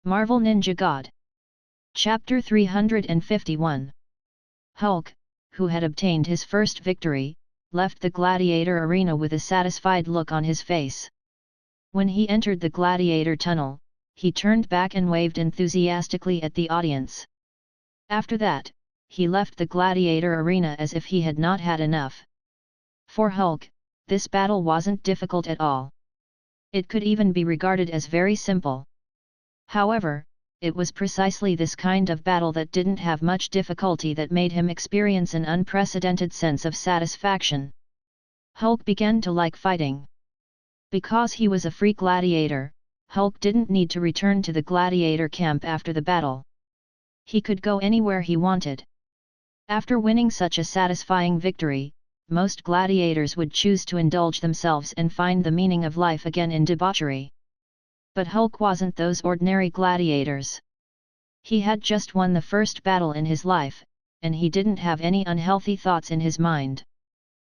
Marvel Ninja God. Chapter 351. Hulk, who had obtained his first victory, left the gladiator arena with a satisfied look on his face. When he entered the gladiator tunnel, he turned back and waved enthusiastically at the audience. After that, he left the gladiator arena as if he had not had enough. For Hulk, this battle wasn't difficult at all. It could even be regarded as very simple. However, it was precisely this kind of battle that didn't have much difficulty that made him experience an unprecedented sense of satisfaction. Hulk began to like fighting. Because he was a free gladiator, Hulk didn't need to return to the gladiator camp after the battle. He could go anywhere he wanted. After winning such a satisfying victory, most gladiators would choose to indulge themselves and find the meaning of life again in debauchery. But Hulk wasn't those ordinary gladiators. He had just won the first battle in his life, and he didn't have any unhealthy thoughts in his mind.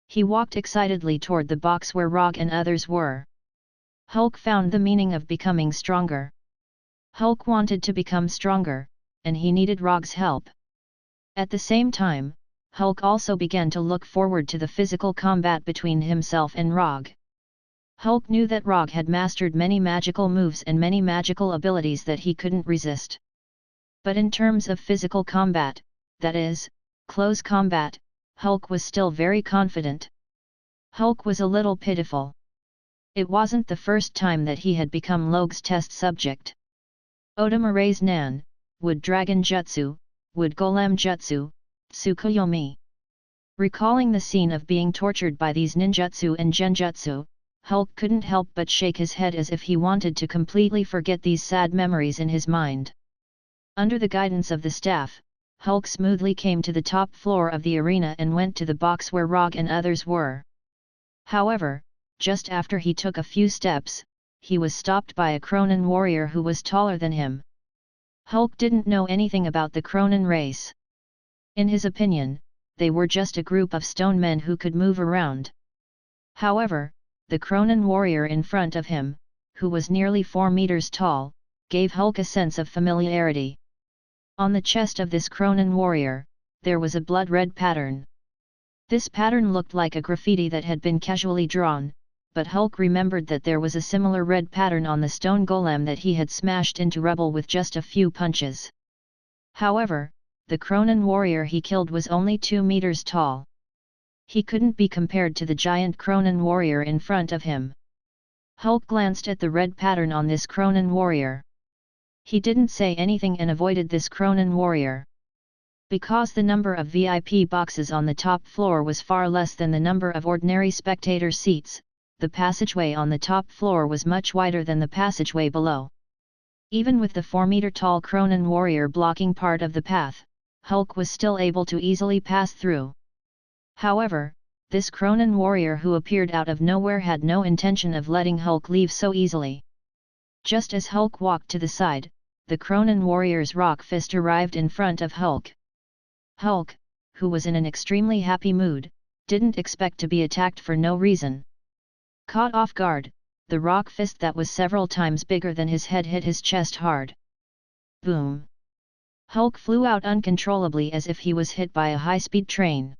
He walked excitedly toward the box where Rogge and others were. Hulk found the meaning of becoming stronger. Hulk wanted to become stronger, and he needed Rogge's help. At the same time, Hulk also began to look forward to the physical combat between himself and Rogge. Hulk knew that Rogge had mastered many magical moves and many magical abilities that he couldn't resist. But in terms of physical combat, that is, close combat, Hulk was still very confident. Hulk was a little pitiful. It wasn't the first time that he had become Loge's test subject. Otamura's Nan, Wood Dragon Jutsu, Wood Golem Jutsu, Tsukuyomi. Recalling the scene of being tortured by these ninjutsu and genjutsu, Hulk couldn't help but shake his head as if he wanted to completely forget these sad memories in his mind. Under the guidance of the staff, Hulk smoothly came to the top floor of the arena and went to the box where Rogge and others were. However, just after he took a few steps, he was stopped by a Kronan warrior who was taller than him. Hulk didn't know anything about the Kronan race. In his opinion, they were just a group of stone men who could move around. However, the Kronan warrior in front of him, who was nearly 4 meters tall, gave Hulk a sense of familiarity. On the chest of this Kronan warrior, there was a blood-red pattern. This pattern looked like a graffiti that had been casually drawn, but Hulk remembered that there was a similar red pattern on the stone golem that he had smashed into rubble with just a few punches. However, the Kronan warrior he killed was only 2 meters tall. He couldn't be compared to the giant Kronan warrior in front of him. Hulk glanced at the red pattern on this Kronan warrior. He didn't say anything and avoided this Kronan warrior. Because the number of VIP boxes on the top floor was far less than the number of ordinary spectator seats, the passageway on the top floor was much wider than the passageway below. Even with the 4-meter-tall Kronan warrior blocking part of the path, Hulk was still able to easily pass through. However, this Kronan warrior who appeared out of nowhere had no intention of letting Hulk leave so easily. Just as Hulk walked to the side, the Kronan warrior's rock fist arrived in front of Hulk. Hulk, who was in an extremely happy mood, didn't expect to be attacked for no reason. Caught off guard, the rock fist that was several times bigger than his head hit his chest hard. Boom! Hulk flew out uncontrollably as if he was hit by a high-speed train.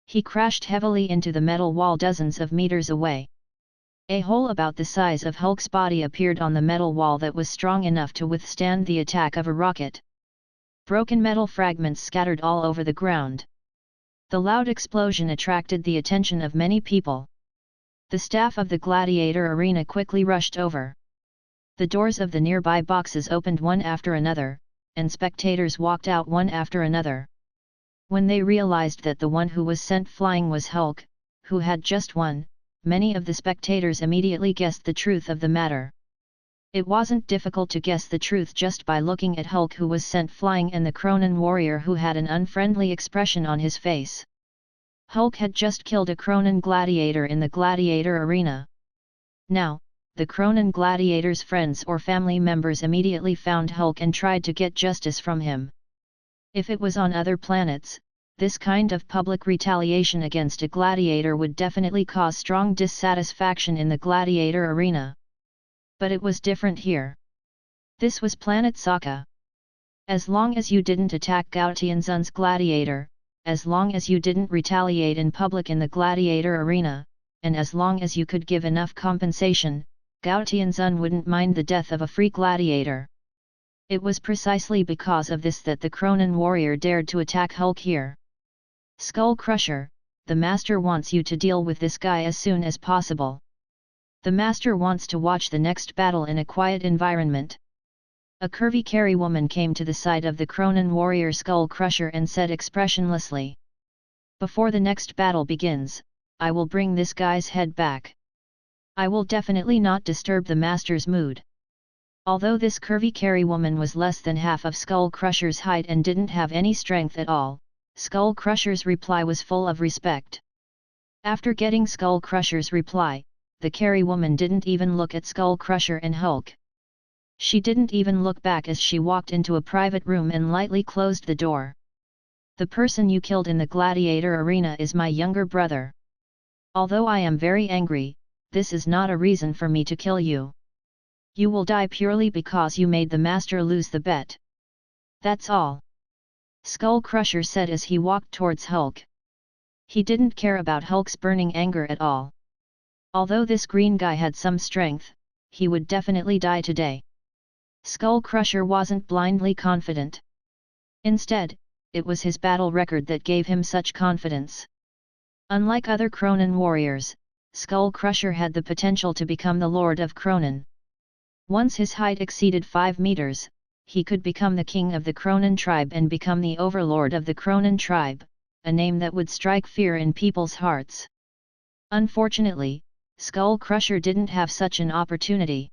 He crashed heavily into the metal wall dozens of meters away. A hole about the size of Hulk's body appeared on the metal wall that was strong enough to withstand the attack of a rocket. Broken metal fragments scattered all over the ground. The loud explosion attracted the attention of many people. The staff of the gladiator arena quickly rushed over. The doors of the nearby boxes opened one after another, and spectators walked out one after another. When they realized that the one who was sent flying was Hulk, who had just won, many of the spectators immediately guessed the truth of the matter. It wasn't difficult to guess the truth just by looking at Hulk who was sent flying and the Kronan warrior who had an unfriendly expression on his face. Hulk had just killed a Kronan gladiator in the gladiator arena. Now, the Kronan gladiator's friends or family members immediately found Hulk and tried to get justice from him. If it was on other planets, this kind of public retaliation against a gladiator would definitely cause strong dissatisfaction in the gladiator arena. But it was different here. This was Planet Sokka. As long as you didn't attack Gao Tianzun's gladiator, as long as you didn't retaliate in public in the gladiator arena, and as long as you could give enough compensation, Gao Tianzun wouldn't mind the death of a free gladiator. It was precisely because of this that the Kronan warrior dared to attack Hulk here. Skull Crusher, the master wants you to deal with this guy as soon as possible. The master wants to watch the next battle in a quiet environment. A curvy Carry woman came to the side of the Kronan warrior Skull Crusher and said expressionlessly. Before the next battle begins, I will bring this guy's head back. I will definitely not disturb the master's mood. Although this curvy Carry woman was less than half of Skull Crusher's height and didn't have any strength at all, Skull Crusher's reply was full of respect. After getting Skull Crusher's reply, the Carry woman didn't even look at Skull Crusher and Hulk. She didn't even look back as she walked into a private room and lightly closed the door. The person you killed in the gladiator arena is my younger brother. Although I am very angry, this is not a reason for me to kill you. You will die purely because you made the master lose the bet. That's all. Skull Crusher said as he walked towards Hulk. He didn't care about Hulk's burning anger at all. Although this green guy had some strength, he would definitely die today. Skull Crusher wasn't blindly confident. Instead, it was his battle record that gave him such confidence. Unlike other Kronan warriors, Skull Crusher had the potential to become the Lord of Kronan. Once his height exceeded 5 meters, he could become the king of the Kronan tribe and become the overlord of the Kronan tribe, a name that would strike fear in people's hearts. Unfortunately, Skull Crusher didn't have such an opportunity.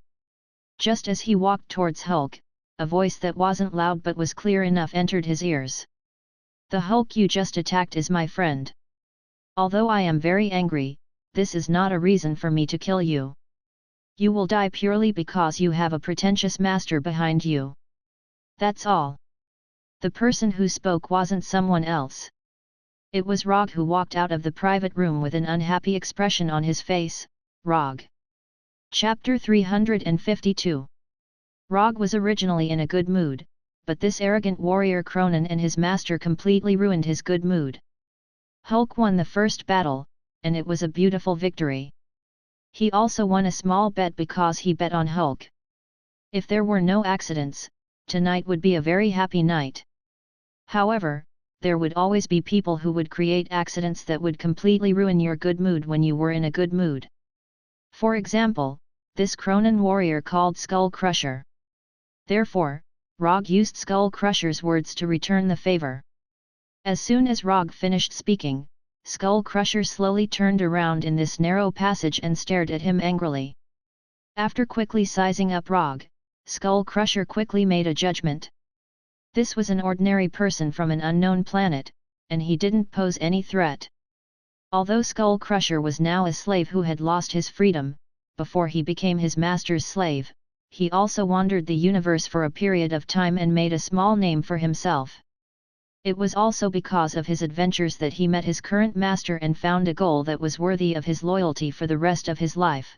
Just as he walked towards Hulk, a voice that wasn't loud but was clear enough entered his ears. The Hulk you just attacked is my friend. Although I am very angry, this is not a reason for me to kill you. You will die purely because you have a pretentious master behind you. That's all. The person who spoke wasn't someone else. It was Rogge who walked out of the private room with an unhappy expression on his face. Rogge. Chapter 352. Rogge was originally in a good mood, but this arrogant warrior Kronan and his master completely ruined his good mood. Hulk won the first battle, and it was a beautiful victory. He also won a small bet because he bet on Hulk. If there were no accidents, tonight would be a very happy night. However, there would always be people who would create accidents that would completely ruin your good mood when you were in a good mood. For example, this Kronan warrior called Skull Crusher. Therefore, Rogge used Skull Crusher's words to return the favor. As soon as Rogge finished speaking, Skull Crusher slowly turned around in this narrow passage and stared at him angrily. After quickly sizing up Rogge, Skull Crusher quickly made a judgment. This was an ordinary person from an unknown planet, and he didn't pose any threat. Although Skull Crusher was now a slave who had lost his freedom, before he became his master's slave, he also wandered the universe for a period of time and made a small name for himself. It was also because of his adventures that he met his current master and found a goal that was worthy of his loyalty for the rest of his life.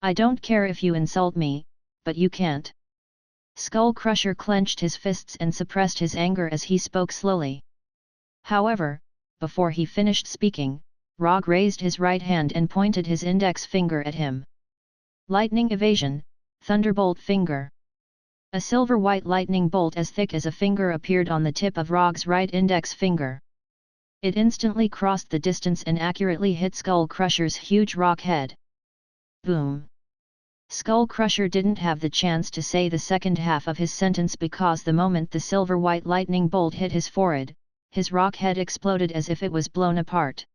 I don't care if you insult me, but you can't. Skull Crusher clenched his fists and suppressed his anger as he spoke slowly. However, before he finished speaking, Rogge raised his right hand and pointed his index finger at him. Lightning evasion, Thunderbolt finger. A silver-white lightning bolt as thick as a finger appeared on the tip of Rogge's right index finger. It instantly crossed the distance and accurately hit Skull Crusher's huge rock head. Boom! Skull Crusher didn't have the chance to say the second half of his sentence because the moment the silver-white lightning bolt hit his forehead, his rock head exploded as if it was blown apart.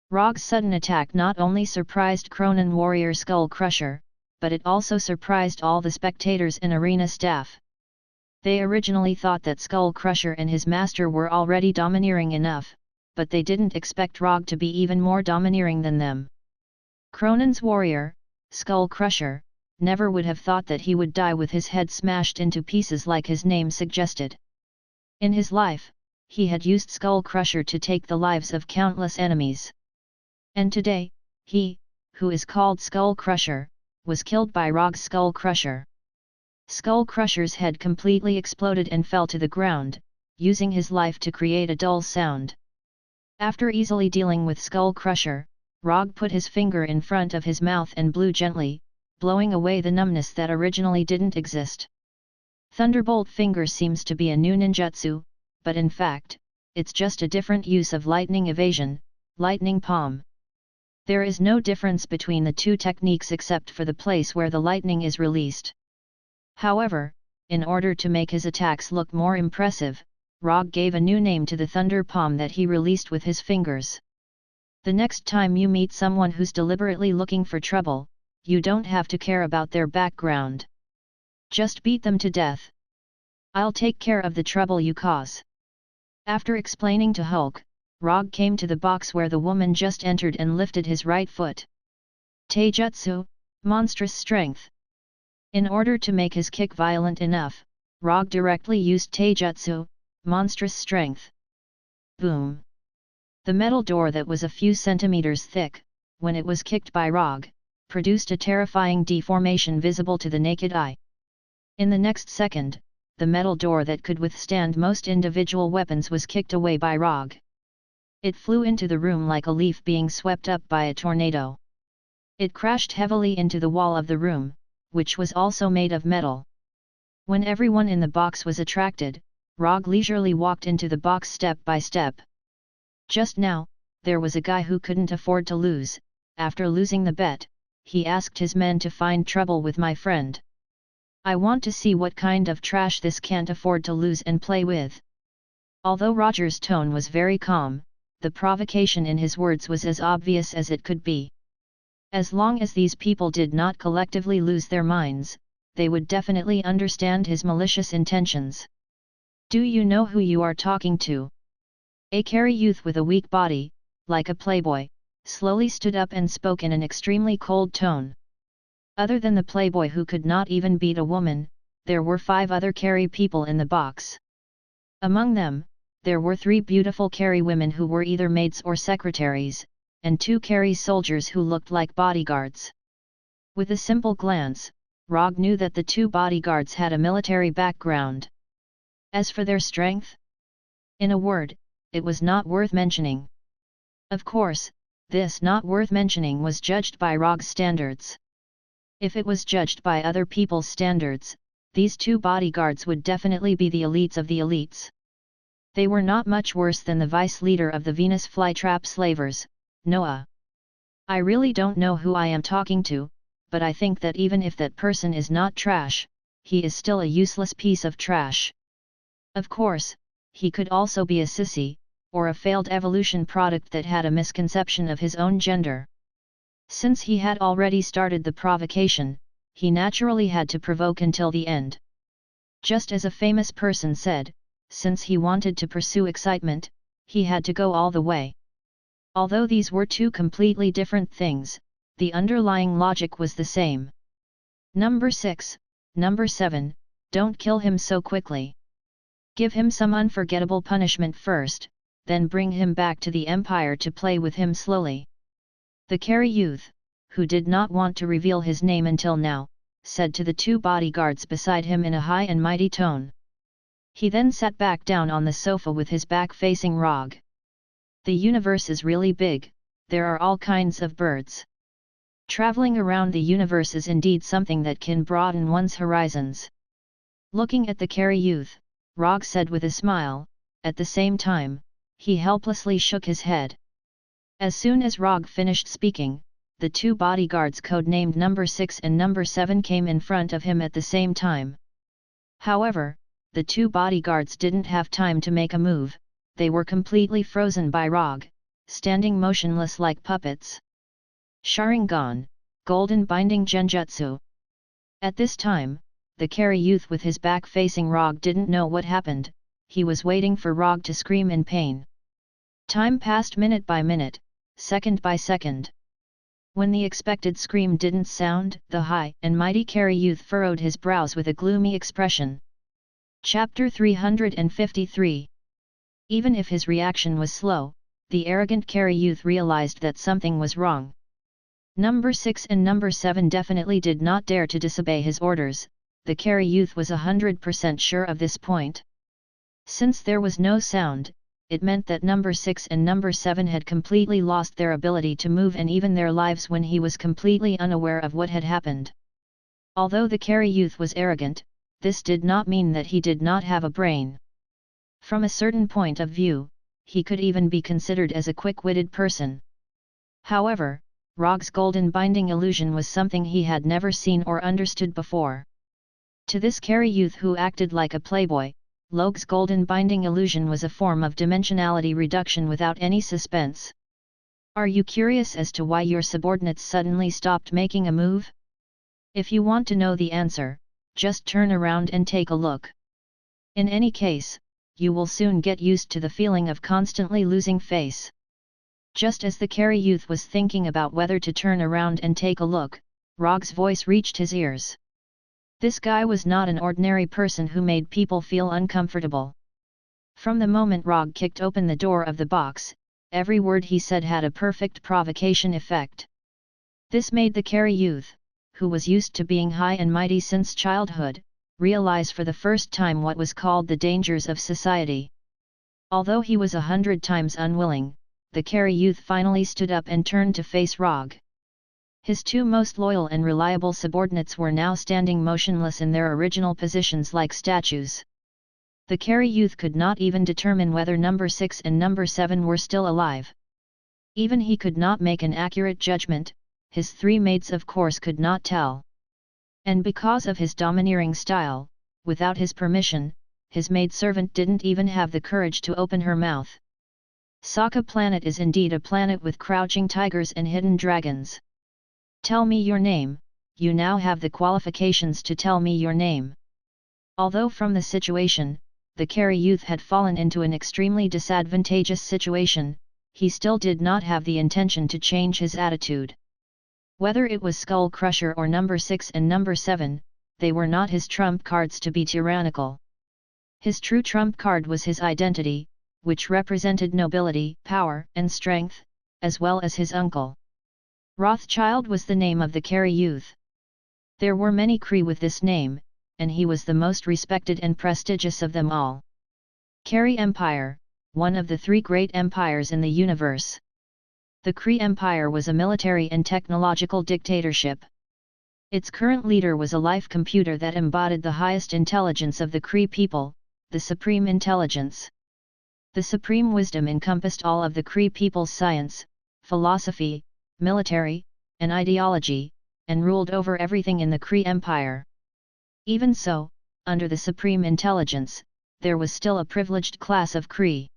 Rogge's sudden attack not only surprised Kronan warrior Skull Crusher, but it also surprised all the spectators and arena staff. They originally thought that Skull Crusher and his master were already domineering enough, but they didn't expect Rogge to be even more domineering than them. Kronan's warrior, Skull Crusher, never would have thought that he would die with his head smashed into pieces like his name suggested. In his life, he had used Skull Crusher to take the lives of countless enemies. And today, he, who is called Skull Crusher, was killed by Rogge's Skull Crusher. Skull Crusher's head completely exploded and fell to the ground, using his life to create a dull sound. After easily dealing with Skull Crusher, Rogge put his finger in front of his mouth and blew gently, blowing away the numbness that originally didn't exist. Thunderbolt Finger seems to be a new ninjutsu, but in fact, it's just a different use of lightning evasion, lightning palm. There is no difference between the two techniques except for the place where the lightning is released. However, in order to make his attacks look more impressive, Rogge gave a new name to the thunder palm that he released with his fingers. The next time you meet someone who's deliberately looking for trouble, you don't have to care about their background. Just beat them to death. I'll take care of the trouble you cause. After explaining to Hulk, Rogge came to the box where the woman just entered and lifted his right foot. Taijutsu, monstrous strength. In order to make his kick violent enough, Rogge directly used Taijutsu, monstrous strength. Boom! The metal door that was a few centimeters thick, when it was kicked by Rogge, produced a terrifying deformation visible to the naked eye. In the next second, the metal door that could withstand most individual weapons was kicked away by Rogge. It flew into the room like a leaf being swept up by a tornado. It crashed heavily into the wall of the room, which was also made of metal. When everyone in the box was attracted, Rogge leisurely walked into the box step by step. Just now, there was a guy who couldn't afford to lose. After losing the bet, he asked his men to find trouble with my friend. I want to see what kind of trash this can't afford to lose and play with. Although Roger's tone was very calm, the provocation in his words was as obvious as it could be. As long as these people did not collectively lose their minds, they would definitely understand his malicious intentions. Do you know who you are talking to? A Carry youth with a weak body, like a playboy, slowly stood up and spoke in an extremely cold tone. Other than the playboy who could not even beat a woman, there were 5 other Carry people in the box. Among them, there were 3 beautiful Carry women who were either maids or secretaries, and 2 Carry soldiers who looked like bodyguards. With a simple glance, Rogge knew that the 2 bodyguards had a military background. As for their strength? In a word, it was not worth mentioning. Of course, this not worth mentioning was judged by Rogge's standards. If it was judged by other people's standards, these 2 bodyguards would definitely be the elites of the elites. They were not much worse than the vice leader of the Venus flytrap slavers, Noah. I really don't know who I am talking to, but I think that even if that person is not trash, he is still a useless piece of trash. Of course, he could also be a sissy, or a failed evolution product that had a misconception of his own gender. Since he had already started the provocation, he naturally had to provoke until the end. Just as a famous person said, since he wanted to pursue excitement, he had to go all the way. Although these were 2 completely different things, the underlying logic was the same. Number 6, Number 7, don't kill him so quickly. Give him some unforgettable punishment first, then bring him back to the Empire to play with him slowly. The Carry youth, who did not want to reveal his name until now, said to the 2 bodyguards beside him in a high and mighty tone. He then sat back down on the sofa with his back facing Rogge. The universe is really big, there are all kinds of birds. Traveling around the universe is indeed something that can broaden one's horizons. Looking at the Carry youth, Rogge said with a smile. At the same time, he helplessly shook his head. As soon as Rogge finished speaking, the 2 bodyguards codenamed Number 6 and Number 7 came in front of him at the same time. However, the 2 bodyguards didn't have time to make a move, they were completely frozen by Rogge, standing motionless like puppets. Sharingan, Golden Binding Genjutsu. At this time, the Carry youth with his back facing Rogge didn't know what happened, he was waiting for Rogge to scream in pain. Time passed minute by minute, second by second. When the expected scream didn't sound, the high and mighty Carry youth furrowed his brows with a gloomy expression. Chapter 353. Even if his reaction was slow, the arrogant Carry youth realized that something was wrong. Number 6 and Number 7 definitely did not dare to disobey his orders, the Carey youth was 100% sure of this point. Since there was no sound, it meant that number 6 and number 7 had completely lost their ability to move and even their lives when he was completely unaware of what had happened. Although the Carey youth was arrogant, this did not mean that he did not have a brain. From a certain point of view, he could even be considered as a quick-witted person. However, Rogge's golden binding illusion was something he had never seen or understood before. To this Carey youth who acted like a playboy, Rogge's golden binding illusion was a form of dimensionality reduction without any suspense. Are you curious as to why your subordinates suddenly stopped making a move? If you want to know the answer, just turn around and take a look. In any case, you will soon get used to the feeling of constantly losing face. Just as the Carey youth was thinking about whether to turn around and take a look, Rogge's voice reached his ears. This guy was not an ordinary person who made people feel uncomfortable. From the moment Rogge kicked open the door of the box, every word he said had a perfect provocation effect. This made the Carey youth, who was used to being high and mighty since childhood, realize for the first time what was called the dangers of society. Although he was 100 times unwilling, the Carey youth finally stood up and turned to face Rogge. His two most loyal and reliable subordinates were now standing motionless in their original positions like statues. The Carey youth could not even determine whether number 6 and number 7 were still alive. Even he could not make an accurate judgment, his three mates of course could not tell. And because of his domineering style, without his permission, his maidservant didn't even have the courage to open her mouth. Sokka planet is indeed a planet with crouching tigers and hidden dragons. Tell me your name, you now have the qualifications to tell me your name. Although from the situation, the Carey youth had fallen into an extremely disadvantageous situation, he still did not have the intention to change his attitude. Whether it was Skull Crusher or number 6 and number 7, they were not his trump cards to be tyrannical. His true trump card was his identity, which represented nobility, power, and strength, as well as his uncle. Rothschild was the name of the Carey youth. There were many Kree with this name, and he was the most respected and prestigious of them all. Carey Empire, one of the three great empires in the universe. The Kree Empire was a military and technological dictatorship. Its current leader was a life computer that embodied the highest intelligence of the Kree people, the Supreme Intelligence. The Supreme Wisdom encompassed all of the Kree people's science, philosophy, military, and ideology, and ruled over everything in the Kree Empire. Even so, under the Supreme Intelligence, there was still a privileged class of Kree.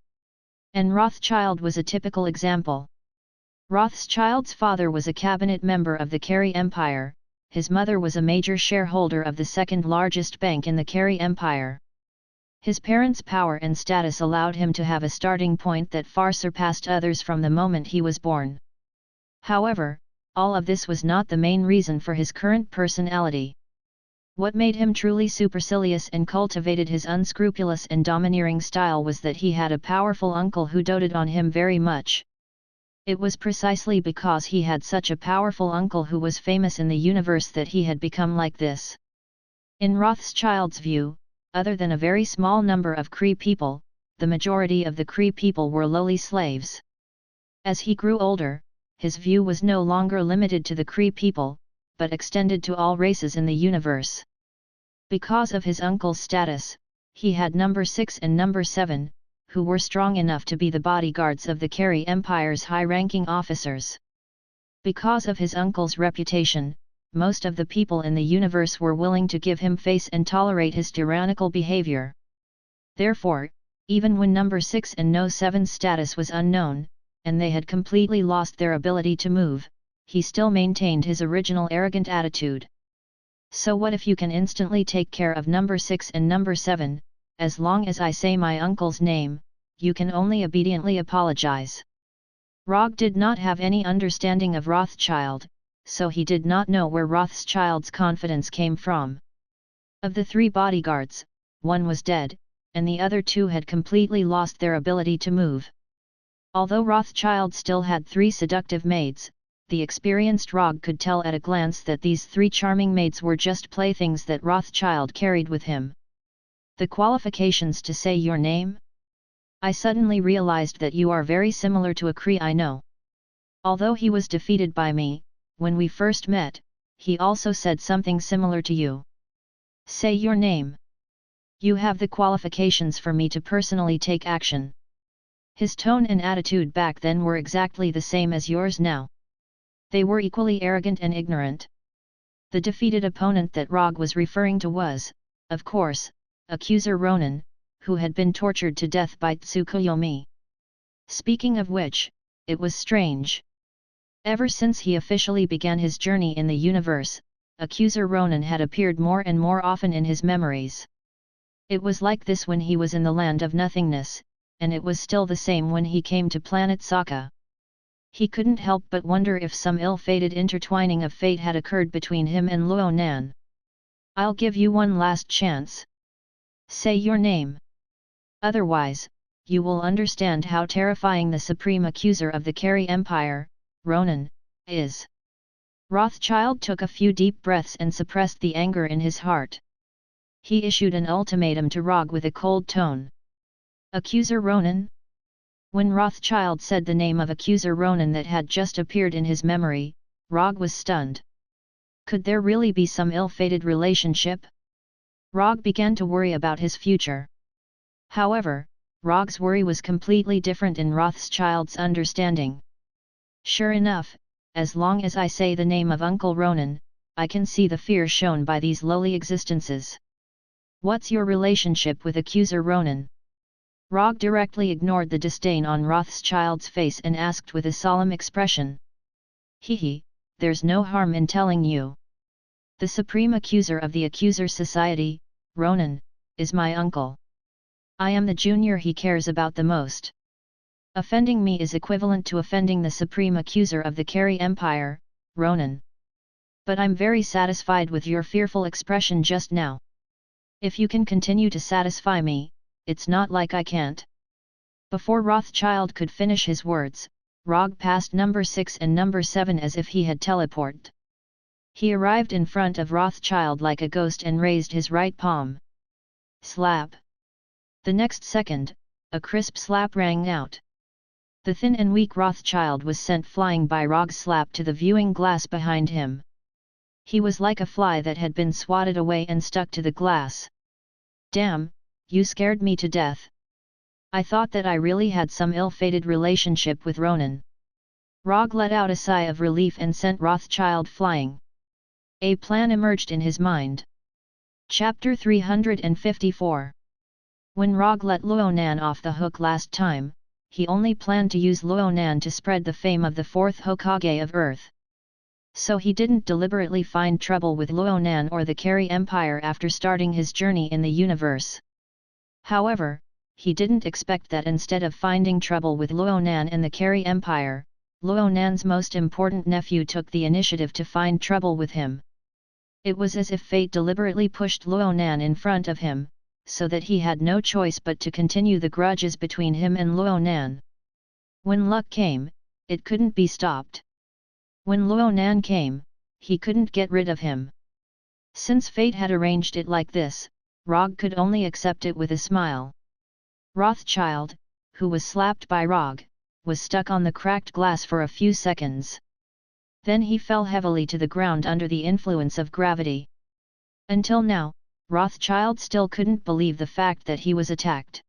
And Rothschild was a typical example. Rothschild's father was a cabinet member of the Carey Empire, his mother was a major shareholder of the second largest bank in the Carey Empire. His parents' power and status allowed him to have a starting point that far surpassed others from the moment he was born. However, all of this was not the main reason for his current personality. What made him truly supercilious and cultivated his unscrupulous and domineering style was that he had a powerful uncle who doted on him very much. It was precisely because he had such a powerful uncle who was famous in the universe that he had become like this. In Rothschild's view, other than a very small number of Kree people, the majority of the Kree people were lowly slaves. As he grew older, his view was no longer limited to the Kree people, but extended to all races in the universe. Because of his uncle's status, he had number 6 and number 7, who were strong enough to be the bodyguards of the Carey Empire's high-ranking officers. Because of his uncle's reputation, most of the people in the universe were willing to give him face and tolerate his tyrannical behavior. Therefore, even when number 6 and no 7's status was unknown, and they had completely lost their ability to move, he still maintained his original arrogant attitude. So what if you can instantly take care of number 6 and number 7, as long as I say my uncle's name, you can only obediently apologize. Rogge did not have any understanding of Rothschild, so he did not know where Rothschild's confidence came from. Of the three bodyguards, one was dead, and the other two had completely lost their ability to move. Although Rothschild still had three seductive maids, the experienced Rogge could tell at a glance that these three charming maids were just playthings that Rothschild carried with him. The qualifications to say your name? I suddenly realized that you are very similar to a Cree I know. Although he was defeated by me, when we first met, he also said something similar to you. Say your name. You have the qualifications for me to personally take action. His tone and attitude back then were exactly the same as yours now. They were equally arrogant and ignorant. The defeated opponent that Rogge was referring to was, of course, accuser Ronin, who had been tortured to death by Tsukuyomi. Speaking of which, it was strange. Ever since he officially began his journey in the universe, accuser Ronin had appeared more and more often in his memories. It was like this when he was in the land of nothingness, and it was still the same when he came to planet Sokka. He couldn't help but wonder if some ill-fated intertwining of fate had occurred between him and Luo Nan. I'll give you one last chance. Say your name. Otherwise, you will understand how terrifying the supreme accuser of the Kari Empire, Ronin, is. Rothschild took a few deep breaths and suppressed the anger in his heart. He issued an ultimatum to Rogge with a cold tone. Accuser Ronin? When Rothschild said the name of accuser Ronin that had just appeared in his memory, Rogge was stunned. Could there really be some ill-fated relationship? Rogge began to worry about his future. However, Rogge's worry was completely different in Rothschild's understanding. Sure enough, as long as I say the name of Uncle Ronin, I can see the fear shown by these lowly existences. What's your relationship with accuser Ronin? Rogge directly ignored the disdain on Rothschild's face and asked with a solemn expression. Hehe, there's no harm in telling you. The supreme accuser of the Accuser Society, Ronin, is my uncle. I am the junior he cares about the most. Offending me is equivalent to offending the supreme accuser of the Kari Empire, Ronin. But I'm very satisfied with your fearful expression just now. If you can continue to satisfy me, it's not like I can't. Before Rothschild could finish his words, Rogge passed number 6 and number 7 as if he had teleported. He arrived in front of Rothschild like a ghost and raised his right palm. Slap! The next second, a crisp slap rang out. The thin and weak Rothschild was sent flying by Rogge's slap to the viewing glass behind him. He was like a fly that had been swatted away and stuck to the glass. Damn, you scared me to death. I thought that I really had some ill-fated relationship with Ronin. Rogge let out a sigh of relief and sent Rothschild flying. A plan emerged in his mind. Chapter 354. When Rogge let Luo Nan off the hook last time, he only planned to use Luo Nan to spread the fame of the fourth Hokage of Earth. So he didn't deliberately find trouble with Luo Nan or the Kari Empire after starting his journey in the universe. However, he didn't expect that instead of finding trouble with Luo Nan and the Kari Empire, Luo Nan's most important nephew took the initiative to find trouble with him. It was as if fate deliberately pushed Luo Nan in front of him, so that he had no choice but to continue the grudges between him and Luo Nan. When luck came, it couldn't be stopped. When Luo Nan came, he couldn't get rid of him. Since fate had arranged it like this, Rogge could only accept it with a smile. Rothschild, who was slapped by Rogge, was stuck on the cracked glass for a few seconds. Then he fell heavily to the ground under the influence of gravity. Until now, Rothschild still couldn't believe the fact that he was attacked.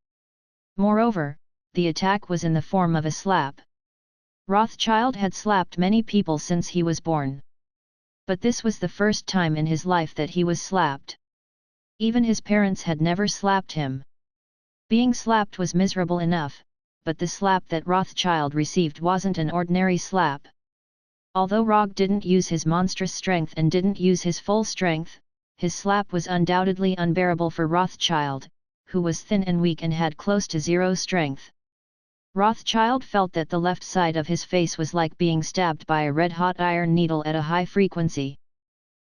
Moreover, the attack was in the form of a slap. Rothschild had slapped many people since he was born. But this was the first time in his life that he was slapped. Even his parents had never slapped him. Being slapped was miserable enough, but the slap that Rothschild received wasn't an ordinary slap. Although Rogge didn't use his monstrous strength and didn't use his full strength, his slap was undoubtedly unbearable for Rothschild, who was thin and weak and had close to zero strength. Rothschild felt that the left side of his face was like being stabbed by a red-hot iron needle at a high frequency.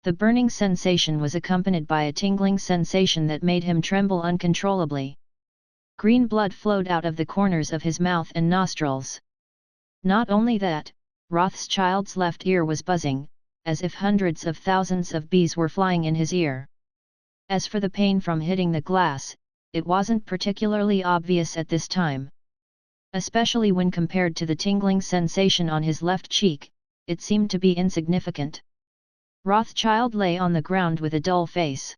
The burning sensation was accompanied by a tingling sensation that made him tremble uncontrollably. Green blood flowed out of the corners of his mouth and nostrils. Not only that, Rothschild's left ear was buzzing, as if hundreds of thousands of bees were flying in his ear. As for the pain from hitting the glass, it wasn't particularly obvious at this time. Especially when compared to the tingling sensation on his left cheek, it seemed to be insignificant. Rothschild lay on the ground with a dull face.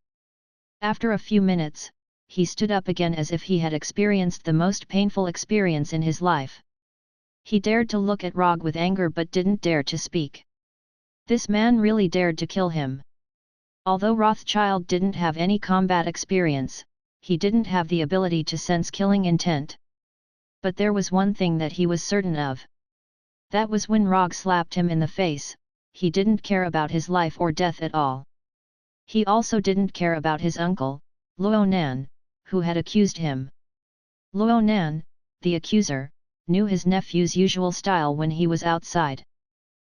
After a few minutes, he stood up again as if he had experienced the most painful experience in his life. He dared to look at Rogge with anger but didn't dare to speak. This man really dared to kill him. Although Rothschild didn't have any combat experience, he didn't have the ability to sense killing intent. But there was one thing that he was certain of. That was when Rogge slapped him in the face, he didn't care about his life or death at all. He also didn't care about his uncle, Luo Nan, who had accused him. Luo Nan, the accuser, knew his nephew's usual style when he was outside.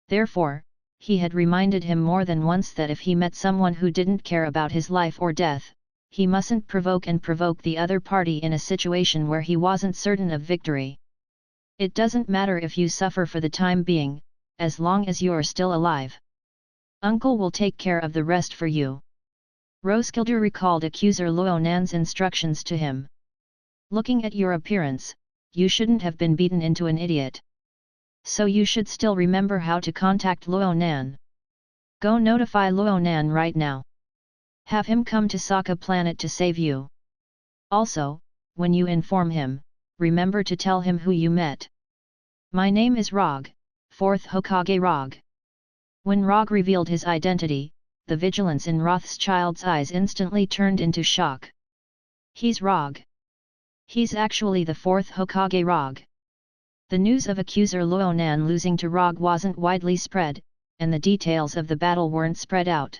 Therefore, he had reminded him more than once that if he met someone who didn't care about his life or death, he mustn't provoke the other party in a situation where he wasn't certain of victory. It doesn't matter if you suffer for the time being, as long as you're still alive. Uncle will take care of the rest for you. Roskilde recalled accuser Luo Nan's instructions to him. Looking at your appearance, you shouldn't have been beaten into an idiot. So you should still remember how to contact Luo Nan. Go notify Luo Nan right now. Have him come to Sokka planet to save you. Also, when you inform him, remember to tell him who you met. My name is Rogge, 4th Hokage Rogge. When Rogge revealed his identity, the vigilance in Rothschild's eyes instantly turned into shock. He's Rogge. He's actually the 4th Hokage Rogge. The news of accuser Luo Nan losing to Rogge wasn't widely spread, and the details of the battle weren't spread out.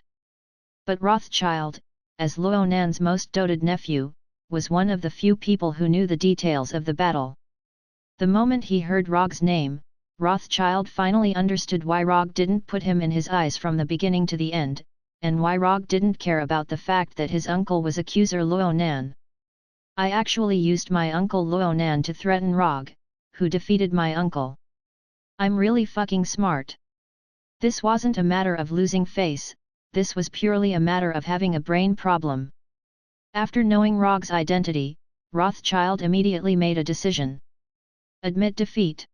But Rothschild, as Luo Nan's most doted nephew, was one of the few people who knew the details of the battle. The moment he heard Rogge's name, Rothschild finally understood why Rogge didn't put him in his eyes from the beginning to the end, and why Rogge didn't care about the fact that his uncle was accuser Luo Nan. I actually used my uncle Luo Nan to threaten Rogge, who defeated my uncle. I'm really fucking smart. This wasn't a matter of losing face, this was purely a matter of having a brain problem. After knowing Rogge's identity, Rothschild immediately made a decision. Admit defeat.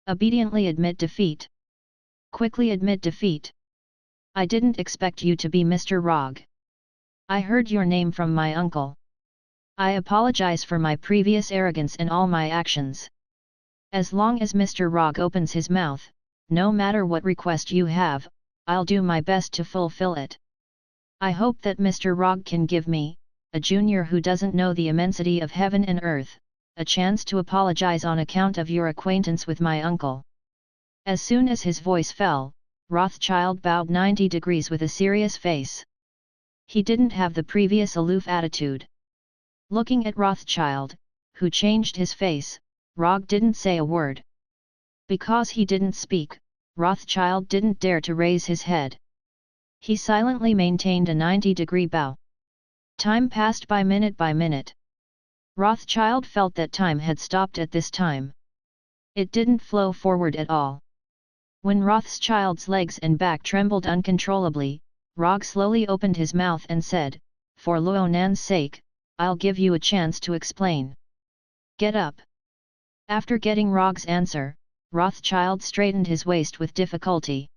Obediently admit defeat. Quickly admit defeat. I didn't expect you to be Mr. Rogge. I heard your name from my uncle. I apologize for my previous arrogance and all my actions. As long as Mr. Rogge opens his mouth, no matter what request you have, I'll do my best to fulfill it. I hope that Mr. Rogge can give me, a junior who doesn't know the immensity of heaven and earth, a chance to apologize on account of your acquaintance with my uncle. As soon as his voice fell, Rothschild bowed 90 degrees with a serious face. He didn't have the previous aloof attitude. Looking at Rothschild, who changed his face, Rogge didn't say a word. Because he didn't speak, Rothschild didn't dare to raise his head. He silently maintained a 90-degree bow. Time passed by minute. Rothschild felt that time had stopped at this time. It didn't flow forward at all. When Rothschild's legs and back trembled uncontrollably, Rogge slowly opened his mouth and said, "For Luo Nan's sake, I'll give you a chance to explain. Get up." After getting Rogge's answer, Rothschild straightened his waist with difficulty.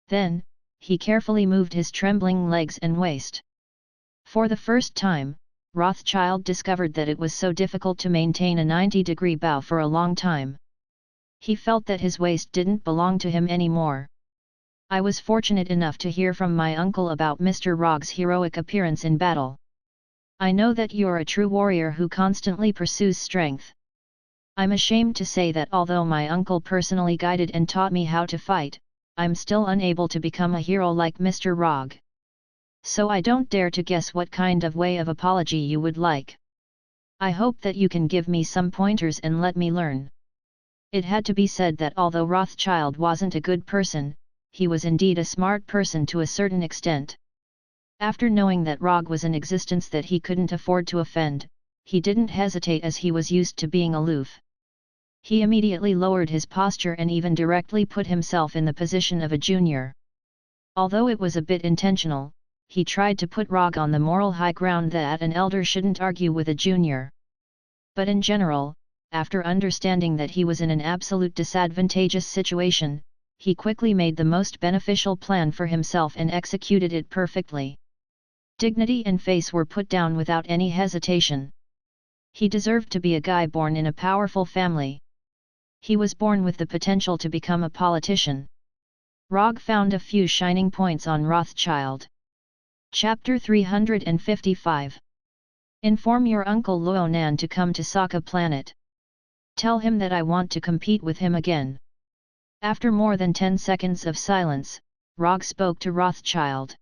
Then, he carefully moved his trembling legs and waist. For the first time, Rothschild discovered that it was so difficult to maintain a 90-degree bow for a long time. He felt that his waist didn't belong to him anymore. I was fortunate enough to hear from my uncle about Mr. Rogge's heroic appearance in battle. I know that you're a true warrior who constantly pursues strength. I'm ashamed to say that although my uncle personally guided and taught me how to fight, I'm still unable to become a hero like Mr. Rogge. So I don't dare to guess what kind of way of apology you would like. I hope that you can give me some pointers and let me learn. It had to be said that although Rothschild wasn't a good person, he was indeed a smart person to a certain extent. After knowing that Rogge was an existence that he couldn't afford to offend, he didn't hesitate as he was used to being aloof. He immediately lowered his posture and even directly put himself in the position of a junior. Although it was a bit intentional, he tried to put Rogge on the moral high ground that an elder shouldn't argue with a junior. But in general, after understanding that he was in an absolute disadvantageous situation, he quickly made the most beneficial plan for himself and executed it perfectly. Dignity and face were put down without any hesitation. He deserved to be a guy born in a powerful family. He was born with the potential to become a politician. Rogge found a few shining points on Rothschild. Chapter 355. Inform your uncle Luonan to come to Sokka planet. Tell him that I want to compete with him again. After more than 10 seconds of silence, Rogge spoke to Rothschild.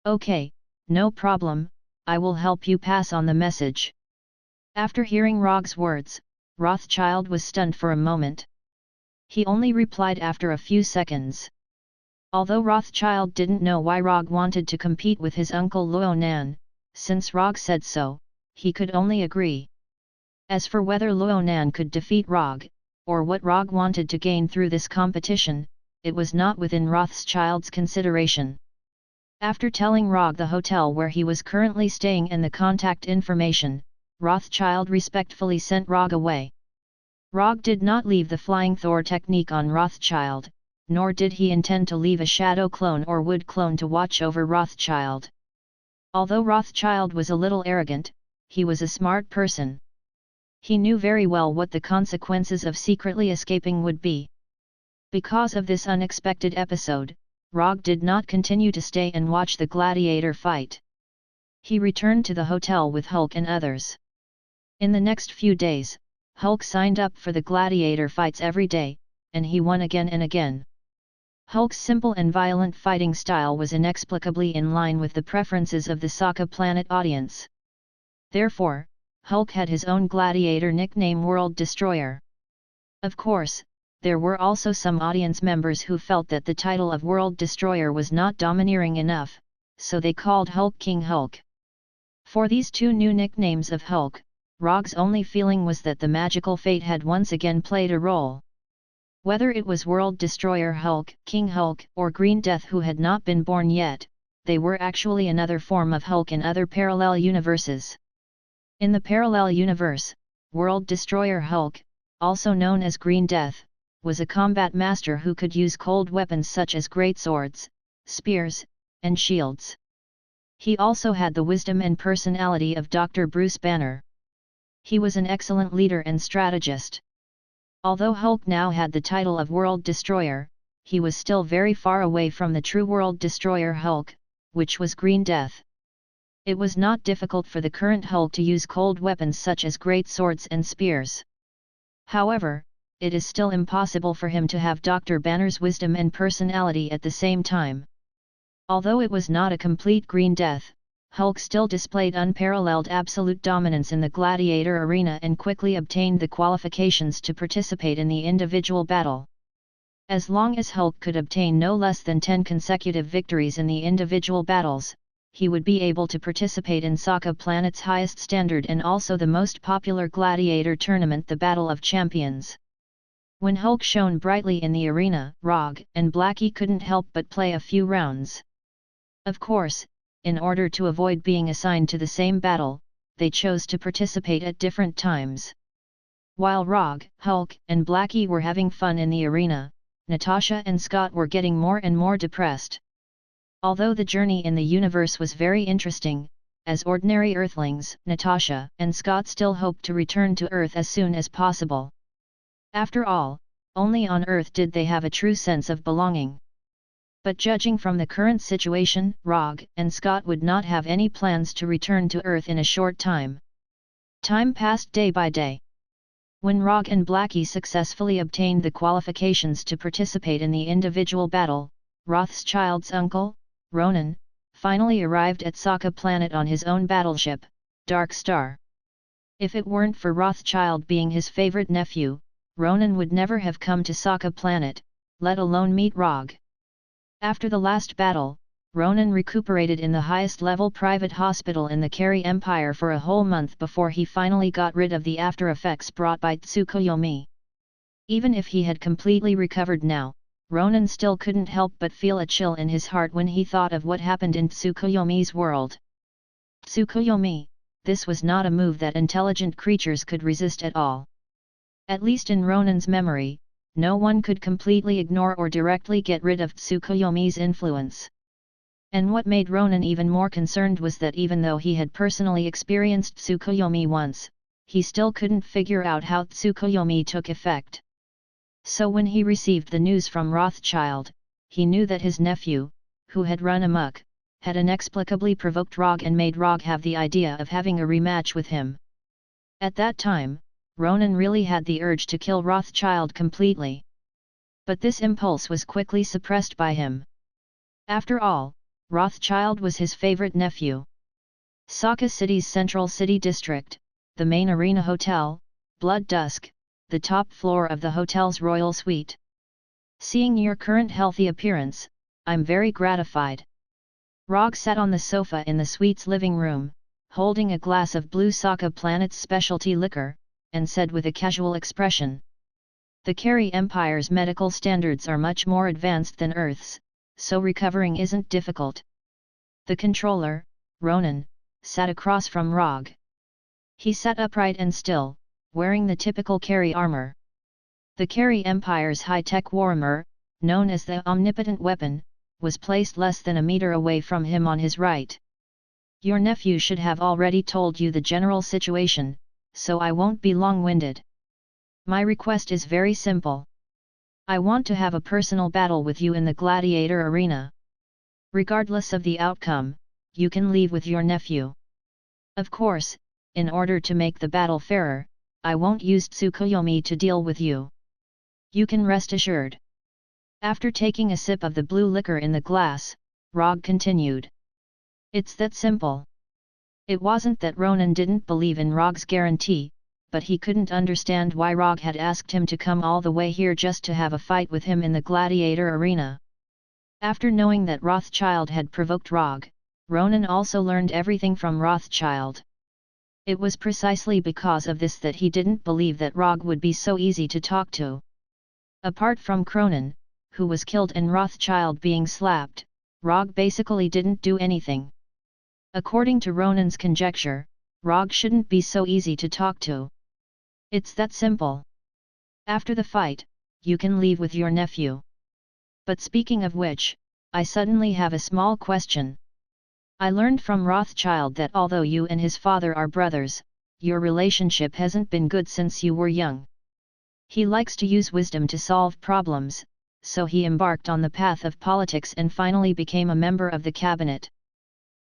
Okay, no problem, I will help you pass on the message. After hearing Rogge's words, Rothschild was stunned for a moment. He only replied after a few seconds. Although Rothschild didn't know why Rogge wanted to compete with his uncle Luonan, since Rogge said so, he could only agree. As for whether Luonan could defeat Rogge, or what Rogge wanted to gain through this competition, it was not within Rothschild's consideration. After telling Rogge the hotel where he was currently staying and the contact information, Rothschild respectfully sent Rogge away. Rogge did not leave the Flying Thor technique on Rothschild, nor did he intend to leave a shadow clone or wood clone to watch over Rothschild. Although Rothschild was a little arrogant, he was a smart person. He knew very well what the consequences of secretly escaping would be. Because of this unexpected episode, Rogge did not continue to stay and watch the gladiator fight. He returned to the hotel with Hulk and others. In the next few days, Hulk signed up for the gladiator fights every day, and he won again and again. Hulk's simple and violent fighting style was inexplicably in line with the preferences of the Sokka planet audience. Therefore, Hulk had his own gladiator nickname World Destroyer. Of course, there were also some audience members who felt that the title of World Destroyer was not domineering enough, so they called Hulk King Hulk. For these two new nicknames of Hulk, Rogge's only feeling was that the magical fate had once again played a role. Whether it was World Destroyer Hulk, King Hulk, or Green Death who had not been born yet, they were actually another form of Hulk in other parallel universes. In the parallel universe, World Destroyer Hulk, also known as Green Death, was a combat master who could use cold weapons such as great swords, spears, and shields. He also had the wisdom and personality of Dr. Bruce Banner. He was an excellent leader and strategist. Although Hulk now had the title of World Destroyer, he was still very far away from the true World Destroyer Hulk, which was Green Death. It was not difficult for the current Hulk to use cold weapons such as great swords and spears. However, it is still impossible for him to have Dr. Banner's wisdom and personality at the same time. Although it was not a complete Green Death, Hulk still displayed unparalleled absolute dominance in the gladiator arena and quickly obtained the qualifications to participate in the individual battle. As long as Hulk could obtain no less than 10 consecutive victories in the individual battles, he would be able to participate in Sokka Planet's highest standard and also the most popular gladiator tournament, the Battle of Champions. When Hulk shone brightly in the arena, Rogge and Blackie couldn't help but play a few rounds. Of course, in order to avoid being assigned to the same battle, they chose to participate at different times. While Rogge, Hulk, and Blackie were having fun in the arena, Natasha and Scott were getting more and more depressed. Although the journey in the universe was very interesting, as ordinary Earthlings, Natasha and Scott still hoped to return to Earth as soon as possible. After all, only on Earth did they have a true sense of belonging. But judging from the current situation, Rogge and Scott would not have any plans to return to Earth in a short time. Time passed day by day. When Rogge and Blackie successfully obtained the qualifications to participate in the individual battle, Rothschild's uncle, Ronan, finally arrived at Sokka Planet on his own battleship, Dark Star. If it weren't for Rothschild being his favorite nephew, Ronan would never have come to Sokka Planet, let alone meet Rogge. After the last battle, Ronan recuperated in the highest-level private hospital in the Kari Empire for a whole month before he finally got rid of the after-effects brought by Tsukuyomi. Even if he had completely recovered now, Ronan still couldn't help but feel a chill in his heart when he thought of what happened in Tsukuyomi's world. Tsukuyomi, this was not a move that intelligent creatures could resist at all. At least in Ronan's memory, no one could completely ignore or directly get rid of Tsukuyomi's influence. And what made Ronan even more concerned was that even though he had personally experienced Tsukuyomi once, he still couldn't figure out how Tsukuyomi took effect. So when he received the news from Rothschild, he knew that his nephew, who had run amok, had inexplicably provoked Rogge and made Rogge have the idea of having a rematch with him. At that time, Ronan really had the urge to kill Rothschild completely. But this impulse was quickly suppressed by him. After all, Rothschild was his favorite nephew. Saka City's central city district, the main arena hotel, Blood Dusk, the top floor of the hotel's royal suite. Seeing your current healthy appearance, I'm very gratified. Rogge sat on the sofa in the suite's living room, holding a glass of blue Saka Planet's specialty liquor, and said with a casual expression. The Carey Empire's medical standards are much more advanced than Earth's, so recovering isn't difficult. The controller, Ronan, sat across from Rogge. He sat upright and still, wearing the typical Carey armor. The Carey Empire's high-tech warhammer, known as the Omnipotent Weapon, was placed less than a meter away from him on his right. Your nephew should have already told you the general situation, so I won't be long-winded. My request is very simple. I want to have a personal battle with you in the gladiator arena. Regardless of the outcome, you can leave with your nephew. Of course, in order to make the battle fairer, I won't use Tsukuyomi to deal with you. You can rest assured. After taking a sip of the blue liquor in the glass, Rogge continued. It's that simple. It wasn't that Ronan didn't believe in Rogge's guarantee, but he couldn't understand why Rogge had asked him to come all the way here just to have a fight with him in the gladiator arena. After knowing that Rothschild had provoked Rogge, Ronan also learned everything from Rothschild. It was precisely because of this that he didn't believe that Rogge would be so easy to talk to. Apart from Cronin, who was killed and Rothschild being slapped, Rogge basically didn't do anything. According to Ronan's conjecture, Rogge shouldn't be so easy to talk to. It's that simple. After the fight, you can leave with your nephew. But speaking of which, I suddenly have a small question. I learned from Rothschild that although you and his father are brothers, your relationship hasn't been good since you were young. He likes to use wisdom to solve problems, so he embarked on the path of politics and finally became a member of the cabinet.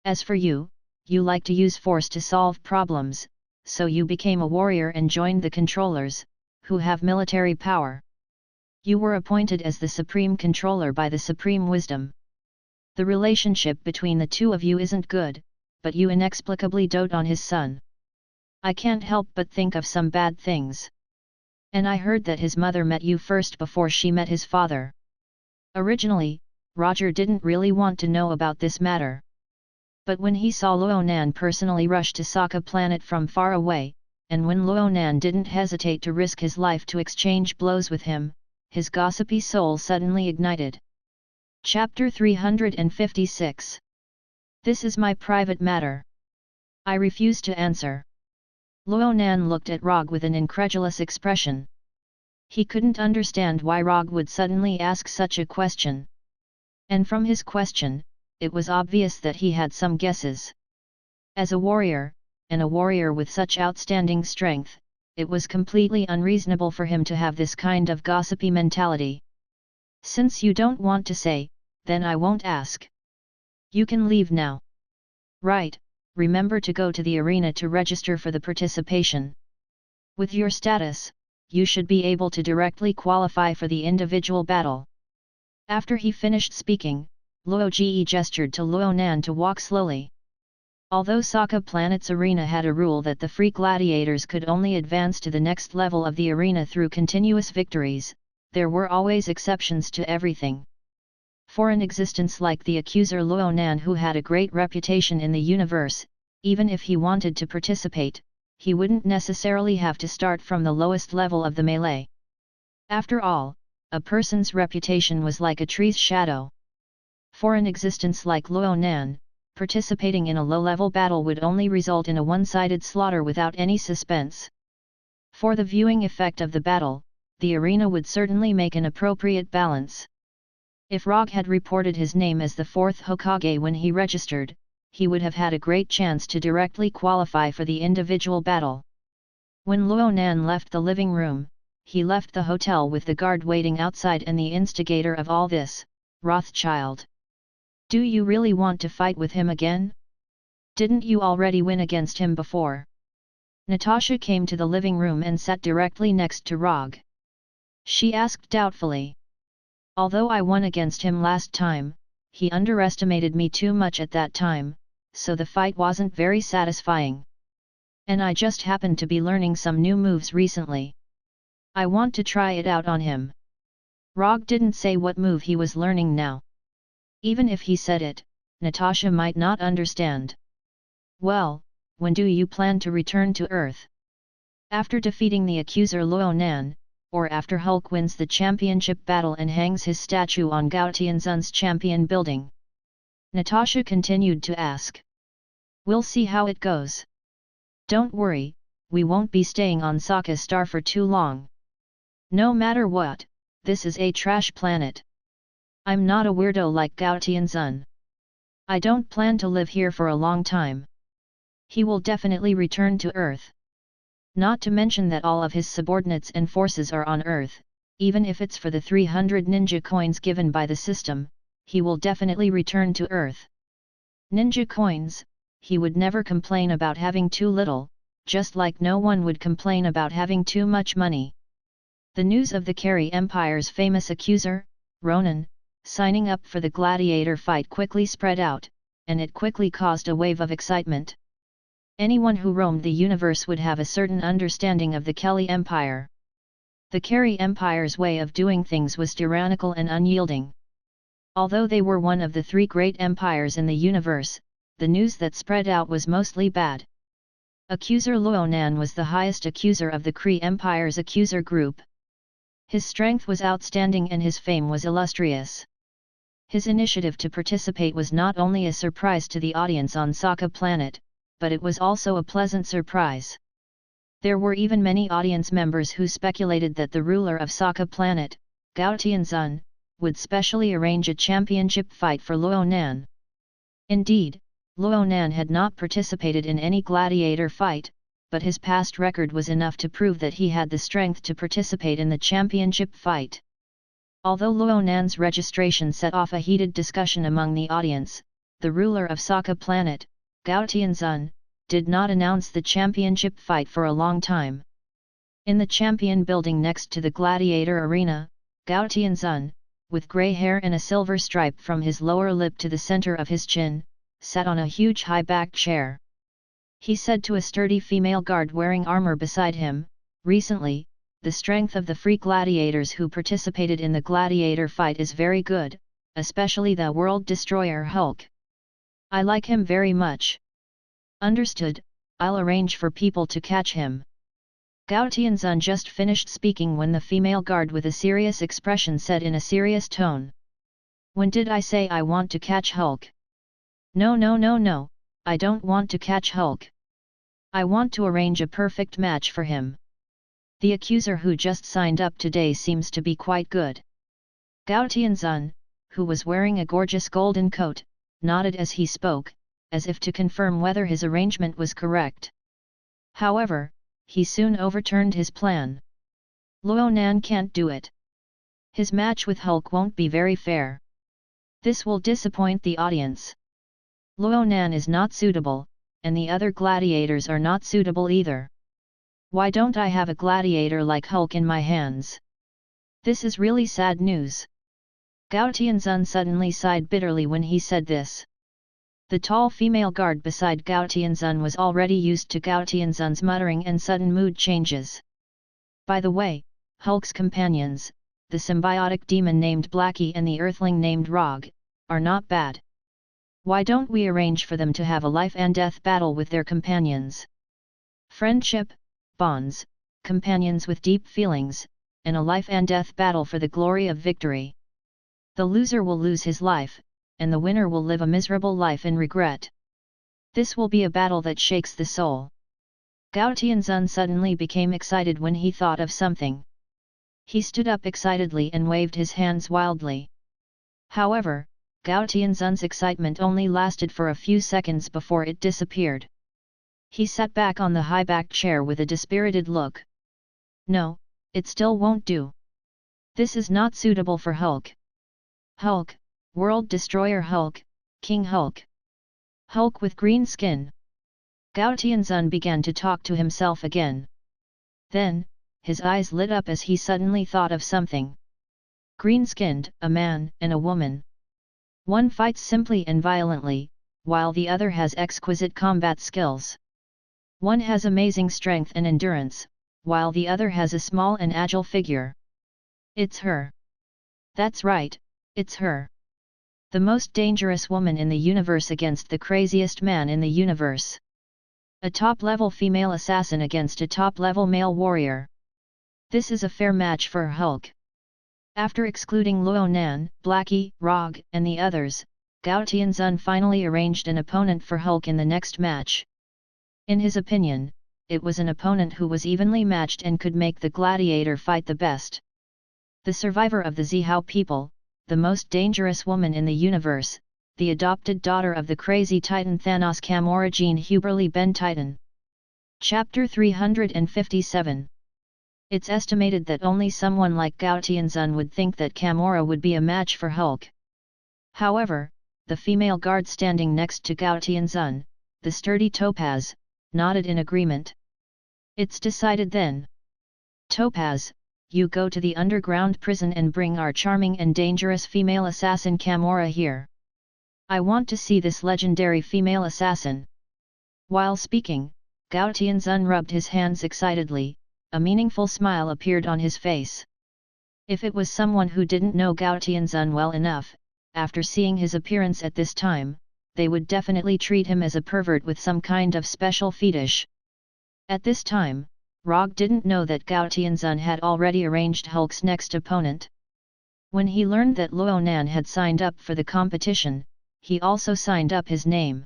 As for you, you like to use force to solve problems, so you became a warrior and joined the controllers, who have military power. You were appointed as the Supreme Controller by the Supreme Wisdom. The relationship between the two of you isn't good, but you inexplicably dote on his son. I can't help but think of some bad things. And I heard that his mother met you first before she met his father. Originally, Roger didn't really want to know about this matter. But when he saw Luonan personally rush to Saka Planet from far away, and when Luonan didn't hesitate to risk his life to exchange blows with him, his gossipy soul suddenly ignited. Chapter 356. This is my private matter. I refuse to answer. Luonan looked at Rogge with an incredulous expression. He couldn't understand why Rogge would suddenly ask such a question. And from his question, it was obvious that he had some guesses. As a warrior, and a warrior with such outstanding strength, it was completely unreasonable for him to have this kind of gossipy mentality. Since you don't want to say, then I won't ask. You can leave now. Right, remember to go to the arena to register for the participation. With your status, you should be able to directly qualify for the individual battle. After he finished speaking, Luoji gestured to Luonan to walk slowly. Although Saka Planet's arena had a rule that the free gladiators could only advance to the next level of the arena through continuous victories, there were always exceptions to everything. For an existence like the accuser Luonan, who had a great reputation in the universe, even if he wanted to participate, he wouldn't necessarily have to start from the lowest level of the melee. After all, a person's reputation was like a tree's shadow. For an existence like Luo Nan, participating in a low-level battle would only result in a one-sided slaughter without any suspense. For the viewing effect of the battle, the arena would certainly make an appropriate balance. If Rogge had reported his name as the 4th Hokage when he registered, he would have had a great chance to directly qualify for the individual battle. When Luo Nan left the living room, he left the hotel with the guard waiting outside and the instigator of all this, Rothschild. Do you really want to fight with him again? Didn't you already win against him before? Natasha came to the living room and sat directly next to Rogge. She asked doubtfully. Although I won against him last time, he underestimated me too much at that time, so the fight wasn't very satisfying. And I just happened to be learning some new moves recently. I want to try it out on him. Rogge didn't say what move he was learning now. Even if he said it, Natasha might not understand. Well, when do you plan to return to Earth? After defeating the accuser Luo Nan, or after Hulk wins the championship battle and hangs his statue on Gao Tianzun's champion building? Natasha continued to ask. We'll see how it goes. Don't worry, we won't be staying on Sokka Star for too long. No matter what, this is a trash planet. I'm not a weirdo like Gao Tianzun. I don't plan to live here for a long time. He will definitely return to Earth. Not to mention that all of his subordinates and forces are on Earth, even if it's for the 300 ninja coins given by the system, he will definitely return to Earth. Ninja coins, he would never complain about having too little, just like no one would complain about having too much money. The news of the Kari Empire's famous accuser, Ronin, signing up for the gladiator fight quickly spread out, and it quickly caused a wave of excitement. Anyone who roamed the universe would have a certain understanding of the Kelly Empire. The Kari Empire's way of doing things was tyrannical and unyielding. Although they were one of the 3 great empires in the universe, the news that spread out was mostly bad. Accuser Luo Nan was the highest accuser of the Kri Empire's accuser group. His strength was outstanding and his fame was illustrious. His initiative to participate was not only a surprise to the audience on Sokka Planet, but it was also a pleasant surprise. There were even many audience members who speculated that the ruler of Sokka Planet, Gao Tianzun, would specially arrange a championship fight for Luo Nan. Indeed, Luo Nan had not participated in any gladiator fight, but his past record was enough to prove that he had the strength to participate in the championship fight. Although Luo Nan's registration set off a heated discussion among the audience, the ruler of Sokka Planet, Gao Tianzun, did not announce the championship fight for a long time. In the champion building next to the gladiator arena, Gao Tianzun, with grey hair and a silver stripe from his lower lip to the center of his chin, sat on a huge high-backed chair. He said to a sturdy female guard wearing armor beside him, "Recently, the strength of the free gladiators who participated in the gladiator fight is very good, especially the World Destroyer Hulk. I like him very much." "Understood, I'll arrange for people to catch him." Gao Tianzun just finished speaking when the female guard with a serious expression said in a serious tone. "When did I say I want to catch Hulk? No, I don't want to catch Hulk. I want to arrange a perfect match for him. The accuser who just signed up today seems to be quite good." Gao Tianzun, who was wearing a gorgeous golden coat, nodded as he spoke, as if to confirm whether his arrangement was correct. However, he soon overturned his plan. Luo Nan can't do it. His match with Hulk won't be very fair. This will disappoint the audience. Luo Nan is not suitable, and the other gladiators are not suitable either. Why don't I have a gladiator like Hulk in my hands? This is really sad news. Gao Tianzun suddenly sighed bitterly when he said this. The tall female guard beside Gao Tianzun was already used to Gao Tianzun's muttering and sudden mood changes. By the way, Hulk's companions, the symbiotic demon named Blackie and the earthling named Rogge, are not bad. Why don't we arrange for them to have a life and death battle with their companions? Friendship, bonds, companions with deep feelings, in a life and death battle for the glory of victory. The loser will lose his life, and the winner will live a miserable life in regret. This will be a battle that shakes the soul. Gao Tianzun suddenly became excited when he thought of something. He stood up excitedly and waved his hands wildly. However, Gao Tianzun's excitement only lasted for a few seconds before it disappeared. He sat back on the high-backed chair with a dispirited look. No, it still won't do. This is not suitable for Hulk. Hulk, World Destroyer Hulk, King Hulk. Hulk with green skin. Gao Tianzun began to talk to himself again. Then, his eyes lit up as he suddenly thought of something. Green-skinned, a man and a woman. One fights simply and violently, while the other has exquisite combat skills. One has amazing strength and endurance, while the other has a small and agile figure. It's her. That's right, it's her. The most dangerous woman in the universe against the craziest man in the universe. A top-level female assassin against a top-level male warrior. This is a fair match for Hulk. After excluding Luo Nan, Blackie, Rogge, and the others, Gao Tianzun finally arranged an opponent for Hulk in the next match. In his opinion, it was an opponent who was evenly matched and could make the gladiator fight the best. The survivor of the Zihao people, the most dangerous woman in the universe, the adopted daughter of the crazy titan Thanos Gamora Jean Huberly Ben Titan. Chapter 357. It's estimated that only someone like Gao Tianzun would think that Gamora would be a match for Hulk. However, the female guard standing next to Gao Tianzun, the sturdy Topaz, nodded in agreement. It's decided then. Topaz, you go to the underground prison and bring our charming and dangerous female assassin Gamora here. I want to see this legendary female assassin. While speaking, Gao Tianzun rubbed his hands excitedly. A meaningful smile appeared on his face. If it was someone who didn't know Gao Tianzun well enough, after seeing his appearance at this time, they would definitely treat him as a pervert with some kind of special fetish. At this time, Rogge didn't know that Gao Tianzun had already arranged Hulk's next opponent. When he learned that Luo Nan had signed up for the competition, he also signed up his name.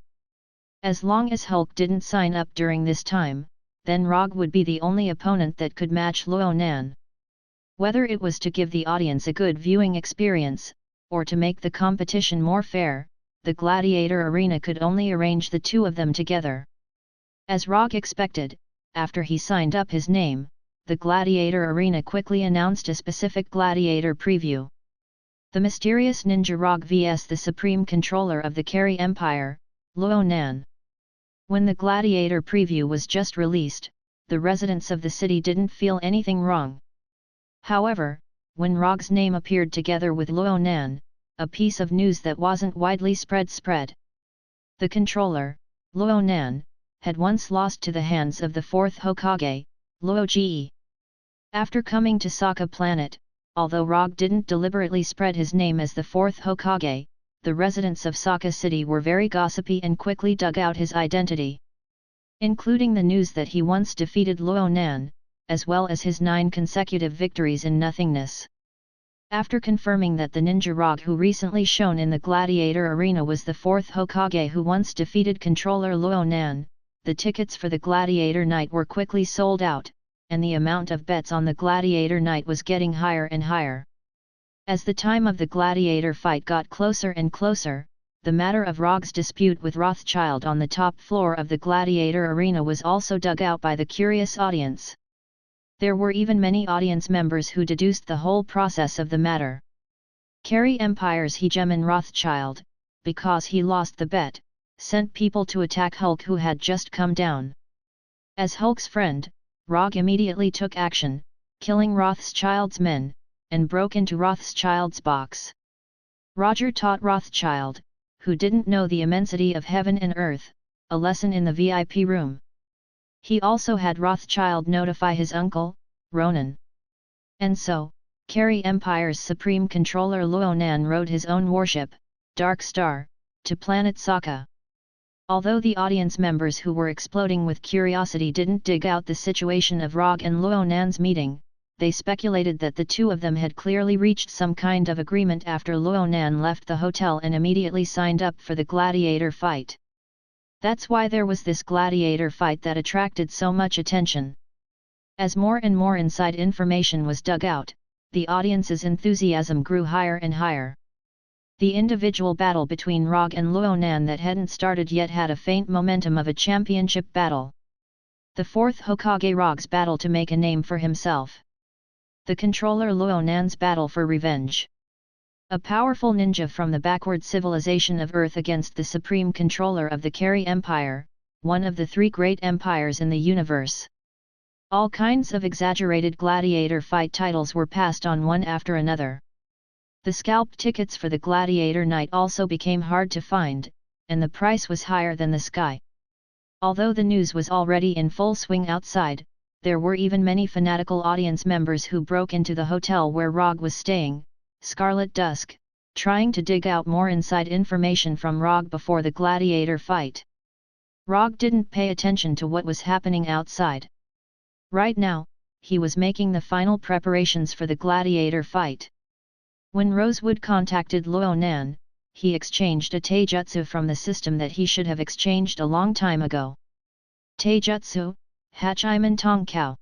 As long as Hulk didn't sign up during this time, then Rogge would be the only opponent that could match Luo Nan. Whether it was to give the audience a good viewing experience, or to make the competition more fair, the gladiator arena could only arrange the two of them together. As Rogge expected, after he signed up his name, the gladiator arena quickly announced a specific gladiator preview. The mysterious ninja Rogge vs the supreme controller of the Carry Empire, Luo Nan. When the gladiator preview was just released, the residents of the city didn't feel anything wrong. However, when Rogge's name appeared together with Luo Nan, a piece of news that wasn't widely spread. The controller, Luo Nan, had once lost to the hands of the fourth Hokage, Luo Ge. After coming to Sokka planet, although Rogge didn't deliberately spread his name as the fourth Hokage, the residents of Sokka City were very gossipy and quickly dug out his identity. Including the news that he once defeated Luo Nan, as well as his 9 consecutive victories in nothingness. After confirming that the ninja Rogge who recently shone in the gladiator arena was the fourth Hokage who once defeated controller Luo Nan, the tickets for the gladiator night were quickly sold out, and the amount of bets on the gladiator night was getting higher and higher. As the time of the gladiator fight got closer and closer, the matter of Rogge's dispute with Rothschild on the top floor of the gladiator arena was also dug out by the curious audience. There were even many audience members who deduced the whole process of the matter. Carry Empire's hegemon Rothschild, because he lost the bet, sent people to attack Hulk who had just come down. As Hulk's friend, Rogge immediately took action, killing Rothschild's men, and broke into Rothschild's box. Roger taught Rothschild, who didn't know the immensity of heaven and earth, a lesson in the VIP room. He also had Rothschild notify his uncle, Ronan. And so, Carry Empire's supreme controller Luo Nan rode his own warship, Dark Star, to planet Sokka. Although the audience members who were exploding with curiosity didn't dig out the situation of Rogge and Luo Nan's meeting, they speculated that the two of them had clearly reached some kind of agreement after Luo Nan left the hotel and immediately signed up for the gladiator fight. That's why there was this gladiator fight that attracted so much attention. As more and more inside information was dug out, the audience's enthusiasm grew higher and higher. The individual battle between Rogge and Luo Nan that hadn't started yet had a faint momentum of a championship battle. The fourth Hokage Rogge's battle to make a name for himself. The controller Luo Nan's battle for revenge. A powerful ninja from the backward civilization of Earth against the supreme controller of the Kari Empire, one of the three great empires in the universe. All kinds of exaggerated gladiator fight titles were passed on one after another. The scalp tickets for the gladiator night also became hard to find, and the price was higher than the sky. Although the news was already in full swing outside, there were even many fanatical audience members who broke into the hotel where Rogge was staying, Scarlet Dusk, trying to dig out more inside information from Rogge before the gladiator fight. Rogge didn't pay attention to what was happening outside. Right now, he was making the final preparations for the gladiator fight. When Rosewood contacted Luo Nan, he exchanged a taijutsu from the system that he should have exchanged a long time ago. Taijutsu, Hachiman Tongkao.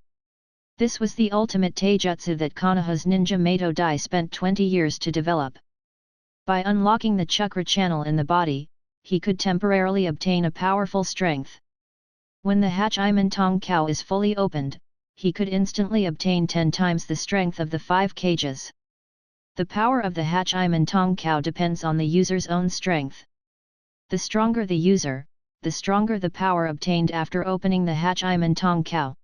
This was the ultimate taijutsu that Konoha's ninja Mato Dai spent 20 years to develop. By unlocking the chakra channel in the body, he could temporarily obtain a powerful strength. When the Hachiman Tongkao is fully opened, he could instantly obtain 10 times the strength of the 5 cages. The power of the Hachiman Tongkao depends on the user's own strength. The stronger the user, the stronger the power obtained after opening the Hachiman Tongkao.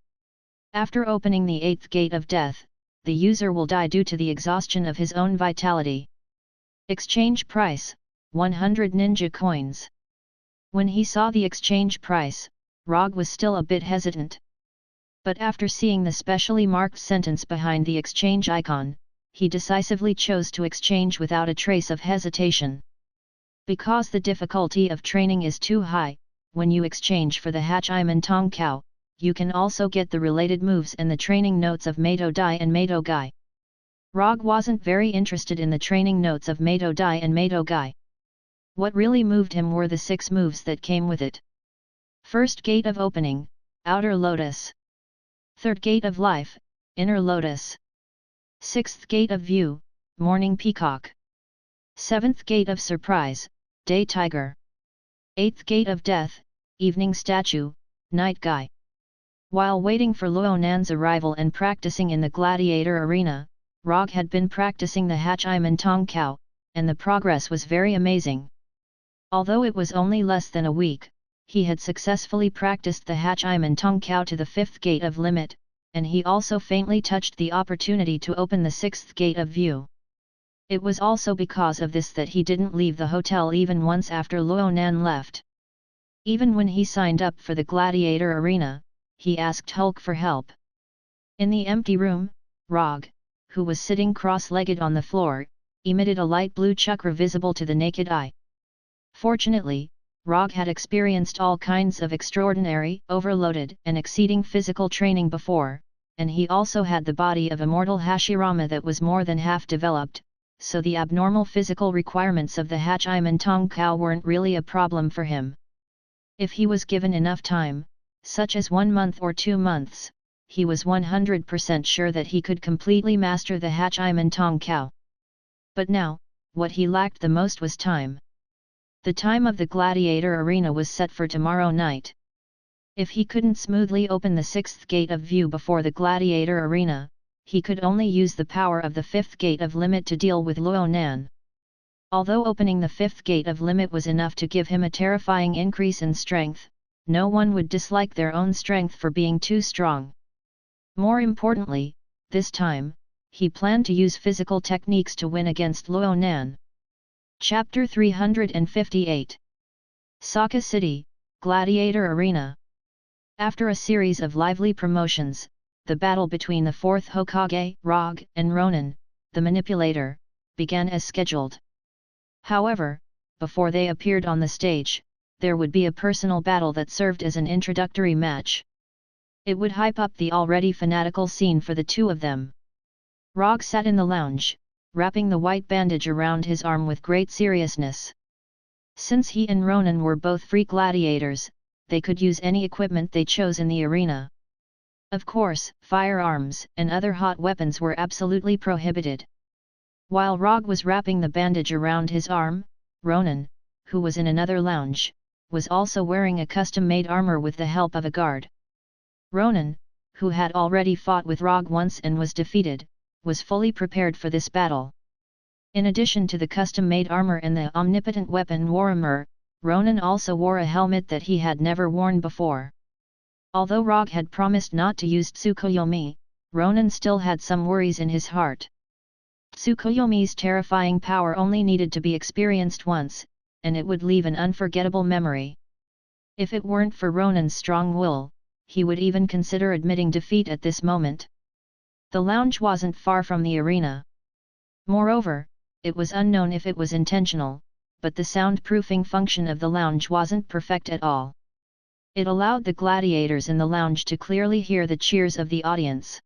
After opening the 8th gate of death, the user will die due to the exhaustion of his own vitality. Exchange price, 100 ninja coins. When he saw the exchange price, Rogge was still a bit hesitant. But after seeing the specially marked sentence behind the exchange icon, he decisively chose to exchange without a trace of hesitation. Because the difficulty of training is too high, when you exchange for the Hachiman Tongkao, you can also get the related moves and the training notes of Mato Dai and Mato Gai. Rogge wasn't very interested in the training notes of Mato Dai and Mato Gai. What really moved him were the 6 moves that came with it. First gate of opening, Outer Lotus. Third gate of life, Inner Lotus. 6th gate of view, Morning Peacock. 7th gate of surprise, Day Tiger. 8th gate of death, Evening Statue, Night Guy. While waiting for Luo Nan's arrival and practicing in the gladiator arena, Rogge had been practicing the Hachiman Tongkao, and the progress was very amazing. Although it was only less than a week, he had successfully practiced the Hachiman Tongkao to the 5th gate of limit, and he also faintly touched the opportunity to open the 6th gate of view. It was also because of this that he didn't leave the hotel even once after Luo Nan left. Even when he signed up for the gladiator arena, he asked Hulk for help. In the empty room, Rogge, who was sitting cross-legged on the floor, emitted a light blue chakra visible to the naked eye. Fortunately, Rogge had experienced all kinds of extraordinary, overloaded and exceeding physical training before, and he also had the body of immortal Hashirama that was more than half developed, so the abnormal physical requirements of the Hachiman Tongkao weren't really a problem for him. If he was given enough time, such as 1 month or 2 months, he was 100% sure that he could completely master the Hachiman Tongkao. But now, what he lacked the most was time. The time of the gladiator arena was set for tomorrow night. If he couldn't smoothly open the 6th gate of view before the gladiator arena, he could only use the power of the 5th gate of limit to deal with Luo Nan. Although opening the 5th gate of limit was enough to give him a terrifying increase in strength, no one would dislike their own strength for being too strong. More importantly, this time, he planned to use physical techniques to win against Luo Nan. Chapter 358. Saka City, Gladiator Arena. After a series of lively promotions, the battle between the 4th Hokage, Rogge, and Ronin, the manipulator, began as scheduled. However, before they appeared on the stage, there would be a personal battle that served as an introductory match. It would hype up the already fanatical scene for the two of them. Rogge sat in the lounge, wrapping the white bandage around his arm with great seriousness. Since he and Ronan were both free gladiators, they could use any equipment they chose in the arena. Of course, firearms and other hot weapons were absolutely prohibited. While Rogge was wrapping the bandage around his arm, Ronan, who was in another lounge, was also wearing a custom-made armor with the help of a guard. Ronan, who had already fought with Rogge once and was defeated, was fully prepared for this battle. In addition to the custom-made armor and the omnipotent weapon Warhammer, Ronan also wore a helmet that he had never worn before. Although Rogge had promised not to use Tsukuyomi, Ronan still had some worries in his heart. Tsukuyomi's terrifying power only needed to be experienced once, and it would leave an unforgettable memory. If it weren't for Ronan's strong will, he would even consider admitting defeat at this moment. The lounge wasn't far from the arena. Moreover, it was unknown if it was intentional, but the soundproofing function of the lounge wasn't perfect at all. It allowed the gladiators in the lounge to clearly hear the cheers of the audience.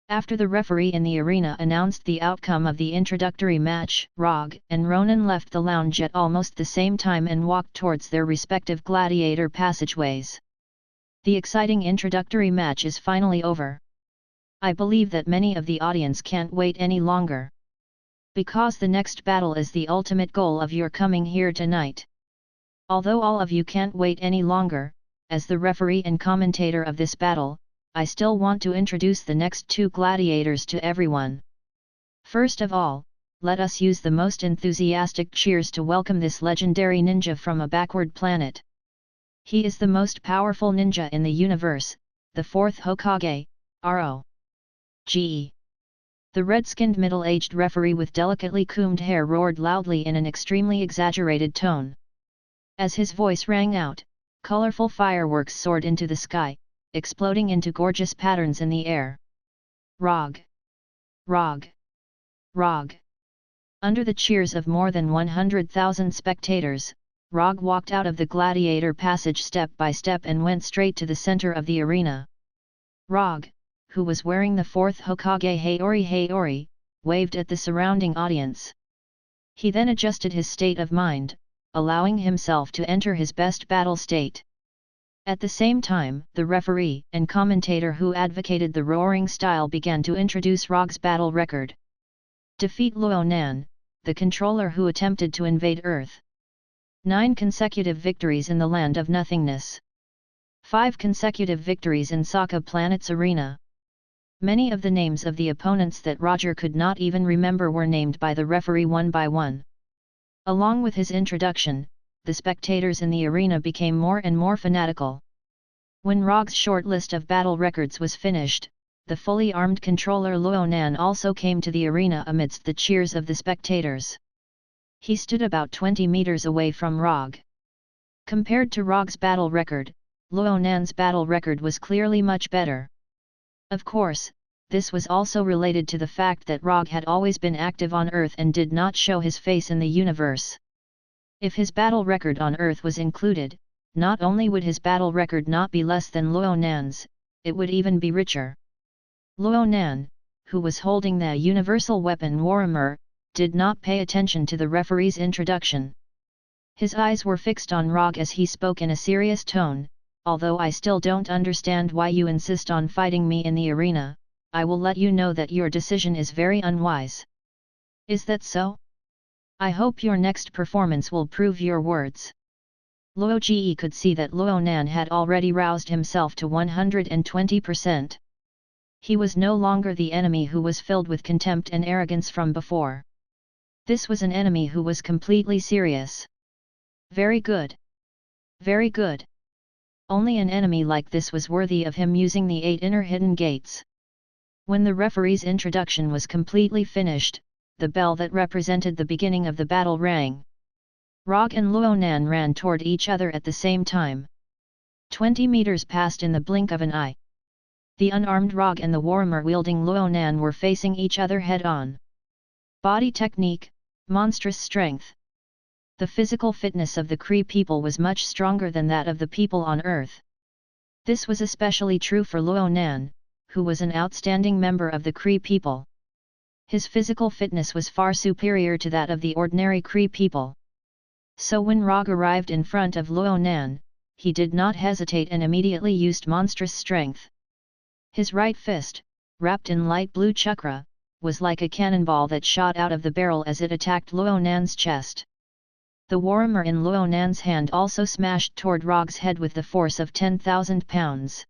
After the referee in the arena announced the outcome of the introductory match, Rogge and Ronan left the lounge at almost the same time and walked towards their respective gladiator passageways. The exciting introductory match is finally over. I believe that many of the audience can't wait any longer. Because the next battle is the ultimate goal of your coming here tonight. Although all of you can't wait any longer, as the referee and commentator of this battle, I still want to introduce the next two gladiators to everyone. First of all, let us use the most enthusiastic cheers to welcome this legendary ninja from a backward planet. He is the most powerful ninja in the universe, the fourth Hokage, Rogge. The red-skinned middle-aged referee with delicately combed hair roared loudly in an extremely exaggerated tone. As his voice rang out, colorful fireworks soared into the sky, exploding into gorgeous patterns in the air. Rogge! Rogge! Rogge! Under the cheers of more than 100,000 spectators, Rogge walked out of the gladiator passage step by step and went straight to the center of the arena. Rogge, who was wearing the fourth Hokage Hayori, waved at the surrounding audience. He then adjusted his state of mind, allowing himself to enter his best battle state. At the same time, the referee and commentator who advocated the roaring style began to introduce Rogge's battle record. Defeat Luonan, the controller who attempted to invade Earth. 9 consecutive victories in the Land of Nothingness. 5 consecutive victories in Sokka Planet's arena. Many of the names of the opponents that Roger could not even remember were named by the referee one by one. Along with his introduction, the spectators in the arena became more and more fanatical. When Rogge's short list of battle records was finished, the fully armed controller Luonan also came to the arena amidst the cheers of the spectators. He stood about 20 meters away from Rogge. Compared to Rogge's battle record, Luonan's battle record was clearly much better. Of course, this was also related to the fact that Rogge had always been active on Earth and did not show his face in the universe. If his battle record on Earth was included, not only would his battle record not be less than Luonan's, it would even be richer. Luonan, who was holding the universal weapon Warhammer, did not pay attention to the referee's introduction. His eyes were fixed on Rogge as he spoke in a serious tone, "Although I still don't understand why you insist on fighting me in the arena, I will let you know that your decision is very unwise. Is that so? I hope your next performance will prove your words." Rogge could see that Luonan had already roused himself to 120%. He was no longer the enemy who was filled with contempt and arrogance from before. This was an enemy who was completely serious. Very good. Very good. Only an enemy like this was worthy of him using the 8 inner hidden gates. When the referee's introduction was completely finished, the bell that represented the beginning of the battle rang. Rogge and Luonan ran toward each other at the same time. 20 meters passed in the blink of an eye. The unarmed Rogge and the Warhammer-wielding Luonan were facing each other head-on. Body technique, monstrous strength. The physical fitness of the Kree people was much stronger than that of the people on Earth. This was especially true for Luonan, who was an outstanding member of the Kree people. His physical fitness was far superior to that of the ordinary Kree people. So when Rogge arrived in front of Luo Nan, he did not hesitate and immediately used monstrous strength. His right fist, wrapped in light blue chakra, was like a cannonball that shot out of the barrel as it attacked Luo Nan's chest. The warhammer in Luo Nan's hand also smashed toward Rogge's head with the force of 10,000 pounds.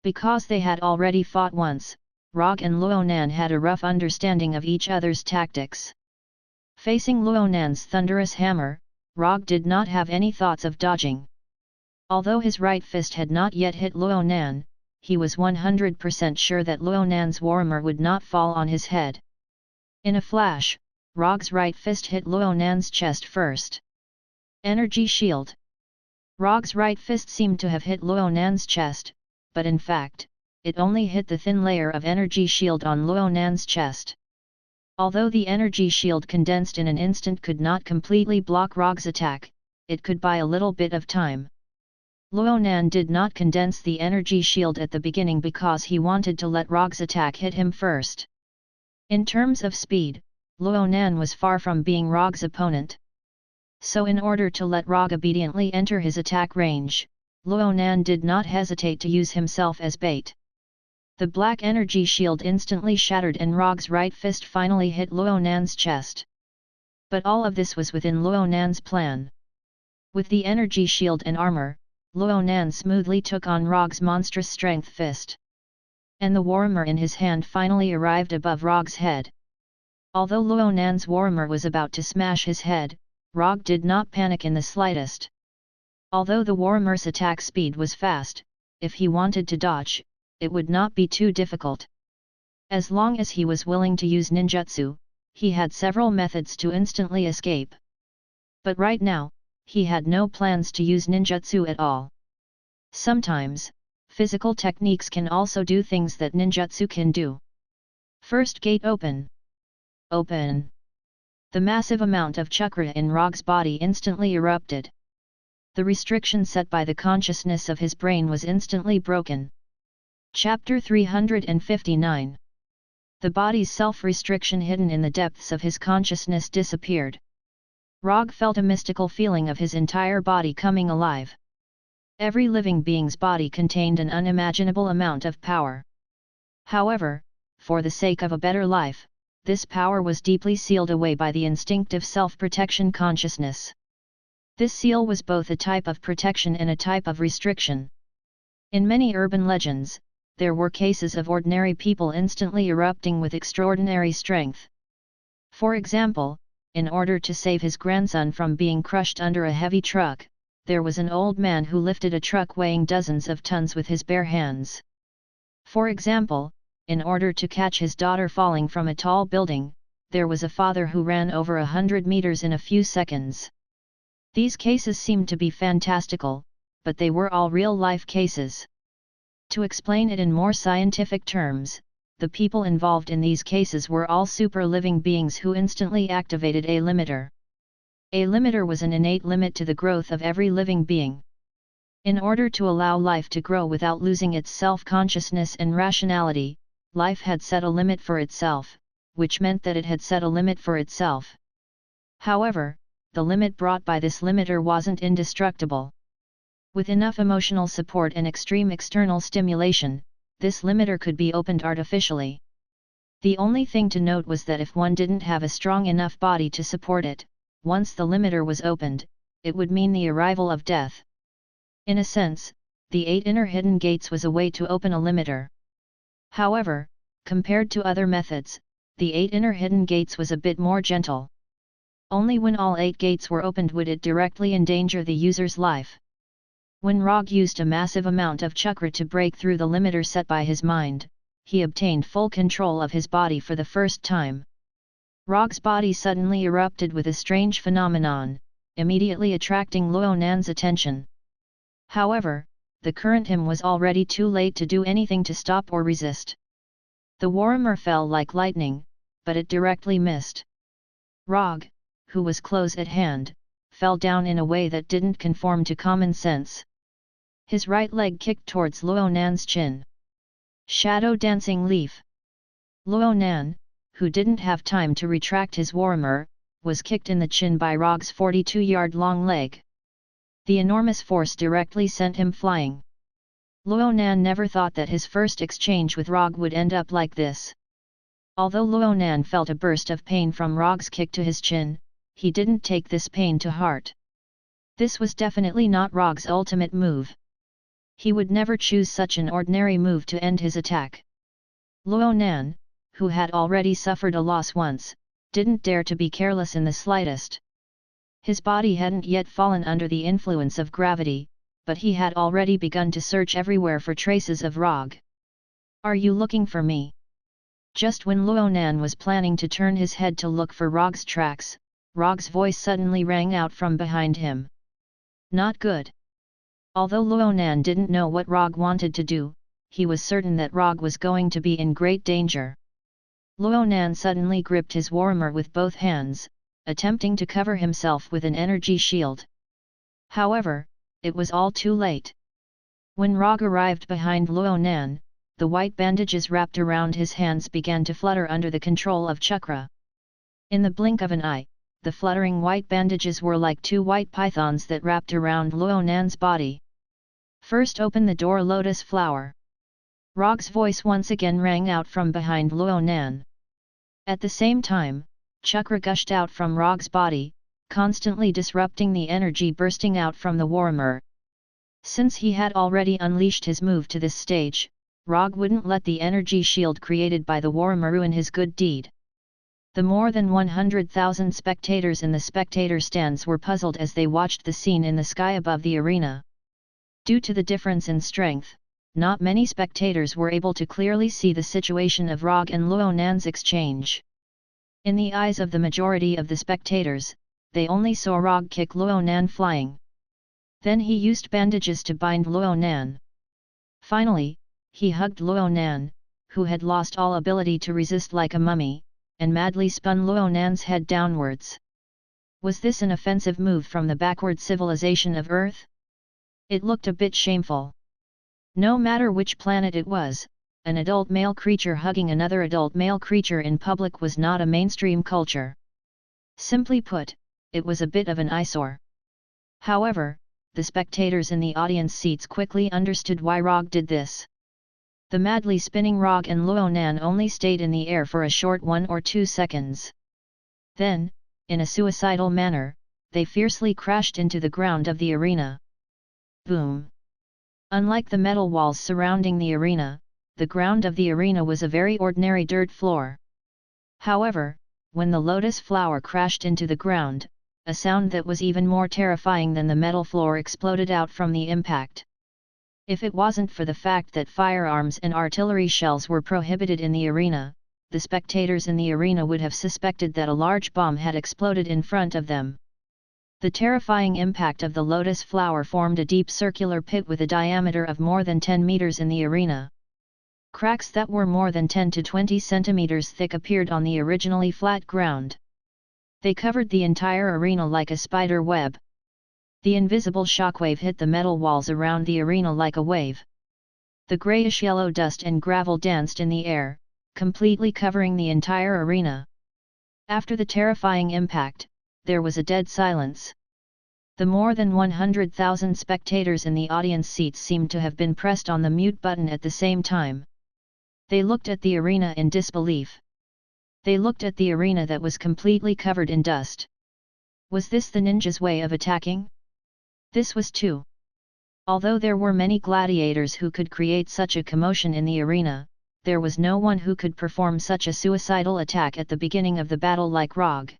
Because they had already fought once, Rogge and Luo Nan had a rough understanding of each other's tactics. Facing Luo Nan's thunderous hammer, Rogge did not have any thoughts of dodging. Although his right fist had not yet hit Luo Nan, he was 100% sure that Luo Nan's warhammer would not fall on his head. In a flash, Rogge's right fist hit Luo Nan's chest first. Energy shield. Rogge's right fist seemed to have hit Luo Nan's chest, but in fact, it only hit the thin layer of energy shield on Luo Nan's chest. Although the energy shield condensed in an instant could not completely block Rogge's attack, it could buy a little bit of time. Luo Nan did not condense the energy shield at the beginning because he wanted to let Rogge's attack hit him first. In terms of speed, Luo Nan was far from being Rogge's opponent. So in order to let Rogge obediently enter his attack range, Luo Nan did not hesitate to use himself as bait. The black energy shield instantly shattered and Rogge's right fist finally hit Luo Nan's chest. But all of this was within Luo Nan's plan. With the energy shield and armor, Luo Nan smoothly took on Rogge's monstrous strength fist. And the warhammer in his hand finally arrived above Rogge's head. Although Luo Nan's warhammer was about to smash his head, Rogge did not panic in the slightest. Although the warhammer's attack speed was fast, if he wanted to dodge, it would not be too difficult. As long as he was willing to use ninjutsu, he had several methods to instantly escape. But right now, he had no plans to use ninjutsu at all. Sometimes, physical techniques can also do things that ninjutsu can do. First gate open. Open. The massive amount of chakra in Rogge's body instantly erupted. The restriction set by the consciousness of his brain was instantly broken. Chapter 359. The body's self-restriction hidden in the depths of his consciousness disappeared. Rogge felt a mystical feeling of his entire body coming alive. Every living being's body contained an unimaginable amount of power. However, for the sake of a better life, this power was deeply sealed away by the instinctive self-protection consciousness. This seal was both a type of protection and a type of restriction. In many urban legends, there were cases of ordinary people instantly erupting with extraordinary strength. For example, in order to save his grandson from being crushed under a heavy truck, there was an old man who lifted a truck weighing dozens of tons with his bare hands. For example, in order to catch his daughter falling from a tall building, there was a father who ran over 100 meters in a few seconds. These cases seemed to be fantastical, but they were all real-life cases. To explain it in more scientific terms, the people involved in these cases were all super-living beings who instantly activated a limiter. A limiter was an innate limit to the growth of every living being. In order to allow life to grow without losing its self-consciousness and rationality, life had set a limit for itself, which meant that it had set a limit for itself. However, the limit brought by this limiter wasn't indestructible. With enough emotional support and extreme external stimulation, this limiter could be opened artificially. The only thing to note was that if one didn't have a strong enough body to support it, once the limiter was opened, it would mean the arrival of death. In a sense, the 8 inner hidden gates was a way to open a limiter. However, compared to other methods, the 8 inner hidden gates was a bit more gentle. Only when all 8 gates were opened would it directly endanger the user's life. When Rogge used a massive amount of chakra to break through the limiter set by his mind, he obtained full control of his body for the first time. Rogge's body suddenly erupted with a strange phenomenon, immediately attracting Luo Nan's attention. However, the current him was already too late to do anything to stop or resist. The warhammer fell like lightning, but it directly missed. Rogge, who was close at hand, fell down in a way that didn't conform to common sense. His right leg kicked towards Luo Nan's chin. Shadow Dancing Leaf. Luo Nan, who didn't have time to retract his warhammer, was kicked in the chin by Rogge's 42-yard-long leg. The enormous force directly sent him flying. Luo Nan never thought that his first exchange with Rogge would end up like this. Although Luo Nan felt a burst of pain from Rogge's kick to his chin, he didn't take this pain to heart. This was definitely not Rogge's ultimate move. He would never choose such an ordinary move to end his attack. Luo Nan, who had already suffered a loss once, didn't dare to be careless in the slightest. His body hadn't yet fallen under the influence of gravity, but he had already begun to search everywhere for traces of Rogge. "Are you looking for me?" Just when Luo Nan was planning to turn his head to look for Rogge's tracks, Rogge's voice suddenly rang out from behind him. Not good. Although Luo Nan didn't know what Rogge wanted to do, he was certain that Rogge was going to be in great danger. Luo Nan suddenly gripped his warhammer with both hands, attempting to cover himself with an energy shield. However, it was all too late. When Rogge arrived behind Luo Nan, the white bandages wrapped around his hands began to flutter under the control of chakra. In the blink of an eye, the fluttering white bandages were like two white pythons that wrapped around Luo Nan's body. "First open the door, lotus flower." Rogge's voice once again rang out from behind Luo Nan. At the same time, chakra gushed out from Rogge's body, constantly disrupting the energy bursting out from the warhammer. Since he had already unleashed his move to this stage, Rogge wouldn't let the energy shield created by the warhammer ruin his good deed. The more than 100,000 spectators in the spectator stands were puzzled as they watched the scene in the sky above the arena. Due to the difference in strength, not many spectators were able to clearly see the situation of Rogge and Luo Nan's exchange. In the eyes of the majority of the spectators, they only saw Rogge kick Luo Nan flying. Then he used bandages to bind Luo Nan. Finally, he hugged Luo Nan, who had lost all ability to resist like a mummy, and madly spun Luo Nan's head downwards. Was this an offensive move from the backward civilization of Earth? It looked a bit shameful. No matter which planet it was, an adult male creature hugging another adult male creature in public was not a mainstream culture. Simply put, it was a bit of an eyesore. However, the spectators in the audience seats quickly understood why Rogge did this. The madly spinning Rogge and Luo Nan only stayed in the air for a short 1 or 2 seconds. Then, in a suicidal manner, they fiercely crashed into the ground of the arena. Boom! Unlike the metal walls surrounding the arena, the ground of the arena was a very ordinary dirt floor. However, when the lotus flower crashed into the ground, a sound that was even more terrifying than the metal floor exploded out from the impact. If it wasn't for the fact that firearms and artillery shells were prohibited in the arena, the spectators in the arena would have suspected that a large bomb had exploded in front of them. The terrifying impact of the lotus flower formed a deep circular pit with a diameter of more than 10 meters in the arena. Cracks that were more than 10 to 20 centimeters thick appeared on the originally flat ground. They covered the entire arena like a spider web. The invisible shockwave hit the metal walls around the arena like a wave. The grayish-yellow dust and gravel danced in the air, completely covering the entire arena. After the terrifying impact, there was a dead silence. The more than 100,000 spectators in the audience seats seemed to have been pressed on the mute button at the same time. They looked at the arena in disbelief. They looked at the arena that was completely covered in dust. Was this the ninja's way of attacking? This was too. Although there were many gladiators who could create such a commotion in the arena, there was no one who could perform such a suicidal attack at the beginning of the battle like Rogge.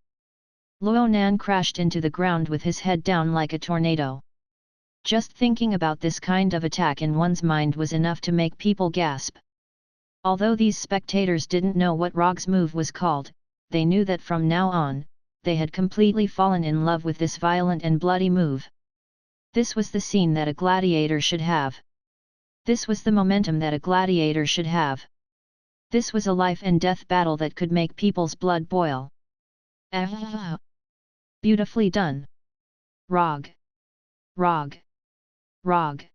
Luo Nan crashed into the ground with his head down like a tornado. Just thinking about this kind of attack in one's mind was enough to make people gasp. Although these spectators didn't know what Rogge's move was called, they knew that from now on, they had completely fallen in love with this violent and bloody move. This was the scene that a gladiator should have. This was the momentum that a gladiator should have. This was a life and death battle that could make people's blood boil. Ah! Beautifully done. Rogge! Rogge! Rogge!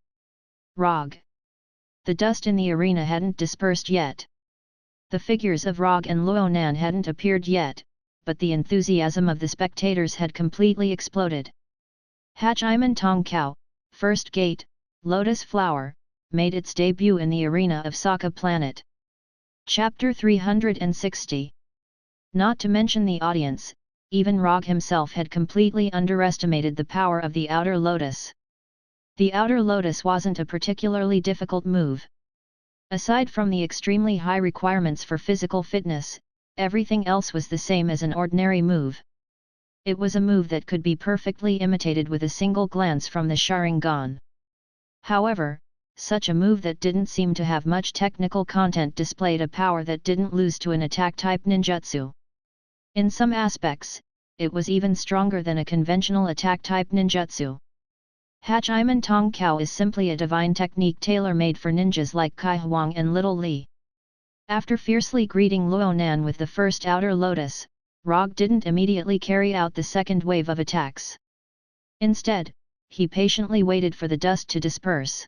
Rogge! The dust in the arena hadn't dispersed yet. The figures of Rogge and Luonan hadn't appeared yet, but the enthusiasm of the spectators had completely exploded. Hachiman Tong Kao, First Gate, Lotus Flower, made its debut in the arena of Sokka Planet. Chapter 360. Not to mention the audience, even Rogge himself had completely underestimated the power of the Outer Lotus. The Outer Lotus wasn't a particularly difficult move. Aside from the extremely high requirements for physical fitness, everything else was the same as an ordinary move. It was a move that could be perfectly imitated with a single glance from the Sharingan. However, such a move that didn't seem to have much technical content displayed a power that didn't lose to an attack-type ninjutsu. In some aspects, it was even stronger than a conventional attack-type ninjutsu. Hachiman Tong Kao is simply a divine technique tailor-made for ninjas like Kai Huang and Little Li. After fiercely greeting Luonan with the first Outer Lotus, Rogge didn't immediately carry out the second wave of attacks. Instead, he patiently waited for the dust to disperse.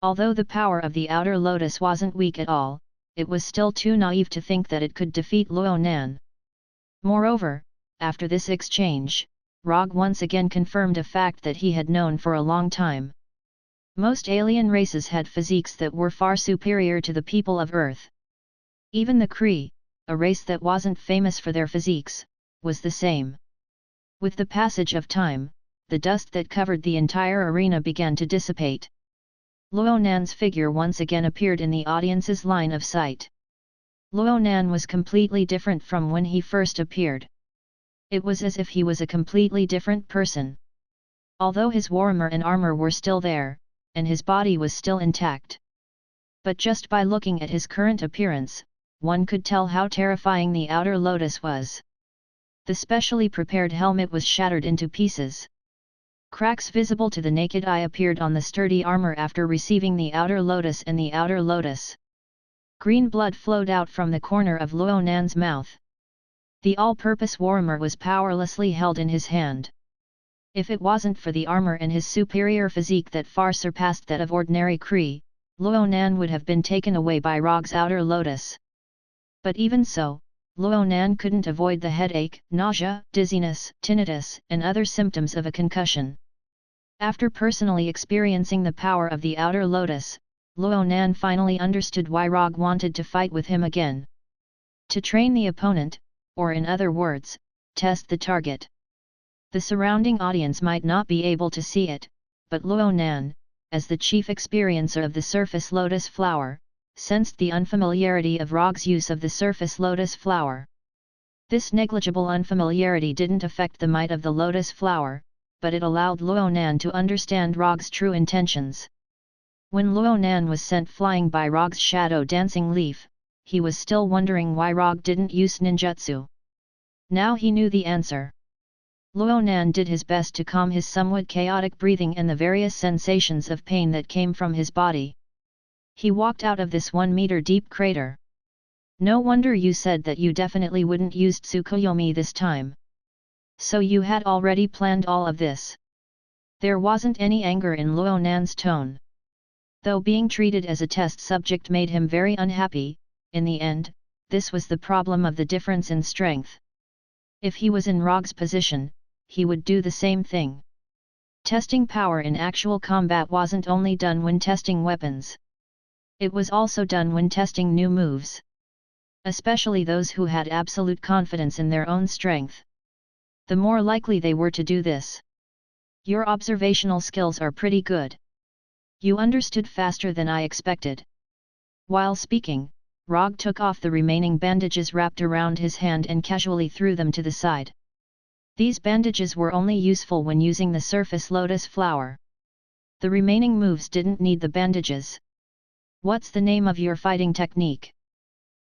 Although the power of the Outer Lotus wasn't weak at all, it was still too naive to think that it could defeat Luonan. Moreover, after this exchange, Rogge once again confirmed a fact that he had known for a long time. Most alien races had physiques that were far superior to the people of Earth. Even the Kree, a race that wasn't famous for their physiques, was the same. With the passage of time, the dust that covered the entire arena began to dissipate. Luonan's figure once again appeared in the audience's line of sight. Luonan was completely different from when he first appeared. It was as if he was a completely different person. Although his warhammer and armor were still there, and his body was still intact. But just by looking at his current appearance, one could tell how terrifying the Outer Lotus was. The specially prepared helmet was shattered into pieces. Cracks visible to the naked eye appeared on the sturdy armor after receiving the Outer Lotus and the Outer Lotus. Green blood flowed out from the corner of Luonan's mouth. The all-purpose warhammer was powerlessly held in his hand. If it wasn't for the armor and his superior physique that far surpassed that of ordinary Kree, Luonan would have been taken away by Rogge's Outer Lotus. But even so, Luonan couldn't avoid the headache, nausea, dizziness, tinnitus, and other symptoms of a concussion. After personally experiencing the power of the Outer Lotus, Luonan finally understood why Rogge wanted to fight with him again. To train the opponent, or in other words, test the target. The surrounding audience might not be able to see it, but Luonan, as the chief experiencer of the Surface Lotus Flower, sensed the unfamiliarity of Rogge's use of the Surface Lotus Flower. This negligible unfamiliarity didn't affect the might of the Lotus Flower, but it allowed Luonan to understand Rogge's true intentions. When Luonan was sent flying by Rogge's shadow dancing leaf, he was still wondering why Rogge didn't use ninjutsu. Now he knew the answer. Luonan did his best to calm his somewhat chaotic breathing and the various sensations of pain that came from his body. He walked out of this 1-meter-deep crater. No wonder you said that you definitely wouldn't use Tsukuyomi this time. So you had already planned all of this. There wasn't any anger in Luonan's tone. Though being treated as a test subject made him very unhappy, in the end, this was the problem of the difference in strength. If he was in Rogge's position, he would do the same thing. Testing power in actual combat wasn't only done when testing weapons. It was also done when testing new moves. Especially those who had absolute confidence in their own strength. The more likely they were to do this. Your observational skills are pretty good. You understood faster than I expected. While speaking, Rogge took off the remaining bandages wrapped around his hand and casually threw them to the side. These bandages were only useful when using the Surface Lotus Flower. The remaining moves didn't need the bandages. What's the name of your fighting technique?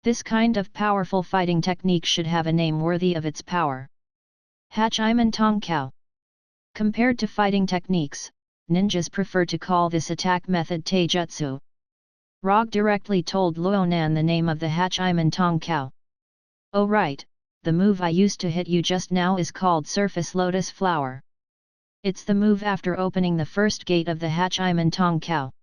This kind of powerful fighting technique should have a name worthy of its power. Hachiman Tong Kao. Compared to fighting techniques, ninjas prefer to call this attack method taijutsu. Rogge directly told Luonan the name of the Hachiman Tong Kao. Oh right, the move I used to hit you just now is called Surface Lotus Flower. It's the move after opening the first gate of the Hachiman Tong Kao.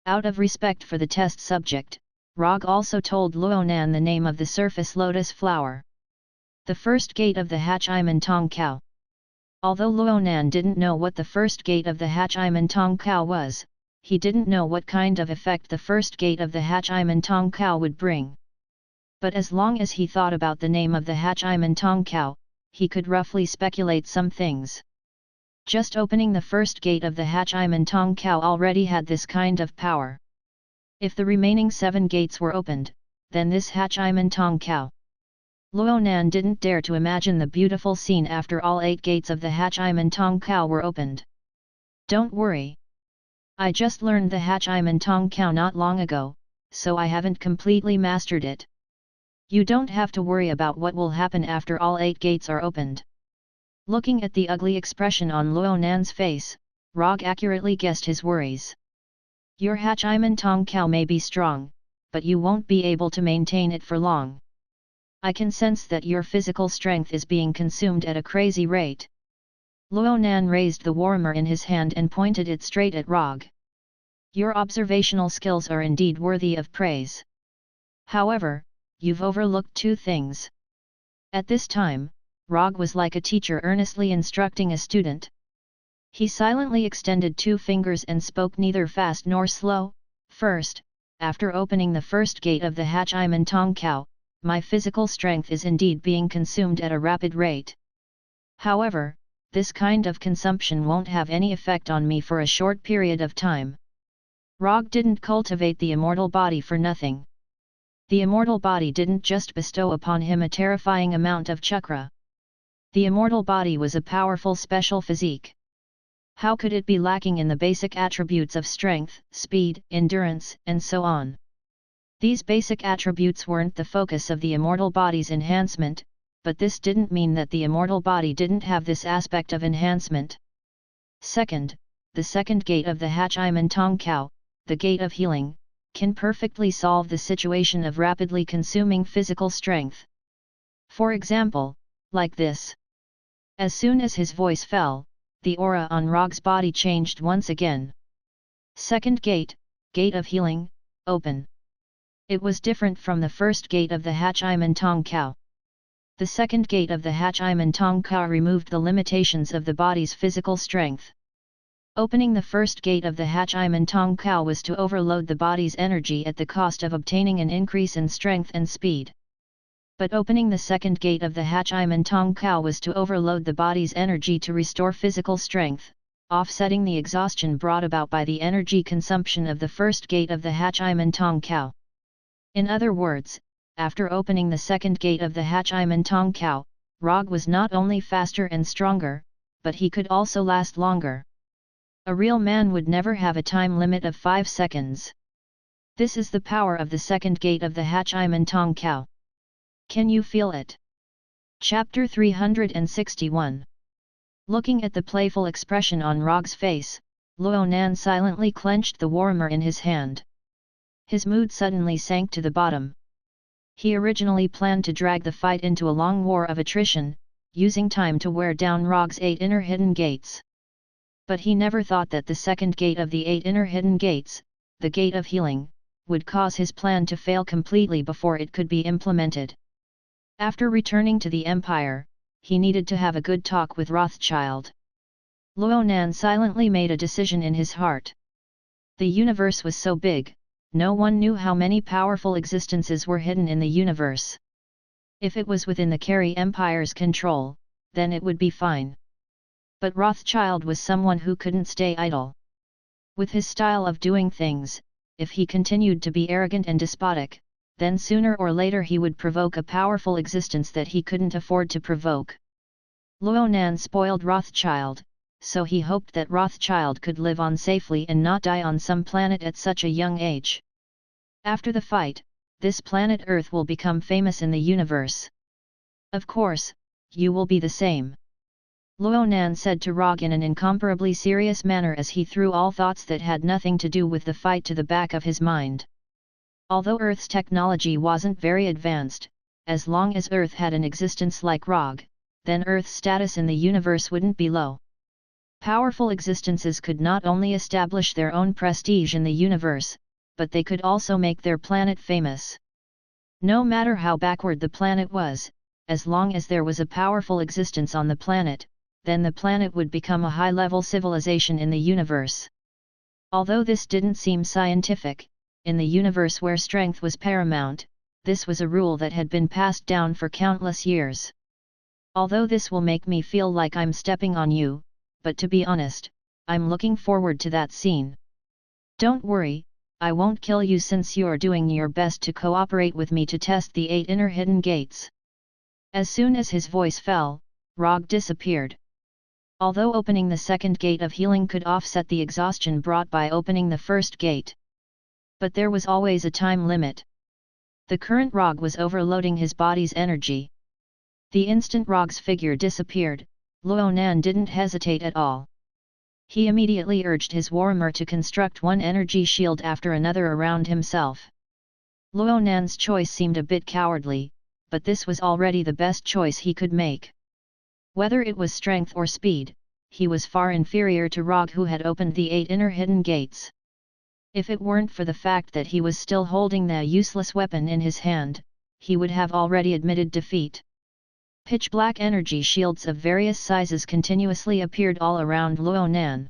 Out of respect for the test subject, Rogge also told Luonan the name of the surface lotus flower. The first gate of the Hachiman Tong Kao. Although Luonan didn't know what the first gate of the Hachiman Tong Kao was, he didn't know what kind of effect the first gate of the Hachiman Tong Kao would bring. But as long as he thought about the name of the Hachiman Tong Kao, he could roughly speculate some things. Just opening the first gate of the Hachiman Tong Kao already had this kind of power. If the remaining 7 gates were opened, then this Hachiman Tong Kao. Luonan didn't dare to imagine the beautiful scene after all 8 gates of the Hachiman Tong Kao were opened. Don't worry. I just learned the Hachiman Tong Kao not long ago, so I haven't completely mastered it. You don't have to worry about what will happen after all 8 gates are opened. Looking at the ugly expression on Luonan's face, Rogge accurately guessed his worries. Your Hachiman Tong Kao may be strong, but you won't be able to maintain it for long. I can sense that your physical strength is being consumed at a crazy rate. Luonan raised the warmer in his hand and pointed it straight at Rogge. Your observational skills are indeed worthy of praise. However, you've overlooked 2 things. At this time, Rogge was like a teacher earnestly instructing a student. He silently extended 2 fingers and spoke neither fast nor slow. First, after opening the first gate of the Hachiman Tong Kao, my physical strength is indeed being consumed at a rapid rate. However, this kind of consumption won't have any effect on me for a short period of time. Rogge didn't cultivate the immortal body for nothing. The immortal body didn't just bestow upon him a terrifying amount of chakra. The immortal body was a powerful special physique. How could it be lacking in the basic attributes of strength, speed, endurance, and so on? These basic attributes weren't the focus of the immortal body's enhancement, but this didn't mean that the immortal body didn't have this aspect of enhancement. Second, the second gate of the Hachiman Tong Kao, the gate of healing, can perfectly solve the situation of rapidly consuming physical strength. For example, like this. As soon as his voice fell, the aura on Rogge's body changed once again. Second gate, gate of healing, open. It was different from the first gate of the Hachiman Tong Kao. The second gate of the Hachiman Tong Kao removed the limitations of the body's physical strength. Opening the first gate of the Hachiman Tong Kao was to overload the body's energy at the cost of obtaining an increase in strength and speed. But opening the second gate of the Hachiman Tong Kao was to overload the body's energy to restore physical strength, offsetting the exhaustion brought about by the energy consumption of the first gate of the Hachiman Tong Kao. In other words, after opening the second gate of the Hachiman Tong Kao, Rogge was not only faster and stronger, but he could also last longer. A real man would never have a time limit of 5 seconds. This is the power of the second gate of the Hachiman Tong Kao. Can you feel it? Chapter 361. Looking at the playful expression on Rogge's face, Luonan silently clenched the warmer in his hand. His mood suddenly sank to the bottom. He originally planned to drag the fight into a long war of attrition, using time to wear down Rogge's 8 inner hidden gates. But he never thought that the second gate of the 8 inner hidden gates, the gate of healing, would cause his plan to fail completely before it could be implemented. After returning to the Empire, he needed to have a good talk with Rothschild. Luonan silently made a decision in his heart. The universe was so big, no one knew how many powerful existences were hidden in the universe. If it was within the Carey Empire's control, then it would be fine. But Rothschild was someone who couldn't stay idle. With his style of doing things, if he continued to be arrogant and despotic, then sooner or later he would provoke a powerful existence that he couldn't afford to provoke. Luonan spoiled Rothschild, so he hoped that Rothschild could live on safely and not die on some planet at such a young age. After the fight, this planet Earth will become famous in the universe. Of course, you will be the same. Luonan said to Rogge in an incomparably serious manner as he threw all thoughts that had nothing to do with the fight to the back of his mind. Although Earth's technology wasn't very advanced, as long as Earth had an existence like Rogge, then Earth's status in the universe wouldn't be low. Powerful existences could not only establish their own prestige in the universe, but they could also make their planet famous. No matter how backward the planet was, as long as there was a powerful existence on the planet, then the planet would become a high-level civilization in the universe. Although this didn't seem scientific, in the universe where strength was paramount, this was a rule that had been passed down for countless years. Although this will make me feel like I'm stepping on you, but to be honest, I'm looking forward to that scene. Don't worry, I won't kill you since you're doing your best to cooperate with me to test the 8 inner hidden gates. As soon as his voice fell, Rogge disappeared. Although opening the second gate of healing could offset the exhaustion brought by opening the first gate. But there was always a time limit. The current Rogge was overloading his body's energy. The instant Rogge's figure disappeared, Luo Nan didn't hesitate at all. He immediately urged his warrior to construct one energy shield after another around himself. Luo Nan's choice seemed a bit cowardly, but this was already the best choice he could make. Whether it was strength or speed, he was far inferior to Rogge, who had opened the 8 inner hidden gates. If it weren't for the fact that he was still holding the useless weapon in his hand, he would have already admitted defeat. Pitch-black energy shields of various sizes continuously appeared all around Luo Nan.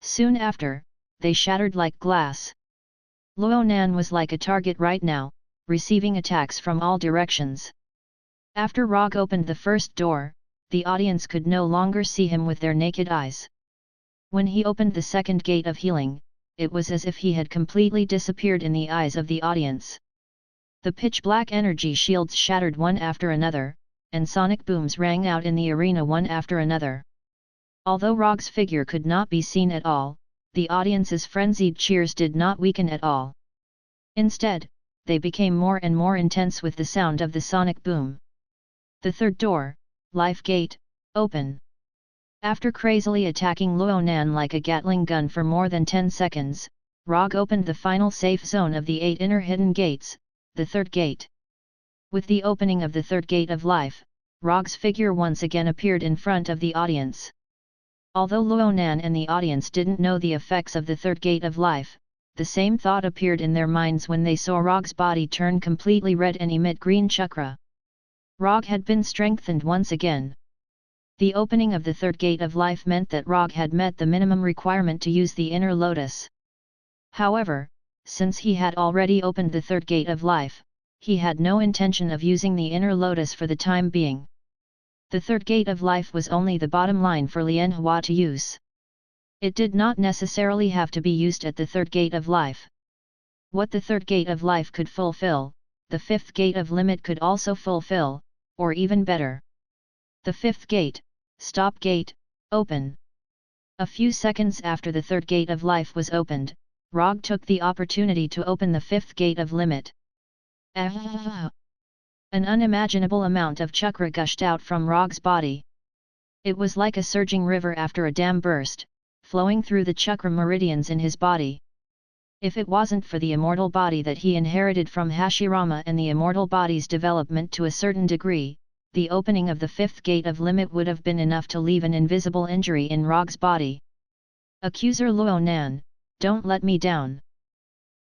Soon after, they shattered like glass. Luo Nan was like a target right now, receiving attacks from all directions. After Rogge opened the first door, the audience could no longer see him with their naked eyes. When he opened the second gate of healing, it was as if he had completely disappeared in the eyes of the audience. The pitch-black energy shields shattered one after another, and sonic booms rang out in the arena one after another. Although Rogge's figure could not be seen at all, the audience's frenzied cheers did not weaken at all. Instead, they became more and more intense with the sound of the sonic boom. The third door, Life Gate, open. After crazily attacking Luo Nan like a Gatling gun for more than 10 seconds, Rogge opened the final safe zone of the 8 inner hidden gates, the third gate. With the opening of the third gate of life, Rogge's figure once again appeared in front of the audience. Although Luo Nan and the audience didn't know the effects of the third gate of life, the same thought appeared in their minds when they saw Rogge's body turn completely red and emit green chakra. Rogge had been strengthened once again. The opening of the third gate of life meant that Rogge had met the minimum requirement to use the inner lotus. However, since he had already opened the third gate of life, he had no intention of using the inner lotus for the time being. The third gate of life was only the bottom line for Manhwa to use. It did not necessarily have to be used at the third gate of life. What the third gate of life could fulfill, the fifth gate of limit could also fulfill, or even better. The fifth gate, stop gate, open. A few seconds after the third gate of life was opened, Rogge took the opportunity to open the fifth gate of limit. An unimaginable amount of chakra gushed out from Rogge's body. It was like a surging river after a dam burst, flowing through the chakra meridians in his body. If it wasn't for the immortal body that he inherited from Hashirama and the immortal body's development to a certain degree, the opening of the fifth gate of limit would have been enough to leave an invisible injury in Rogge's body. Accuser Luo Nan, don't let me down.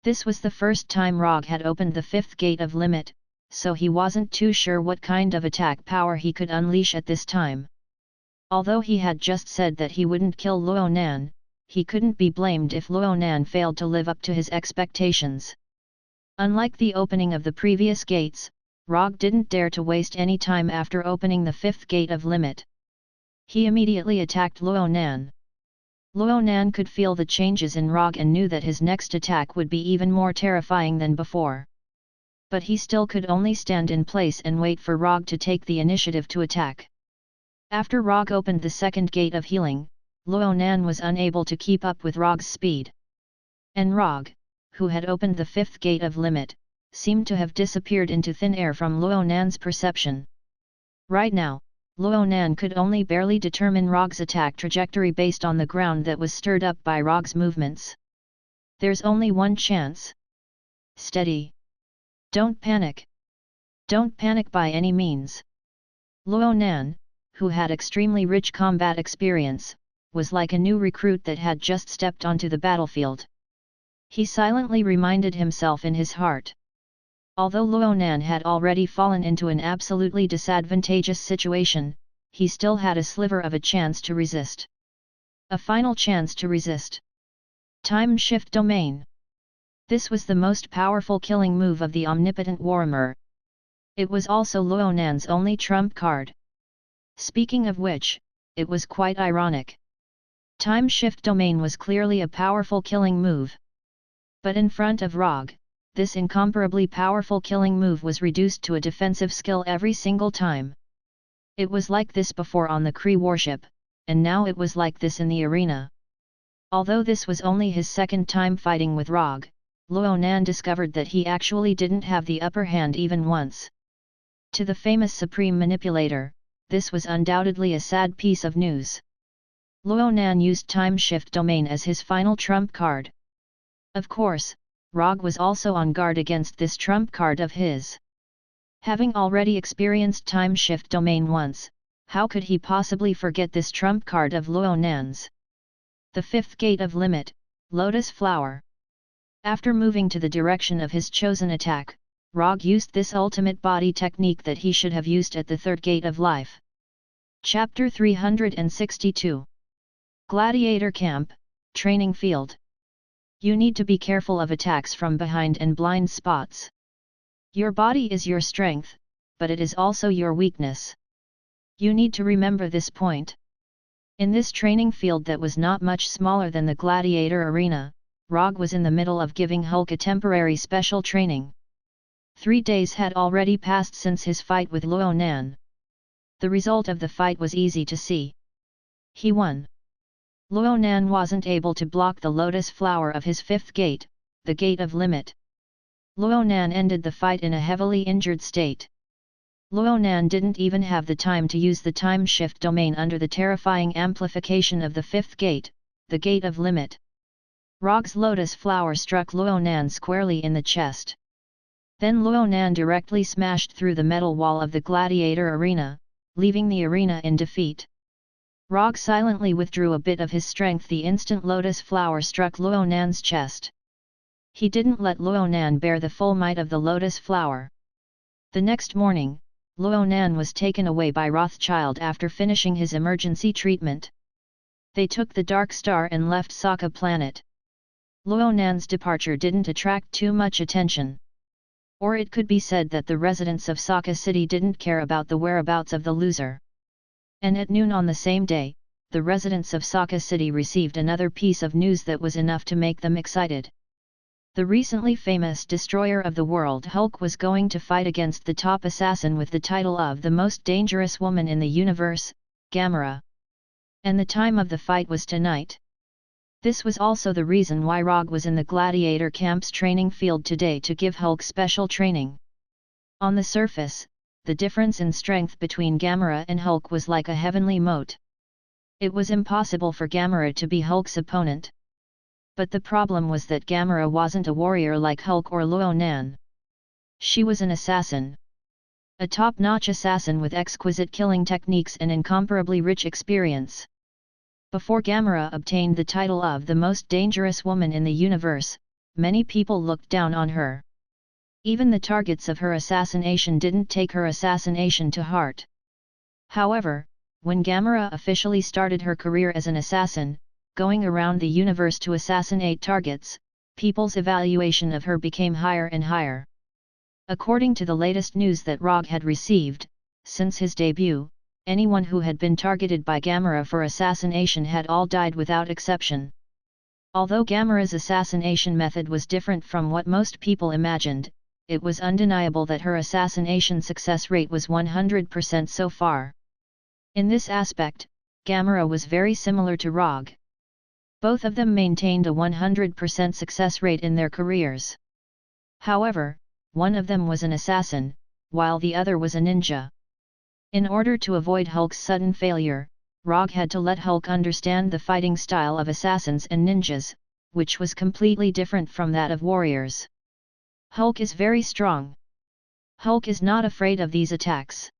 This was the first time Rogge had opened the fifth gate of limit, so he wasn't too sure what kind of attack power he could unleash at this time. Although he had just said that he wouldn't kill Luo Nan, he couldn't be blamed if Luo Nan failed to live up to his expectations. Unlike the opening of the previous gates, Rogge didn't dare to waste any time after opening the fifth gate of limit. He immediately attacked Luo Nan. Luo Nan could feel the changes in Rogge and knew that his next attack would be even more terrifying than before. But he still could only stand in place and wait for Rogge to take the initiative to attack. After Rogge opened the second gate of healing, Luo Nan was unable to keep up with Rogge's speed. And Rogge, who had opened the fifth gate of limit, seemed to have disappeared into thin air from Luo Nan's perception. Right now, Luo Nan could only barely determine Rogge's attack trajectory based on the ground that was stirred up by Rogge's movements. There's only one chance. Steady. Don't panic. Don't panic by any means. Luo Nan, who had extremely rich combat experience, was like a new recruit that had just stepped onto the battlefield. He silently reminded himself in his heart. Although Luo Nan had already fallen into an absolutely disadvantageous situation, he still had a sliver of a chance to resist. A final chance to resist. Time Shift Domain. This was the most powerful killing move of the omnipotent warrior. It was also Luo Nan's only trump card. Speaking of which, it was quite ironic. Time Shift Domain was clearly a powerful killing move. But in front of Rogge, this incomparably powerful killing move was reduced to a defensive skill every single time. It was like this before on the Kree warship, and now it was like this in the arena. Although this was only his second time fighting with Rogge, Luo Nan discovered that he actually didn't have the upper hand even once. To the famous Supreme Manipulator, this was undoubtedly a sad piece of news. Luo Nan used Time Shift Domain as his final trump card. Of course, Rogge was also on guard against this trump card of his. Having already experienced Time Shift Domain once, how could he possibly forget this trump card of Luo Nan's? The fifth gate of limit, Lotus Flower. After moving to the direction of his chosen attack, Rogge used this ultimate body technique that he should have used at the third gate of life. Chapter 362. Gladiator Camp, Training Field. You need to be careful of attacks from behind and blind spots. Your body is your strength, but it is also your weakness. You need to remember this point. In this training field that was not much smaller than the gladiator arena, Rogge was in the middle of giving Hulk a temporary special training. 3 days had already passed since his fight with Luo Nan. The result of the fight was easy to see. He won. Luo Nan wasn't able to block the lotus flower of his fifth gate, the gate of limit. Luo Nan ended the fight in a heavily injured state. Luo Nan didn't even have the time to use the time shift domain under the terrifying amplification of the fifth gate, the gate of limit. Rogge's lotus flower struck Luo Nan squarely in the chest. Then Luo Nan directly smashed through the metal wall of the gladiator arena, leaving the arena in defeat. Rogge silently withdrew a bit of his strength the instant lotus flower struck Luo Nan's chest. He didn't let Luo Nan bear the full might of the lotus flower. The next morning, Luo Nan was taken away by Rothschild after finishing his emergency treatment. They took the Dark Star and left Sokka planet. Luo Nan's departure didn't attract too much attention. Or it could be said that the residents of Sokka City didn't care about the whereabouts of the loser. And at noon on the same day, the residents of Sokka City received another piece of news that was enough to make them excited. The recently famous destroyer of the world Hulk was going to fight against the top assassin with the title of the most dangerous woman in the universe, Gamera. And the time of the fight was tonight. This was also the reason why Rogge was in the gladiator camp's training field today to give Hulk special training. On the surface, the difference in strength between Gamera and Hulk was like a heavenly moat. It was impossible for Gamera to be Hulk's opponent. But the problem was that Gamera wasn't a warrior like Hulk or Luo Nan. She was an assassin. A top-notch assassin with exquisite killing techniques and incomparably rich experience. Before Gamera obtained the title of the most dangerous woman in the universe, many people looked down on her. Even the targets of her assassination didn't take her assassination to heart. However, when Gamera officially started her career as an assassin, going around the universe to assassinate targets, people's evaluation of her became higher and higher. According to the latest news that Rogge had received, since his debut, anyone who had been targeted by Gamera for assassination had all died without exception. Although Gamera's assassination method was different from what most people imagined, it was undeniable that her assassination success rate was 100% so far. In this aspect, Gamera was very similar to Rogge. Both of them maintained a 100% success rate in their careers. However, one of them was an assassin, while the other was a ninja. In order to avoid Hulk's sudden failure, Rogge had to let Hulk understand the fighting style of assassins and ninjas, which was completely different from that of warriors. Hulk is very strong. Hulk is not afraid of these attacks.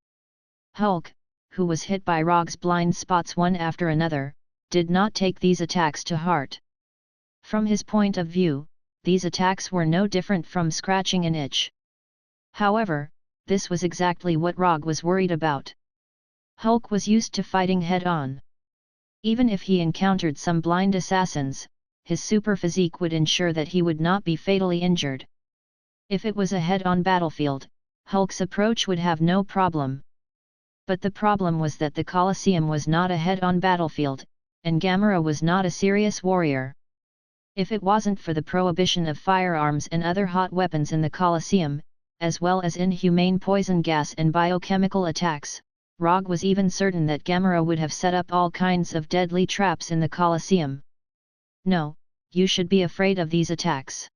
Hulk, who was hit by Rogge's blind spots one after another, did not take these attacks to heart. From his point of view, these attacks were no different from scratching an itch. However, this was exactly what Rogge was worried about. Hulk was used to fighting head-on. Even if he encountered some blind assassins, his super physique would ensure that he would not be fatally injured. If it was a head-on battlefield, Hulk's approach would have no problem. But the problem was that the Colosseum was not a head-on battlefield, and Gamera was not a serious warrior. If it wasn't for the prohibition of firearms and other hot weapons in the Colosseum, as well as inhumane poison gas and biochemical attacks, Rogge was even certain that Gamera would have set up all kinds of deadly traps in the Colosseum. No, you should be afraid of these attacks.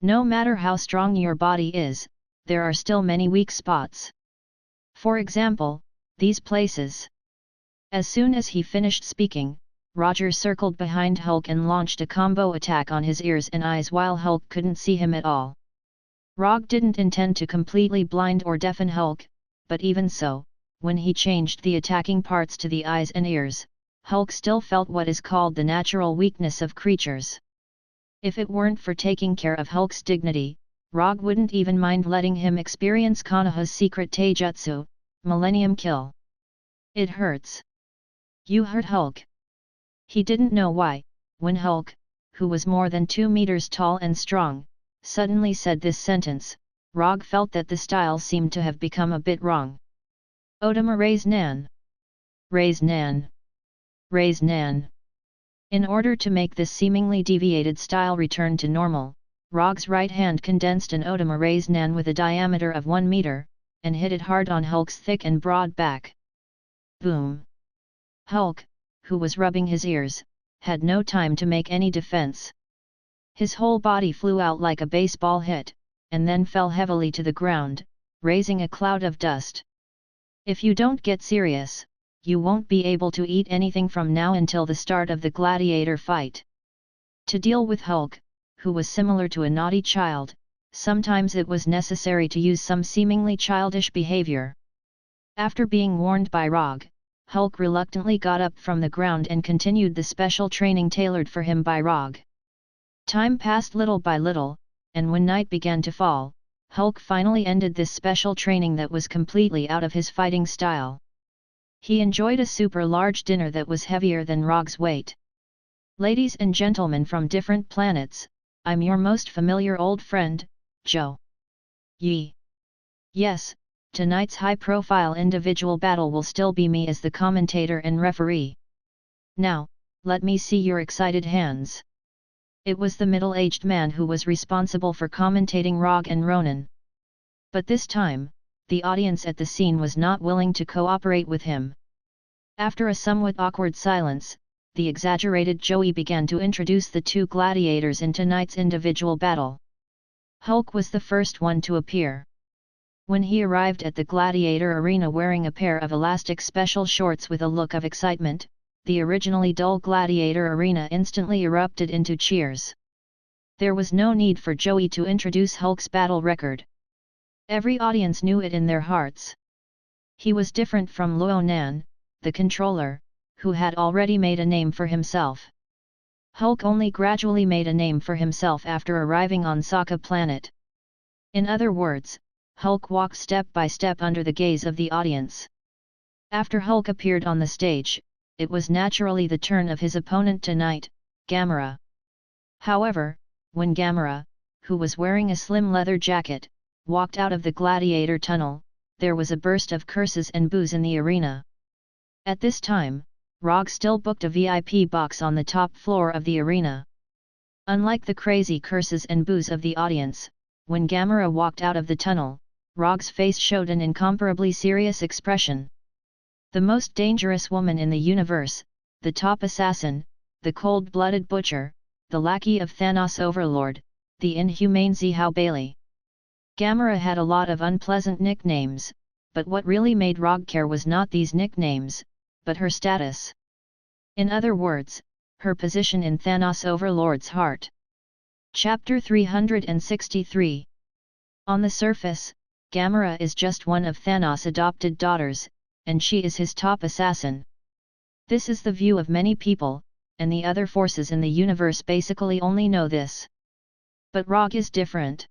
No matter how strong your body is, there are still many weak spots. For example, these places. As soon as he finished speaking, Roger circled behind Hulk and launched a combo attack on his ears and eyes while Hulk couldn't see him at all. Rogge didn't intend to completely blind or deafen Hulk, but even so, when he changed the attacking parts to the eyes and ears, Hulk still felt what is called the natural weakness of creatures. If it weren't for taking care of Hulk's dignity, Rogge wouldn't even mind letting him experience Konoha's secret taijutsu, Millennium Kill. It hurts. You hurt Hulk. He didn't know why, when Hulk, who was more than 2 meters tall and strong, suddenly said this sentence, Rogge felt that the style seemed to have become a bit wrong. Odama raise nan. Raise nan. Raise nan. In order to make this seemingly deviated style return to normal, Rogge's right hand condensed an Odama raise nan with a diameter of 1 meter, and hit it hard on Hulk's thick and broad back. Boom! Hulk, who was rubbing his ears, had no time to make any defense. His whole body flew out like a baseball hit, and then fell heavily to the ground, raising a cloud of dust. If you don't get serious, you won't be able to eat anything from now until the start of the gladiator fight. To deal with Hulk, who was similar to a naughty child, sometimes it was necessary to use some seemingly childish behavior. After being warned by Rogge, Hulk reluctantly got up from the ground and continued the special training tailored for him by Rogge. Time passed little by little, and when night began to fall, Hulk finally ended this special training that was completely out of his fighting style. He enjoyed a super large dinner that was heavier than Rogge's weight. Ladies and gentlemen from different planets, I'm your most familiar old friend, Joe. Yee. Yes, tonight's high-profile individual battle will still be me as the commentator and referee. Now, let me see your excited hands. It was the middle-aged man who was responsible for commentating Rogge and Ronin. But this time, the audience at the scene was not willing to cooperate with him. After a somewhat awkward silence, the exaggerated Joey began to introduce the two gladiators in tonight's individual battle. Hulk was the first one to appear. When he arrived at the gladiator arena wearing a pair of elastic special shorts with a look of excitement, the originally dull gladiator arena instantly erupted into cheers. There was no need for Joey to introduce Hulk's battle record. Every audience knew it in their hearts. He was different from Luo Nan, the controller, who had already made a name for himself. Hulk only gradually made a name for himself after arriving on Sokka planet. In other words, Hulk walked step by step under the gaze of the audience. After Hulk appeared on the stage, it was naturally the turn of his opponent tonight, Gamera. However, when Gamera, who was wearing a slim leather jacket, walked out of the gladiator tunnel, there was a burst of curses and boos in the arena. At this time, Rogge still booked a VIP box on the top floor of the arena. Unlike the crazy curses and boos of the audience, when Gamera walked out of the tunnel, Rogge's face showed an incomparably serious expression. The most dangerous woman in the universe, the top assassin, the cold-blooded butcher, the lackey of Thanos Overlord, the inhumane Zihao Bailey. Gamera had a lot of unpleasant nicknames, but what really made Rogge care was not these nicknames, but her status. In other words, her position in Thanos Overlord's heart. Chapter 363. On the surface, Gamera is just one of Thanos' adopted daughters, and she is his top assassin. This is the view of many people, and the other forces in the universe basically only know this. But Rogge is different.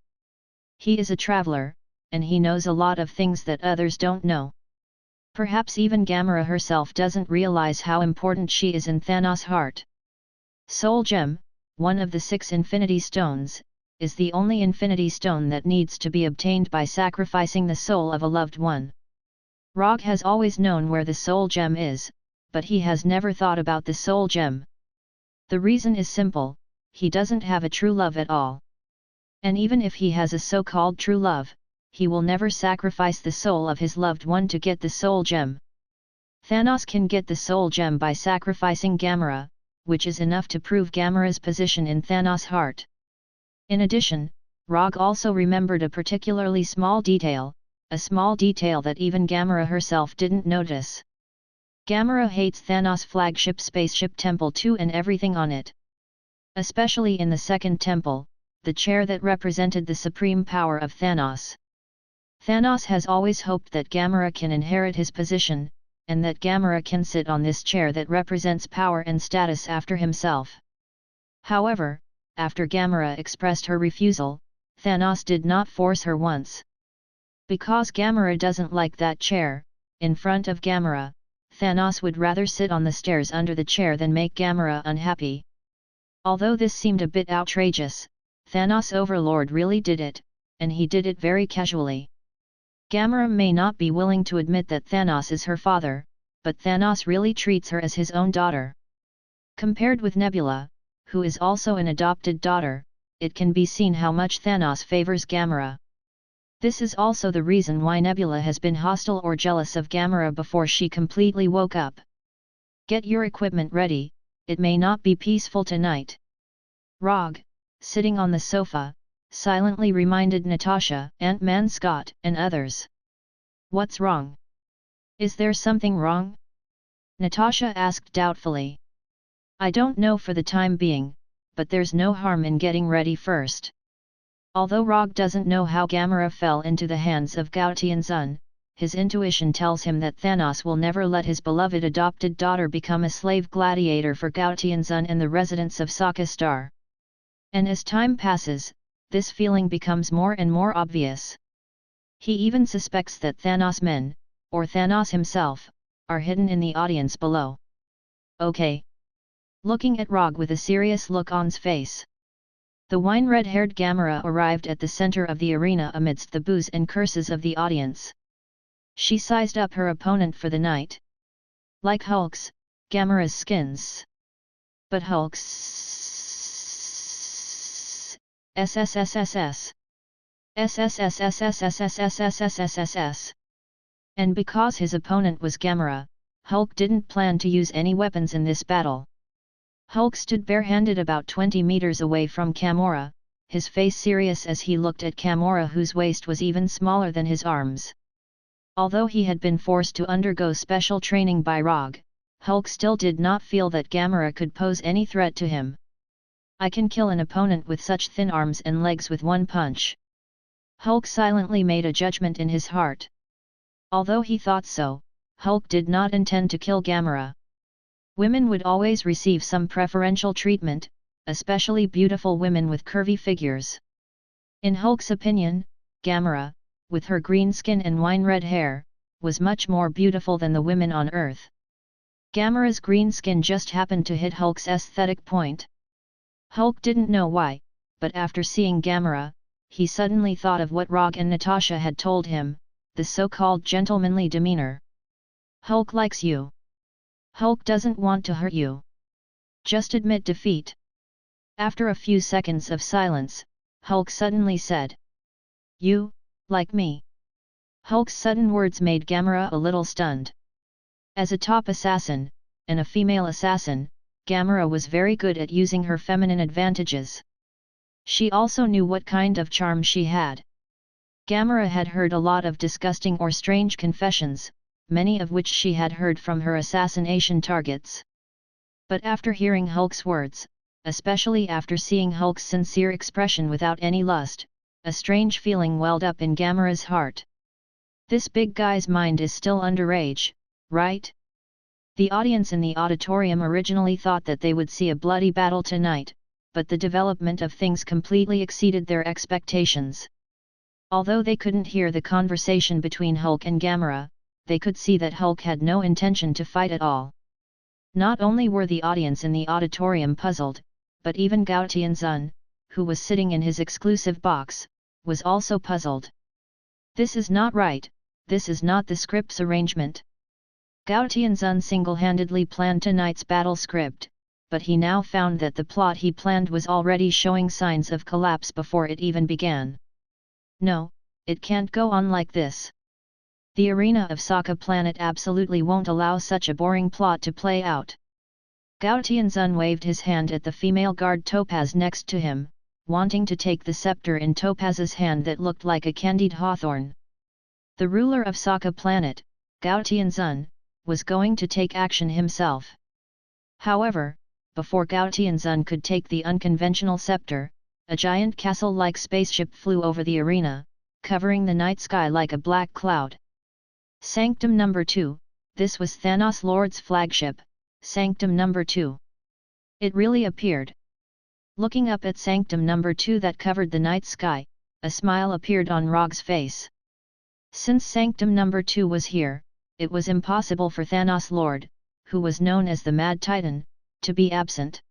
He is a traveler, and he knows a lot of things that others don't know. Perhaps even Gamera herself doesn't realize how important she is in Thanos' heart. Soul Gem, one of the 6 Infinity Stones, is the only Infinity Stone that needs to be obtained by sacrificing the soul of a loved one. Rogge has always known where the Soul Gem is, but he has never thought about the Soul Gem. The reason is simple: he doesn't have a true love at all. And even if he has a so-called true love, he will never sacrifice the soul of his loved one to get the Soul Gem. Thanos can get the Soul Gem by sacrificing Gamera, which is enough to prove Gamera's position in Thanos' heart. In addition, Rogge also remembered a particularly small detail, a small detail that even Gamera herself didn't notice. Gamera hates Thanos' flagship spaceship Temple 2 and everything on it. Especially in the second temple, the chair that represented the supreme power of Thanos. Thanos has always hoped that Gamera can inherit his position, and that Gamera can sit on this chair that represents power and status after himself. However, after Gamera expressed her refusal, Thanos did not force her once. Because Gamera doesn't like that chair, in front of Gamera, Thanos would rather sit on the stairs under the chair than make Gamera unhappy. Although this seemed a bit outrageous, Thanos' overlord really did it, and he did it very casually. Gamera may not be willing to admit that Thanos is her father, but Thanos really treats her as his own daughter. Compared with Nebula, who is also an adopted daughter, it can be seen how much Thanos favors Gamera. This is also the reason why Nebula has been hostile or jealous of Gamera before she completely woke up. Get your equipment ready, it may not be peaceful tonight. Rogge, sitting on the sofa, silently reminded Natasha, Ant-Man Scott, and others. What's wrong? Is there something wrong? Natasha asked doubtfully. I don't know for the time being, but there's no harm in getting ready first. Although Rogge doesn't know how Gamera fell into the hands of Gao Tianzun, his intuition tells him that Thanos will never let his beloved adopted daughter become a slave gladiator for Gao Tianzun and the residents of Sokka Star. And as time passes, this feeling becomes more and more obvious. He even suspects that Thanos men, or Thanos himself, are hidden in the audience below. Okay. Looking at Rogge with a serious look on's face. The wine-red-haired Gamera arrived at the center of the arena amidst the boos and curses of the audience. She sized up her opponent for the night. Like Hulk's, Gamera's skins. But Hulk's SSSSS. SSSSSSSSSSSS. And because his opponent was Gamera, Hulk didn't plan to use any weapons in this battle. Hulk stood barehanded about 20 meters away from Gamera, his face serious as he looked at Gamera, whose waist was even smaller than his arms. Although he had been forced to undergo special training by Rogge, Hulk still did not feel that Gamera could pose any threat to him. I can kill an opponent with such thin arms and legs with one punch. Hulk silently made a judgment in his heart. Although he thought so, Hulk did not intend to kill Gamera. Women would always receive some preferential treatment, especially beautiful women with curvy figures. In Hulk's opinion, Gamera, with her green skin and wine-red hair, was much more beautiful than the women on Earth. Gamera's green skin just happened to hit Hulk's aesthetic point. Hulk didn't know why, but after seeing Gamera, he suddenly thought of what Rogge and Natasha had told him, the so-called gentlemanly demeanor. Hulk likes you. Hulk doesn't want to hurt you. Just admit defeat. After a few seconds of silence, Hulk suddenly said. You, like me. Hulk's sudden words made Gamera a little stunned. As a top assassin, and a female assassin, Gamera was very good at using her feminine advantages. She also knew what kind of charm she had. Gamera had heard a lot of disgusting or strange confessions, many of which she had heard from her assassination targets. But after hearing Hulk's words, especially after seeing Hulk's sincere expression without any lust, a strange feeling welled up in Gamera's heart. This big guy's mind is still underage, right? The audience in the auditorium originally thought that they would see a bloody battle tonight, but the development of things completely exceeded their expectations. Although they couldn't hear the conversation between Hulk and Gamera, they could see that Hulk had no intention to fight at all. Not only were the audience in the auditorium puzzled, but even Gao Tianzun, who was sitting in his exclusive box, was also puzzled. This is not right, this is not the script's arrangement. Gao Tianzun single-handedly planned tonight's battle script, but he now found that the plot he planned was already showing signs of collapse before it even began. No, it can't go on like this. The arena of Sokka Planet absolutely won't allow such a boring plot to play out. Gao Tianzun waved his hand at the female guard Topaz next to him, wanting to take the scepter in Topaz's hand that looked like a candied hawthorn. The ruler of Sokka Planet, Gao Tianzun, was going to take action himself. However, before Gao Tianzun could take the unconventional scepter, a giant castle-like spaceship flew over the arena, covering the night sky like a black cloud. Sanctum No. 2, this was Thanos Lord's flagship, Sanctum No. 2. It really appeared. Looking up at Sanctum No. 2 that covered the night sky, a smile appeared on Rogge's face. Since Sanctum No. 2 was here, it was impossible for Thanos Lord, who was known as the Mad Titan, to be absent.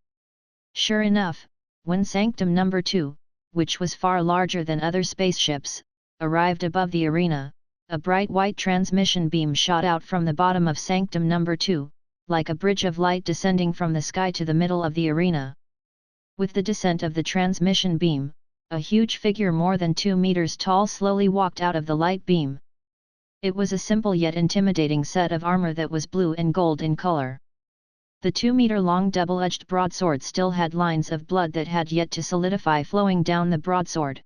Sure enough, when Sanctum No. 2, which was far larger than other spaceships, arrived above the arena, a bright white transmission beam shot out from the bottom of Sanctum No. 2, like a bridge of light descending from the sky to the middle of the arena. With the descent of the transmission beam, a huge figure more than 2 meters tall slowly walked out of the light beam. It was a simple yet intimidating set of armor that was blue and gold in color. The 2-meter-long double-edged broadsword still had lines of blood that had yet to solidify flowing down the broadsword.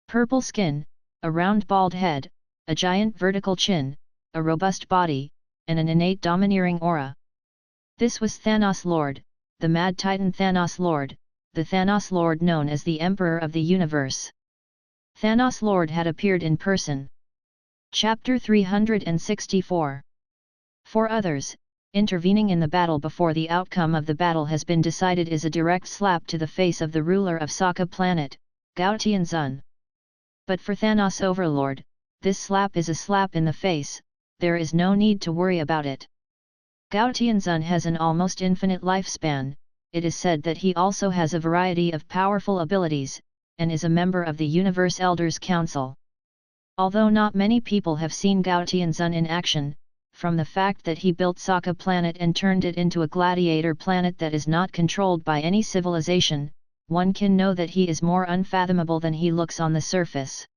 Purple skin, a round bald head, a giant vertical chin, a robust body, and an innate domineering aura. This was Thanos Lord, the Mad Titan Thanos Lord, the Thanos Lord known as the Emperor of the Universe. Thanos Lord had appeared in person. Chapter 364. For others, intervening in the battle before the outcome of the battle has been decided is a direct slap to the face of the ruler of Sokka Planet, Gao Tianzun. But for Thanos Overlord, this slap is a slap in the face, there is no need to worry about it. Gao Tianzun has an almost infinite lifespan, it is said that he also has a variety of powerful abilities, and is a member of the Universe Elders Council. Although not many people have seen Gao Tianzun in action, from the fact that he built Sokka Planet and turned it into a gladiator planet that is not controlled by any civilization, one can know that he is more unfathomable than he looks on the surface.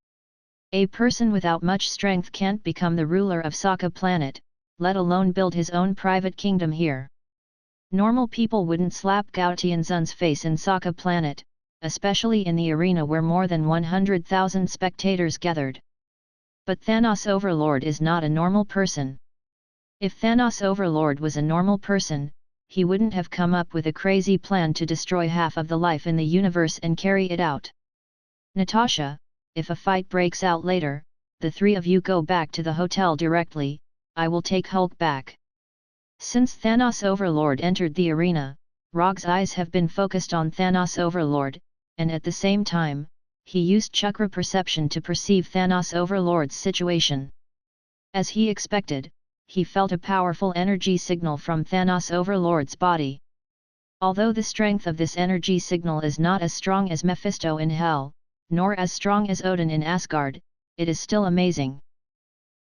A person without much strength can't become the ruler of Sokka Planet, let alone build his own private kingdom here. Normal people wouldn't slap Gao Tianzun's face in Sokka Planet, especially in the arena where more than 100,000 spectators gathered. But Thanos Overlord is not a normal person. If Thanos Overlord was a normal person, he wouldn't have come up with a crazy plan to destroy half of the life in the universe and carry it out. Natasha, if a fight breaks out later, the three of you go back to the hotel directly, I will take Hulk back. Since Thanos Overlord entered the arena, Rogge's eyes have been focused on Thanos Overlord, and at the same time, he used chakra perception to perceive Thanos Overlord's situation. As he expected, he felt a powerful energy signal from Thanos Overlord's body. Although the strength of this energy signal is not as strong as Mephisto in Hell, nor as strong as Odin in Asgard, it is still amazing.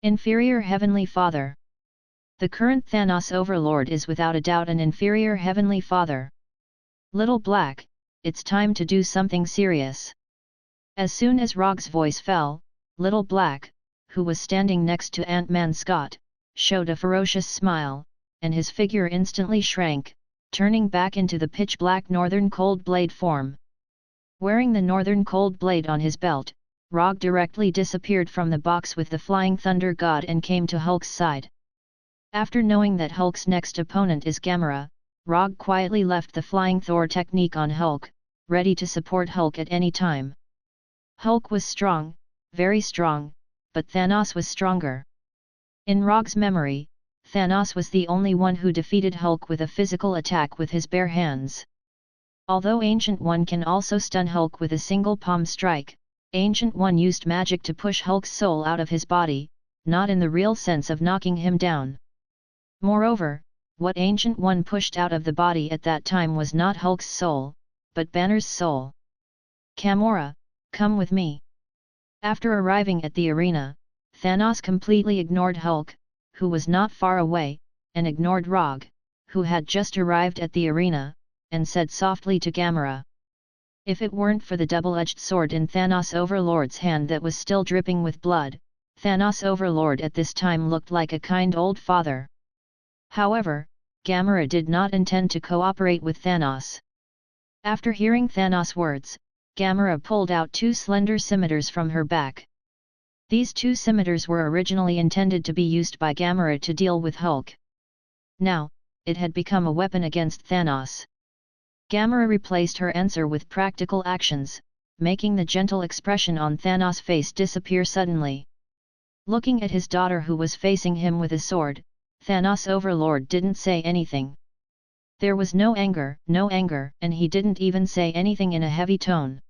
Inferior Heavenly Father. The current Thanos Overlord is without a doubt an inferior Heavenly Father. Little Black, it's time to do something serious. As soon as Rogge's voice fell, Little Black, who was standing next to Ant-Man Scott, showed a ferocious smile, and his figure instantly shrank, turning back into the pitch-black Northern Cold Blade form. Wearing the Northern Cold Blade on his belt, Rogge directly disappeared from the box with the Flying Thunder God and came to Hulk's side. After knowing that Hulk's next opponent is Gamera, Rogge quietly left the Flying Thor technique on Hulk, ready to support Hulk at any time. Hulk was strong, very strong, but Thanos was stronger. In Rogge's memory, Thanos was the only one who defeated Hulk with a physical attack with his bare hands. Although Ancient One can also stun Hulk with a single palm strike, Ancient One used magic to push Hulk's soul out of his body, not in the real sense of knocking him down. Moreover, what Ancient One pushed out of the body at that time was not Hulk's soul, but Banner's soul. Gamora, come with me. After arriving at the arena, Thanos completely ignored Hulk, who was not far away, and ignored Rogge, who had just arrived at the arena, and said softly to Gamora. If it weren't for the double-edged sword in Thanos Overlord's hand that was still dripping with blood, Thanos Overlord at this time looked like a kind old father. However, Gamora did not intend to cooperate with Thanos. After hearing Thanos' words, Gamora pulled out two slender scimitars from her back. These two scimitars were originally intended to be used by Gamora to deal with Hulk. Now, it had become a weapon against Thanos. Gamora replaced her answer with practical actions, making the gentle expression on Thanos' face disappear suddenly. Looking at his daughter who was facing him with a sword, Thanos Overlord didn't say anything. There was no anger, and he didn't even say anything in a heavy tone.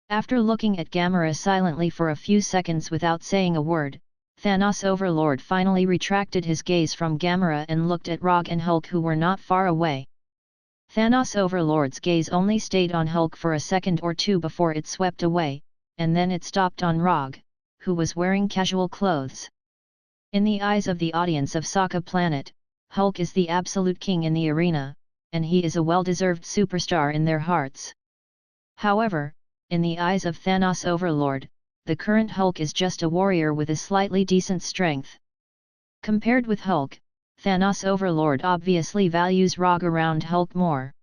After looking at Gamora silently for a few seconds without saying a word, Thanos Overlord finally retracted his gaze from Gamora and looked at Rogge and Hulk who were not far away. Thanos Overlord's gaze only stayed on Hulk for a second or two before it swept away, and then it stopped on Rogge, who was wearing casual clothes. In the eyes of the audience of Sokka Planet, Hulk is the absolute king in the arena, and he is a well-deserved superstar in their hearts. However, in the eyes of Thanos Overlord, the current Hulk is just a warrior with a slightly decent strength. Compared with Hulk, Thanos Overlord obviously values Rogge around Hulk more.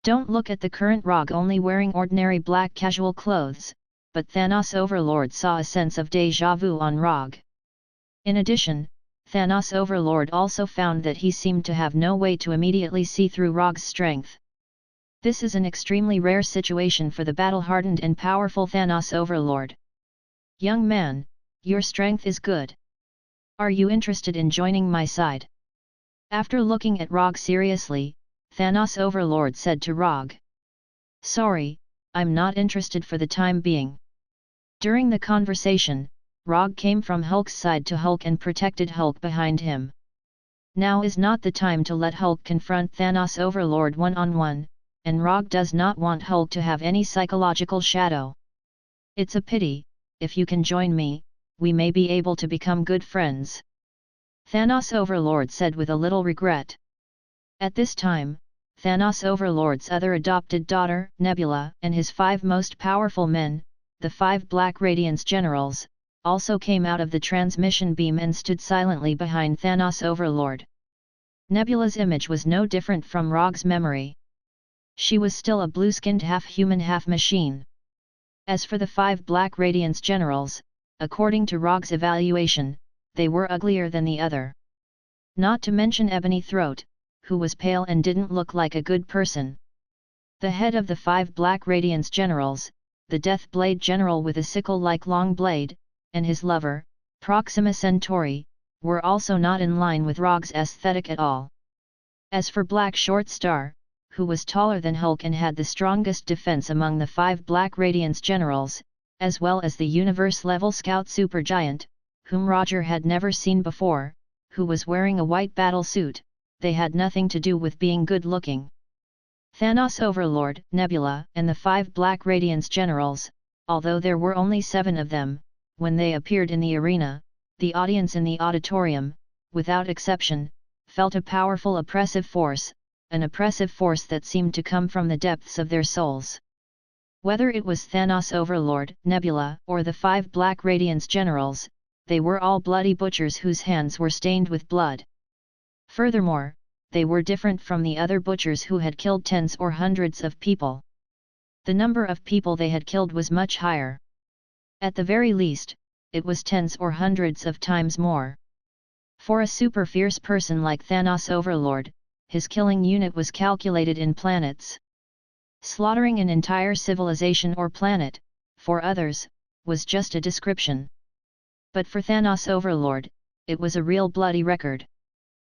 Don't look at the current Rogge only wearing ordinary black casual clothes, but Thanos Overlord saw a sense of déjà vu on Rogge. In addition, Thanos Overlord also found that he seemed to have no way to immediately see through Rogge's strength. This is an extremely rare situation for the battle-hardened and powerful Thanos Overlord. Young man, your strength is good. Are you interested in joining my side? After looking at Rogge seriously, Thanos Overlord said to Rogge. Sorry, I'm not interested for the time being. During the conversation, Rogge came from Hulk's side to Hulk and protected Hulk behind him. Now is not the time to let Hulk confront Thanos Overlord one-on-one, and Rogge does not want Hulk to have any psychological shadow. It's a pity, if you can join me, we may be able to become good friends. Thanos Overlord said with a little regret. At this time, Thanos Overlord's other adopted daughter, Nebula, and his 5 most powerful men, the 5 Black Radiance generals, also came out of the transmission beam and stood silently behind Thanos Overlord. Nebula's image was no different from Rogge's memory. She was still a blue-skinned half-human half-machine. As for the 5 Black Radiance generals, according to Rogge's evaluation, they were uglier than the other. Not to mention Ebony Throat, who was pale and didn't look like a good person. The head of the 5 Black Radiance generals, the Death Blade general with a sickle-like long blade, and his lover, Proxima Centauri, were also not in line with Rogge's aesthetic at all. As for Black Short Star, who was taller than Hulk and had the strongest defense among the 5 Black Radiance generals, as well as the universe-level scout supergiant, whom Roger had never seen before, who was wearing a white battle suit, they had nothing to do with being good-looking. Thanos Overlord, Nebula, and the 5 Black Radiance generals, although there were only 7 of them, when they appeared in the arena, the audience in the auditorium, without exception, felt a powerful oppressive force, an oppressive force that seemed to come from the depths of their souls. Whether it was Thanos Overlord, Nebula, or the 5 Black Radiance generals, they were all bloody butchers whose hands were stained with blood. Furthermore, they were different from the other butchers who had killed tens or hundreds of people. The number of people they had killed was much higher. At the very least, it was tens or hundreds of times more. For a super fierce person like Thanos Overlord, his killing unit was calculated in planets. Slaughtering an entire civilization or planet, for others, was just a description. But for Thanos Overlord, it was a real bloody record.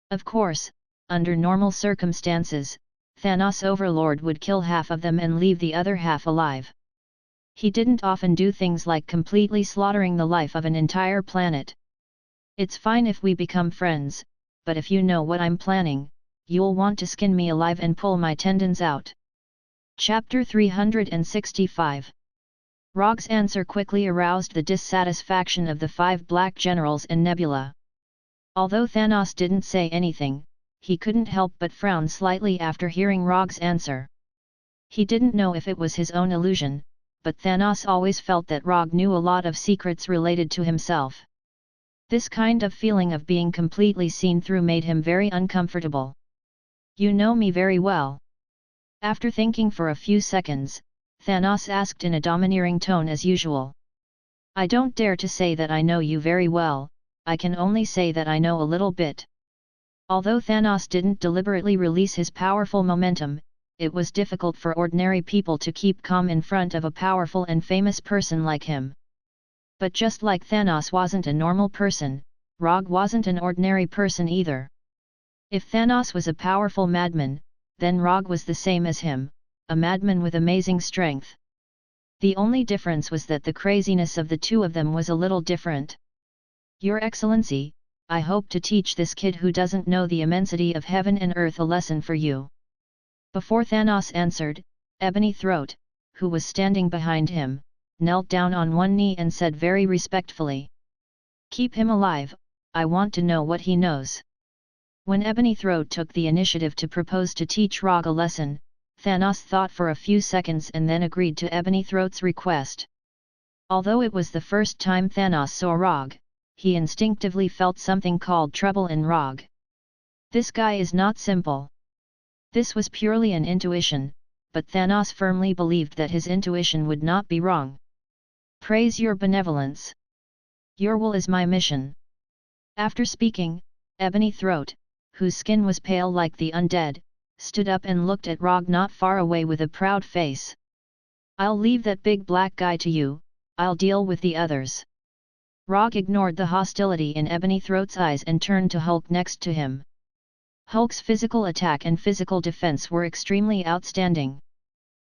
Of course, under normal circumstances, Thanos Overlord would kill half of them and leave the other half alive. He didn't often do things like completely slaughtering the life of an entire planet. It's fine if we become friends, but if you know what I'm planning, you'll want to skin me alive and pull my tendons out. Chapter 365. Rogge's answer quickly aroused the dissatisfaction of the 5 black generals and Nebula. Although Thanos didn't say anything, he couldn't help but frown slightly after hearing Rogge's answer. He didn't know if it was his own illusion, but Thanos always felt that Rogge knew a lot of secrets related to himself. This kind of feeling of being completely seen through made him very uncomfortable. You know me very well. After thinking for a few seconds, Thanos asked in a domineering tone as usual. I don't dare to say that I know you very well, I can only say that I know a little bit. Although Thanos didn't deliberately release his powerful momentum, it was difficult for ordinary people to keep calm in front of a powerful and famous person like him. But just like Thanos wasn't a normal person, Rogge wasn't an ordinary person either. If Thanos was a powerful madman, then Rogge was the same as him, a madman with amazing strength. The only difference was that the craziness of the two of them was a little different. Your Excellency, I hope to teach this kid who doesn't know the immensity of heaven and earth a lesson for you. Before Thanos answered, Ebony Throat, who was standing behind him, knelt down on one knee and said very respectfully. Keep him alive, I want to know what he knows. When Ebony Throat took the initiative to propose to teach Rogge a lesson, Thanos thought for a few seconds and then agreed to Ebony Throat's request. Although it was the first time Thanos saw Rogge, he instinctively felt something called trouble in Rogge. This guy is not simple. This was purely an intuition, but Thanos firmly believed that his intuition would not be wrong. Praise your benevolence. Your will is my mission. After speaking, Ebony Throat, whose skin was pale like the undead, stood up and looked at Rogge not far away with a proud face. I'll leave that big black guy to you, I'll deal with the others. Rogge ignored the hostility in Ebony Throat's eyes and turned to Hulk next to him. Hulk's physical attack and physical defense were extremely outstanding.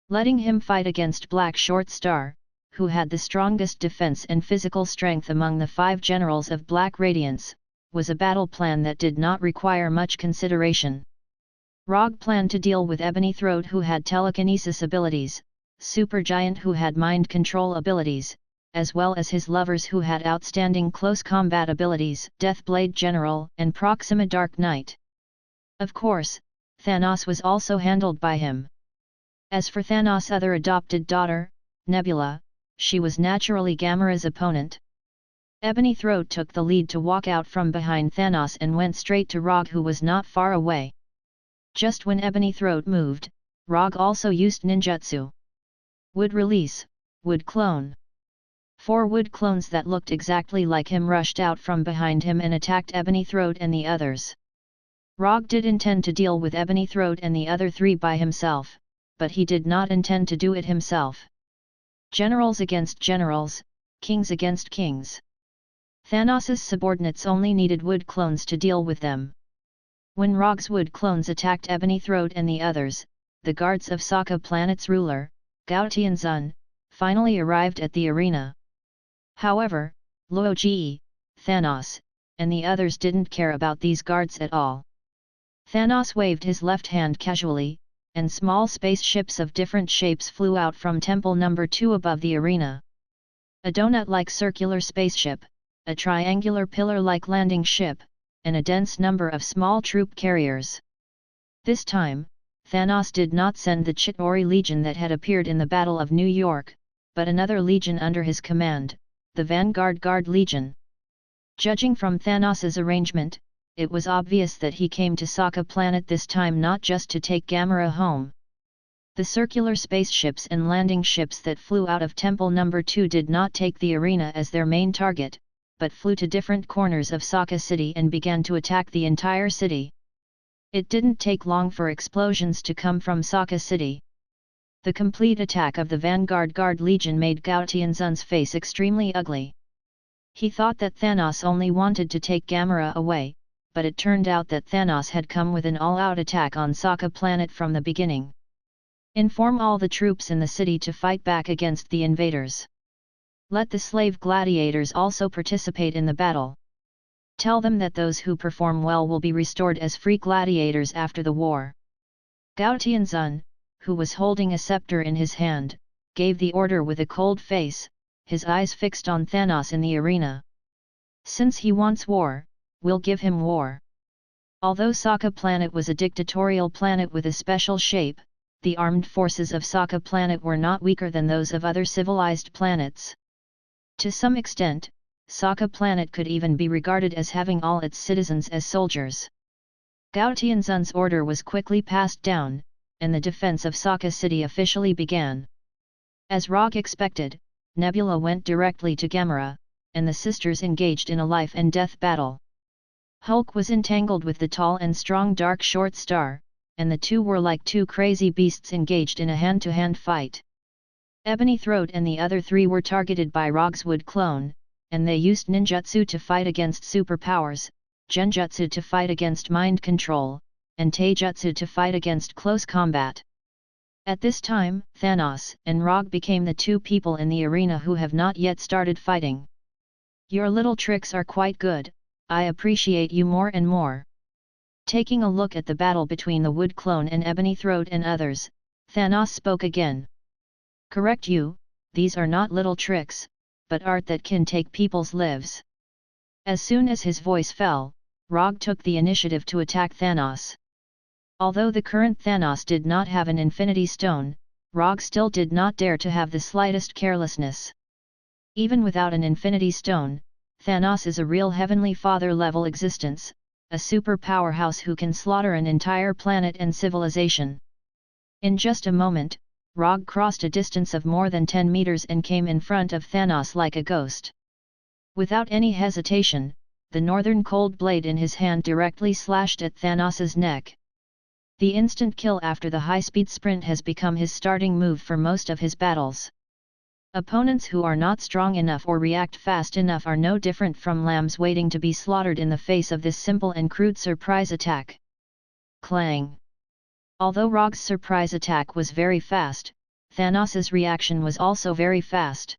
Letting him fight against Black Short Star, who had the strongest defense and physical strength among the 5 generals of Black Radiance, was a battle plan that did not require much consideration. Rogge planned to deal with Ebony Throat, who had telekinesis abilities, Supergiant, who had mind control abilities, as well as his lovers, who had outstanding close combat abilities, Deathblade General and Proxima Dark Knight. Of course, Thanos was also handled by him. As for Thanos' other adopted daughter, Nebula, she was naturally Gamera's opponent. Ebony Throat took the lead to walk out from behind Thanos and went straight to Rogge, who was not far away. Just when Ebony Throat moved, Rogge also used ninjutsu. Wood release, wood clone. 4 wood clones that looked exactly like him rushed out from behind him and attacked Ebony Throat and the others. Rogge did intend to deal with Ebony Throat and the other 3 by himself, but he did not intend to do it himself. Generals against generals, kings against kings. Thanos' subordinates only needed wood clones to deal with them. When Rogge's wood clones attacked Ebony Throat and the others, the guards of Sokka Planet's ruler, Gao Tianzun, finally arrived at the arena. However, Luo Ji, Thanos, and the others didn't care about these guards at all. Thanos waved his left hand casually, and small spaceships of different shapes flew out from Temple No. 2 above the arena. A donut-like circular spaceship, a triangular pillar-like landing ship, and a dense number of small troop carriers. This time, Thanos did not send the Chitauri Legion that had appeared in the Battle of New York, but another legion under his command, the Vanguard Guard Legion. Judging from Thanos' arrangement, it was obvious that he came to Sokka Planet this time not just to take Gamera home. The circular spaceships and landing ships that flew out of Temple No. 2 did not take the arena as their main target, but flew to different corners of Sokka City and began to attack the entire city. It didn't take long for explosions to come from Sokka City. The complete attack of the Vanguard Guard Legion made Gao Tianzun's face extremely ugly. He thought that Thanos only wanted to take Gamera away, but it turned out that Thanos had come with an all-out attack on Sokka planet from the beginning. Inform all the troops in the city to fight back against the invaders. Let the slave gladiators also participate in the battle. Tell them that those who perform well will be restored as free gladiators after the war. Gao Tianzun, who was holding a scepter in his hand, gave the order with a cold face, his eyes fixed on Thanos in the arena. Since he wants war, we'll give him war. Although Sokka planet was a dictatorial planet with a special shape, the armed forces of Sokka planet were not weaker than those of other civilized planets. To some extent, Sokka planet could even be regarded as having all its citizens as soldiers. Gao Tianzun's order was quickly passed down, and the defense of Sokka city officially began. As Rogge expected, Nebula went directly to Gamera, and the sisters engaged in a life and death battle. Hulk was entangled with the tall and strong Dark Short Star, and the two were like two crazy beasts engaged in a hand-to-hand fight. Ebony Throat and the other three were targeted by Rogge's wood clone, and they used ninjutsu to fight against superpowers, genjutsu to fight against mind control, and taijutsu to fight against close combat. At this time, Thanos and Rogge became the two people in the arena who have not yet started fighting. Your little tricks are quite good, I appreciate you more and more. Taking a look at the battle between the Wood Clone and Ebony Throat and others, Thanos spoke again. Correct you, these are not little tricks, but art that can take people's lives. As soon as his voice fell, Rogge took the initiative to attack Thanos. Although the current Thanos did not have an Infinity Stone, Rogge still did not dare to have the slightest carelessness. Even without an Infinity Stone, Thanos is a real Heavenly Father-level existence, a super powerhouse who can slaughter an entire planet and civilization. In just a moment, Rogge crossed a distance of more than 10 meters and came in front of Thanos like a ghost. Without any hesitation, the northern cold blade in his hand directly slashed at Thanos's neck. The instant kill after the high-speed sprint has become his starting move for most of his battles. Opponents who are not strong enough or react fast enough are no different from lambs waiting to be slaughtered in the face of this simple and crude surprise attack. Clang! Although Rogge's surprise attack was very fast, Thanos's reaction was also very fast.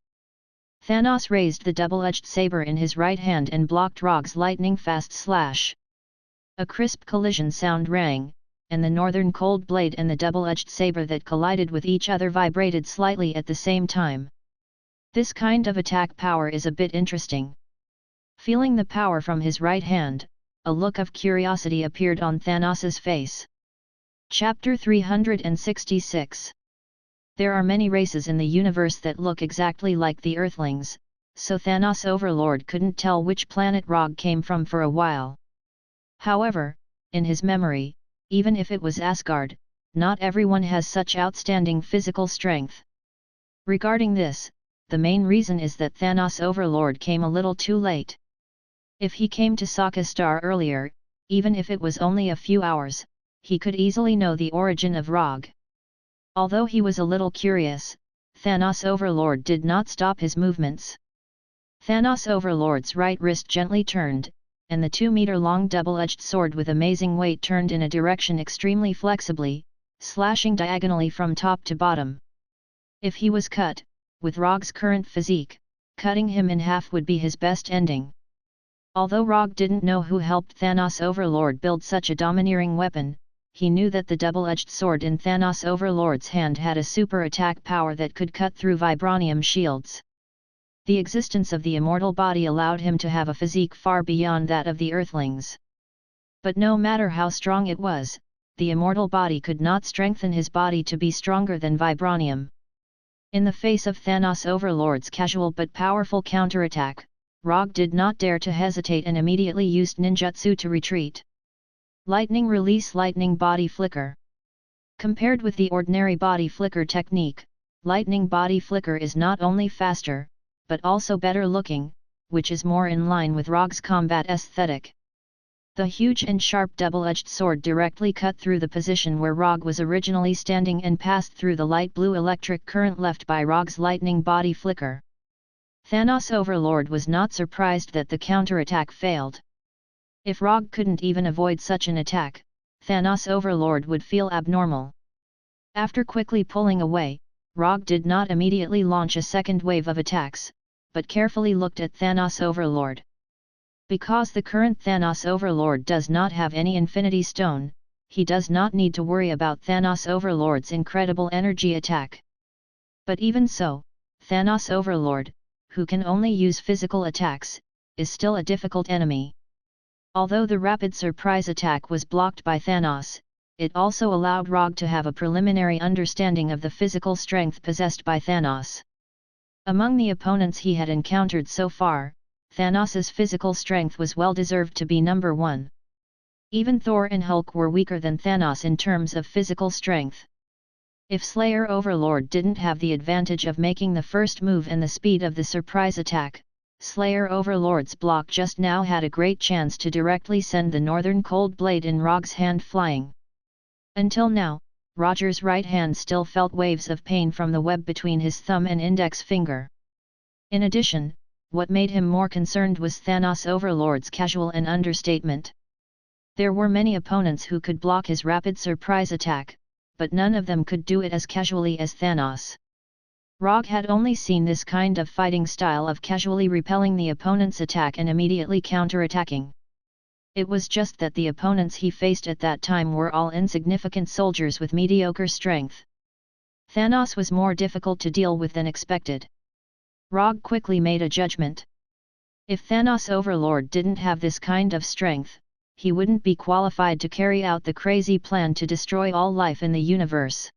Thanos raised the double-edged saber in his right hand and blocked Rogge's lightning-fast slash. A crisp collision sound rang, and the northern cold blade and the double-edged saber that collided with each other vibrated slightly at the same time. This kind of attack power is a bit interesting. Feeling the power from his right hand, a look of curiosity appeared on Thanos's face. Chapter 366. There are many races in the universe that look exactly like the Earthlings, so Thanos Overlord couldn't tell which planet Rogge came from for a while. However, in his memory, even if it was Asgard, not everyone has such outstanding physical strength. Regarding this, the main reason is that Thanos Overlord came a little too late. If he came to Sokka Star earlier, even if it was only a few hours, he could easily know the origin of Rogge. Although he was a little curious, Thanos Overlord did not stop his movements. Thanos Overlord's right wrist gently turned, and the 2-meter-long double-edged sword with amazing weight turned in a direction extremely flexibly, slashing diagonally from top to bottom. If he was cut, with Rogge's current physique, cutting him in half would be his best ending. Although Rogge didn't know who helped Thanos Overlord build such a domineering weapon, he knew that the double-edged sword in Thanos Overlord's hand had a super attack power that could cut through vibranium shields. The existence of the immortal body allowed him to have a physique far beyond that of the Earthlings. But no matter how strong it was, the immortal body could not strengthen his body to be stronger than vibranium. In the face of Thanos Overlord's casual but powerful counterattack, Rogge did not dare to hesitate and immediately used ninjutsu to retreat. Lightning Release Lightning Body Flicker. Compared with the ordinary body flicker technique, lightning body flicker is not only faster, but also better looking, which is more in line with Rogge's combat aesthetic. The huge and sharp double-edged sword directly cut through the position where Rogge was originally standing and passed through the light blue electric current left by Rogge's lightning body flicker. Thanos Overlord was not surprised that the counterattack failed. If Rogge couldn't even avoid such an attack, Thanos Overlord would feel abnormal. After quickly pulling away, Rogge did not immediately launch a second wave of attacks, but carefully looked at Thanos Overlord. Because the current Thanos Overlord does not have any Infinity Stone, he does not need to worry about Thanos Overlord's incredible energy attack. But even so, Thanos Overlord, who can only use physical attacks, is still a difficult enemy. Although the rapid surprise attack was blocked by Thanos, it also allowed Rogge to have a preliminary understanding of the physical strength possessed by Thanos. Among the opponents he had encountered so far, Thanos's physical strength was well deserved to be number one. Even Thor and Hulk were weaker than Thanos in terms of physical strength. If Slayer Overlord didn't have the advantage of making the first move and the speed of the surprise attack, Slayer Overlord's block just now had a great chance to directly send the Northern Cold Blade in Rogge's hand flying. Until now, Roger's right hand still felt waves of pain from the web between his thumb and index finger. In addition, what made him more concerned was Thanos Overlord's casual and understatement. There were many opponents who could block his rapid surprise attack, but none of them could do it as casually as Thanos. Rogge had only seen this kind of fighting style of casually repelling the opponent's attack and immediately counter-attacking. It was just that the opponents he faced at that time were all insignificant soldiers with mediocre strength. Thanos was more difficult to deal with than expected. Rogge quickly made a judgment. If Thanos Overlord didn't have this kind of strength, he wouldn't be qualified to carry out the crazy plan to destroy all life in the universe.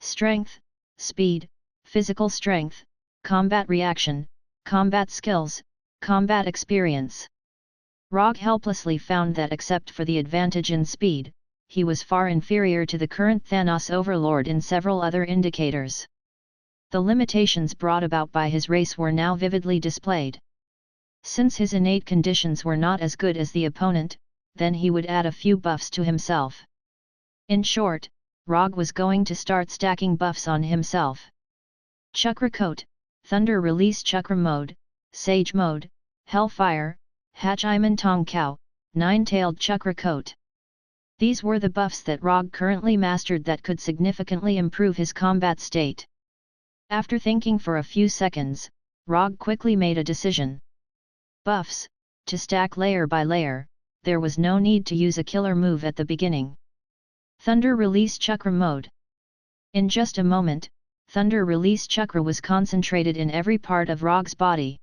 Strength, speed, physical strength, combat reaction, combat skills, combat experience. Rogge helplessly found that except for the advantage in speed, he was far inferior to the current Thanos Overlord in several other indicators. The limitations brought about by his race were now vividly displayed. Since his innate conditions were not as good as the opponent, then he would add a few buffs to himself. In short, Rogge was going to start stacking buffs on himself. Chakra Coat, Thunder Release Chakra Mode, Sage Mode, Hellfire, Hachiman Tong Kao, Nine-Tailed Chakra Coat. These were the buffs that Rogge currently mastered that could significantly improve his combat state. After thinking for a few seconds, Rogge quickly made a decision. Buffs, to stack layer by layer, there was no need to use a killer move at the beginning. Thunder Release Chakra Mode. In just a moment, Thunder Release Chakra was concentrated in every part of Rogge's body.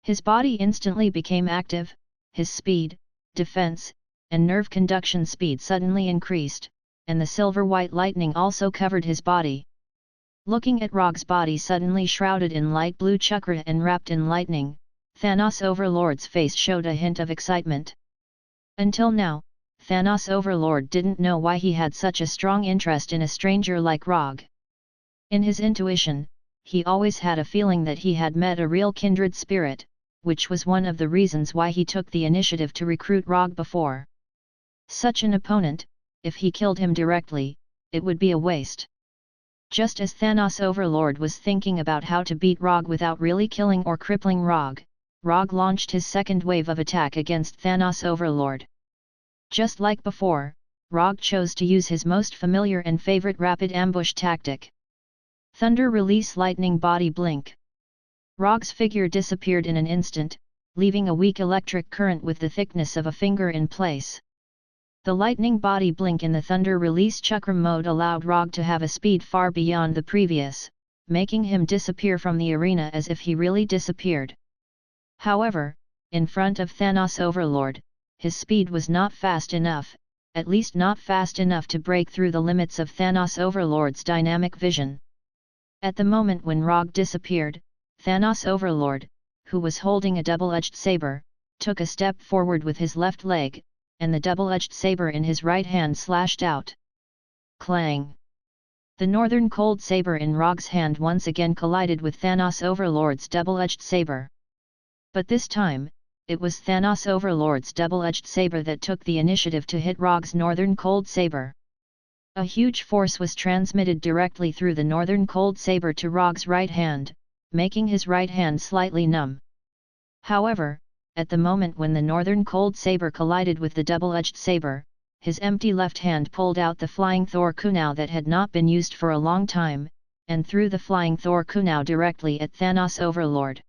His body instantly became active, his speed, defense, and nerve conduction speed suddenly increased, and the silver-white lightning also covered his body. Looking at Rogge's body suddenly shrouded in light blue chakra and wrapped in lightning, Thanos Overlord's face showed a hint of excitement. Until now, Thanos Overlord didn't know why he had such a strong interest in a stranger like Rogge. In his intuition, he always had a feeling that he had met a real kindred spirit, which was one of the reasons why he took the initiative to recruit Rogge before. Such an opponent, if he killed him directly, it would be a waste. Just as Thanos Overlord was thinking about how to beat Rogge without really killing or crippling Rogge, Rogge launched his second wave of attack against Thanos Overlord. Just like before, Rogge chose to use his most familiar and favorite rapid ambush tactic. Thunder Release Lightning Body Blink. Rogge's figure disappeared in an instant, leaving a weak electric current with the thickness of a finger in place. The lightning body blink in the Thunder Release Chakra mode allowed Rogge to have a speed far beyond the previous, making him disappear from the arena as if he really disappeared. However, in front of Thanos Overlord, his speed was not fast enough, at least not fast enough to break through the limits of Thanos Overlord's dynamic vision. At the moment when Rogge disappeared, Thanos Overlord, who was holding a double-edged saber, took a step forward with his left leg, and the double-edged saber in his right hand slashed out. Clang! The northern cold saber in Rogge's hand once again collided with Thanos Overlord's double-edged saber. But this time, it was Thanos Overlord's double-edged saber that took the initiative to hit Rogge's northern cold saber. A huge force was transmitted directly through the northern cold saber to Rogge's right hand, making his right hand slightly numb. However, at the moment when the northern cold saber collided with the double-edged saber, his empty left hand pulled out the flying Thor kunai that had not been used for a long time, and threw the flying Thor kunai directly at Thanos Overlord.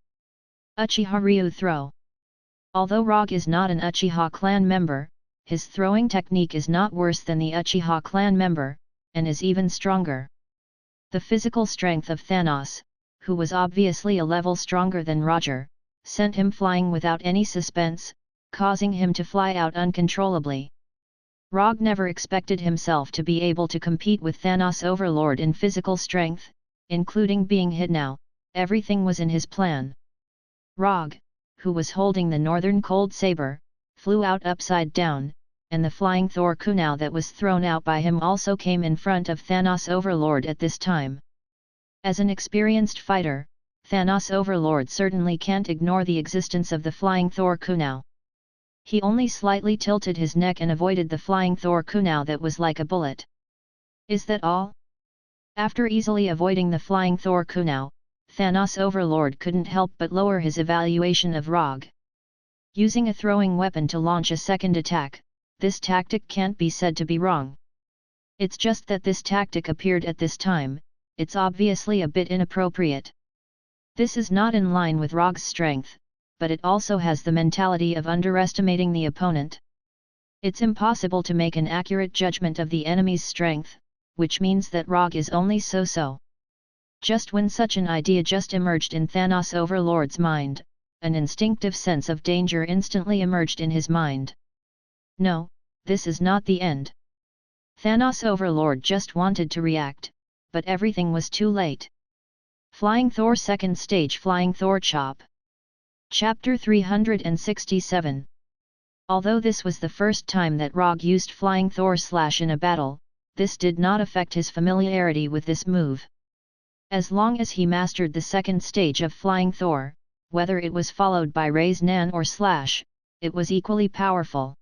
Uchiha Ryu Throw. Although Rogge is not an Uchiha clan member, his throwing technique is not worse than the Uchiha clan member, and is even stronger. The physical strength of Thanos, who was obviously a level stronger than Rogge, sent him flying without any suspense, causing him to fly out uncontrollably. Rogge never expected himself to be able to compete with Thanos Overlord in physical strength, including being hit now. Everything was in his plan. Rogge, who was holding the northern cold saber, flew out upside down, and the flying Thor kunai that was thrown out by him also came in front of Thanos Overlord at this time. As an experienced fighter, Thanos Overlord certainly can't ignore the existence of the flying Thor kunai. He only slightly tilted his neck and avoided the flying Thor kunai that was like a bullet. Is that all? After easily avoiding the flying Thor kunai, Thanos Overlord couldn't help but lower his evaluation of Rogge. Using a throwing weapon to launch a second attack, this tactic can't be said to be wrong. It's just that this tactic appeared at this time, it's obviously a bit inappropriate. This is not in line with Rogge's strength, but it also has the mentality of underestimating the opponent. It's impossible to make an accurate judgment of the enemy's strength, which means that Rogge is only so-so. Just when such an idea just emerged in Thanos Overlord's mind, an instinctive sense of danger instantly emerged in his mind. No, this is not the end. Thanos Overlord just wanted to react, but everything was too late. Flying Thor Second Stage Flying Thor Chop. Chapter 367. Although this was the first time that Rogge used Flying Thor Slash in a battle, this did not affect his familiarity with this move. As long as he mastered the second stage of Flying Thor, whether it was followed by Raise Nan or Slash, it was equally powerful.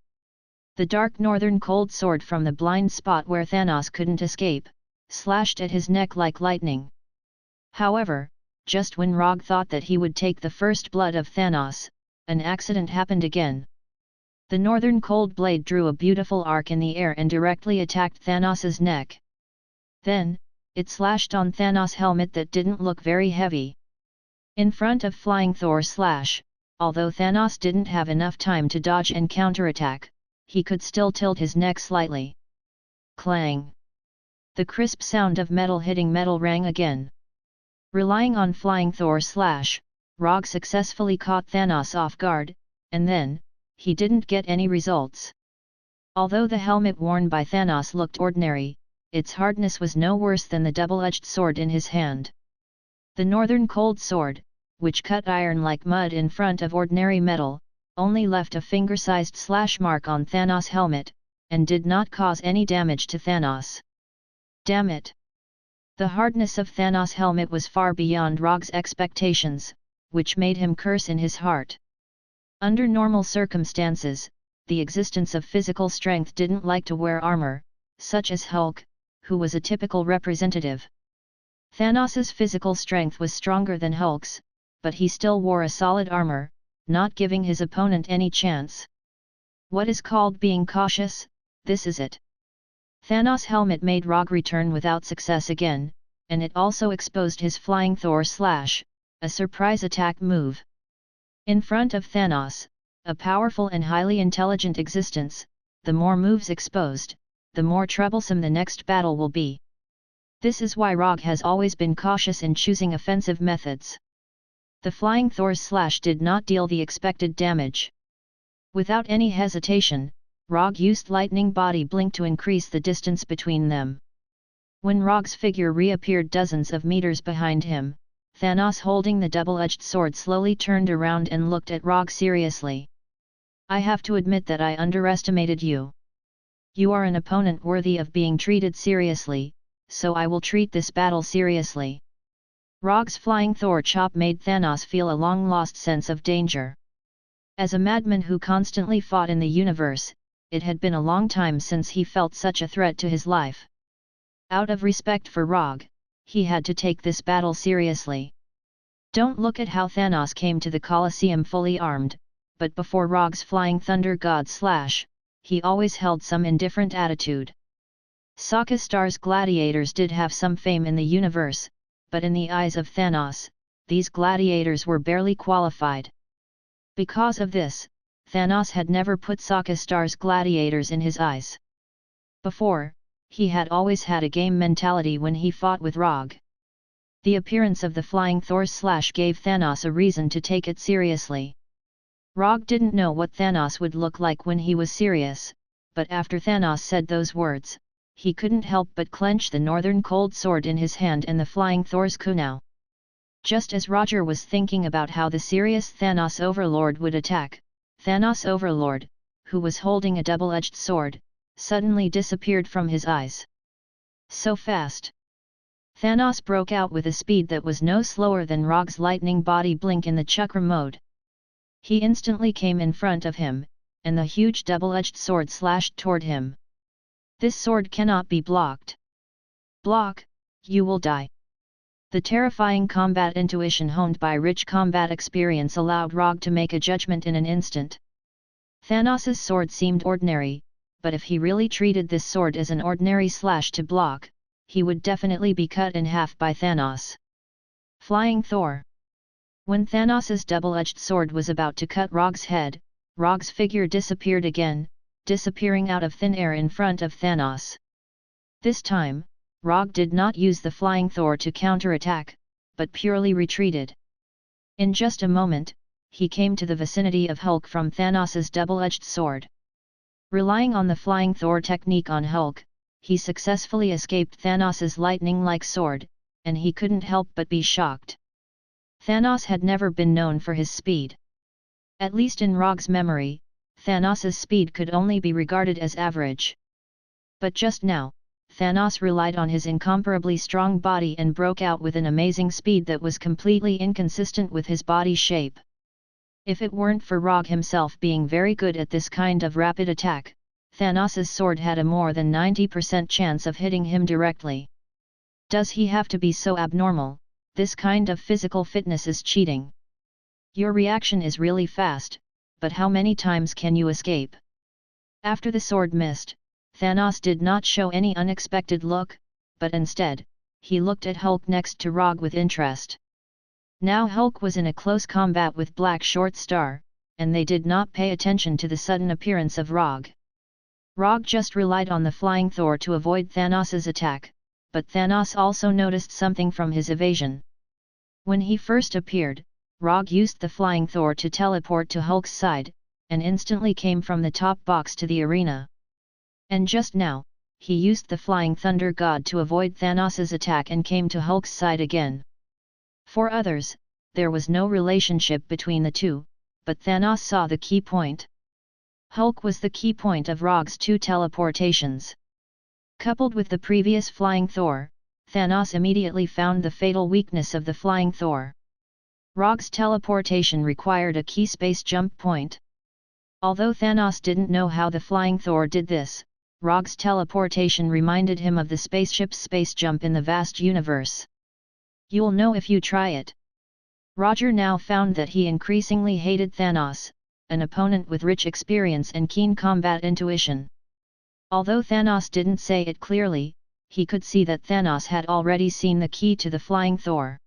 The dark northern cold sword from the blind spot where Thanos couldn't escape, slashed at his neck like lightning. However, just when Rogge thought that he would take the first blood of Thanos, an accident happened again. The northern cold blade drew a beautiful arc in the air and directly attacked Thanos's neck. Then, it slashed on Thanos' helmet that didn't look very heavy. In front of Flying Thor Slash, although Thanos didn't have enough time to dodge and counterattack, he could still tilt his neck slightly. Clang! The crisp sound of metal hitting metal rang again. Relying on Flying Thor Slash, Rogge successfully caught Thanos off guard, and then, he didn't get any results. Although the helmet worn by Thanos looked ordinary, its hardness was no worse than the double-edged sword in his hand. The northern cold sword, which cut iron like mud in front of ordinary metal, only left a finger-sized slash mark on Thanos' helmet, and did not cause any damage to Thanos. Damn it! The hardness of Thanos' helmet was far beyond Rogge's expectations, which made him curse in his heart. Under normal circumstances, the existence of physical strength didn't like to wear armor, such as Hulk, who was a typical representative. Thanos's physical strength was stronger than Hulk's, but he still wore a solid armor, not giving his opponent any chance. What is called being cautious, this is it. Thanos' helmet made Rogge return without success again, and it also exposed his Flying Thor Slash, a surprise attack move. In front of Thanos, a powerful and highly intelligent existence, the more moves exposed, the more troublesome the next battle will be. This is why Rogge has always been cautious in choosing offensive methods. The Flying Thor's Slash did not deal the expected damage. Without any hesitation, Rogge used Lightning Body Blink to increase the distance between them. When Rogge's figure reappeared dozens of meters behind him, Thanos holding the double-edged sword slowly turned around and looked at Rogge seriously. I have to admit that I underestimated you. You are an opponent worthy of being treated seriously, so I will treat this battle seriously. Rogge's Flying Thor chop made Thanos feel a long-lost sense of danger. As a madman who constantly fought in the universe, it had been a long time since he felt such a threat to his life. Out of respect for Rogge, he had to take this battle seriously. Don't look at how Thanos came to the Colosseum fully armed, but before Rogge's flying thunder god slash, he always held some indifferent attitude. Sokka Star's gladiators did have some fame in the universe, but in the eyes of Thanos, these gladiators were barely qualified. Because of this, Thanos had never put Sokka Star's gladiators in his eyes. Before, he had always had a game mentality when he fought with Rogge. The appearance of the flying Thor slash gave Thanos a reason to take it seriously. Rogge didn't know what Thanos would look like when he was serious, but after Thanos said those words, he couldn't help but clench the northern cold sword in his hand and the flying Thor's kunai. Just as Roger was thinking about how the serious Thanos Overlord would attack, Thanos Overlord, who was holding a double-edged sword, suddenly disappeared from his eyes. So fast! Thanos broke out with a speed that was no slower than Rogge's lightning body blink in the chakra mode. He instantly came in front of him, and the huge double-edged sword slashed toward him. This sword cannot be blocked. Block, you will die. The terrifying combat intuition honed by rich combat experience allowed Rogge to make a judgment in an instant. Thanos's sword seemed ordinary, but if he really treated this sword as an ordinary slash to block, he would definitely be cut in half by Thanos. Flying Thor. When Thanos's double-edged sword was about to cut Rogge's head, Rogge's figure disappeared again, disappearing out of thin air in front of Thanos. This time, Rogge did not use the flying Thor to counterattack, but purely retreated. In just a moment, he came to the vicinity of Hulk from Thanos's double-edged sword. Relying on the flying Thor technique on Hulk, he successfully escaped Thanos's lightning-like sword, and he couldn't help but be shocked. Thanos had never been known for his speed. At least in Rogge's memory, Thanos's speed could only be regarded as average. But just now, Thanos relied on his incomparably strong body and broke out with an amazing speed that was completely inconsistent with his body shape. If it weren't for Rogge himself being very good at this kind of rapid attack, Thanos's sword had a more than 90% chance of hitting him directly. Does he have to be so abnormal? This kind of physical fitness is cheating. Your reaction is really fast, but how many times can you escape? After the sword missed, Thanos did not show any unexpected look, but instead, he looked at Hulk next to Rogge with interest. Now Hulk was in a close combat with Black Short Star, and they did not pay attention to the sudden appearance of Rogge. Rogge just relied on the flying Thor to avoid Thanos's attack, but Thanos also noticed something from his evasion. When he first appeared, Rogge used the flying Thor to teleport to Hulk's side, and instantly came from the top box to the arena. And just now, he used the flying thunder god to avoid Thanos's attack and came to Hulk's side again. For others, there was no relationship between the two, but Thanos saw the key point. Hulk was the key point of Rogge's two teleportations. Coupled with the previous flying Thor, Thanos immediately found the fatal weakness of the flying Thor. Rogge's teleportation required a key space jump point. Although Thanos didn't know how the flying Thor did this, Rogge's teleportation reminded him of the spaceship's space jump in the vast universe. You'll know if you try it. Roger now found that he increasingly hated Thanos, an opponent with rich experience and keen combat intuition. Although Thanos didn't say it clearly, he could see that Thanos had already seen the key to the flying Thor.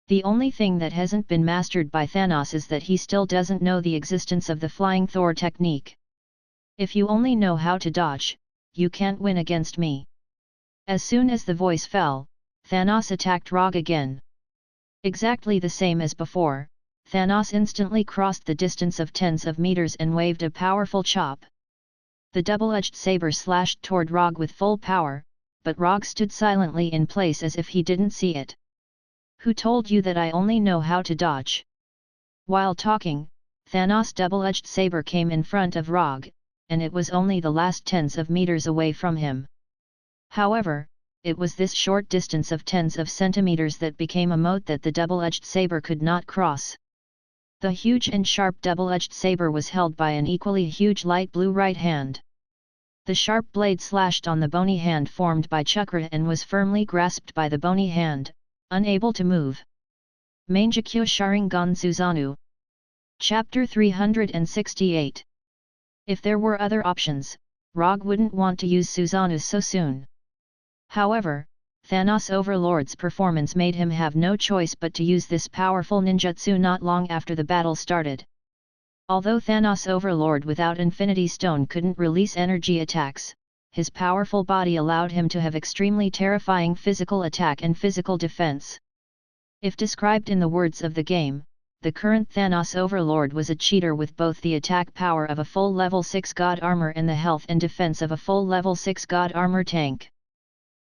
The only thing that hasn't been mastered by Thanos is that he still doesn't know the existence of the flying Thor technique. If you only know how to dodge, you can't win against me. As soon as the voice fell, Thanos attacked Rogge again. Exactly the same as before, Thanos instantly crossed the distance of tens of meters and waved a powerful chop. The double-edged saber slashed toward Rogge with full power, but Rogge stood silently in place as if he didn't see it. Who told you that I only know how to dodge? While talking, Thanos' double-edged saber came in front of Rogge, and it was only the last tens of meters away from him. However, it was this short distance of tens of centimeters that became a moat that the double-edged saber could not cross. The huge and sharp double-edged saber was held by an equally huge light blue right hand. The sharp blade slashed on the bony hand formed by chakra and was firmly grasped by the bony hand, unable to move. Mangekyo Sharingan Susanoo. Chapter 368. If there were other options, Rogge wouldn't want to use Susanoo so soon. However, Thanos Overlord's performance made him have no choice but to use this powerful ninjutsu not long after the battle started. Although Thanos Overlord without Infinity Stone couldn't release energy attacks, his powerful body allowed him to have extremely terrifying physical attack and physical defense. If described in the words of the game, the current Thanos Overlord was a cheater with both the attack power of a full level 6 God armor and the health and defense of a full level 6 God armor tank.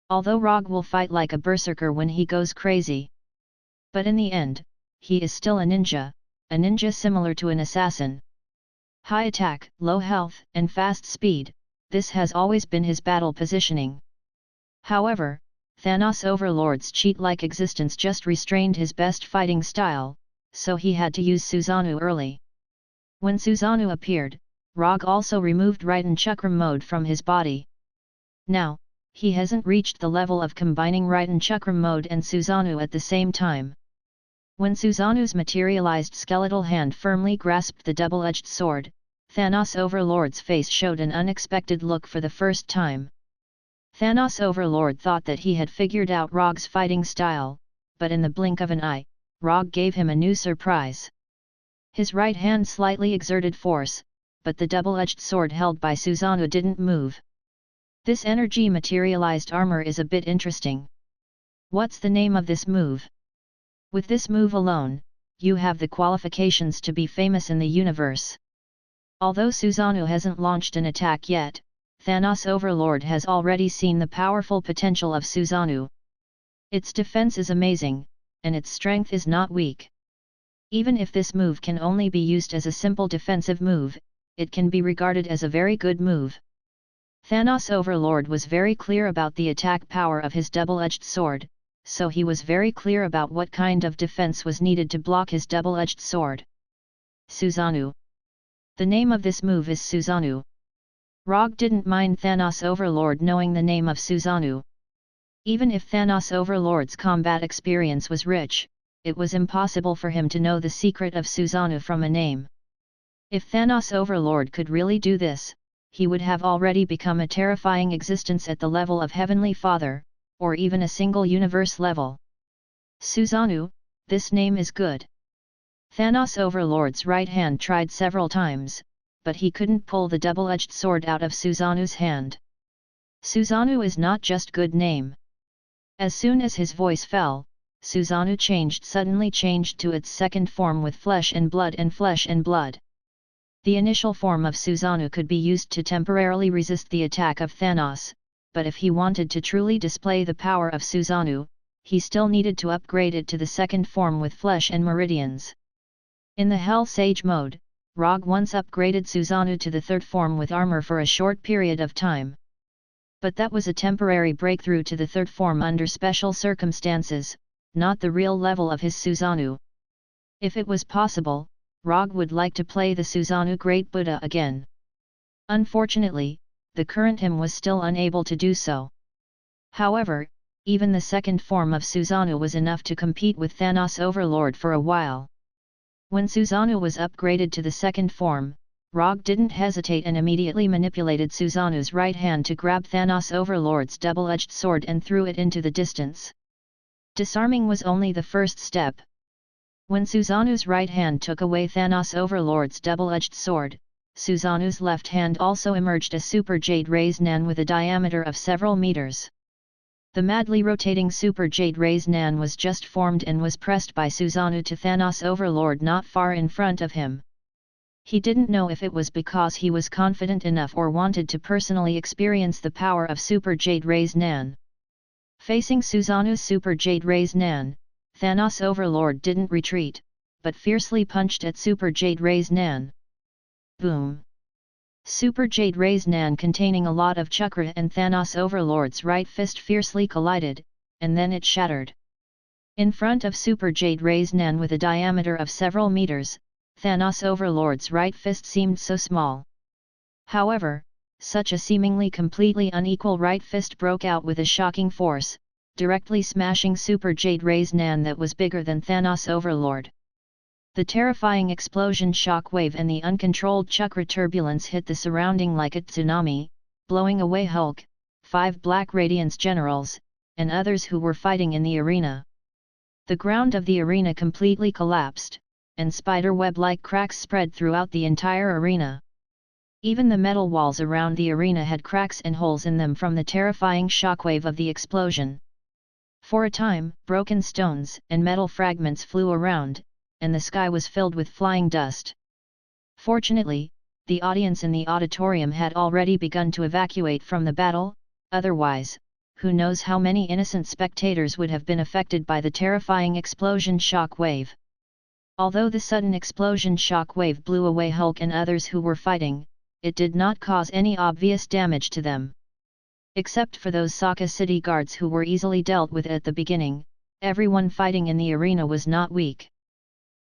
Although Rogge will fight like a berserker when he goes crazy. But in the end, he is still a ninja similar to an assassin. High attack, low health, and fast speed, this has always been his battle positioning. However, Thanos Overlord's cheat-like existence just restrained his best fighting style, so he had to use Susanoo early. When Susanoo appeared, Rogge also removed Raiden Chakram mode from his body. Now, he hasn't reached the level of combining Raiden Chakram mode and Susanoo at the same time. When Susanoo's materialized skeletal hand firmly grasped the double-edged sword, Thanos Overlord's face showed an unexpected look for the first time. Thanos Overlord thought that he had figured out Rogge's fighting style, but in the blink of an eye, Rogge gave him a new surprise. His right hand slightly exerted force, but the double-edged sword held by Susanoo didn't move. This energy materialized armor is a bit interesting. What's the name of this move? With this move alone, you have the qualifications to be famous in the universe. Although Susanoo hasn't launched an attack yet, Thanos Overlord has already seen the powerful potential of Susanoo. Its defense is amazing, and its strength is not weak. Even if this move can only be used as a simple defensive move, it can be regarded as a very good move. Thanos Overlord was very clear about the attack power of his double-edged sword, so he was very clear about what kind of defense was needed to block his double-edged sword. Susanoo. The name of this move is Susanoo. Rogge didn't mind Thanos Overlord knowing the name of Susanoo. Even if Thanos Overlord's combat experience was rich, it was impossible for him to know the secret of Susanoo from a name. If Thanos Overlord could really do this, he would have already become a terrifying existence at the level of Heavenly Father, or even a single universe level. Susanoo, this name is good. Thanos Overlord's right hand tried several times, but he couldn't pull the double-edged sword out of Susanoo's hand. Susanoo is not just good name. As soon as his voice fell, Susanoo suddenly changed to its second form with flesh and blood and flesh and blood. The initial form of Susanoo could be used to temporarily resist the attack of Thanos, but if he wanted to truly display the power of Susanoo, he still needed to upgrade it to the second form with flesh and meridians. In the Hell Sage mode, Rogge once upgraded Susanoo to the third form with armor for a short period of time. But that was a temporary breakthrough to the third form under special circumstances, not the real level of his Susanoo. If it was possible, Rogge would like to play the Susanoo Great Buddha again. Unfortunately, the current him was still unable to do so. However, even the second form of Susanoo was enough to compete with Thanos Overlord for a while. When Susanoo was upgraded to the second form, Rogge didn't hesitate and immediately manipulated Susanoo's right hand to grab Thanos Overlord's double-edged sword and threw it into the distance. Disarming was only the first step. When Susanoo's right hand took away Thanos Overlord's double-edged sword, Susanoo's left hand also emerged a Super Jade Raise Nan with a diameter of several meters. The madly rotating Super Jade Raise Nan was just formed and was pressed by Susanoo to Thanos Overlord not far in front of him. He didn't know if it was because he was confident enough or wanted to personally experience the power of Super Jade Raise Nan. Facing Susanoo's Super Jade Raise Nan, Thanos Overlord didn't retreat, but fiercely punched at Super Jade Raise Nan. Boom! Super Jade Raise Nan containing a lot of chakra and Thanos Overlord's right fist fiercely collided, and then it shattered. In front of Super Jade Raise Nan with a diameter of several meters, Thanos Overlord's right fist seemed so small. However, such a seemingly completely unequal right fist broke out with a shocking force, directly smashing Super Jade Raise Nan that was bigger than Thanos Overlord. The terrifying explosion shockwave and the uncontrolled chakra turbulence hit the surrounding like a tsunami, blowing away Hulk, 5 Black Radiance generals, and others who were fighting in the arena. The ground of the arena completely collapsed, and spiderweb-like cracks spread throughout the entire arena. Even the metal walls around the arena had cracks and holes in them from the terrifying shockwave of the explosion. For a time, broken stones and metal fragments flew around, and the sky was filled with flying dust. Fortunately, the audience in the auditorium had already begun to evacuate from the battle, otherwise, who knows how many innocent spectators would have been affected by the terrifying explosion shock wave. Although the sudden explosion shock wave blew away Hulk and others who were fighting, it did not cause any obvious damage to them. Except for those Sokka city guards who were easily dealt with at the beginning, everyone fighting in the arena was not weak.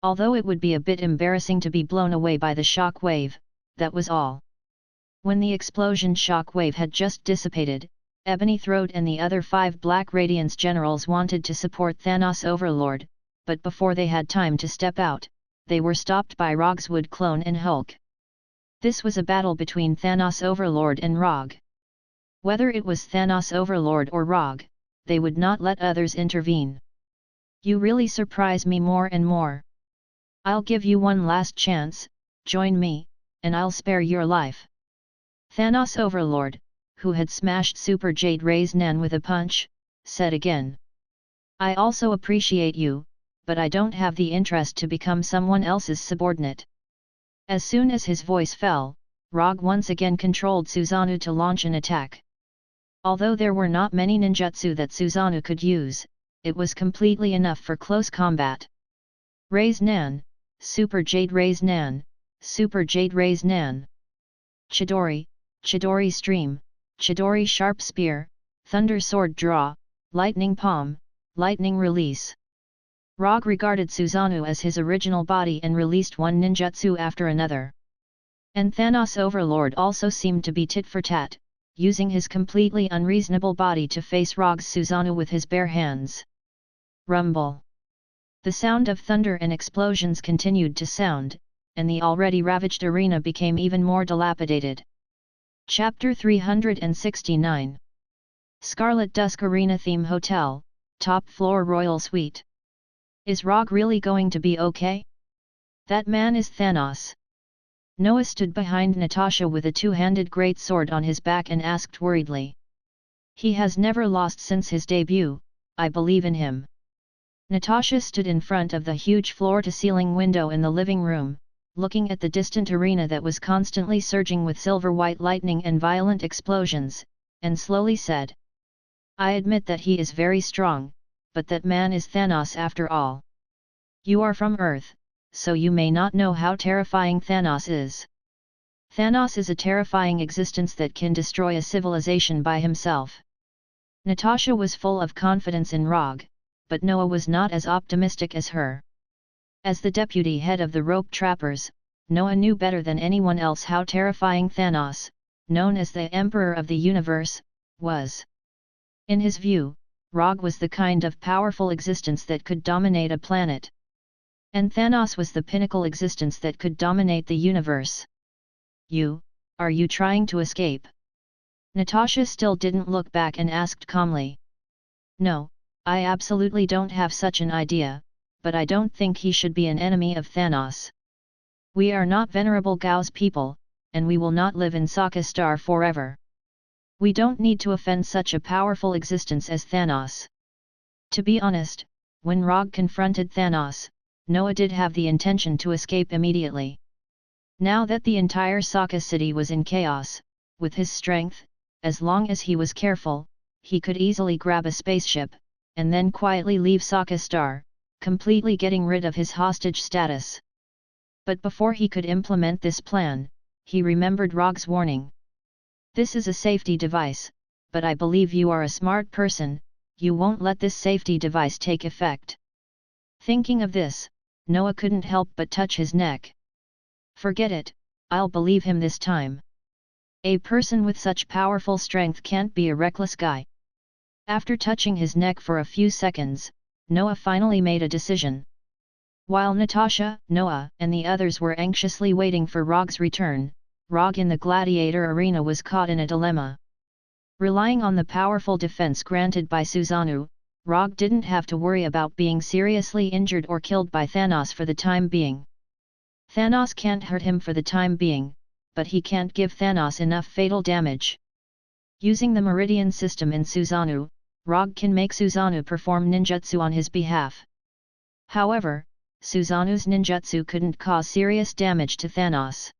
Although it would be a bit embarrassing to be blown away by the shock wave, that was all. When the explosion shock wave had just dissipated, Ebony Throat and the other 5 Black Radiance generals wanted to support Thanos Overlord, but before they had time to step out, they were stopped by Rogge's Wood Clone and Hulk. This was a battle between Thanos Overlord and Rogge. Whether it was Thanos Overlord or Rogge, they would not let others intervene. You really surprise me more and more. I'll give you one last chance, join me, and I'll spare your life. Thanos Overlord, who had smashed Super Jade Rays Nan with a punch, said again. I also appreciate you, but I don't have the interest to become someone else's subordinate. As soon as his voice fell, Rogge once again controlled Susanoo to launch an attack. Although there were not many ninjutsu that Susanoo could use, it was completely enough for close combat. Raise Nan, Super Jade Raise Nan, Super Jade Raise Nan. Chidori, Chidori Stream, Chidori Sharp Spear, Thunder Sword Draw, Lightning Palm, Lightning Release. Rogge regarded Susanoo as his original body and released one ninjutsu after another. And Thanos Overlord also seemed to be tit for tat, using his completely unreasonable body to face Rogge's Susanoo with his bare hands. Rumble. The sound of thunder and explosions continued to sound, and the already ravaged arena became even more dilapidated. Chapter 369. Scarlet Dusk Arena Theme Hotel, Top Floor Royal Suite. Is Rogge really going to be okay? That man is Thanos. Noah stood behind Natasha with a two-handed great sword on his back and asked worriedly. He has never lost since his debut, I believe in him. Natasha stood in front of the huge floor-to-ceiling window in the living room, looking at the distant arena that was constantly surging with silver-white lightning and violent explosions, and slowly said. I admit that he is very strong, but that man is Thanos after all. You are from Earth, so you may not know how terrifying Thanos is. Thanos is a terrifying existence that can destroy a civilization by himself. Natasha was full of confidence in Rogge, but Noah was not as optimistic as her. As the deputy head of the rope trappers, Noah knew better than anyone else how terrifying Thanos, known as the Emperor of the Universe, was. In his view, Rogge was the kind of powerful existence that could dominate a planet. And Thanos was the pinnacle existence that could dominate the universe. Are you trying to escape? Natasha still didn't look back and asked calmly. No, I absolutely don't have such an idea, but I don't think he should be an enemy of Thanos. We are not Venerable Gao's people, and we will not live in Sokka Star forever. We don't need to offend such a powerful existence as Thanos. To be honest, when Rogge confronted Thanos, Noah did have the intention to escape immediately. Now that the entire Sokka city was in chaos, with his strength, as long as he was careful, he could easily grab a spaceship, and then quietly leave Sokka Star, completely getting rid of his hostage status. But before he could implement this plan, he remembered Rogge's warning. This is a safety device, but I believe you are a smart person, you won't let this safety device take effect. Thinking of this, Noah couldn't help but touch his neck. Forget it, I'll believe him this time. A person with such powerful strength can't be a reckless guy. After touching his neck for a few seconds, Noah finally made a decision. While Natasha, Noah, and the others were anxiously waiting for Rogge's return, Rogge in the gladiator arena was caught in a dilemma. Relying on the powerful defense granted by Susanoo, Rogge didn't have to worry about being seriously injured or killed by Thanos for the time being. Thanos can't hurt him for the time being, but he can't give Thanos enough fatal damage. Using the Meridian system in Susanoo, Rogge can make Susanoo perform ninjutsu on his behalf. However, Susanoo's ninjutsu couldn't cause serious damage to Thanos.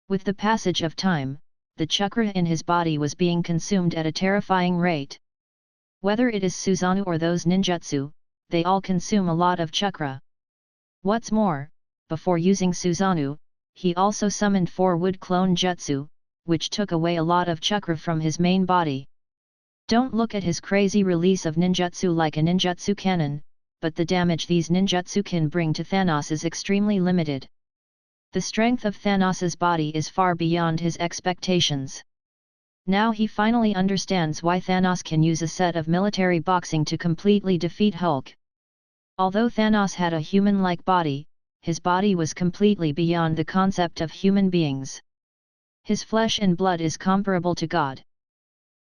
With the passage of time, the chakra in his body was being consumed at a terrifying rate. Whether it is Susanoo or those ninjutsu, they all consume a lot of chakra. What's more, before using Susanoo, he also summoned 4 wood clone jutsu, which took away a lot of chakra from his main body. Don't look at his crazy release of ninjutsu like a ninjutsu cannon, but the damage these ninjutsu can bring to Thanos is extremely limited. The strength of Thanos's body is far beyond his expectations. Now he finally understands why Thanos can use a set of military boxing to completely defeat Hulk. Although Thanos had a human-like body, his body was completely beyond the concept of human beings. His flesh and blood is comparable to God.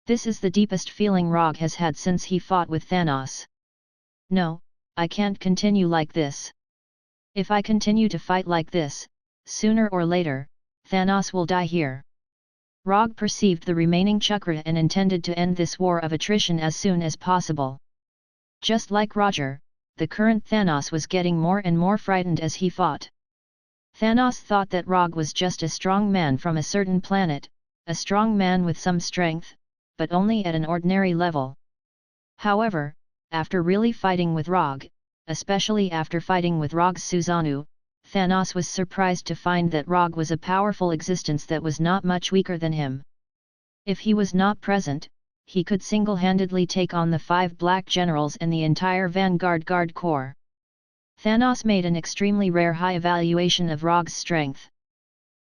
This is the deepest feeling Rogge has had since he fought with Thanos. No, I can't continue like this. If I continue to fight like this, sooner or later, Thanos will die here. Rogge perceived the remaining chakra and intended to end this war of attrition as soon as possible. Just like Roger, the current Thanos was getting more and more frightened as he fought. Thanos thought that Rogge was just a strong man from a certain planet, a strong man with some strength, but only at an ordinary level. However, after really fighting with Rogge, especially after fighting with Rogge's Susanoo, Thanos was surprised to find that Rogge was a powerful existence that was not much weaker than him. If he was not present, he could single-handedly take on the 5 Black Generals and the entire Vanguard Guard Corps. Thanos made an extremely rare high evaluation of Rogge's strength.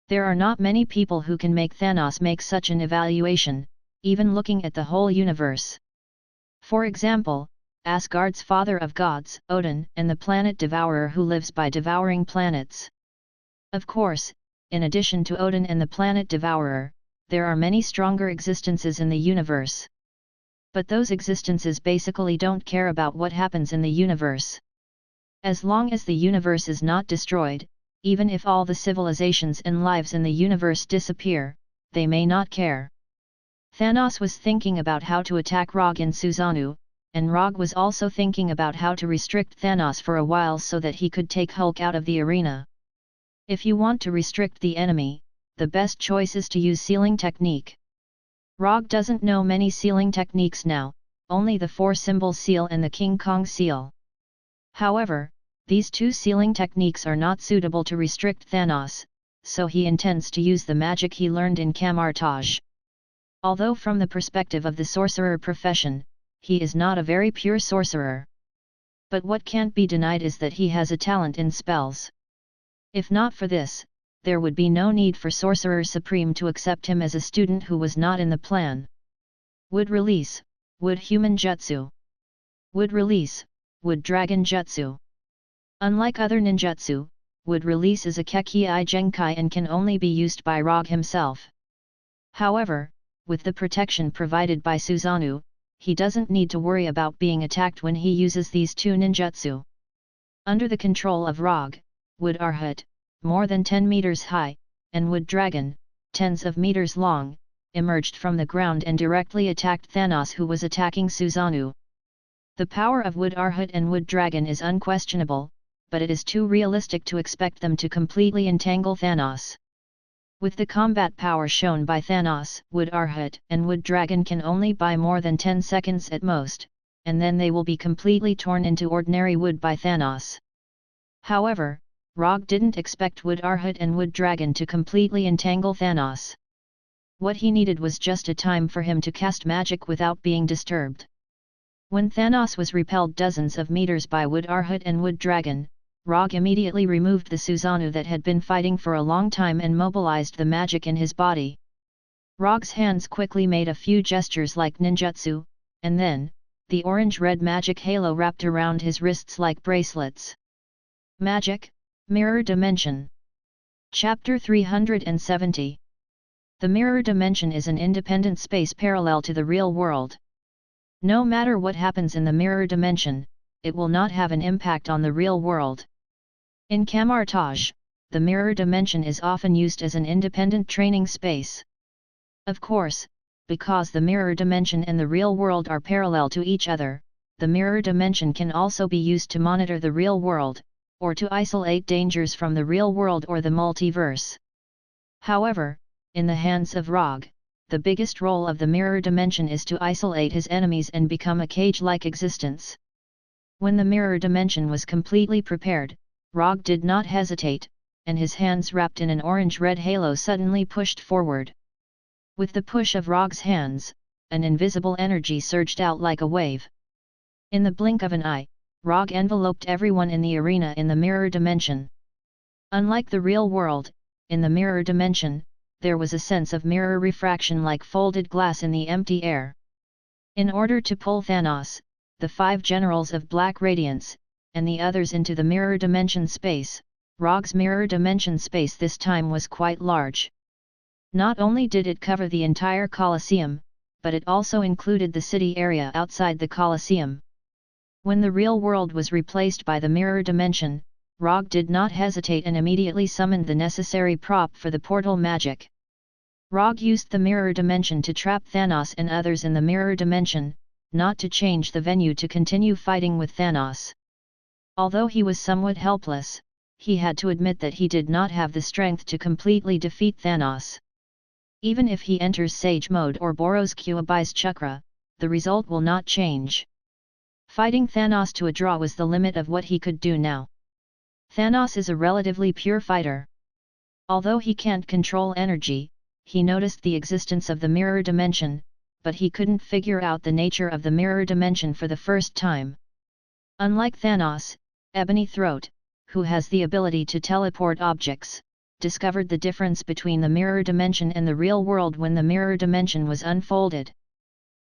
There are not many people who can make Thanos make such an evaluation, even looking at the whole universe. For example, Asgard's father of gods, Odin, and the planet Devourer who lives by devouring planets. Of course, in addition to Odin and the planet Devourer, there are many stronger existences in the universe. But those existences basically don't care about what happens in the universe. As long as the universe is not destroyed, even if all the civilizations and lives in the universe disappear, they may not care. Thanos was thinking about how to attack Rogge in Susanoo, and Rogge was also thinking about how to restrict Thanos for a while so that he could take Hulk out of the arena. If you want to restrict the enemy, the best choice is to use sealing technique. Rogge doesn't know many sealing techniques now, only the 4-symbol seal and the King Kong seal. However, these 2 sealing techniques are not suitable to restrict Thanos, so he intends to use the magic he learned in Camartage. Although from the perspective of the sorcerer profession, he is not a very pure sorcerer. But what can't be denied is that he has a talent in spells. If not for this, there would be no need for Sorcerer Supreme to accept him as a student who was not in the plan. Wood release, Wood human jutsu. Wood release, Wood dragon jutsu. Unlike other ninjutsu, Wood release is a Kekii Genkai and can only be used by Rogge himself. However, with the protection provided by Susanoo, he doesn't need to worry about being attacked when he uses these 2 ninjutsu. Under the control of Rogge, Wood Arhat, more than 10 meters high, and Wood Dragon, tens of meters long, emerged from the ground and directly attacked Thanos, who was attacking Susanoo. The power of Wood Arhat and Wood Dragon is unquestionable, but it is too realistic to expect them to completely entangle Thanos. With the combat power shown by Thanos, Wood Arhat and Wood Dragon can only buy more than 10 seconds at most, and then they will be completely torn into ordinary wood by Thanos. However, Rogge didn't expect Wood Arhat and Wood Dragon to completely entangle Thanos. What he needed was just a time for him to cast magic without being disturbed. When Thanos was repelled dozens of meters by Wood Arhat and Wood Dragon, Rogge immediately removed the Susanoo that had been fighting for a long time and mobilized the magic in his body. Rogge's hands quickly made a few gestures like ninjutsu, and then, the orange-red magic halo wrapped around his wrists like bracelets. Magic, Mirror Dimension. Chapter 370. The mirror dimension is an independent space parallel to the real world. No matter what happens in the mirror dimension, it will not have an impact on the real world. In Camartage, the mirror dimension is often used as an independent training space. Of course, because the mirror dimension and the real world are parallel to each other, the mirror dimension can also be used to monitor the real world, or to isolate dangers from the real world or the multiverse. However, in the hands of Rogge, the biggest role of the mirror dimension is to isolate his enemies and become a cage-like existence. When the mirror dimension was completely prepared, Rogge did not hesitate, and his hands wrapped in an orange-red halo suddenly pushed forward. With the push of Rogge's hands, an invisible energy surged out like a wave. In the blink of an eye, Rogge enveloped everyone in the arena in the mirror dimension. Unlike the real world, in the mirror dimension, there was a sense of mirror refraction like folded glass in the empty air. In order to pull Thanos, the 5 generals of Black Radiance, and the others into the mirror dimension space, Rogge's mirror dimension space this time was quite large. Not only did it cover the entire Colosseum, but it also included the city area outside the Colosseum. When the real world was replaced by the mirror dimension, Rogge did not hesitate and immediately summoned the necessary prop for the portal magic. Rogge used the mirror dimension to trap Thanos and others in the mirror dimension, not to change the venue to continue fighting with Thanos. Although he was somewhat helpless, he had to admit that he did not have the strength to completely defeat Thanos. Even if he enters Sage Mode or borrows Kyuubi's chakra, the result will not change. Fighting Thanos to a draw was the limit of what he could do now. Thanos is a relatively pure fighter. Although he can't control energy, he noticed the existence of the mirror dimension, but he couldn't figure out the nature of the mirror dimension for the first time. Unlike Thanos, Ebony Throat, who has the ability to teleport objects, discovered the difference between the mirror dimension and the real world when the mirror dimension was unfolded.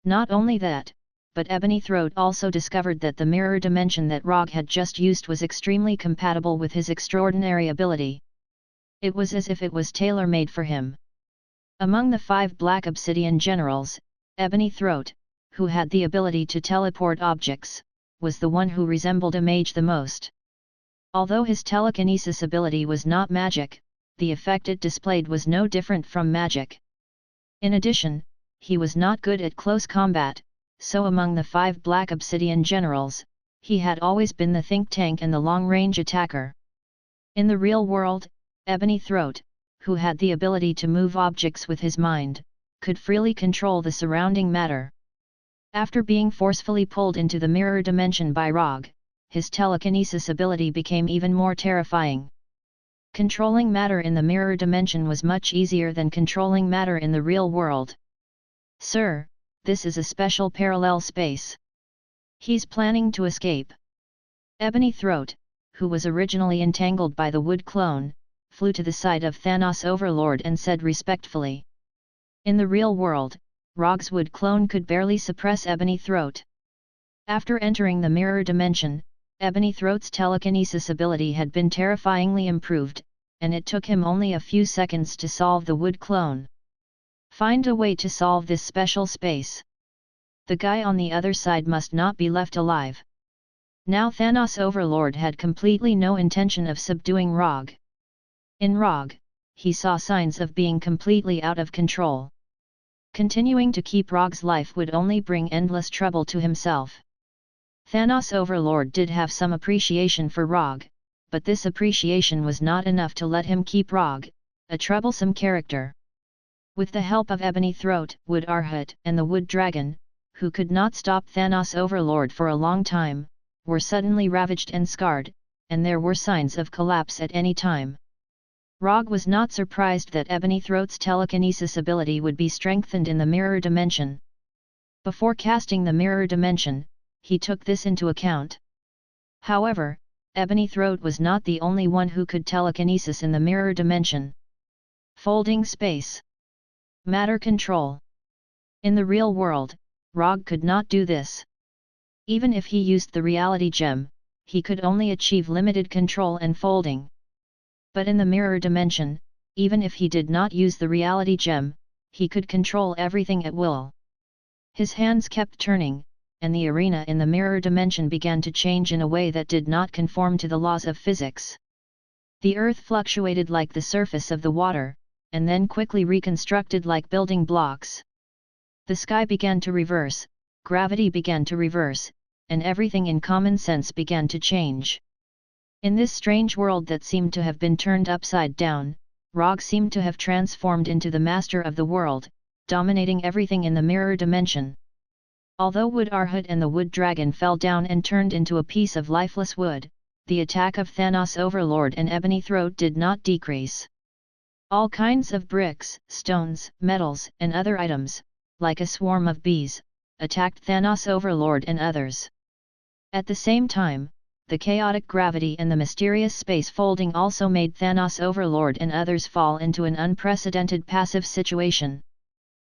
Not only that, but Ebony Throat also discovered that the mirror dimension that Rogge had just used was extremely compatible with his extraordinary ability. It was as if it was tailor-made for him. Among the 5 Black Obsidian generals, Ebony Throat, who had the ability to teleport objects, was the one who resembled a mage the most. Although his telekinesis ability was not magic, the effect it displayed was no different from magic. In addition, he was not good at close combat, so among the 5 Black Obsidian generals, he had always been the think tank and the long-range attacker. In the real world, Ebony Throat, who had the ability to move objects with his mind, could freely control the surrounding matter. After being forcefully pulled into the mirror dimension by Rogge, his telekinesis ability became even more terrifying. Controlling matter in the mirror dimension was much easier than controlling matter in the real world. "Sir, this is a special parallel space. He's planning to escape." Ebony Throat, who was originally entangled by the wood clone, flew to the side of Thanos Overlord and said respectfully. In the real world, Rogge's wood clone could barely suppress Ebony Throat. After entering the mirror dimension, Ebony Throat's telekinesis ability had been terrifyingly improved, and it took him only a few seconds to solve the wood clone. Find a way to solve this special space. The guy on the other side must not be left alive. Now Thanos Overlord had completely no intention of subduing Rogge. In Rogge, he saw signs of being completely out of control. Continuing to keep Rogge's life would only bring endless trouble to himself. Thanos Overlord did have some appreciation for Rogge, but this appreciation was not enough to let him keep Rogge, a troublesome character. With the help of Ebony Throat, Wood Arhut, and the Wood Dragon, who could not stop Thanos Overlord for a long time, were suddenly ravaged and scarred, and there were signs of collapse at any time. Rogge was not surprised that Ebony Throat's telekinesis ability would be strengthened in the mirror dimension. Before casting the mirror dimension, he took this into account. However, Ebony Throat was not the only one who could telekinesis in the mirror dimension. Folding space. Matter control. In the real world, Rogge could not do this. Even if he used the reality gem, he could only achieve limited control and folding. But in the mirror dimension, even if he did not use the reality gem, he could control everything at will. His hands kept turning, and the arena in the mirror dimension began to change in a way that did not conform to the laws of physics. The earth fluctuated like the surface of the water, and then quickly reconstructed like building blocks. The sky began to reverse, gravity began to reverse, and everything in common sense began to change. In this strange world that seemed to have been turned upside down, Rogge seemed to have transformed into the master of the world, dominating everything in the mirror dimension. Although Wood Arhut and the Wood Dragon fell down and turned into a piece of lifeless wood, the attack of Thanos Overlord and Ebony Throat did not decrease. All kinds of bricks, stones, metals, and other items, like a swarm of bees, attacked Thanos Overlord and others. At the same time, the chaotic gravity and the mysterious space folding also made Thanos Overlord and others fall into an unprecedented passive situation.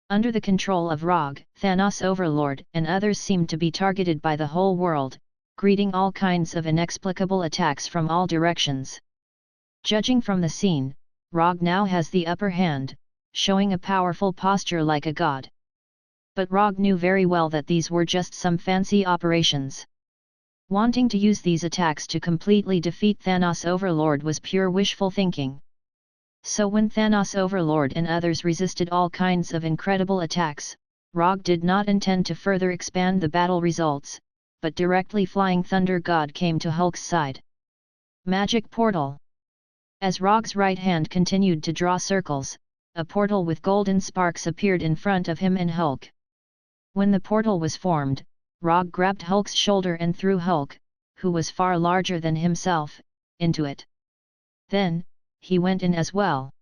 Under the control of Rogge, Thanos Overlord and others seemed to be targeted by the whole world, greeting all kinds of inexplicable attacks from all directions. Judging from the scene, Rogge now has the upper hand, showing a powerful posture like a god. But Rogge knew very well that these were just some fancy operations. Wanting to use these attacks to completely defeat Thanos Overlord was pure wishful thinking. So when Thanos Overlord and others resisted all kinds of incredible attacks, Rogge did not intend to further expand the battle results, but directly Flying Thunder God came to Hulk's side. Magic Portal. As Rogge's right hand continued to draw circles, a portal with golden sparks appeared in front of him and Hulk. When the portal was formed, Rogge grabbed Hulk's shoulder and threw Hulk, who was far larger than himself, into it. Then, he went in as well.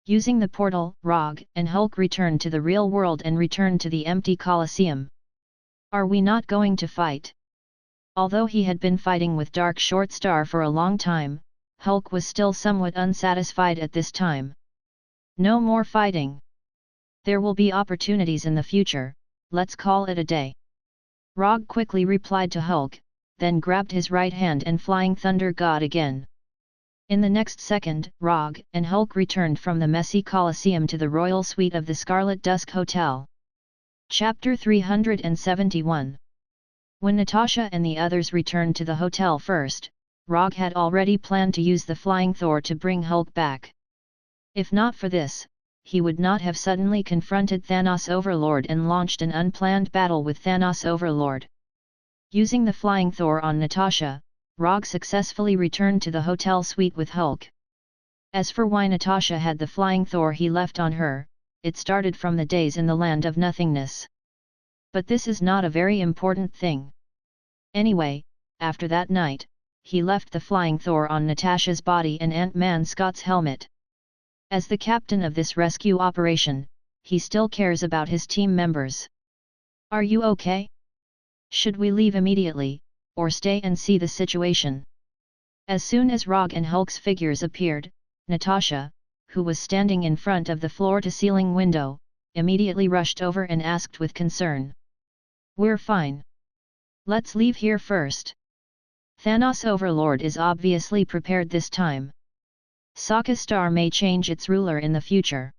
Using the portal, Rogge and Hulk returned to the real world and returned to the empty Colosseum. Are we not going to fight? Although he had been fighting with Dark Short Star for a long time, Hulk was still somewhat unsatisfied at this time. No more fighting. There will be opportunities in the future, let's call it a day. Rogge quickly replied to Hulk, then grabbed his right hand and Flying Thunder God again. In the next second, Rogge and Hulk returned from the messy Colosseum to the royal suite of the Scarlet Dusk Hotel. Chapter 371. When Natasha and the others returned to the hotel first, Rogge had already planned to use the Flying Thor to bring Hulk back. If not for this, he would not have suddenly confronted Thanos Overlord and launched an unplanned battle with Thanos Overlord. Using the Flying Thor on Natasha, Rogge successfully returned to the hotel suite with Hulk. As for why Natasha had the Flying Thor he left on her, it started from the days in the land of nothingness. But this is not a very important thing. Anyway, after that night, he left the Flying Thor on Natasha's body and Ant-Man Scott's helmet. As the captain of this rescue operation, he still cares about his team members. Are you okay? Should we leave immediately, or stay and see the situation? As soon as Rogge and Hulk's figures appeared, Natasha, who was standing in front of the floor-to-ceiling window, immediately rushed over and asked with concern. We're fine. Let's leave here first. Thanos Overlord is obviously prepared this time. Sokka Star may change its ruler in the future.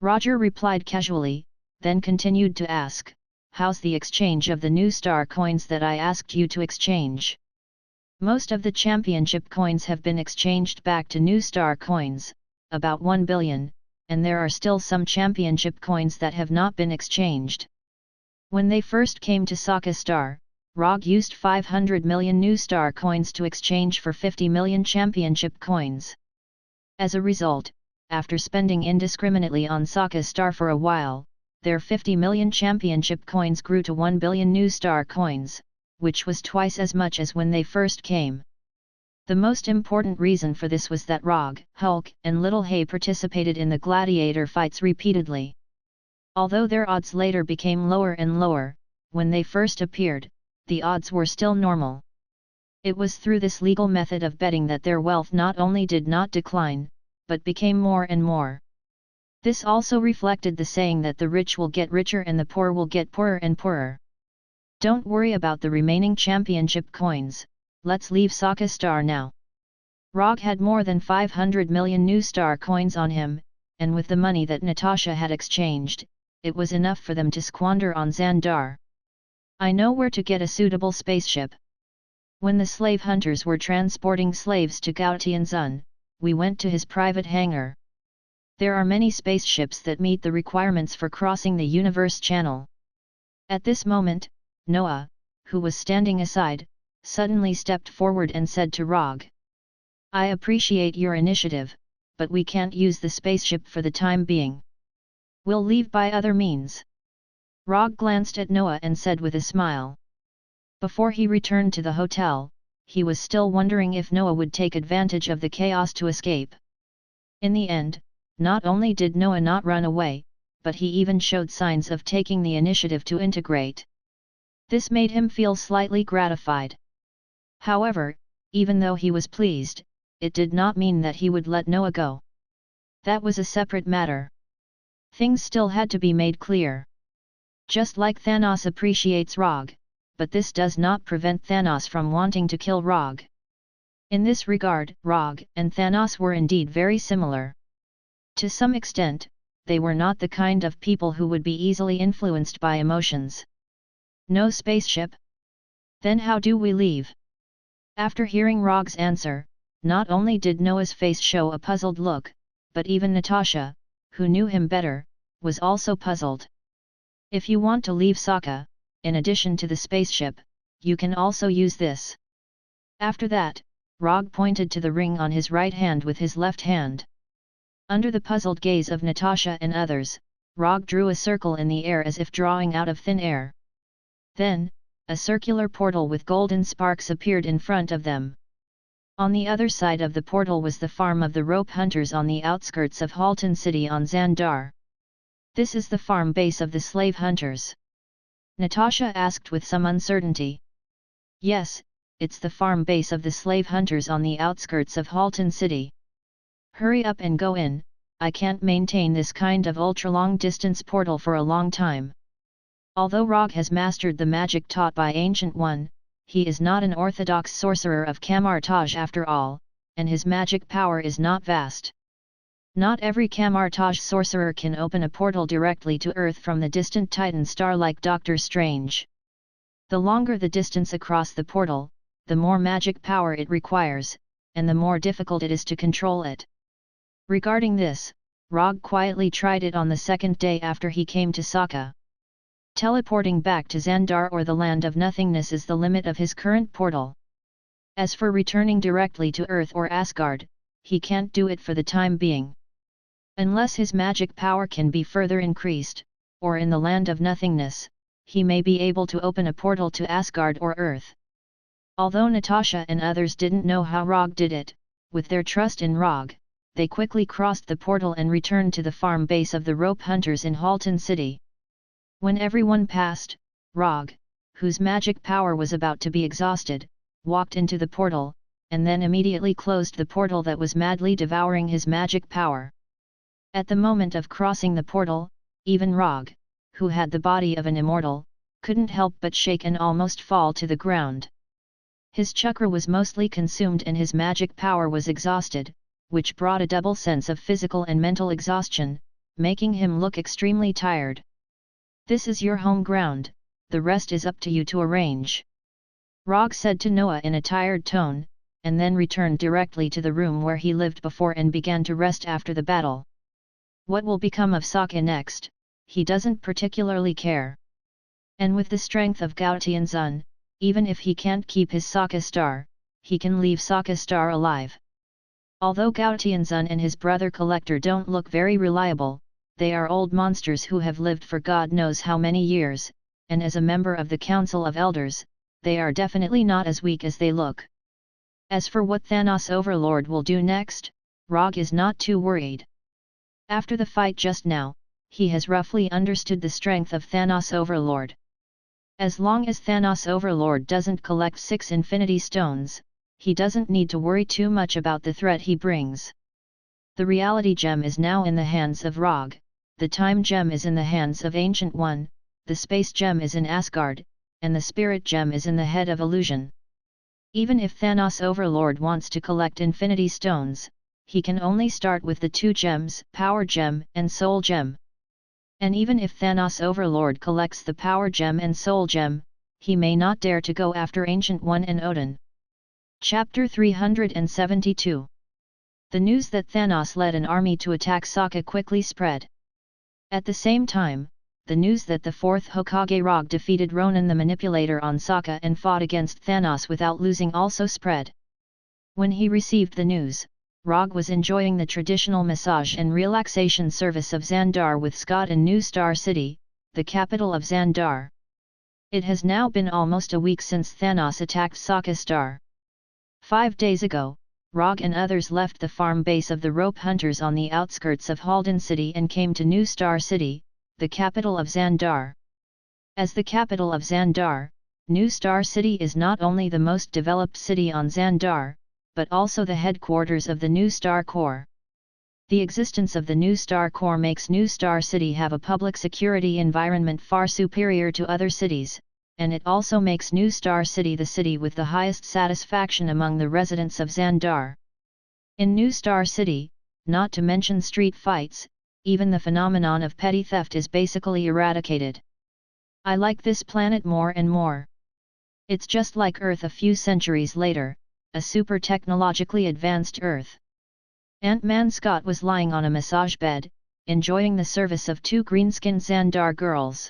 Roger replied casually, then continued to ask, how's the exchange of the new star coins that I asked you to exchange? Most of the championship coins have been exchanged back to new star coins, about 1 billion, and there are still some championship coins that have not been exchanged. When they first came to Sokka Star, Rogge used 500 million new star coins to exchange for 50 million championship coins. As a result, after spending indiscriminately on Sokka Star for a while, their 50 million championship coins grew to 1 billion new star coins, which was twice as much as when they first came. The most important reason for this was that Rogge, Hulk, and Little Hay participated in the gladiator fights repeatedly. Although their odds later became lower and lower, when they first appeared, the odds were still normal. It was through this legal method of betting that their wealth not only did not decline, but became more and more. This also reflected the saying that the rich will get richer and the poor will get poorer and poorer. Don't worry about the remaining championship coins, let's leave Sokka Star now. Rogge had more than 500 million new star coins on him, and with the money that Natasha had exchanged, it was enough for them to squander on Xandar. I know where to get a suitable spaceship. When the slave hunters were transporting slaves to Gaotianzun, we went to his private hangar. There are many spaceships that meet the requirements for crossing the universe channel. At this moment, Noah, who was standing aside, suddenly stepped forward and said to Rogge, I appreciate your initiative, but we can't use the spaceship for the time being. We'll leave by other means. Rogge glanced at Noah and said with a smile. Before he returned to the hotel, he was still wondering if Noah would take advantage of the chaos to escape. In the end, not only did Noah not run away, but he even showed signs of taking the initiative to integrate. This made him feel slightly gratified. However, even though he was pleased, it did not mean that he would let Noah go. That was a separate matter. Things still had to be made clear. Just like Thanos appreciates Rogge, but this does not prevent Thanos from wanting to kill Rogge. In this regard, Rogge and Thanos were indeed very similar. To some extent, they were not the kind of people who would be easily influenced by emotions. No spaceship? Then how do we leave? After hearing Rogge's answer, not only did Noah's face show a puzzled look, but even Natasha, who knew him better, was also puzzled. If you want to leave Sokka, in addition to the spaceship, you can also use this. After that, Rogge pointed to the ring on his right hand with his left hand. Under the puzzled gaze of Natasha and others, Rogge drew a circle in the air as if drawing out of thin air. Then, a circular portal with golden sparks appeared in front of them. On the other side of the portal was the farm of the rope hunters on the outskirts of Halton City on Xandar. This is the farm base of the slave hunters? Natasha asked with some uncertainty. Yes, it's the farm base of the slave hunters on the outskirts of Halton City. Hurry up and go in, I can't maintain this kind of ultra-long distance portal for a long time. Although Rogge has mastered the magic taught by Ancient One, he is not an orthodox sorcerer of Kamar-Taj after all, and his magic power is not vast. Not every Kamar-Taj sorcerer can open a portal directly to Earth from the distant Titan star like Doctor Strange. The longer the distance across the portal, the more magic power it requires, and the more difficult it is to control it. Regarding this, Rogge quietly tried it on the second day after he came to Sokka. Teleporting back to Xandar or the Land of Nothingness is the limit of his current portal. As for returning directly to Earth or Asgard, he can't do it for the time being. Unless his magic power can be further increased, or in the Land of Nothingness, he may be able to open a portal to Asgard or Earth. Although Natasha and others didn't know how Rogge did it, with their trust in Rogge, they quickly crossed the portal and returned to the farm base of the rope hunters in Halton City. When everyone passed, Rogge, whose magic power was about to be exhausted, walked into the portal, and then immediately closed the portal that was madly devouring his magic power. At the moment of crossing the portal, even Rogge, who had the body of an immortal, couldn't help but shake and almost fall to the ground. His chakra was mostly consumed and his magic power was exhausted, which brought a double sense of physical and mental exhaustion, making him look extremely tired. This is your home ground, the rest is up to you to arrange. Rogge said to Noah in a tired tone, and then returned directly to the room where he lived before and began to rest after the battle. What will become of Sokka next, he doesn't particularly care. And with the strength of Gaotianzun, even if he can't keep his Sokka Star, he can leave Sokka Star alive. Although Gaotianzun and his brother Collector don't look very reliable, they are old monsters who have lived for God knows how many years, and as a member of the Council of Elders, they are definitely not as weak as they look. As for what Thanos Overlord will do next, Rogge is not too worried. After the fight just now, he has roughly understood the strength of Thanos Overlord. As long as Thanos Overlord doesn't collect 6 Infinity Stones, he doesn't need to worry too much about the threat he brings. The Reality Gem is now in the hands of Rogge, the Time Gem is in the hands of Ancient One, the Space Gem is in Asgard, and the Spirit Gem is in the head of Illusion. Even if Thanos Overlord wants to collect Infinity Stones, he can only start with the 2 gems, Power Gem and Soul Gem. And even if Thanos Overlord collects the Power Gem and Soul Gem, he may not dare to go after Ancient One and Odin. Chapter 372. The news that Thanos led an army to attack Sokka quickly spread. At the same time, the news that the 4th Hokage Rogge defeated Ronan the Manipulator on Sokka and fought against Thanos without losing also spread. When he received the news, Rogge was enjoying the traditional massage and relaxation service of Xandar with Scott in New Star City, the capital of Xandar. It has now been almost a week since Thanos attacked Sokka Star. 5 days ago, Rogge and others left the farm base of the rope hunters on the outskirts of Halden City and came to New Star City, the capital of Xandar. As the capital of Xandar, New Star City is not only the most developed city on Xandar, but also the headquarters of the New Star Corps. The existence of the New Star Corps makes New Star City have a public security environment far superior to other cities, and it also makes New Star City the city with the highest satisfaction among the residents of Xandar. In New Star City, not to mention street fights, even the phenomenon of petty theft is basically eradicated. I like this planet more and more. It's just like Earth a few centuries later, a super technologically advanced Earth. Ant-Man Scott was lying on a massage bed, enjoying the service of 2 green-skinned Xandar girls.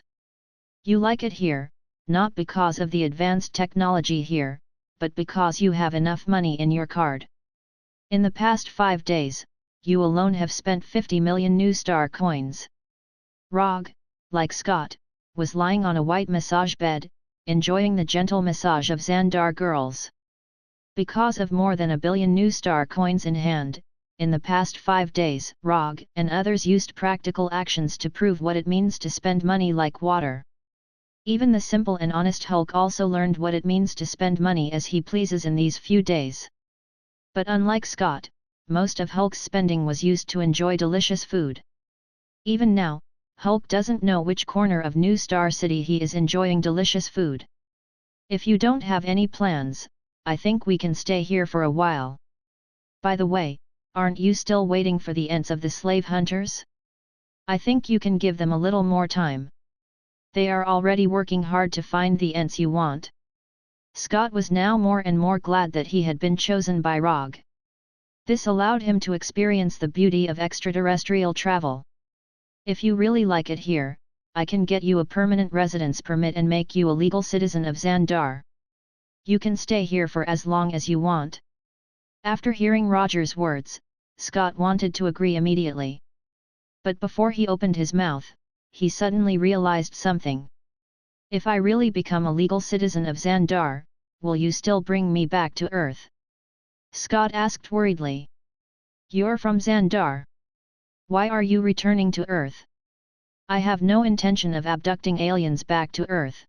You like it here, not because of the advanced technology here, but because you have enough money in your card. In the past 5 days, you alone have spent 50 million New Star coins. Rogge, like Scott, was lying on a white massage bed, enjoying the gentle massage of Xandar girls. Because of more than 1 billion New Star coins in hand, in the past 5 days, Rogge and others used practical actions to prove what it means to spend money like water. Even the simple and honest Hulk also learned what it means to spend money as he pleases in these few days. But unlike Scott, most of Hulk's spending was used to enjoy delicious food. Even now, Hulk doesn't know which corner of New Star City he is enjoying delicious food. If you don't have any plans, I think we can stay here for a while. By the way, aren't you still waiting for the ends of the slave hunters? I think you can give them a little more time. They are already working hard to find the ends you want. Scott was now more and more glad that he had been chosen by Rogge. This allowed him to experience the beauty of extraterrestrial travel. If you really like it here, I can get you a permanent residence permit and make you a legal citizen of Xandar. You can stay here for as long as you want. After hearing Roger's words, Scott wanted to agree immediately. But before he opened his mouth, he suddenly realized something. If I really become a legal citizen of Xandar, will you still bring me back to Earth? Scott asked worriedly. You're from Xandar. Why are you returning to Earth? I have no intention of abducting aliens back to Earth.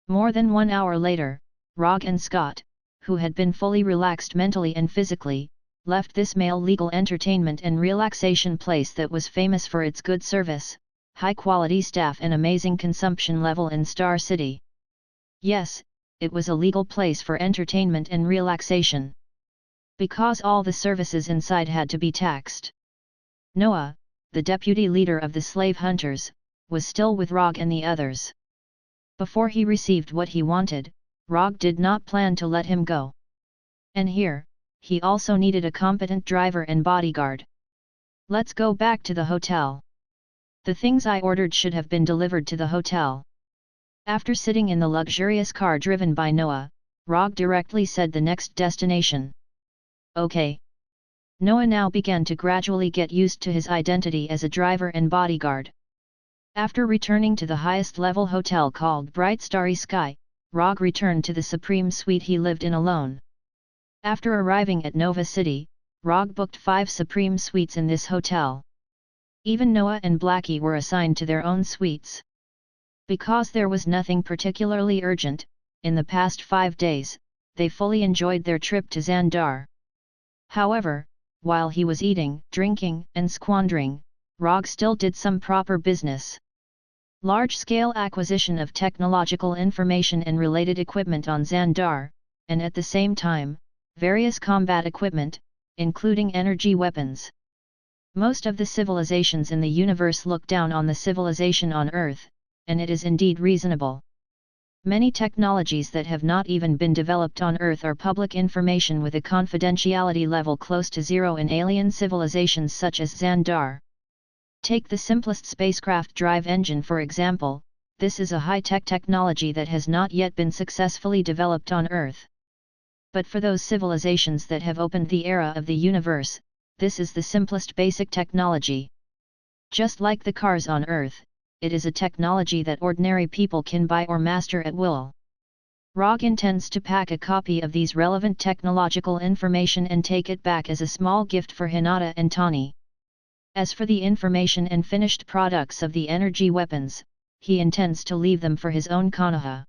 More than 1 hour later, Rogge and Scott, who had been fully relaxed mentally and physically, left this male legal entertainment and relaxation place that was famous for its good service, high-quality staff and amazing consumption level in Star City. Yes, it was a legal place for entertainment and relaxation. Because all the services inside had to be taxed. Noah, the deputy leader of the slave hunters, was still with Rogge and the others. Before he received what he wanted, Rogge did not plan to let him go. And here, he also needed a competent driver and bodyguard. Let's go back to the hotel. The things I ordered should have been delivered to the hotel. After sitting in the luxurious car driven by Noah, Rogge directly said the next destination. Okay. Noah now began to gradually get used to his identity as a driver and bodyguard. After returning to the highest level hotel called Bright Starry Sky, Rogge returned to the supreme suite he lived in alone. After arriving at Nova City, Rogge booked 5 supreme suites in this hotel. Even Noah and Blackie were assigned to their own suites. Because there was nothing particularly urgent, in the past 5 days, they fully enjoyed their trip to Xandar. However, while he was eating, drinking, and squandering, Rogge still did some proper business. Large-scale acquisition of technological information and related equipment on Xandar, and at the same time, various combat equipment, including energy weapons. Most of the civilizations in the universe look down on the civilization on Earth, and it is indeed reasonable. Many technologies that have not even been developed on Earth are public information with a confidentiality level close to zero in alien civilizations such as Xandar. Take the simplest spacecraft drive engine for example. This is a high-tech technology that has not yet been successfully developed on Earth. But for those civilizations that have opened the era of the universe, this is the simplest basic technology. Just like the cars on Earth, it is a technology that ordinary people can buy or master at will. Rogge intends to pack a copy of these relevant technological information and take it back as a small gift for Hinata and Tani. As for the information and finished products of the energy weapons, he intends to leave them for his own Konoha.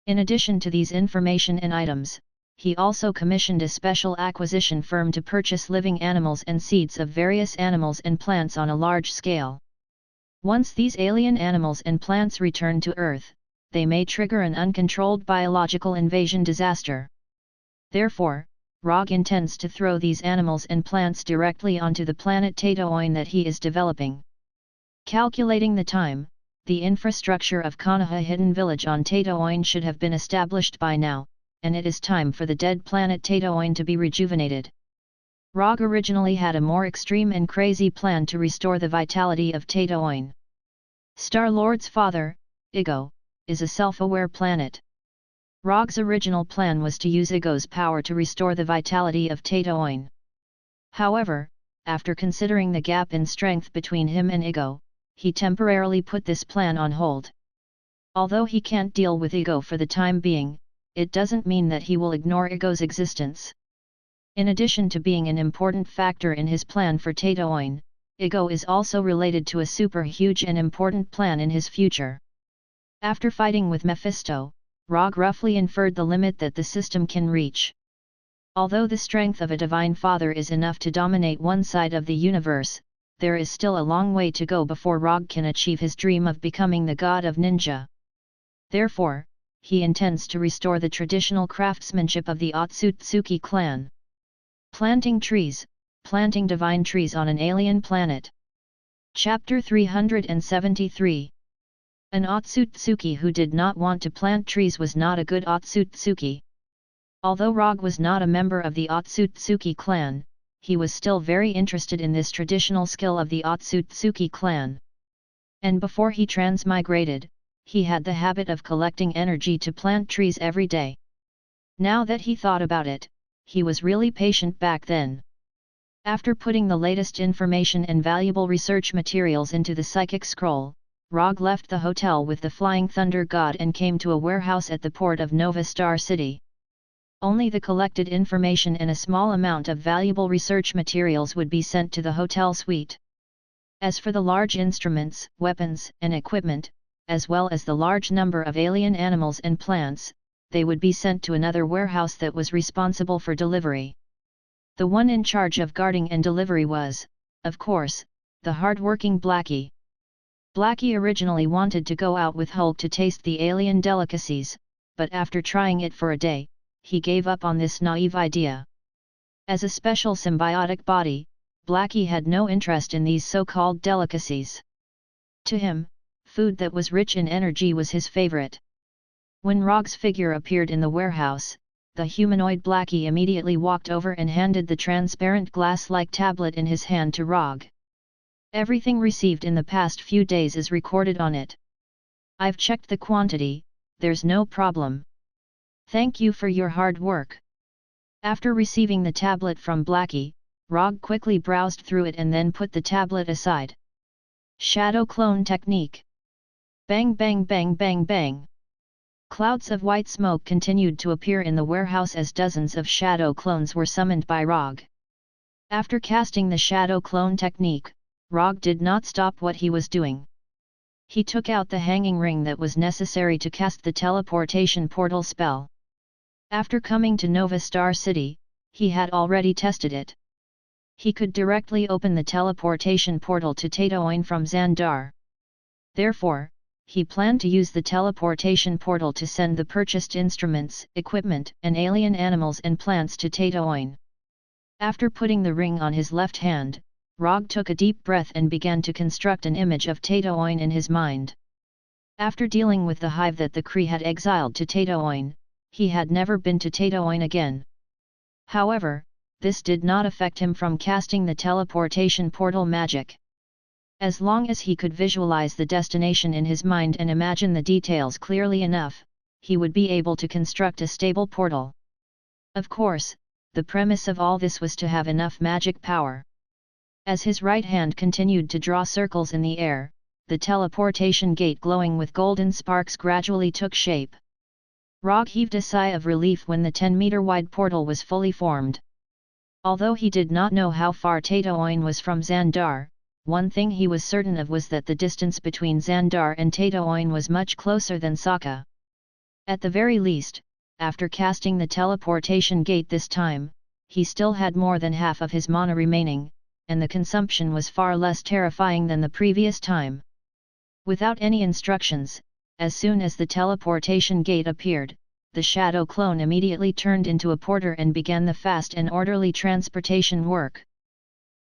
In addition to these information and items, he also commissioned a special acquisition firm to purchase living animals and seeds of various animals and plants on a large scale. Once these alien animals and plants return to Earth, they may trigger an uncontrolled biological invasion disaster. Therefore, Rogge intends to throw these animals and plants directly onto the planet Tatoin that he is developing. Calculating the time, the infrastructure of Konoha Hidden Village on Tatoin should have been established by now, and it is time for the dead planet Tatoin to be rejuvenated. Rogge originally had a more extreme and crazy plan to restore the vitality of Tatoin. Star-Lord's father, Ego, is a self-aware planet. Rogge's original plan was to use Ego's power to restore the vitality of Tatoin. However, after considering the gap in strength between him and Ego, he temporarily put this plan on hold. Although he can't deal with Ego for the time being, it doesn't mean that he will ignore Ego's existence. In addition to being an important factor in his plan for Tatoin, Ego is also related to a super huge and important plan in his future. After fighting with Mephisto, Rogge roughly inferred the limit that the system can reach. Although the strength of a divine father is enough to dominate one side of the universe, there is still a long way to go before Rogge can achieve his dream of becoming the god of ninja. Therefore, he intends to restore the traditional craftsmanship of the Otsutsuki clan. Planting divine trees on an alien planet. Chapter 373. An Otsutsuki who did not want to plant trees was not a good Otsutsuki. Although Rogge was not a member of the Otsutsuki clan, he was still very interested in this traditional skill of the Otsutsuki clan. And before he transmigrated, he had the habit of collecting energy to plant trees every day. Now that he thought about it, he was really patient back then. After putting the latest information and valuable research materials into the psychic scroll, Rogge left the hotel with the Flying Thunder God and came to a warehouse at the port of Nova Star City. Only the collected information and a small amount of valuable research materials would be sent to the hotel suite. As for the large instruments, weapons, and equipment, as well as the large number of alien animals and plants, they would be sent to another warehouse that was responsible for delivery. The one in charge of guarding and delivery was, of course, the hard-working Blackie. Blackie originally wanted to go out with Hulk to taste the alien delicacies, but after trying it for a day, he gave up on this naive idea. As a special symbiotic body, Blackie had no interest in these so-called delicacies. To him, food that was rich in energy was his favorite. When Rogge's figure appeared in the warehouse, the humanoid Blackie immediately walked over and handed the transparent glass-like tablet in his hand to Rogge. Everything received in the past few days is recorded on it. I've checked the quantity, there's no problem. Thank you for your hard work. After receiving the tablet from Blackie, Rogge quickly browsed through it and then put the tablet aside. Shadow clone technique. Bang bang bang bang bang. Clouds of white smoke continued to appear in the warehouse as dozens of shadow clones were summoned by Rogge. After casting the shadow clone technique, Rogge did not stop what he was doing. He took out the hanging ring that was necessary to cast the teleportation portal spell. After coming to Nova Star City, he had already tested it. He could directly open the teleportation portal to Tatoin from Xandar. Therefore, he planned to use the teleportation portal to send the purchased instruments, equipment, and alien animals and plants to Tatooine. After putting the ring on his left hand, Rogge took a deep breath and began to construct an image of Tatooine in his mind. After dealing with the hive that the Kree had exiled to Tatooine, he had never been to Tatooine again. However, this did not affect him from casting the teleportation portal magic. As long as he could visualize the destination in his mind and imagine the details clearly enough, he would be able to construct a stable portal. Of course, the premise of all this was to have enough magic power. As his right hand continued to draw circles in the air, the teleportation gate glowing with golden sparks gradually took shape. Rogge heaved a sigh of relief when the 10-meter-wide portal was fully formed. Although he did not know how far Tatooine was from Xandar, one thing he was certain of was that the distance between Xandar and Tatooine was much closer than Sokka. At the very least, after casting the teleportation gate this time, he still had more than half of his mana remaining, and the consumption was far less terrifying than the previous time. Without any instructions, as soon as the teleportation gate appeared, the shadow clone immediately turned into a porter and began the fast and orderly transportation work.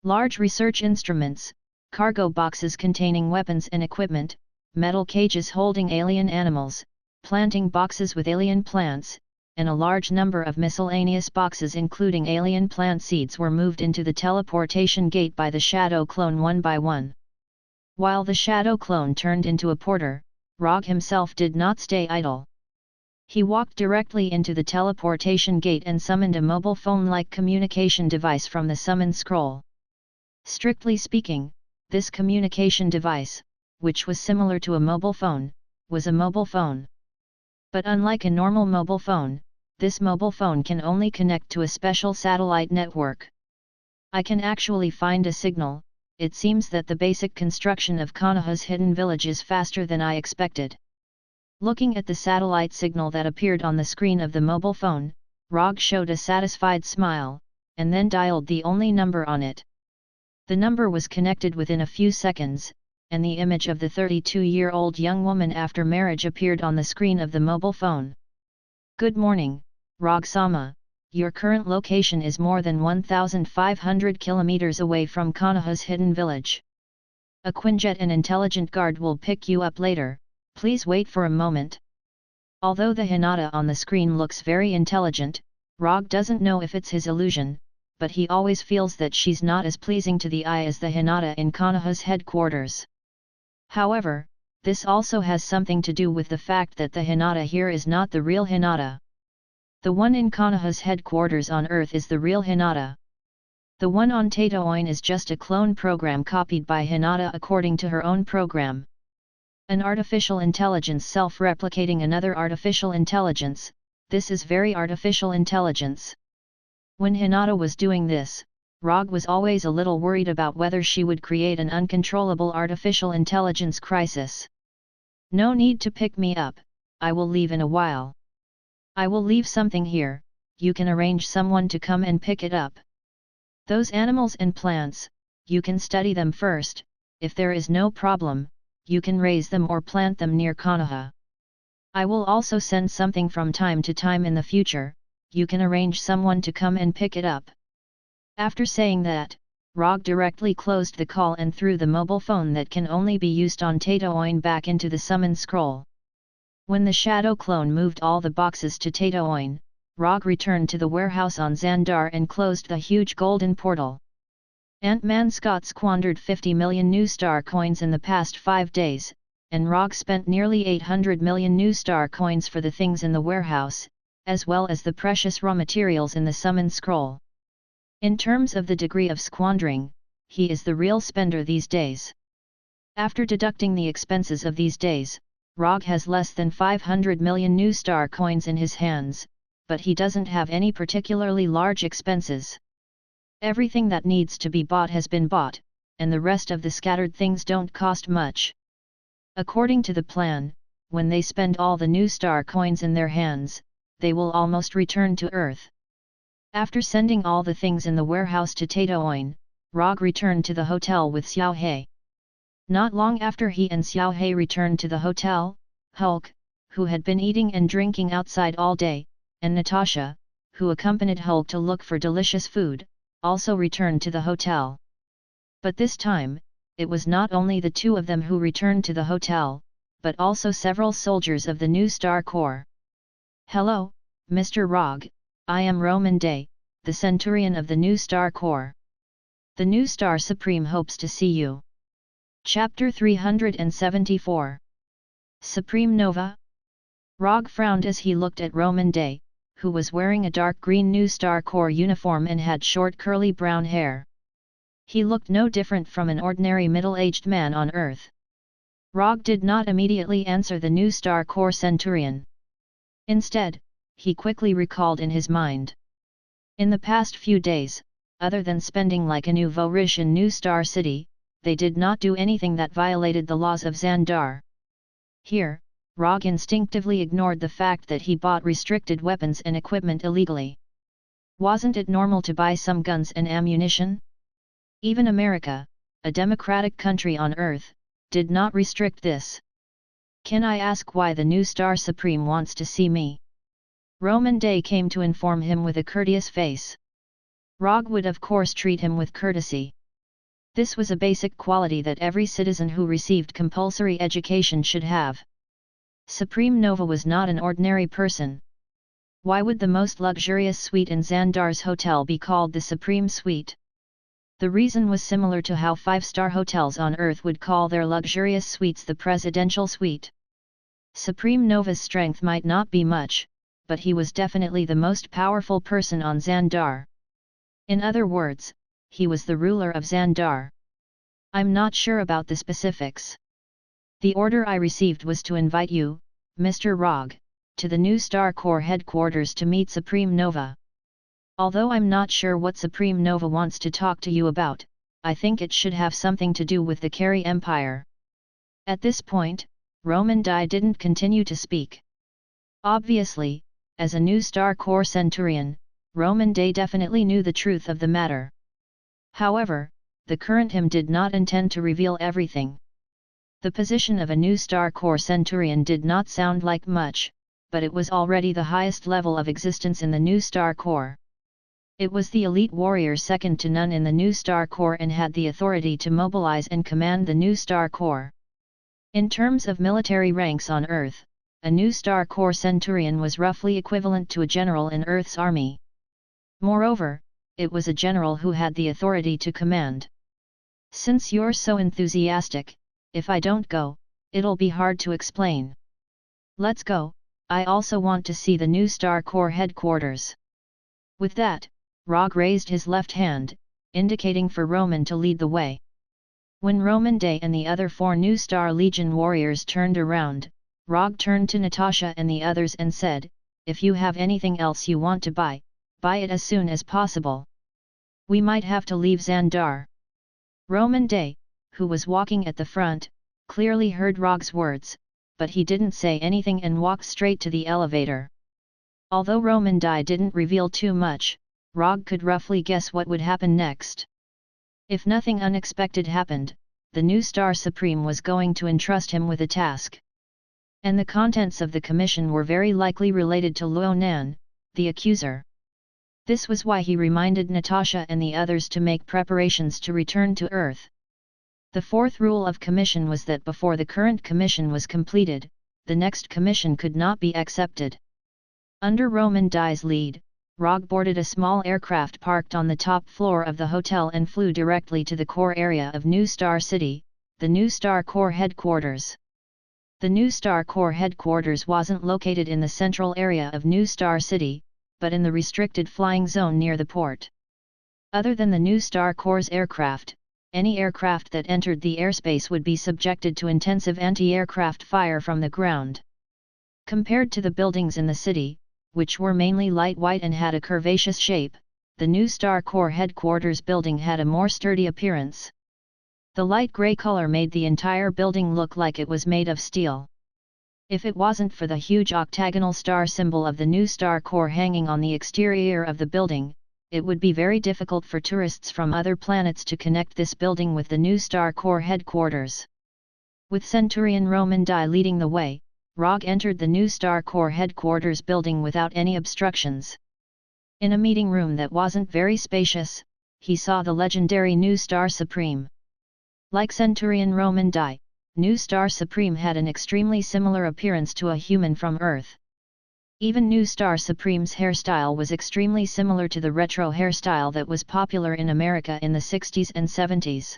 Large research instruments, cargo boxes containing weapons and equipment, metal cages holding alien animals, planting boxes with alien plants, and a large number of miscellaneous boxes including alien plant seeds were moved into the teleportation gate by the shadow clone one by one. While the shadow clone turned into a porter, Rogge himself did not stay idle. He walked directly into the teleportation gate and summoned a mobile phone-like communication device from the summon scroll. Strictly speaking, this communication device, which was similar to a mobile phone, was a mobile phone. But unlike a normal mobile phone, this mobile phone can only connect to a special satellite network. I can actually find a signal. It seems that the basic construction of Konoha's hidden village is faster than I expected. Looking at the satellite signal that appeared on the screen of the mobile phone, Rogge showed a satisfied smile, and then dialed the only number on it. The number was connected within a few seconds, and the image of the 32-year-old young woman after marriage appeared on the screen of the mobile phone. Good morning, Rogge-sama. Your current location is more than 1,500 kilometers away from Konoha's hidden village. A Quinjet, an intelligent guard, will pick you up later. Please wait for a moment. Although the Hinata on the screen looks very intelligent, Rogge doesn't know if it's his illusion, but he always feels that she's not as pleasing to the eye as the Hinata in Konoha's headquarters. However, this also has something to do with the fact that the Hinata here is not the real Hinata. The one in Konoha's headquarters on Earth is the real Hinata. The one on Tatooine is just a clone program copied by Hinata according to her own program. An artificial intelligence self-replicating another artificial intelligence, this is very artificial intelligence. When Hinata was doing this, Rogge was always a little worried about whether she would create an uncontrollable artificial intelligence crisis. No need to pick me up, I will leave in a while. I will leave something here, you can arrange someone to come and pick it up. Those animals and plants, you can study them first, if there is no problem, you can raise them or plant them near Konoha. I will also send something from time to time in the future, you can arrange someone to come and pick it up. After saying that, Rogge directly closed the call and threw the mobile phone that can only be used on Tatooine back into the summon scroll. When the shadow clone moved all the boxes to Tatooine, Rogge returned to the warehouse on Xandar and closed the huge golden portal. Ant-Man Scott squandered 50 million new star coins in the past 5 days, and Rogge spent nearly 800 million new star coins for the things in the warehouse, as well as the precious raw materials in the summon scroll. In terms of the degree of squandering, he is the real spender these days. After deducting the expenses of these days, Rogge has less than 500 million new star coins in his hands, but he doesn't have any particularly large expenses. Everything that needs to be bought has been bought, and the rest of the scattered things don't cost much. According to the plan, when they spend all the new star coins in their hands, they will almost return to Earth. After sending all the things in the warehouse to Tatooine, Rogge returned to the hotel with Xiao He. Not long after he and Xiao He returned to the hotel, Hulk, who had been eating and drinking outside all day, and Natasha, who accompanied Hulk to look for delicious food, also returned to the hotel. But this time, it was not only the two of them who returned to the hotel, but also several soldiers of the New Star Corps. "Hello, Mr. Rogge, I am Roman Day, the Centurion of the New Star Corps. The New Star Supreme hopes to see you." Chapter 374. Supreme Nova? Rogge frowned as he looked at Roman Day, who was wearing a dark green New Star Corps uniform and had short curly brown hair. He looked no different from an ordinary middle-aged man on Earth. Rogge did not immediately answer the New Star Corps Centurion. Instead, he quickly recalled in his mind. In the past few days, other than spending like a nouveau riche in New Star City, they did not do anything that violated the laws of Xandar. Here, Rogge instinctively ignored the fact that he bought restricted weapons and equipment illegally. Wasn't it normal to buy some guns and ammunition? Even America, a democratic country on Earth, did not restrict this. "Can I ask why the New Star Supreme wants to see me?" Roman Day came to inform him with a courteous face. Rogge would of course treat him with courtesy. This was a basic quality that every citizen who received compulsory education should have. Supreme Nova was not an ordinary person. Why would the most luxurious suite in Xandar's hotel be called the Supreme Suite? The reason was similar to how five-star hotels on Earth would call their luxurious suites the Presidential Suite. Supreme Nova's strength might not be much, but he was definitely the most powerful person on Xandar. In other words, he was the ruler of Xandar. "I'm not sure about the specifics. The order I received was to invite you, Mr. Rogge, to the New Star Corps headquarters to meet Supreme Nova. Although I'm not sure what Supreme Nova wants to talk to you about, I think it should have something to do with the Carey Empire." At this point, Roman Day didn't continue to speak. Obviously, as a New Star Corps Centurion, Roman Day definitely knew the truth of the matter. However, the current him did not intend to reveal everything. The position of a New Star Corps Centurion did not sound like much, but it was already the highest level of existence in the New Star Corps. It was the elite warrior second to none in the New Star Corps and had the authority to mobilize and command the New Star Corps. In terms of military ranks on Earth, a New Star Corps Centurion was roughly equivalent to a general in Earth's army. Moreover, it was a general who had the authority to command. "Since you're so enthusiastic, if I don't go, it'll be hard to explain. Let's go, I also want to see the New Star Corps headquarters." With that, Rogge raised his left hand, indicating for Roman to lead the way. When Roman Day and the other 4 New Star Legion warriors turned around, Rogge turned to Natasha and the others and said, "If you have anything else you want to buy it as soon as possible. We might have to leave Xandar." Roman Day, who was walking at the front, clearly heard Rogge's words, but he didn't say anything and walked straight to the elevator. Although Roman Day didn't reveal too much, Rogge could roughly guess what would happen next. If nothing unexpected happened, the New Star Supreme was going to entrust him with a task. And the contents of the commission were very likely related to Luo Nan, the accuser. This was why he reminded Natasha and the others to make preparations to return to Earth. The fourth rule of commission was that before the current commission was completed, the next commission could not be accepted. Under Roman Dai's lead, Rogge boarded a small aircraft parked on the top floor of the hotel and flew directly to the core area of New Star City, the New Star Corps headquarters. The New Star Corps headquarters wasn't located in the central area of New Star City, but in the restricted flying zone near the port. Other than the New Star Corps' aircraft, any aircraft that entered the airspace would be subjected to intensive anti-aircraft fire from the ground. Compared to the buildings in the city, which were mainly light white and had a curvaceous shape, the New Star Corps headquarters building had a more sturdy appearance. The light grey color made the entire building look like it was made of steel. If it wasn't for the huge octagonal star symbol of the New Star Corps hanging on the exterior of the building, it would be very difficult for tourists from other planets to connect this building with the New Star Corps headquarters. With Centurion Roman Dai leading the way, Rogge entered the new Star Corps headquarters building without any obstructions. In a meeting room that wasn't very spacious, he saw the legendary new Star Supreme. Like Centurion Roman Dai, new Star Supreme had an extremely similar appearance to a human from Earth. Even new Star Supreme's hairstyle was extremely similar to the retro hairstyle that was popular in America in the 60s and 70s.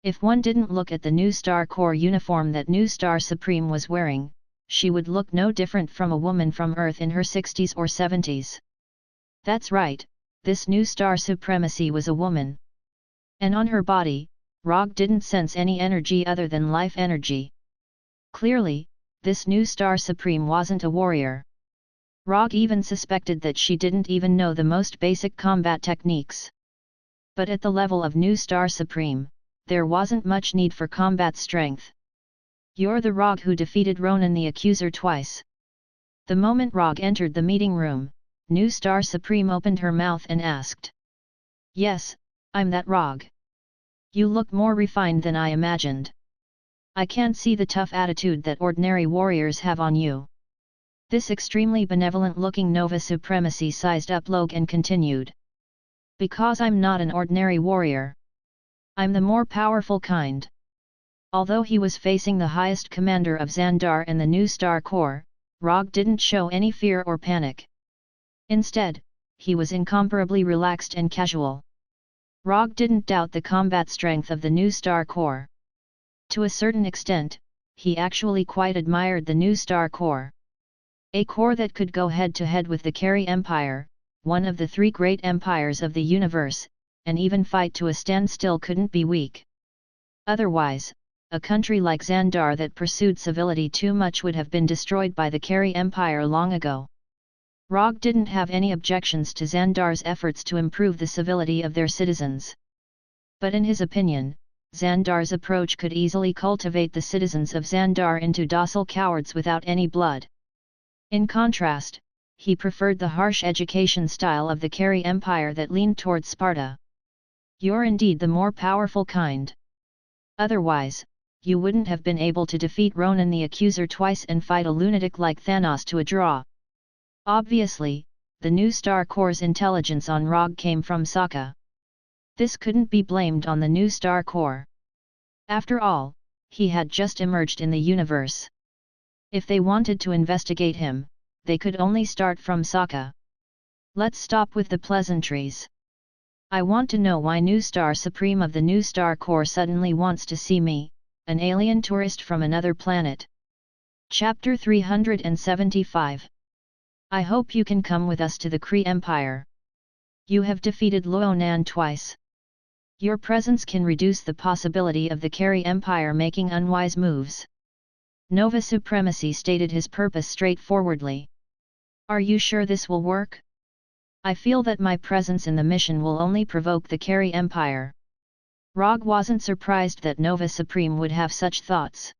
If one didn't look at the new Star Corps uniform that new Star Supreme was wearing, she would look no different from a woman from Earth in her 60s or 70s. That's right, this new Star Supremacy was a woman. And on her body, Rogge didn't sense any energy other than life energy. Clearly, this new Star Supreme wasn't a warrior. Rogge even suspected that she didn't even know the most basic combat techniques. But at the level of new Star Supreme, there wasn't much need for combat strength. You're the Rogge who defeated Ronan the Accuser twice. The moment Rogge entered the meeting room, new Star Supreme opened her mouth and asked. Yes, I'm that Rogge. You look more refined than I imagined. I can't see the tough attitude that ordinary warriors have on you. This extremely benevolent-looking Nova Supremacy sized up Rogge and continued. Because I'm not an ordinary warrior. I'm the more powerful kind. Although he was facing the highest commander of Xandar and the new Star Corps, Rogge didn't show any fear or panic. Instead, he was incomparably relaxed and casual. Rogge didn't doubt the combat strength of the new Star Corps. To a certain extent, he actually quite admired the new Star Corps. A corps that could go head-to-head with the Carey Empire, one of the three great empires of the universe, and even fight to a standstill couldn't be weak. Otherwise, a country like Xandar that pursued civility too much would have been destroyed by the Carey Empire long ago. Rogge didn't have any objections to Xandar's efforts to improve the civility of their citizens. But in his opinion, Xandar's approach could easily cultivate the citizens of Xandar into docile cowards without any blood. In contrast, he preferred the harsh education style of the Carey Empire that leaned toward Sparta. You're indeed the more powerful kind. Otherwise, you wouldn't have been able to defeat Ronan the Accuser twice and fight a lunatic like Thanos to a draw. Obviously, the new Star Corps' intelligence on Rogge came from Sokka. This couldn't be blamed on the new Star Corps. After all, he had just emerged in the universe. If they wanted to investigate him, they could only start from Sokka. Let's stop with the pleasantries. I want to know why new Star Supreme of the new Star Corps suddenly wants to see me, an alien tourist from another planet. Chapter 375. I hope you can come with us to the Kree Empire. You have defeated Luonan twice. Your presence can reduce the possibility of the Carey Empire making unwise moves. Nova Supremacy stated his purpose straightforwardly. Are you sure this will work? I feel that my presence in the mission will only provoke the Carey Empire. Rogge wasn't surprised that Nova Supreme would have such thoughts.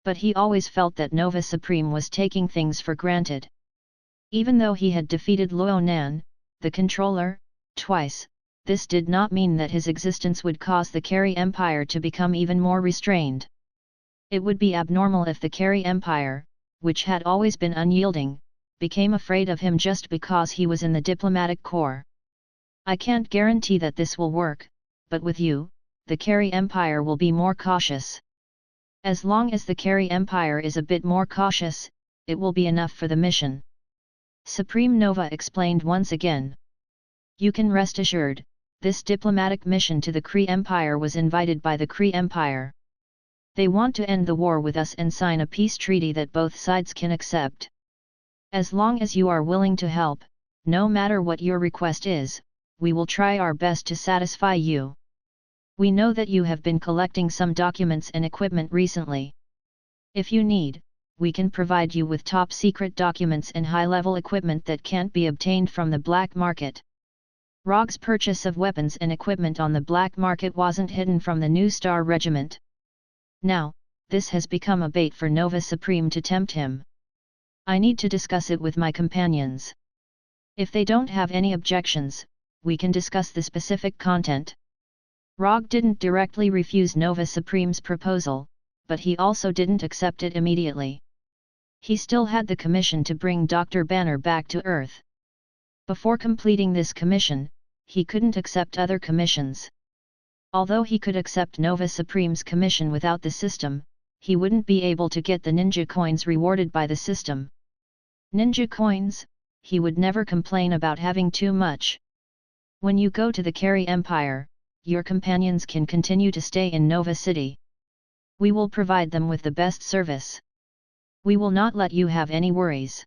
But he always felt that Nova Supreme was taking things for granted. Even though he had defeated Luonan, the controller, twice, this did not mean that his existence would cause the Carey Empire to become even more restrained. It would be abnormal if the Carey Empire, which had always been unyielding, became afraid of him just because he was in the diplomatic corps. I can't guarantee that this will work, but with you, the Carey Empire will be more cautious. As long as the Carey Empire is a bit more cautious, it will be enough for the mission. Supreme Nova explained once again. You can rest assured, this diplomatic mission to the Kree Empire was invited by the Kree Empire. They want to end the war with us and sign a peace treaty that both sides can accept. As long as you are willing to help, no matter what your request is, we will try our best to satisfy you. We know that you have been collecting some documents and equipment recently. If you need, we can provide you with top-secret documents and high-level equipment that can't be obtained from the black market. Rogge's purchase of weapons and equipment on the black market wasn't hidden from the New Star Regiment. Now, this has become a bait for Nova Supreme to tempt him. I need to discuss it with my companions. If they don't have any objections, we can discuss the specific content. Rogge didn't directly refuse Nova Supreme's proposal, but he also didn't accept it immediately. He still had the commission to bring Dr. Banner back to Earth. Before completing this commission, he couldn't accept other commissions. Although he could accept Nova Supreme's commission without the system, he wouldn't be able to get the ninja coins rewarded by the system. Ninja coins? He would never complain about having too much. When you go to the Carry Empire, your companions can continue to stay in Nova City. We will provide them with the best service. We will not let you have any worries.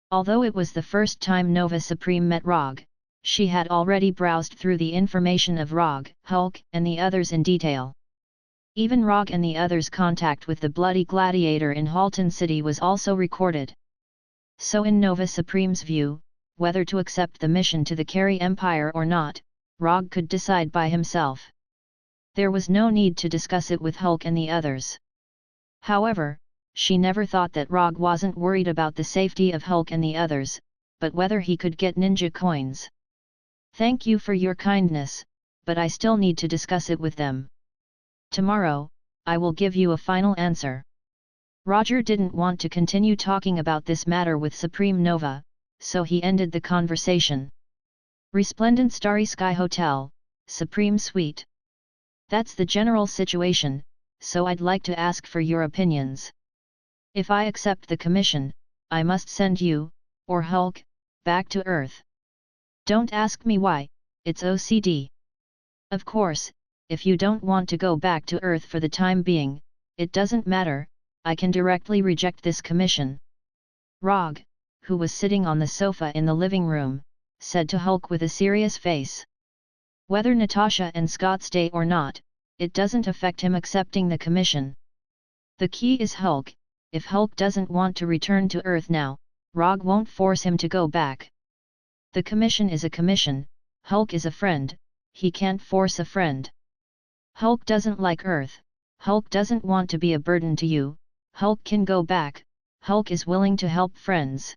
Although it was the first time Nova Supreme met Rogge, she had already browsed through the information of Rogge, Hulk, and the others in detail. Even Rogge and the others' contact with the Bloody Gladiator in Halton City was also recorded. So in Nova Supreme's view, whether to accept the mission to the Carry Empire or not, Rogge could decide by himself. There was no need to discuss it with Hulk and the others. However, she never thought that Rogge wasn't worried about the safety of Hulk and the others, but whether he could get ninja coins. Thank you for your kindness, but I still need to discuss it with them. Tomorrow, I will give you a final answer. Roger didn't want to continue talking about this matter with Supreme Nova, so he ended the conversation. Resplendent Starry Sky Hotel, Supreme Suite. That's the general situation, so I'd like to ask for your opinions. If I accept the commission, I must send you, or Hulk, back to Earth. Don't ask me why, it's OCD. Of course, if you don't want to go back to Earth for the time being, it doesn't matter, I can directly reject this commission. Rogge, who was sitting on the sofa in the living room, said to Hulk with a serious face. Whether Natasha and Scott stay or not, it doesn't affect him accepting the commission. The key is Hulk. If Hulk doesn't want to return to Earth now, Rogge won't force him to go back. The commission is a commission, Hulk is a friend, he can't force a friend. Hulk doesn't like Earth, Hulk doesn't want to be a burden to you, Hulk can go back, Hulk is willing to help friends.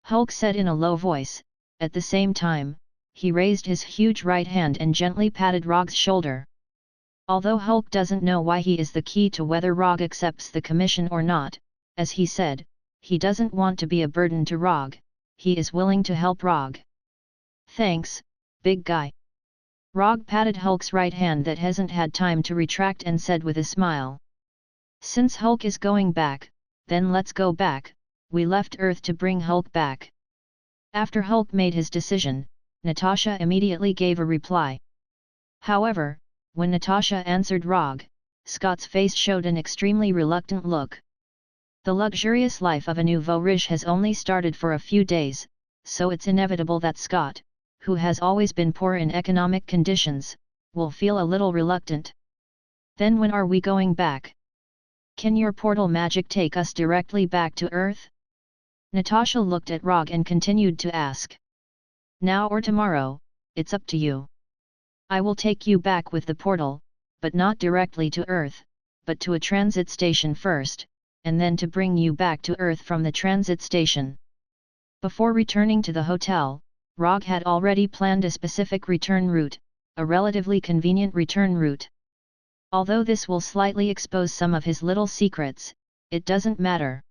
Hulk said in a low voice, at the same time, he raised his huge right hand and gently patted Rogge's shoulder. Although Hulk doesn't know why he is the key to whether Rogge accepts the commission or not, as he said, he doesn't want to be a burden to Rogge, he is willing to help Rogge. Thanks, big guy. Rogge patted Hulk's right hand that hasn't had time to retract and said with a smile. Since Hulk is going back, then let's go back, we left Earth to bring Hulk back. After Hulk made his decision, Natasha immediately gave a reply. However, when Natasha answered Rogge, Scott's face showed an extremely reluctant look. The luxurious life of a nouveau riche has only started for a few days, so it's inevitable that Scott, who has always been poor in economic conditions, will feel a little reluctant. Then when are we going back? Can your portal magic take us directly back to Earth? Natasha looked at Rogge and continued to ask. Now or tomorrow, it's up to you. I will take you back with the portal, but not directly to Earth, but to a transit station first, and then to bring you back to Earth from the transit station. Before returning to the hotel, Rogge had already planned a specific return route, a relatively convenient return route. Although this will slightly expose some of his little secrets, it doesn't matter.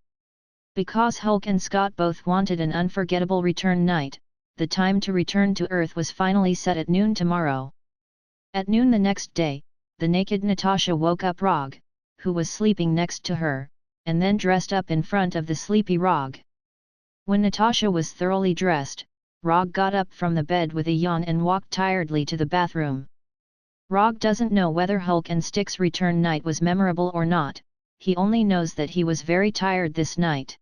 Because Hulk and Scott both wanted an unforgettable return night, the time to return to Earth was finally set at noon tomorrow. At noon the next day, the naked Natasha woke up Rogge, who was sleeping next to her, and then dressed up in front of the sleepy Rogge. When Natasha was thoroughly dressed, Rogge got up from the bed with a yawn and walked tiredly to the bathroom. Rogge doesn't know whether Hulk and Stick's return night was memorable or not, he only knows that he was very tired this night.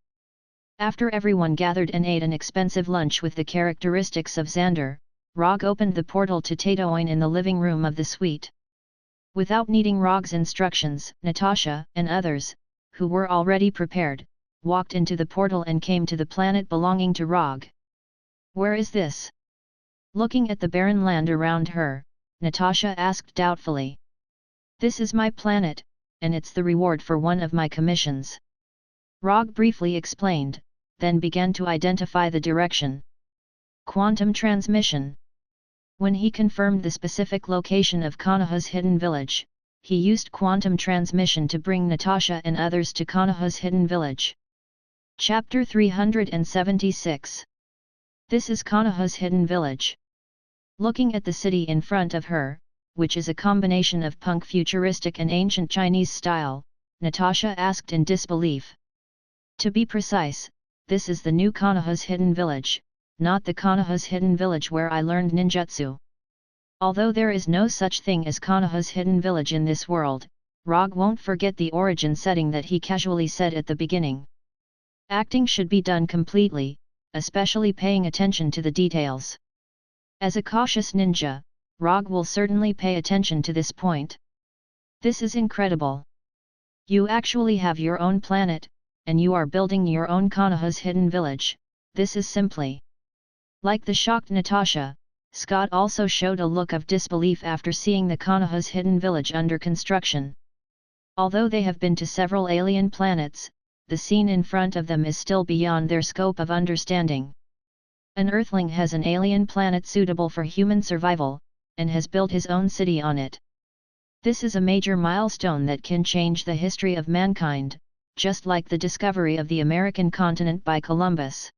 After everyone gathered and ate an expensive lunch with the characteristics of Xander, Rogge opened the portal to Tatooine in the living room of the suite. Without needing Rogge's instructions, Natasha and others, who were already prepared, walked into the portal and came to the planet belonging to Rogge. Where is this? Looking at the barren land around her, Natasha asked doubtfully. This is my planet, and it's the reward for one of my commissions. Rogge briefly explained, then began to identify the direction. Quantum transmission. When he confirmed the specific location of Konoha's hidden village, he used quantum transmission to bring Natasha and others to Konoha's hidden village. Chapter 376. This is Konoha's hidden village. Looking at the city in front of her, which is a combination of punk futuristic and ancient Chinese style, Natasha asked in disbelief. To be precise, this is the new Konoha's hidden village, not the Konoha's hidden village where I learned ninjutsu. Although there is no such thing as Konoha's hidden village in this world, Rogge won't forget the origin setting that he casually said at the beginning. Acting should be done completely, especially paying attention to the details. As a cautious ninja, Rogge will certainly pay attention to this point. This is incredible. You actually have your own planet, and you are building your own Konoha's hidden village. This is simply... Like the shocked Natasha, Scott also showed a look of disbelief after seeing the Konoha's hidden village under construction. Although they have been to several alien planets, the scene in front of them is still beyond their scope of understanding. An Earthling has an alien planet suitable for human survival, and has built his own city on it. This is a major milestone that can change the history of mankind, just like the discovery of the American continent by Columbus.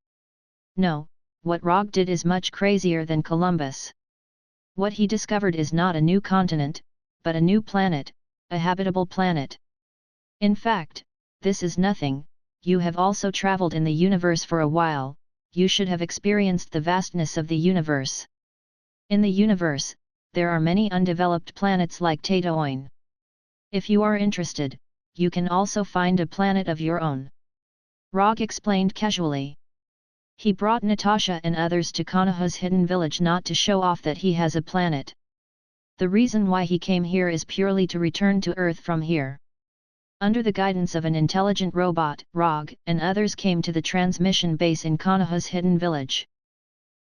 No, what Rogge did is much crazier than Columbus. What he discovered is not a new continent, but a new planet, a habitable planet. In fact, this is nothing. You have also traveled in the universe for a while, you should have experienced the vastness of the universe. In the universe, there are many undeveloped planets like Tatooine. If you are interested, you can also find a planet of your own. Rogge explained casually. He brought Natasha and others to Konoha's hidden village not to show off that he has a planet. The reason why he came here is purely to return to Earth from here. Under the guidance of an intelligent robot, Rogge and others came to the transmission base in Konoha's hidden village.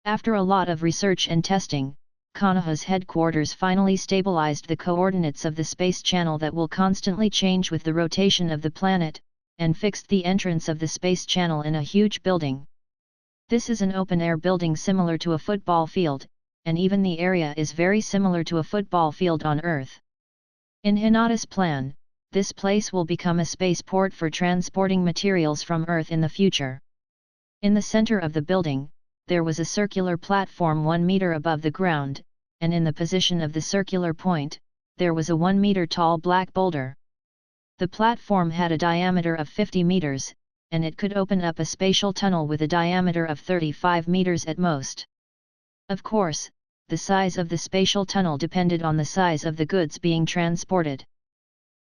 After a lot of research and testing, Konoha's headquarters finally stabilized the coordinates of the space channel that will constantly change with the rotation of the planet, and fixed the entrance of the space channel in a huge building. This is an open-air building similar to a football field, and even the area is very similar to a football field on Earth. In Hinata's plan, this place will become a spaceport for transporting materials from Earth in the future. In the center of the building, there was a circular platform 1 meter above the ground, and in the position of the circular point, there was a 1 meter tall black boulder. The platform had a diameter of 50 meters, and it could open up a spatial tunnel with a diameter of 35 meters at most. Of course, the size of the spatial tunnel depended on the size of the goods being transported.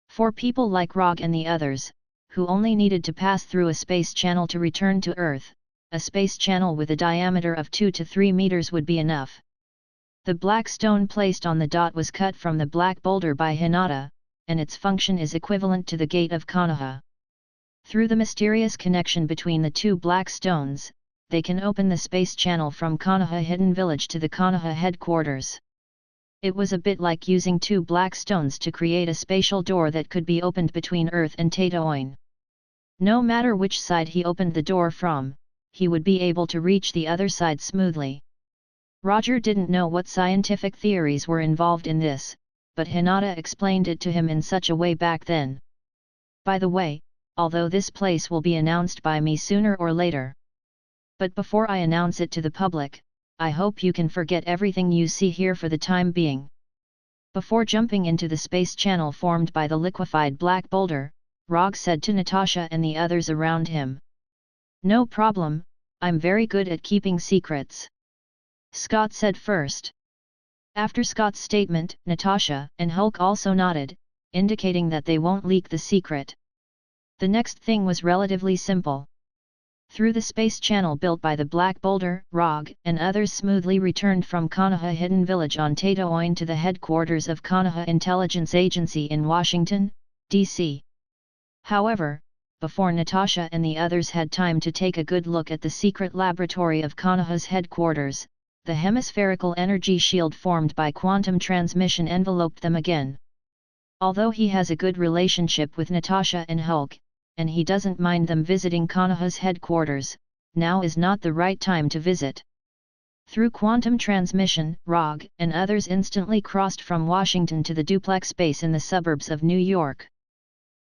For people like Rogge and the others, who only needed to pass through a space channel to return to Earth, a space channel with a diameter of 2 to 3 meters would be enough. The black stone placed on the dot was cut from the black boulder by Hinata, and its function is equivalent to the gate of Konoha. Through the mysterious connection between the two black stones, they can open the space channel from Konoha Hidden Village to the Konoha headquarters. It was a bit like using two black stones to create a spatial door that could be opened between Earth and Tatooine. No matter which side he opened the door from, he would be able to reach the other side smoothly. Roger didn't know what scientific theories were involved in this, but Hinata explained it to him in such a way back then. By the way, although this place will be announced by me sooner or later. But before I announce it to the public, I hope you can forget everything you see here for the time being. Before jumping into the space channel formed by the liquefied black boulder, Rogge said to Natasha and the others around him. No problem, I'm very good at keeping secrets. Scott said first. After Scott's statement, Natasha and Hulk also nodded, indicating that they won't leak the secret. The next thing was relatively simple. Through the space channel built by the Black Boulder, Rogge and others smoothly returned from Konoha Hidden Village on Tatooine to the headquarters of Konoha Intelligence Agency in Washington, D.C. However, before Natasha and the others had time to take a good look at the secret laboratory of Konoha's headquarters, the hemispherical energy shield formed by quantum transmission enveloped them again. Although he has a good relationship with Natasha and Hulk, and he doesn't mind them visiting Konoha's headquarters, now is not the right time to visit. Through quantum transmission, Rogge and others instantly crossed from Washington to the duplex base in the suburbs of New York.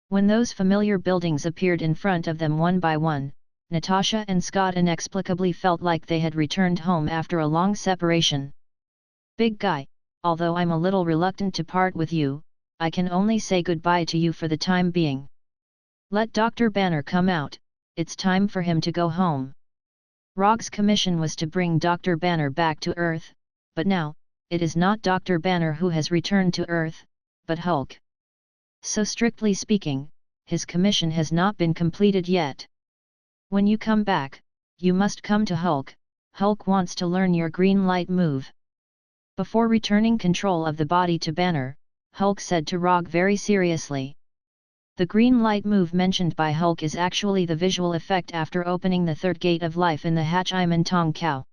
When those familiar buildings appeared in front of them one by one, Natasha and Scott inexplicably felt like they had returned home after a long separation. "Big guy, although I'm a little reluctant to part with you, I can only say goodbye to you for the time being. Let Dr. Banner come out, it's time for him to go home." Rogge's commission was to bring Dr. Banner back to Earth, but now, it is not Dr. Banner who has returned to Earth, but Hulk. So strictly speaking, his commission has not been completed yet. "When you come back, you must come to Hulk. Hulk wants to learn your green light move." Before returning control of the body to Banner, Hulk said to Rogge very seriously. The green light move mentioned by Hulk is actually the visual effect after opening the third gate of life in the Hachiman Tong Kao.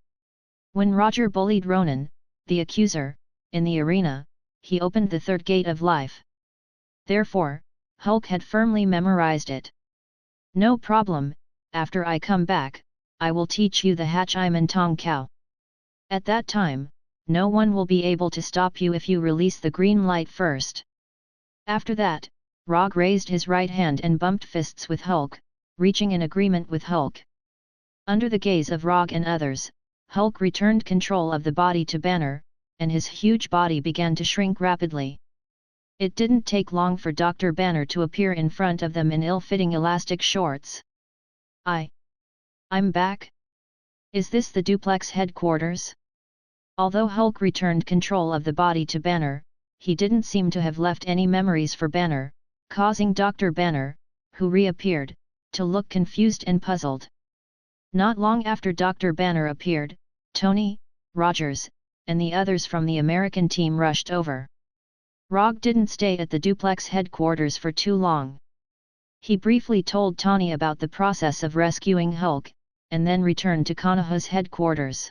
When Roger bullied Ronan, the accuser, in the arena, he opened the third gate of life. Therefore, Hulk had firmly memorized it. "No problem, after I come back, I will teach you the Hachiman Tong Kao. At that time, no one will be able to stop you if you release the green light first." After that, Rogge raised his right hand and bumped fists with Hulk, reaching an agreement with Hulk. Under the gaze of Rogge and others, Hulk returned control of the body to Banner, and his huge body began to shrink rapidly. It didn't take long for Dr. Banner to appear in front of them in ill-fitting elastic shorts. I'm back? Is this the duplex headquarters?" Although Hulk returned control of the body to Banner, he didn't seem to have left any memories for Banner, causing Dr. Banner, who reappeared, to look confused and puzzled. Not long after Dr. Banner appeared, Tony, Rogers, and the others from the American team rushed over. Rogge didn't stay at the duplex headquarters for too long. He briefly told Tony about the process of rescuing Hulk, and then returned to Konoha's headquarters.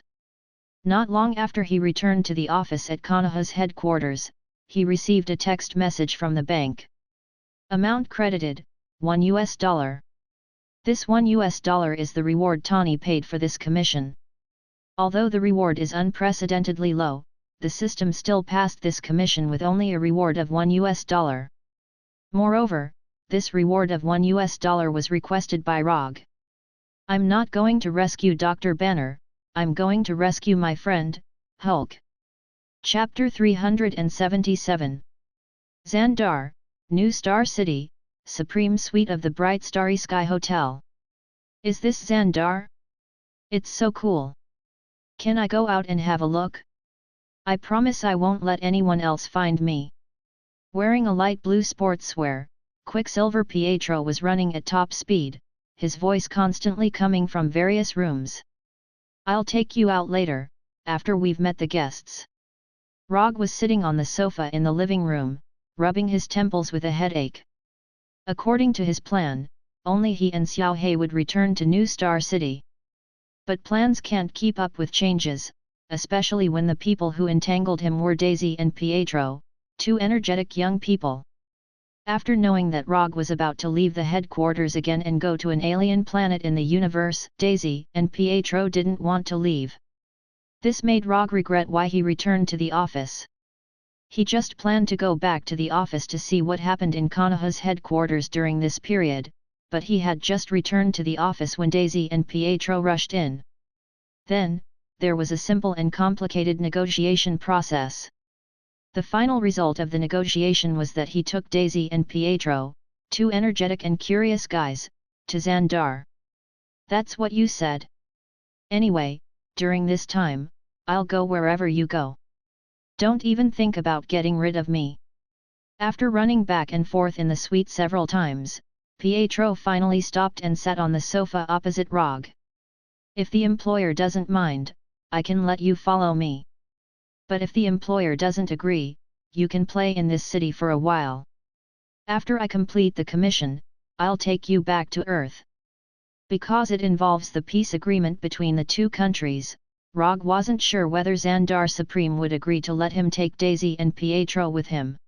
Not long after he returned to the office at Konoha's headquarters, he received a text message from the bank. Amount credited, $1. This $1 is the reward Tony paid for this commission. Although the reward is unprecedentedly low, the system still passed this commission with only a reward of $1. Moreover, this reward of $1 was requested by Rogge. "I'm not going to rescue Dr. Banner, I'm going to rescue my friend, Hulk." Chapter 377. Xandar, New Star City, Supreme Suite of the Bright Starry Sky Hotel. "Is this Xandar? It's so cool. Can I go out and have a look? I promise I won't let anyone else find me." Wearing a light blue sportswear, Quicksilver Pietro was running at top speed, his voice constantly coming from various rooms. "I'll take you out later, after we've met the guests." Rogge was sitting on the sofa in the living room, rubbing his temples with a headache. According to his plan, only he and Xiao He would return to New Star City. But plans can't keep up with changes, especially when the people who entangled him were Daisy and Pietro, two energetic young people. After knowing that Rogge was about to leave the headquarters again and go to an alien planet in the universe, Daisy and Pietro didn't want to leave. This made Rogge regret why he returned to the office. He just planned to go back to the office to see what happened in Konoha's headquarters during this period, but he had just returned to the office when Daisy and Pietro rushed in. Then, there was a simple and complicated negotiation process. The final result of the negotiation was that he took Daisy and Pietro, two energetic and curious guys, to Xandar. "That's what you said. Anyway, during this time, I'll go wherever you go. Don't even think about getting rid of me." After running back and forth in the suite several times, Pietro finally stopped and sat on the sofa opposite Rogge. "If the employer doesn't mind, I can let you follow me. But if the employer doesn't agree, you can play in this city for a while. After I complete the commission, I'll take you back to Earth." Because it involves the peace agreement between the two countries, Rogge wasn't sure whether Xandar Supreme would agree to let him take Daisy and Pietro with him.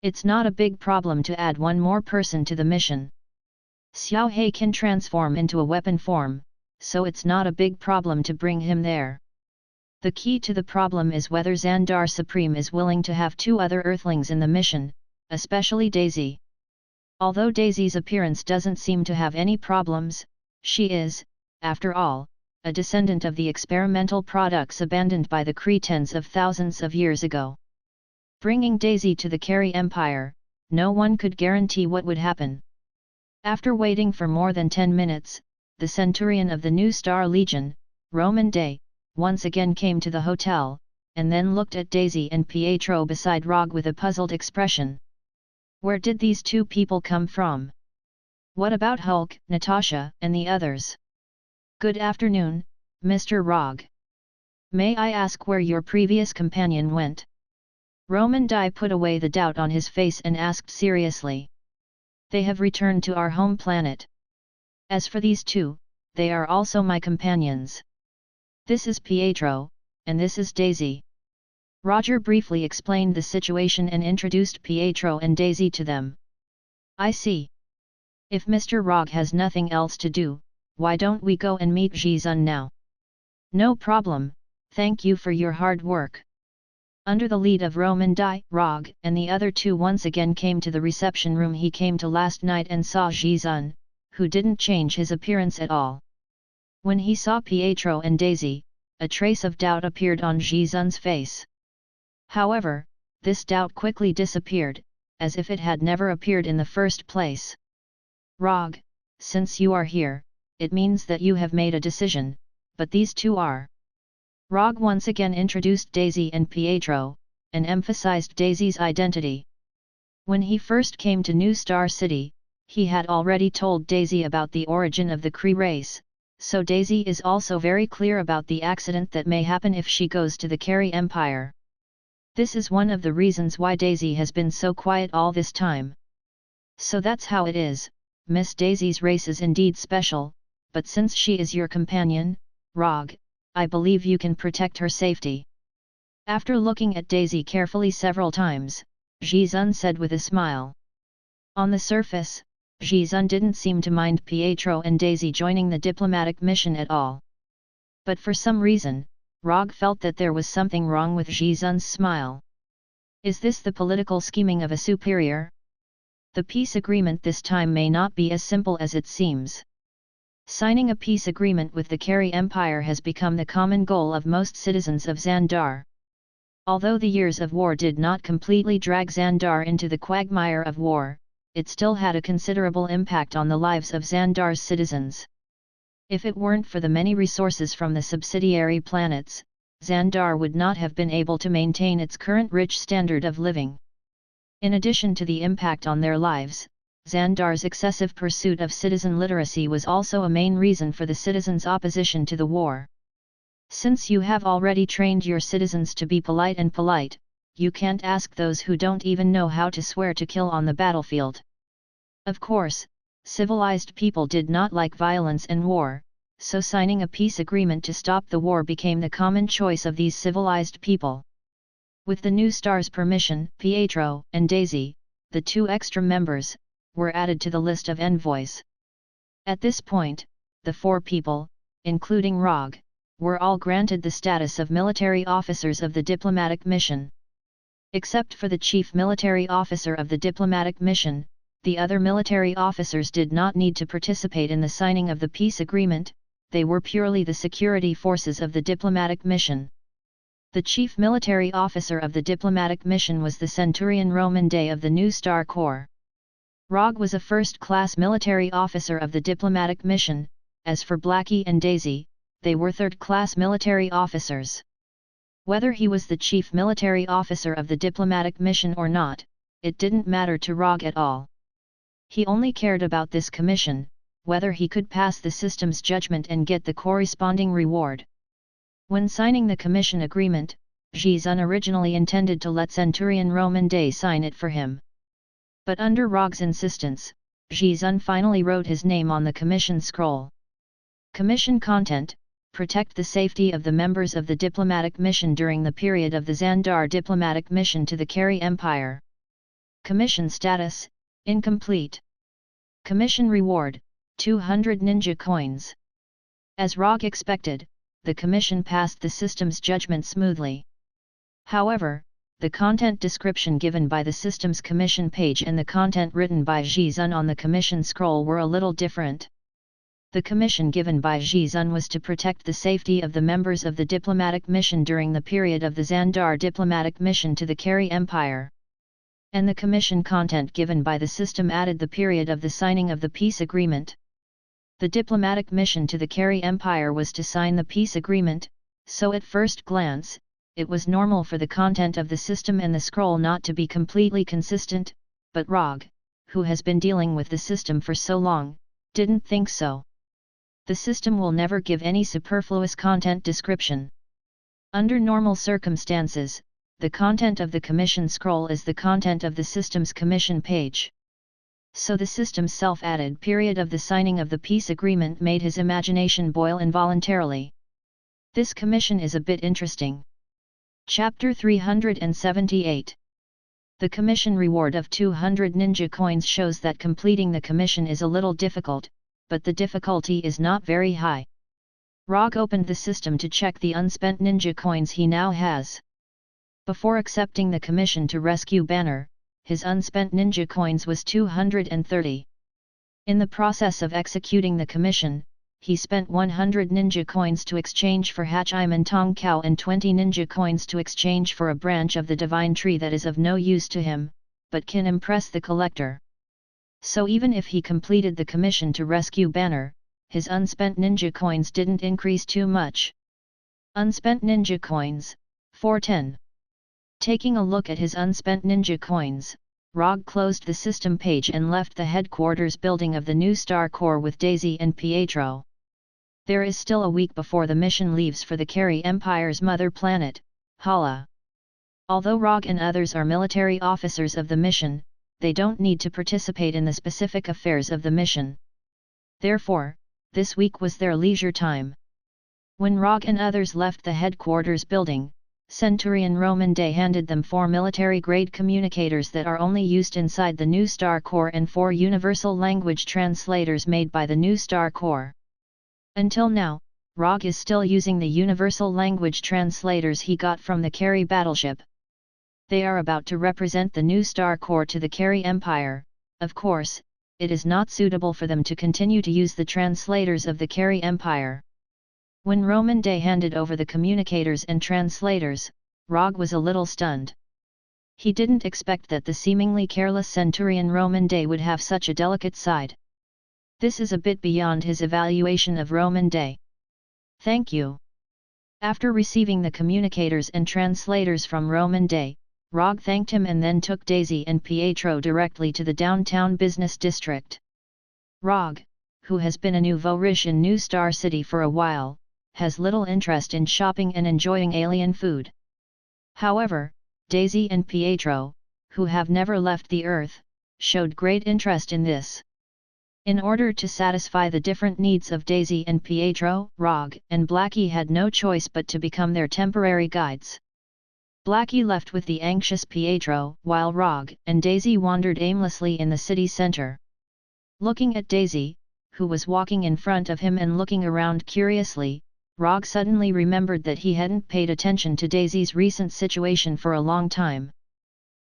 It's not a big problem to add one more person to the mission. Xiao He can transform into a weapon form, so it's not a big problem to bring him there. The key to the problem is whether Xandar Supreme is willing to have 2 other Earthlings in the mission, especially Daisy. Although Daisy's appearance doesn't seem to have any problems, she is, after all, a descendant of the experimental products abandoned by the Kree tens of thousands of years ago. Bringing Daisy to the Carey Empire, no one could guarantee what would happen. After waiting for more than 10 minutes, the Centurion of the New Star Legion, Roman Day, once again came to the hotel, and then looked at Daisy and Pietro beside Rogge with a puzzled expression. Where did these 2 people come from? What about Hulk, Natasha, and the others? Good afternoon, Mr. Rogge. May I ask where your previous companion went? Roman Dai put away the doubt on his face and asked seriously. They have returned to our home planet. As for these 2, they are also my companions. This is Pietro, and this is Daisy. Roger briefly explained the situation and introduced Pietro and Daisy to them. I see. If Mr. Rogge has nothing else to do, why don't we go and meet Ji-sun now? No problem, thank you for your hard work. Under the lead of Roman Dai, Rogge and the other 2 once again came to the reception room he came to last night and saw Ji-sun, who didn't change his appearance at all. When he saw Pietro and Daisy, a trace of doubt appeared on Ji-sun's face. However, this doubt quickly disappeared, as if it had never appeared in the first place. Rogge, since you are here, it means that you have made a decision, but these 2 are. Rogge once again introduced Daisy and Pietro, and emphasized Daisy's identity. When he first came to New Star City, he had already told Daisy about the origin of the Kree race, so Daisy is also very clear about the accident that may happen if she goes to the Carey Empire. This is one of the reasons why Daisy has been so quiet all this time. So that's how it is, Miss Daisy's race is indeed special, but since she is your companion, Rogge, I believe you can protect her safety. After looking at Daisy carefully several times, Ji-sun said with a smile. On the surface, Ji-sun didn't seem to mind Pietro and Daisy joining the diplomatic mission at all. But for some reason, Rogge felt that there was something wrong with Ji-sun's smile. Is this the political scheming of a superior? The peace agreement this time may not be as simple as it seems. Signing a peace agreement with the Carey Empire has become the common goal of most citizens of Xandar. Although the years of war did not completely drag Xandar into the quagmire of war, it still had a considerable impact on the lives of Xandar's citizens. If it weren't for the many resources from the subsidiary planets, Xandar would not have been able to maintain its current rich standard of living. In addition to the impact on their lives, Xandar's excessive pursuit of citizen literacy was also a main reason for the citizens' opposition to the war. Since you have already trained your citizens to be polite, you can't ask those who don't even know how to swear to kill on the battlefield. Of course, civilized people did not like violence and war, so signing a peace agreement to stop the war became the common choice of these civilized people. With the new star's permission, Pietro and Daisy, the 2 extra members, were added to the list of envoys. At this point, the 4 people, including Rogge, were all granted the status of military officers of the diplomatic mission. Except for the chief military officer of the diplomatic mission, the other military officers did not need to participate in the signing of the peace agreement, they were purely the security forces of the diplomatic mission. The chief military officer of the diplomatic mission was the Centurion Roman Day of the New Star Corps. Rogge was a first-class military officer of the diplomatic mission. As for Blackie and Daisy, they were third-class military officers. Whether he was the chief military officer of the diplomatic mission or not, it didn't matter to Rogge at all. He only cared about this commission, whether he could pass the system's judgment and get the corresponding reward. When signing the commission agreement, Ji-sun originally intended to let Centurion Roman Day sign it for him. But under Rogge's insistence, Ji-sun finally wrote his name on the commission scroll. Commission content: protect the safety of the members of the diplomatic mission during the period of the Xandar diplomatic mission to the Carey Empire. Commission status: incomplete. Commission reward: 200 ninja coins. As Rogge expected, the commission passed the system's judgment smoothly. However, the content description given by the system's commission page and the content written by Ji-Zun on the commission scroll were a little different. The commission given by Ji-Zun was to protect the safety of the members of the diplomatic mission during the period of the Xandar diplomatic mission to the Kari Empire. And the commission content given by the system added the period of the signing of the peace agreement. The diplomatic mission to the Kari Empire was to sign the peace agreement, so at first glance, it was normal for the content of the system and the scroll not to be completely consistent, but Rogge, who has been dealing with the system for so long, didn't think so. The system will never give any superfluous content description. Under normal circumstances, the content of the commission scroll is the content of the system's commission page. So the system's self-added period of the signing of the peace agreement made his imagination boil involuntarily. This commission is a bit interesting. Chapter 378. The commission reward of 200 ninja coins shows that completing the commission is a little difficult, but the difficulty is not very high. Rogge opened the system to check the unspent ninja coins he now has. Before accepting the commission to rescue Banner, his unspent ninja coins was 230. In the process of executing the commission, he spent 100 ninja coins to exchange for Hachiman Tong Kao and 20 ninja coins to exchange for a branch of the divine tree that is of no use to him, but can impress the collector. So even if he completed the commission to rescue Banner, his unspent ninja coins didn't increase too much. Unspent ninja coins, 410. Taking a look at his unspent ninja coins, Rogge closed the system page and left the headquarters building of the New Star Corps with Daisy and Pietro. There is still a week before the mission leaves for the Kari Empire's mother planet, Hala. Although Rogge and others are military officers of the mission, they don't need to participate in the specific affairs of the mission. Therefore, this week was their leisure time. When Rogge and others left the headquarters building, Centurion Roman Day handed them 4 military-grade communicators that are only used inside the New Star Corps and 4 universal language translators made by the New Star Corps. Until now, Rogge is still using the universal language translators he got from the Kari battleship. They are about to represent the New Star Corps to the Kari Empire. Of course, it is not suitable for them to continue to use the translators of the Kari Empire. When Roman Day handed over the communicators and translators, Rogge was a little stunned. He didn't expect that the seemingly careless Centurion Roman Day would have such a delicate side. This is a bit beyond his evaluation of Roman Day. Thank you. After receiving the communicators and translators from Roman Day, Rogge thanked him and then took Daisy and Pietro directly to the downtown business district. Rogge, who has been a nouveau riche in New Star City for a while, has little interest in shopping and enjoying alien food. However, Daisy and Pietro, who have never left the Earth, showed great interest in this. In order to satisfy the different needs of Daisy and Pietro, Rogge and Blackie had no choice but to become their temporary guides. Blackie left with the anxious Pietro, while Rogge and Daisy wandered aimlessly in the city center. Looking at Daisy, who was walking in front of him and looking around curiously, Rogge suddenly remembered that he hadn't paid attention to Daisy's recent situation for a long time.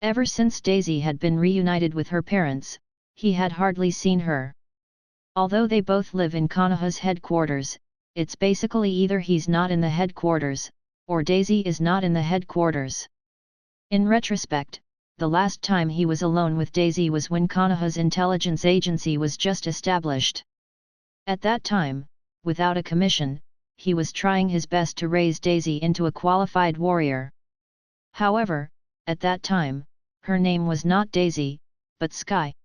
Ever since Daisy had been reunited with her parents, he had hardly seen her. Although they both live in Konoha's headquarters, it's basically either he's not in the headquarters, or Daisy is not in the headquarters. In retrospect, the last time he was alone with Daisy was when Konoha's intelligence agency was just established. At that time, without a commission, he was trying his best to raise Daisy into a qualified warrior. However, at that time, her name was not Daisy, but Sky.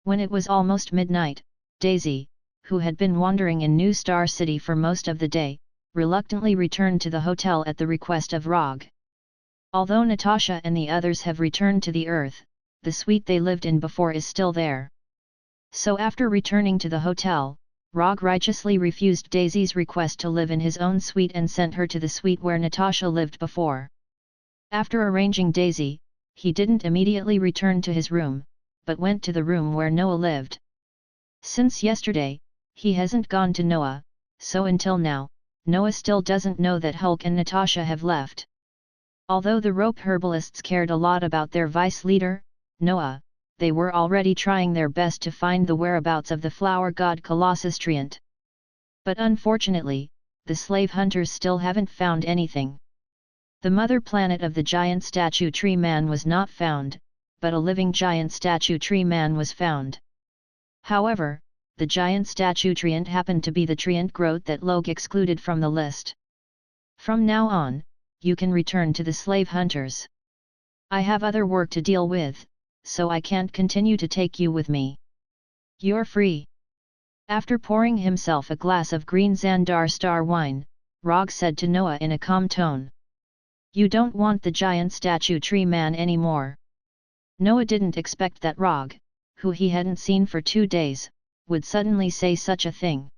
When it was almost midnight, Daisy, who had been wandering in New Star City for most of the day, reluctantly returned to the hotel at the request of Rogge. Although Natasha and the others have returned to the Earth, the suite they lived in before is still there. So after returning to the hotel, Rogge righteously refused Daisy's request to live in his own suite and sent her to the suite where Natasha lived before. After arranging Daisy, he didn't immediately return to his room, but went to the room where Noah lived. Since yesterday, he hasn't gone to Noah, so until now, Noah still doesn't know that Hulk and Natasha have left. Although the rope herbalists cared a lot about their vice leader, Noah, they were already trying their best to find the whereabouts of the flower god Colossus Treant. But unfortunately, the slave hunters still haven't found anything. The mother planet of the giant statue tree man was not found, but a living giant statue tree man was found. However, the giant statue treant happened to be the treant Groot that Rogge excluded from the list. From now on, you can return to the slave hunters. I have other work to deal with, so I can't continue to take you with me. You're free. After pouring himself a glass of green Xandar star wine, Rogge said to Noah in a calm tone. You don't want the giant statue tree man anymore. Noah didn't expect that Rogge, who he hadn't seen for 2 days, would suddenly say such a thing.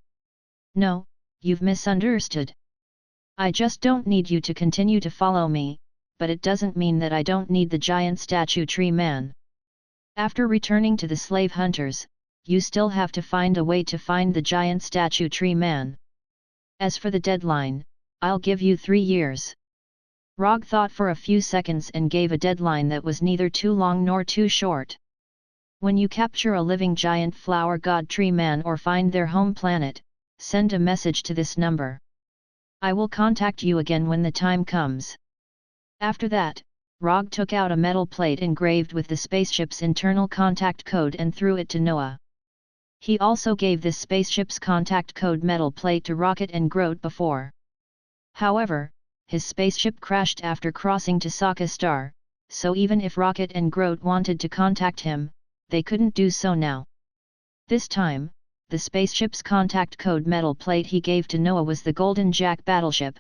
No, you've misunderstood. I just don't need you to continue to follow me, but it doesn't mean that I don't need the giant statue tree man. After returning to the slave hunters, you still have to find a way to find the giant statue tree man. As for the deadline, I'll give you 3 years. Rogge thought for a few seconds and gave a deadline that was neither too long nor too short. When you capture a living giant flower god tree man or find their home planet, send a message to this number. I will contact you again when the time comes. After that, Rogge took out a metal plate engraved with the spaceship's internal contact code and threw it to Noah. He also gave this spaceship's contact code metal plate to Rocket and Groot before. However, his spaceship crashed after crossing to Sokka Star, so even if Rocket and Groot wanted to contact him, they couldn't do so now. This time, the spaceship's contact code metal plate he gave to Noah was the Golden Jack battleship.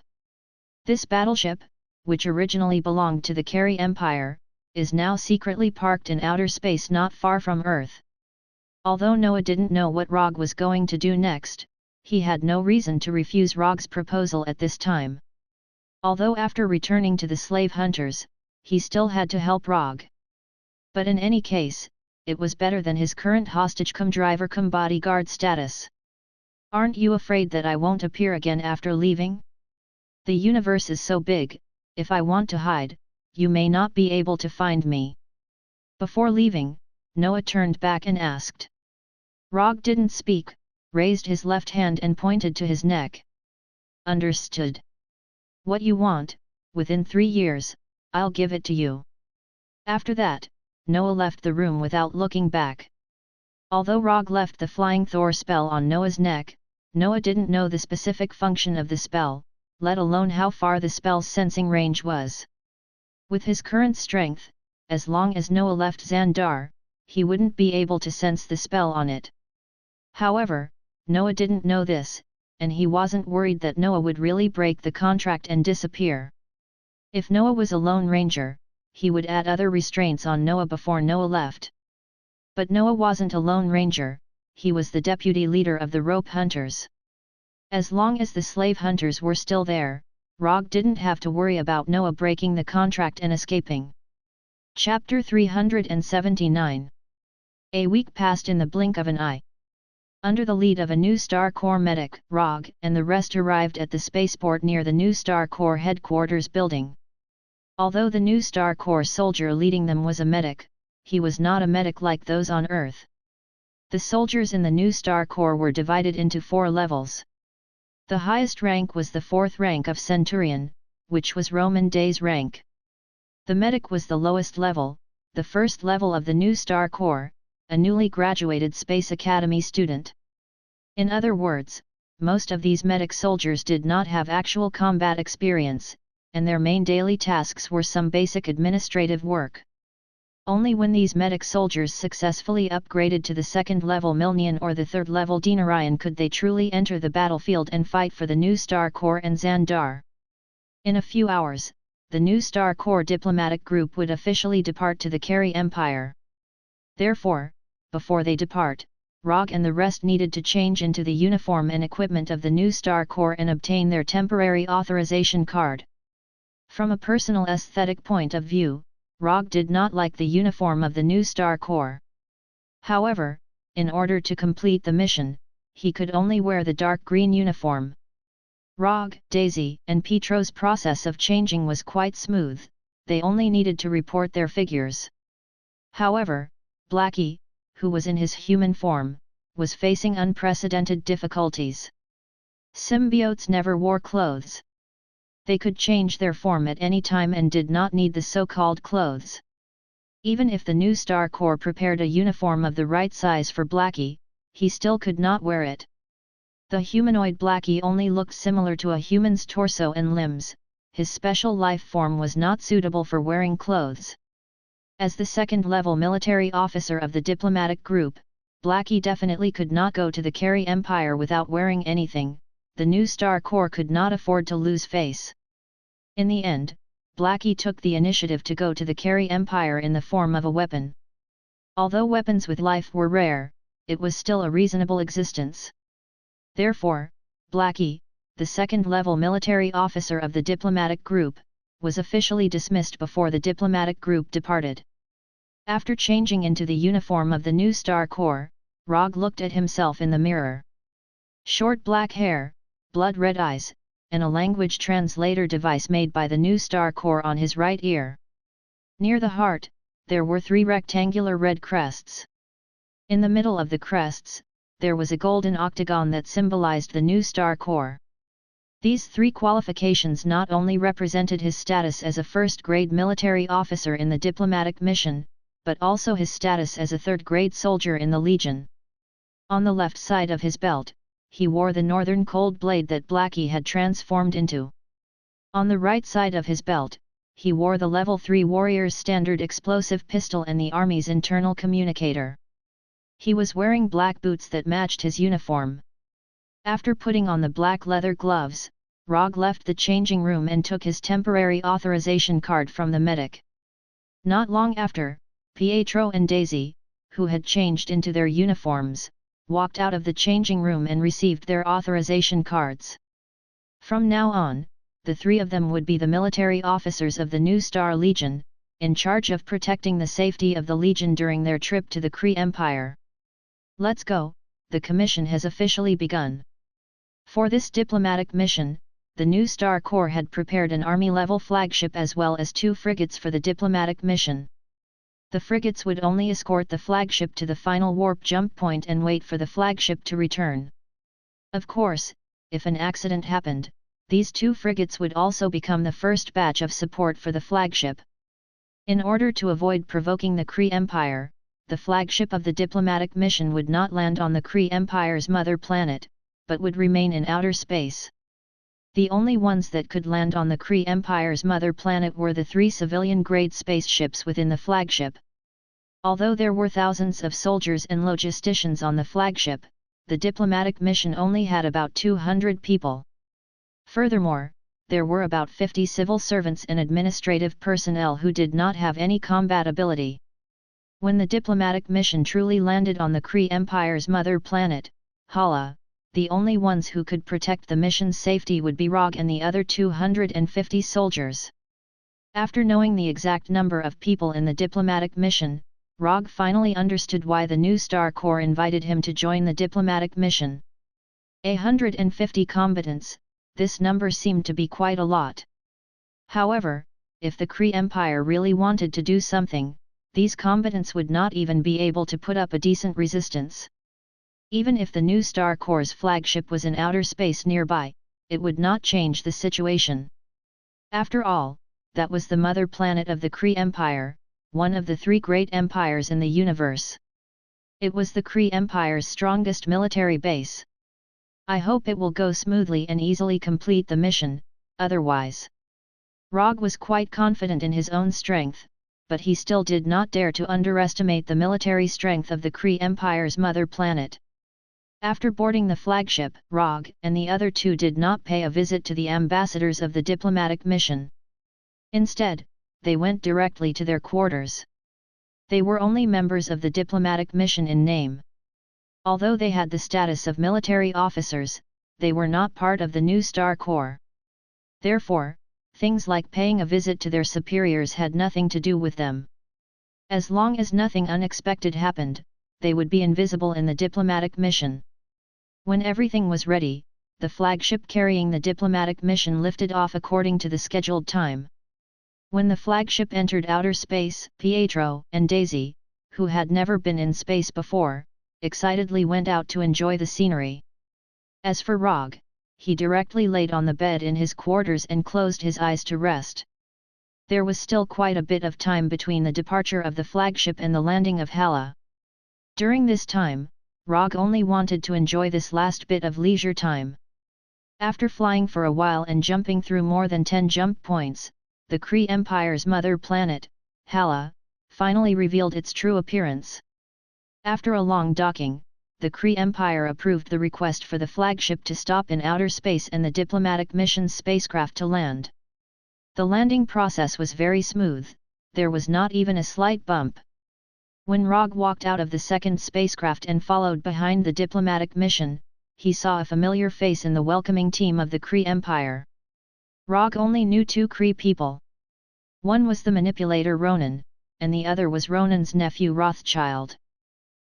This battleship, which originally belonged to the Carey Empire, is now secretly parked in outer space not far from Earth. Although Noah didn't know what Rogge was going to do next, he had no reason to refuse Rogge's proposal at this time. Although after returning to the slave hunters, he still had to help Rogge. But in any case, it was better than his current hostage-cum-driver-cum-bodyguard status. Aren't you afraid that I won't appear again after leaving? The universe is so big, if I want to hide, you may not be able to find me. Before leaving, Noah turned back and asked. Rogge didn't speak, raised his left hand and pointed to his neck. Understood. What you want, within 3 years, I'll give it to you. After that, Noah left the room without looking back. Although Rogge left the flying Thor spell on Noah's neck, Noah didn't know the specific function of the spell, let alone how far the spell's sensing range was. With his current strength, as long as Noah left Xandar, he wouldn't be able to sense the spell on it. However, Noah didn't know this, and he wasn't worried that Noah would really break the contract and disappear. If Noah was a Lone Ranger, he would add other restraints on Noah before Noah left. But Noah wasn't a Lone Ranger, he was the deputy leader of the rope hunters. As long as the slave hunters were still there, Rogge didn't have to worry about Noah breaking the contract and escaping. Chapter 379. A week passed in the blink of an eye. Under the lead of a new Star Corps medic, Rogge and the rest arrived at the spaceport near the new Star Corps headquarters building. Although the new Star Corps soldier leading them was a medic, he was not a medic like those on Earth. The soldiers in the new Star Corps were divided into 4 levels. The highest rank was the 4th rank of Centurion, which was Roman Day's rank. The medic was the lowest level, the first level of the new Star Corps, a newly graduated Space Academy student. In other words, most of these medic soldiers did not have actual combat experience, and their main daily tasks were some basic administrative work. Only when these medic soldiers successfully upgraded to the 2nd level Milnian or the 3rd level Dinarian could they truly enter the battlefield and fight for the new Star Corps and Xandar. In a few hours, the new Star Corps diplomatic group would officially depart to the Carey Empire. Therefore, before they depart, Rogge and the rest needed to change into the uniform and equipment of the new Star Corps and obtain their temporary authorization card. From a personal aesthetic point of view, Rogge did not like the uniform of the new Star Corps. However, in order to complete the mission, he could only wear the dark green uniform. Rogge, Daisy, and Pietro's process of changing was quite smooth, they only needed to report their figures. However, Blackie, who was in his human form, was facing unprecedented difficulties. Symbiotes never wore clothes. They could change their form at any time and did not need the so-called clothes. Even if the new Star Corps prepared a uniform of the right size for Blackie, he still could not wear it. The humanoid Blackie only looked similar to a human's torso and limbs, his special life form was not suitable for wearing clothes. As the second-level military officer of the diplomatic group, Blackie definitely could not go to the Carey Empire without wearing anything, the new Star Corps could not afford to lose face. In the end, Blackie took the initiative to go to the Carey Empire in the form of a weapon. Although weapons with life were rare, it was still a reasonable existence. Therefore, Blackie, the second-level military officer of the diplomatic group, was officially dismissed before the diplomatic group departed. After changing into the uniform of the new Star Corps, Rogge looked at himself in the mirror. Short black hair, blood-red eyes, and a language translator device made by the new Star Corps on his right ear. Near the heart, there were 3 rectangular red crests. In the middle of the crests, there was a golden octagon that symbolized the new Star Corps. These 3 qualifications not only represented his status as a first-grade military officer in the diplomatic mission, but also his status as a third-grade soldier in the Legion. On the left side of his belt, he wore the northern cold blade that Blackie had transformed into. On the right side of his belt, he wore the level 3 warrior's standard explosive pistol and the army's internal communicator. He was wearing black boots that matched his uniform. After putting on the black leather gloves, Rogge left the changing room and took his temporary authorization card from the medic. Not long after, Pietro and Daisy, who had changed into their uniforms, walked out of the changing room and received their authorization cards. From now on, the 3 of them would be the military officers of the New Star Legion, in charge of protecting the safety of the Legion during their trip to the Kree Empire. Let's go, the commission has officially begun. For this diplomatic mission, the new Star Corps had prepared an army-level flagship as well as 2 frigates for the diplomatic mission. The frigates would only escort the flagship to the final warp jump point and wait for the flagship to return. Of course, if an accident happened, these 2 frigates would also become the first batch of support for the flagship. In order to avoid provoking the Kree Empire, the flagship of the diplomatic mission would not land on the Kree Empire's mother planet, but would remain in outer space. The only ones that could land on the Kree Empire's mother planet were the 3 civilian-grade spaceships within the flagship. Although there were thousands of soldiers and logisticians on the flagship, the diplomatic mission only had about 200 people. Furthermore, there were about 50 civil servants and administrative personnel who did not have any combat ability. When the diplomatic mission truly landed on the Kree Empire's mother planet, Hala, the only ones who could protect the mission's safety would be Rogge and the other 250 soldiers. After knowing the exact number of people in the diplomatic mission, Rogge finally understood why the new Star Corps invited him to join the diplomatic mission. 150 combatants, this number seemed to be quite a lot. However, if the Kree Empire really wanted to do something, these combatants would not even be able to put up a decent resistance. Even if the new Star Corps' flagship was in outer space nearby, it would not change the situation. After all, that was the mother planet of the Kree Empire, one of the 3 great empires in the universe. It was the Kree Empire's strongest military base. I hope it will go smoothly and easily complete the mission, otherwise. Rogge was quite confident in his own strength, but he still did not dare to underestimate the military strength of the Kree Empire's mother planet. After boarding the flagship, Rogge and the other 2 did not pay a visit to the ambassadors of the diplomatic mission. Instead, they went directly to their quarters. They were only members of the diplomatic mission in name. Although they had the status of military officers, they were not part of the new Star Corps. Therefore, things like paying a visit to their superiors had nothing to do with them. As long as nothing unexpected happened, they would be invisible in the diplomatic mission. When everything was ready, the flagship carrying the diplomatic mission lifted off according to the scheduled time. When the flagship entered outer space, Pietro and Daisy, who had never been in space before, excitedly went out to enjoy the scenery. As for Rogge, he directly laid on the bed in his quarters and closed his eyes to rest. There was still quite a bit of time between the departure of the flagship and the landing of Hala. During this time, Rogge only wanted to enjoy this last bit of leisure time. After flying for a while and jumping through more than 10 jump points, the Kree Empire's mother planet, Hala, finally revealed its true appearance. After a long docking, the Kree Empire approved the request for the flagship to stop in outer space and the diplomatic mission's spacecraft to land. The landing process was very smooth, there was not even a slight bump. When Rogge walked out of the second spacecraft and followed behind the diplomatic mission, he saw a familiar face in the welcoming team of the Kree Empire. Rogge only knew 2 Kree people. One was the manipulator Ronan, and the other was Ronan's nephew Rothschild.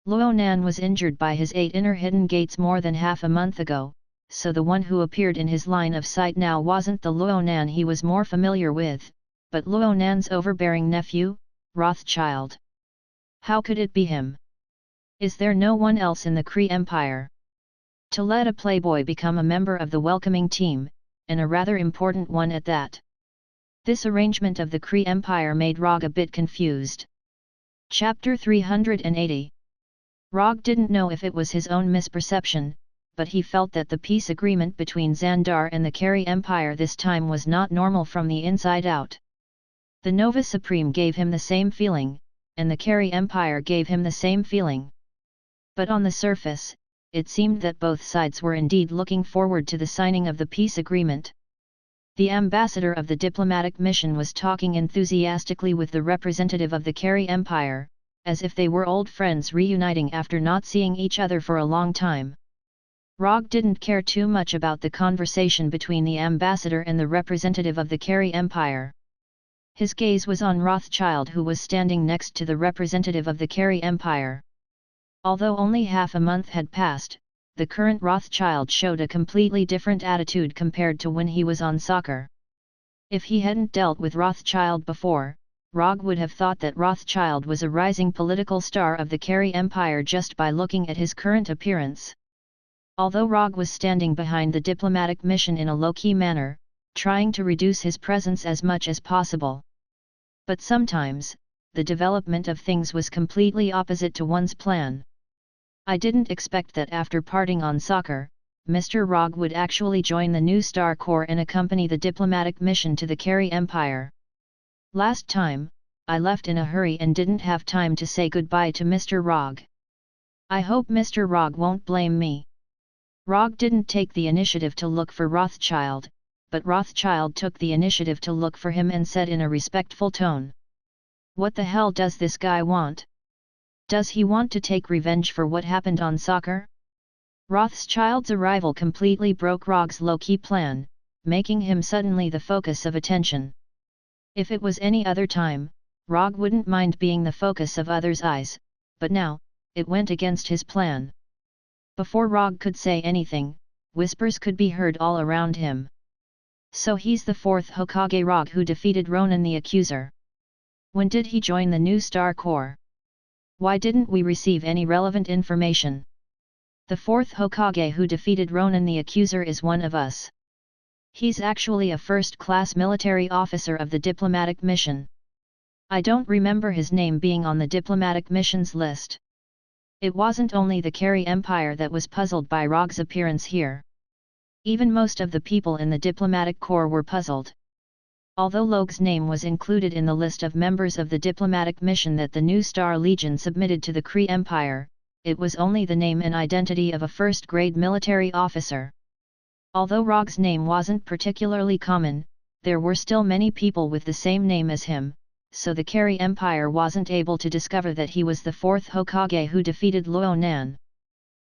Luonan was injured by his 8 inner hidden gates more than half a month ago, so the one who appeared in his line of sight now wasn't the Luonan he was more familiar with, but Luonan's overbearing nephew, Rothschild. How could it be him? Is there no one else in the Kree Empire? To let a playboy become a member of the welcoming team, and a rather important one at that. This arrangement of the Kree Empire made Rogge a bit confused. Chapter 380. Rogge didn't know if it was his own misperception, but he felt that the peace agreement between Xandar and the Kree Empire this time was not normal from the inside out. The Nova Supreme gave him the same feeling, and the Kree Empire gave him the same feeling. But on the surface, it seemed that both sides were indeed looking forward to the signing of the peace agreement. The ambassador of the diplomatic mission was talking enthusiastically with the representative of the Kree Empire, as if they were old friends reuniting after not seeing each other for a long time. Rogge didn't care too much about the conversation between the ambassador and the representative of the Kree Empire. His gaze was on Rothschild, who was standing next to the representative of the Kree Empire. Although only half a month had passed, the current Rothschild showed a completely different attitude compared to when he was on soccer. If he hadn't dealt with Rothschild before, Rogge would have thought that Rothschild was a rising political star of the Kree Empire just by looking at his current appearance. Although Rogge was standing behind the diplomatic mission in a low-key manner, trying to reduce his presence as much as possible. But sometimes, the development of things was completely opposite to one's plan. I didn't expect that after parting on soccer, Mr. Rogge would actually join the new Star Corps and accompany the diplomatic mission to the Kree Empire. Last time, I left in a hurry and didn't have time to say goodbye to Mr. Rogge. I hope Mr. Rogge won't blame me. Rogge didn't take the initiative to look for Rothschild, but Rothschild took the initiative to look for him and said in a respectful tone, "What the hell does this guy want? Does he want to take revenge for what happened on soccer?" Rothschild's arrival completely broke Rogge's low-key plan, making him suddenly the focus of attention. If it was any other time, Rogge wouldn't mind being the focus of others' eyes, but now, it went against his plan. Before Rogge could say anything, whispers could be heard all around him. So he's the 4th Hokage Rogge who defeated Ronan the Accuser. When did he join the new Star Corps? Why didn't we receive any relevant information? The 4th Hokage who defeated Ronan the Accuser is one of us. He's actually a first-class military officer of the diplomatic mission. I don't remember his name being on the diplomatic mission's list. It wasn't only the Kree Empire that was puzzled by Rogge's appearance here. Even most of the people in the diplomatic corps were puzzled. Although Logue's name was included in the list of members of the diplomatic mission that the New Star Legion submitted to the Kree Empire, it was only the name and identity of a first-grade military officer. Although Rogge's name wasn't particularly common, there were still many people with the same name as him, so the Kree Empire wasn't able to discover that he was the 4th Hokage who defeated Luonan.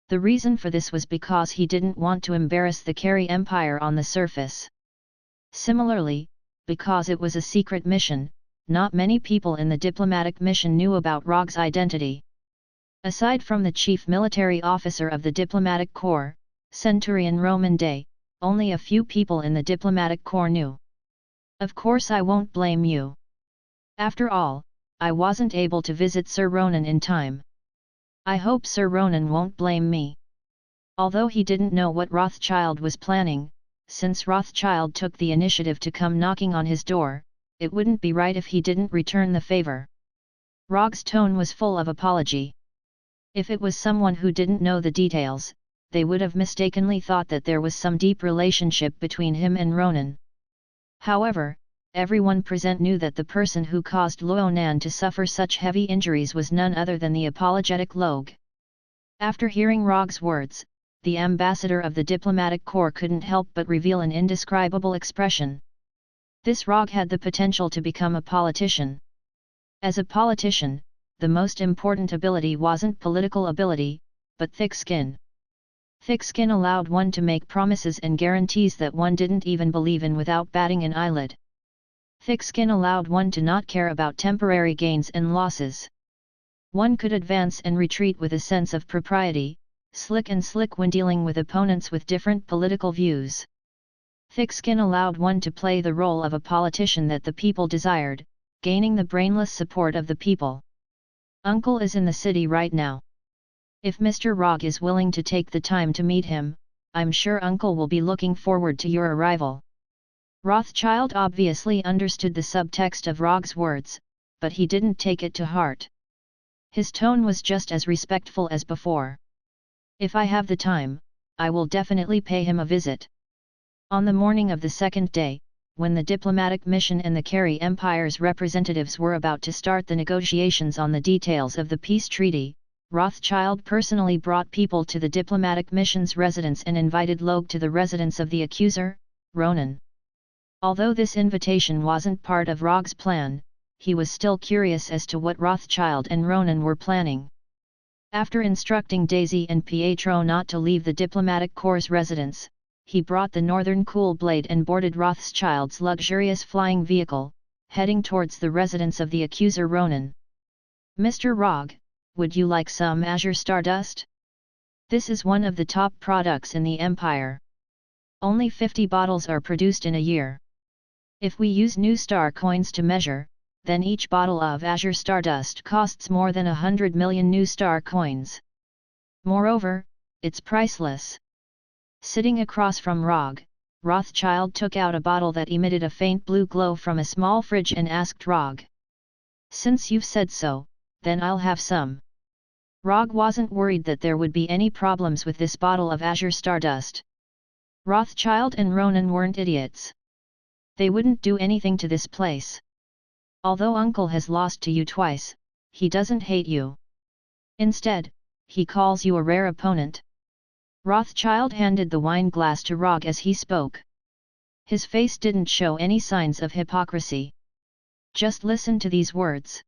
The reason for this was because he didn't want to embarrass the Kree Empire on the surface. Similarly, because it was a secret mission, not many people in the diplomatic mission knew about Rogge's identity. Aside from the chief military officer of the diplomatic corps, Centurion Roman Day, only a few people in the diplomatic corps knew. Of course I won't blame you. After all, I wasn't able to visit Sir Ronan in time. I hope Sir Ronan won't blame me. Although he didn't know what Rothschild was planning, since Rothschild took the initiative to come knocking on his door, it wouldn't be right if he didn't return the favor. Rogge's tone was full of apology. If it was someone who didn't know the details, they would have mistakenly thought that there was some deep relationship between him and Ronan. However, everyone present knew that the person who caused Luonan to suffer such heavy injuries was none other than the apologetic Rogge. After hearing Rogge's words, the ambassador of the diplomatic corps couldn't help but reveal an indescribable expression. This Rogge had the potential to become a politician. As a politician, the most important ability wasn't political ability, but thick skin. Thick skin allowed one to make promises and guarantees that one didn't even believe in without batting an eyelid. Thick skin allowed one to not care about temporary gains and losses. One could advance and retreat with a sense of propriety, slick when dealing with opponents with different political views. Thick skin allowed one to play the role of a politician that the people desired, gaining the brainless support of the people. Uncle is in the city right now. If Mr. Rogge is willing to take the time to meet him, I'm sure Uncle will be looking forward to your arrival. Rothschild obviously understood the subtext of Rogge's words, but he didn't take it to heart. His tone was just as respectful as before. If I have the time, I will definitely pay him a visit. On the morning of the second day, when the diplomatic mission and the Carey Empire's representatives were about to start the negotiations on the details of the peace treaty, Rothschild personally brought people to the diplomatic mission's residence and invited Rogge to the residence of the accuser, Ronan. Although this invitation wasn't part of Rogge's plan, he was still curious as to what Rothschild and Ronan were planning. After instructing Daisy and Pietro not to leave the diplomatic corps' residence, he brought the Northern Cool Blade and boarded Rothschild's luxurious flying vehicle, heading towards the residence of the accuser Ronan. Mr. Rogge, would you like some Azure Stardust? This is one of the top products in the Empire. Only 50 bottles are produced in a year. If we use new star coins to measure, then each bottle of Azure Stardust costs more than 100 million new star coins. Moreover, it's priceless. Sitting across from Rogge, Rothschild took out a bottle that emitted a faint blue glow from a small fridge and asked Rogge. Since you've said so, then I'll have some. Rogge wasn't worried that there would be any problems with this bottle of Azure Stardust. Rothschild and Ronan weren't idiots. They wouldn't do anything to this place. Although Uncle has lost to you twice, he doesn't hate you. Instead, he calls you a rare opponent. Rothschild handed the wine glass to Rogge as he spoke. His face didn't show any signs of hypocrisy. Just listen to these words.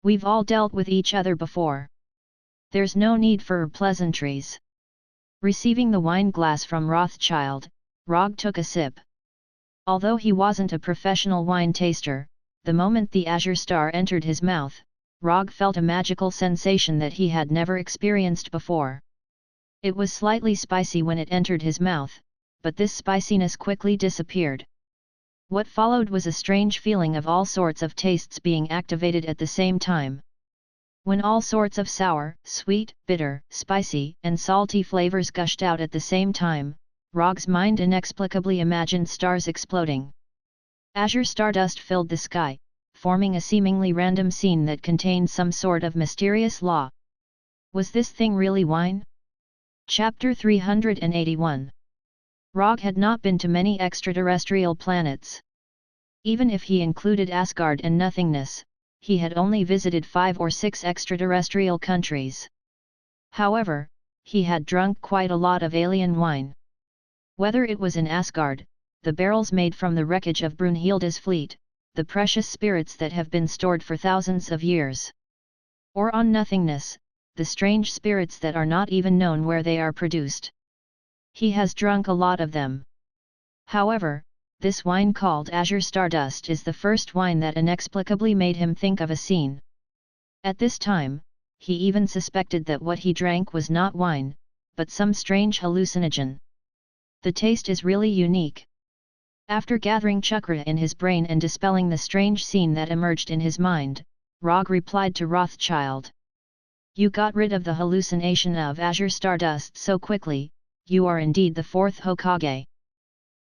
We've all dealt with each other before. There's no need for pleasantries. Receiving the wine glass from Rothschild, Rogge took a sip. Although he wasn't a professional wine taster, the moment the Azure Star entered his mouth, Rogge felt a magical sensation that he had never experienced before. It was slightly spicy when it entered his mouth, but this spiciness quickly disappeared. What followed was a strange feeling of all sorts of tastes being activated at the same time. When all sorts of sour, sweet, bitter, spicy, and salty flavors gushed out at the same time, Rogge's mind inexplicably imagined stars exploding. Azure Stardust filled the sky, forming a seemingly random scene that contained some sort of mysterious law. Was this thing really wine? Chapter 381. Rogge had not been to many extraterrestrial planets. Even if he included Asgard and nothingness, he had only visited 5 or 6 extraterrestrial countries. However, he had drunk quite a lot of alien wine. Whether it was in Asgard, the barrels made from the wreckage of Brunhilde's fleet, the precious spirits that have been stored for thousands of years. Or on nothingness, the strange spirits that are not even known where they are produced. He has drunk a lot of them. However, this wine called Azure Stardust is the first wine that inexplicably made him think of a scene. At this time, he even suspected that what he drank was not wine, but some strange hallucinogen. The taste is really unique. After gathering chakra in his brain and dispelling the strange scene that emerged in his mind, Rogge replied to Rothschild. You got rid of the hallucination of Azure Stardust so quickly, you are indeed the fourth Hokage.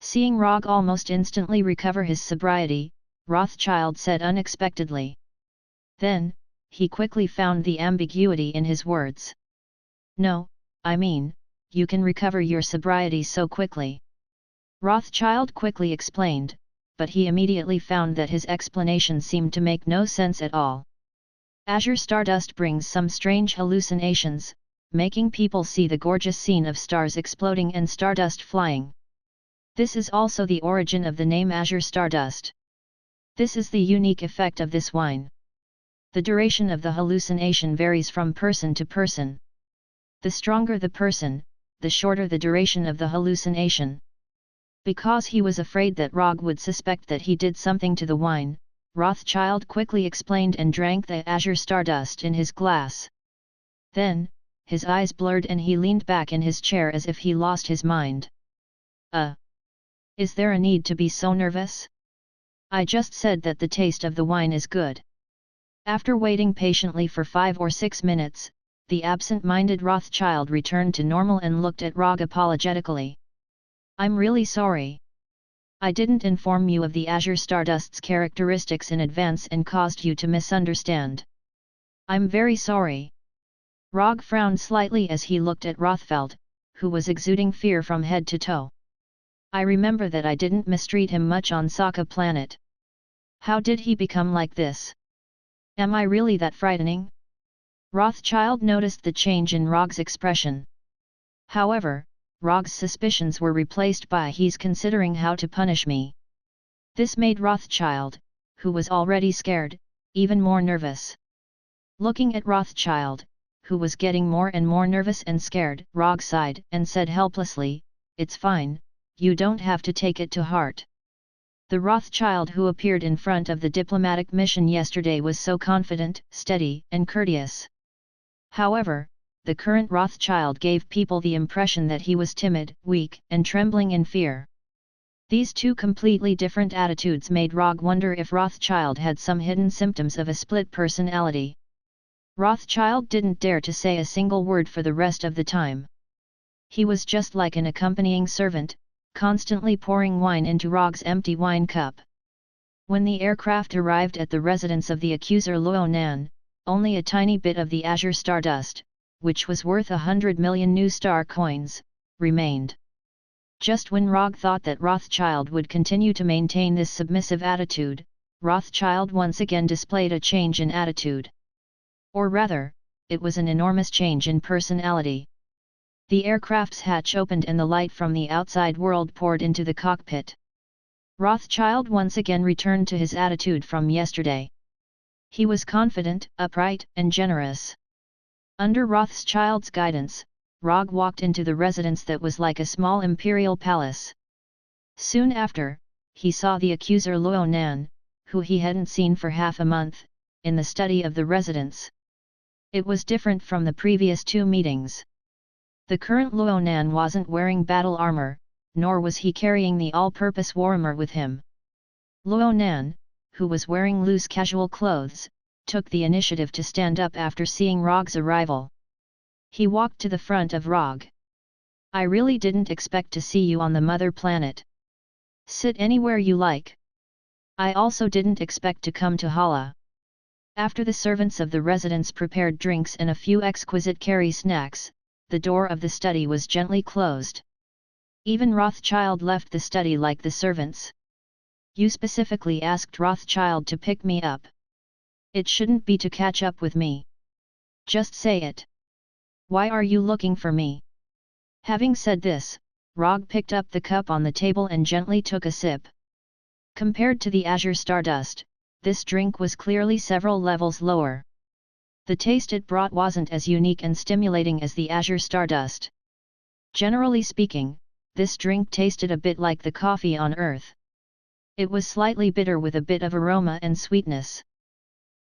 Seeing Rogge almost instantly recover his sobriety, Rothschild said unexpectedly. Then, he quickly found the ambiguity in his words. No, I mean, you can recover your sobriety so quickly. Rothschild quickly explained, but he immediately found that his explanation seemed to make no sense at all. Azure Stardust brings some strange hallucinations, making people see the gorgeous scene of stars exploding and stardust flying. This is also the origin of the name Azure Stardust. This is the unique effect of this wine. The duration of the hallucination varies from person to person. The stronger the person, the shorter the duration of the hallucination. Because he was afraid that Rogge would suspect that he did something to the wine, Rothschild quickly explained and drank the Azure Stardust in his glass. Then, his eyes blurred and he leaned back in his chair as if he lost his mind. Is there a need to be so nervous? I just said that the taste of the wine is good. After waiting patiently for 5 or 6 minutes, the absent-minded Rothschild returned to normal and looked at Rogge apologetically. I'm really sorry. I didn't inform you of the Azure Stardust's characteristics in advance and caused you to misunderstand. I'm very sorry. Rogge frowned slightly as he looked at Rothfeld, who was exuding fear from head to toe. I remember that I didn't mistreat him much on Sokka Planet. How did he become like this? Am I really that frightening? Rothschild noticed the change in Rogge's expression. However, Rogge's suspicions were replaced by he's considering how to punish me. This made Rothschild, who was already scared, even more nervous. Looking at Rothschild, who was getting more and more nervous and scared, Rogge sighed and said helplessly, "It's fine, you don't have to take it to heart." The Rothschild who appeared in front of the diplomatic mission yesterday was so confident, steady, and courteous. However, the current Rothschild gave people the impression that he was timid, weak, and trembling in fear. These two completely different attitudes made Rogge wonder if Rothschild had some hidden symptoms of a split personality. Rothschild didn't dare to say a single word for the rest of the time. He was just like an accompanying servant, constantly pouring wine into Rogge's empty wine cup. When the aircraft arrived at the residence of the accuser Luo Nan, only a tiny bit of the Azure Stardust, which was worth 100 million new star coins, remained. Just when Rogge thought that Rothschild would continue to maintain this submissive attitude, Rothschild once again displayed a change in attitude. Or rather, it was an enormous change in personality. The aircraft's hatch opened and the light from the outside world poured into the cockpit. Rothschild once again returned to his attitude from yesterday. He was confident, upright, and generous. Under Rothschild's guidance, Rogge walked into the residence that was like a small imperial palace. Soon after, he saw the accuser Luo Nan, who he hadn't seen for half a month, in the study of the residence. It was different from the previous 2 meetings. The current Luo Nan wasn't wearing battle armor, nor was he carrying the all-purpose warhammer with him. Luo Nan, who was wearing loose casual clothes, took the initiative to stand up after seeing Rogge's arrival. He walked to the front of Rogge. I really didn't expect to see you on the mother planet. Sit anywhere you like. I also didn't expect to come to Hala. After the servants of the residence prepared drinks and a few exquisite carry snacks, the door of the study was gently closed. Even Rothschild left the study like the servants. You specifically asked Rothschild to pick me up. It shouldn't be to catch up with me. Just say it. Why are you looking for me? Having said this, Rogge picked up the cup on the table and gently took a sip. Compared to the Azure Stardust, this drink was clearly several levels lower. The taste it brought wasn't as unique and stimulating as the Azure Stardust. Generally speaking, this drink tasted a bit like the coffee on Earth. It was slightly bitter with a bit of aroma and sweetness.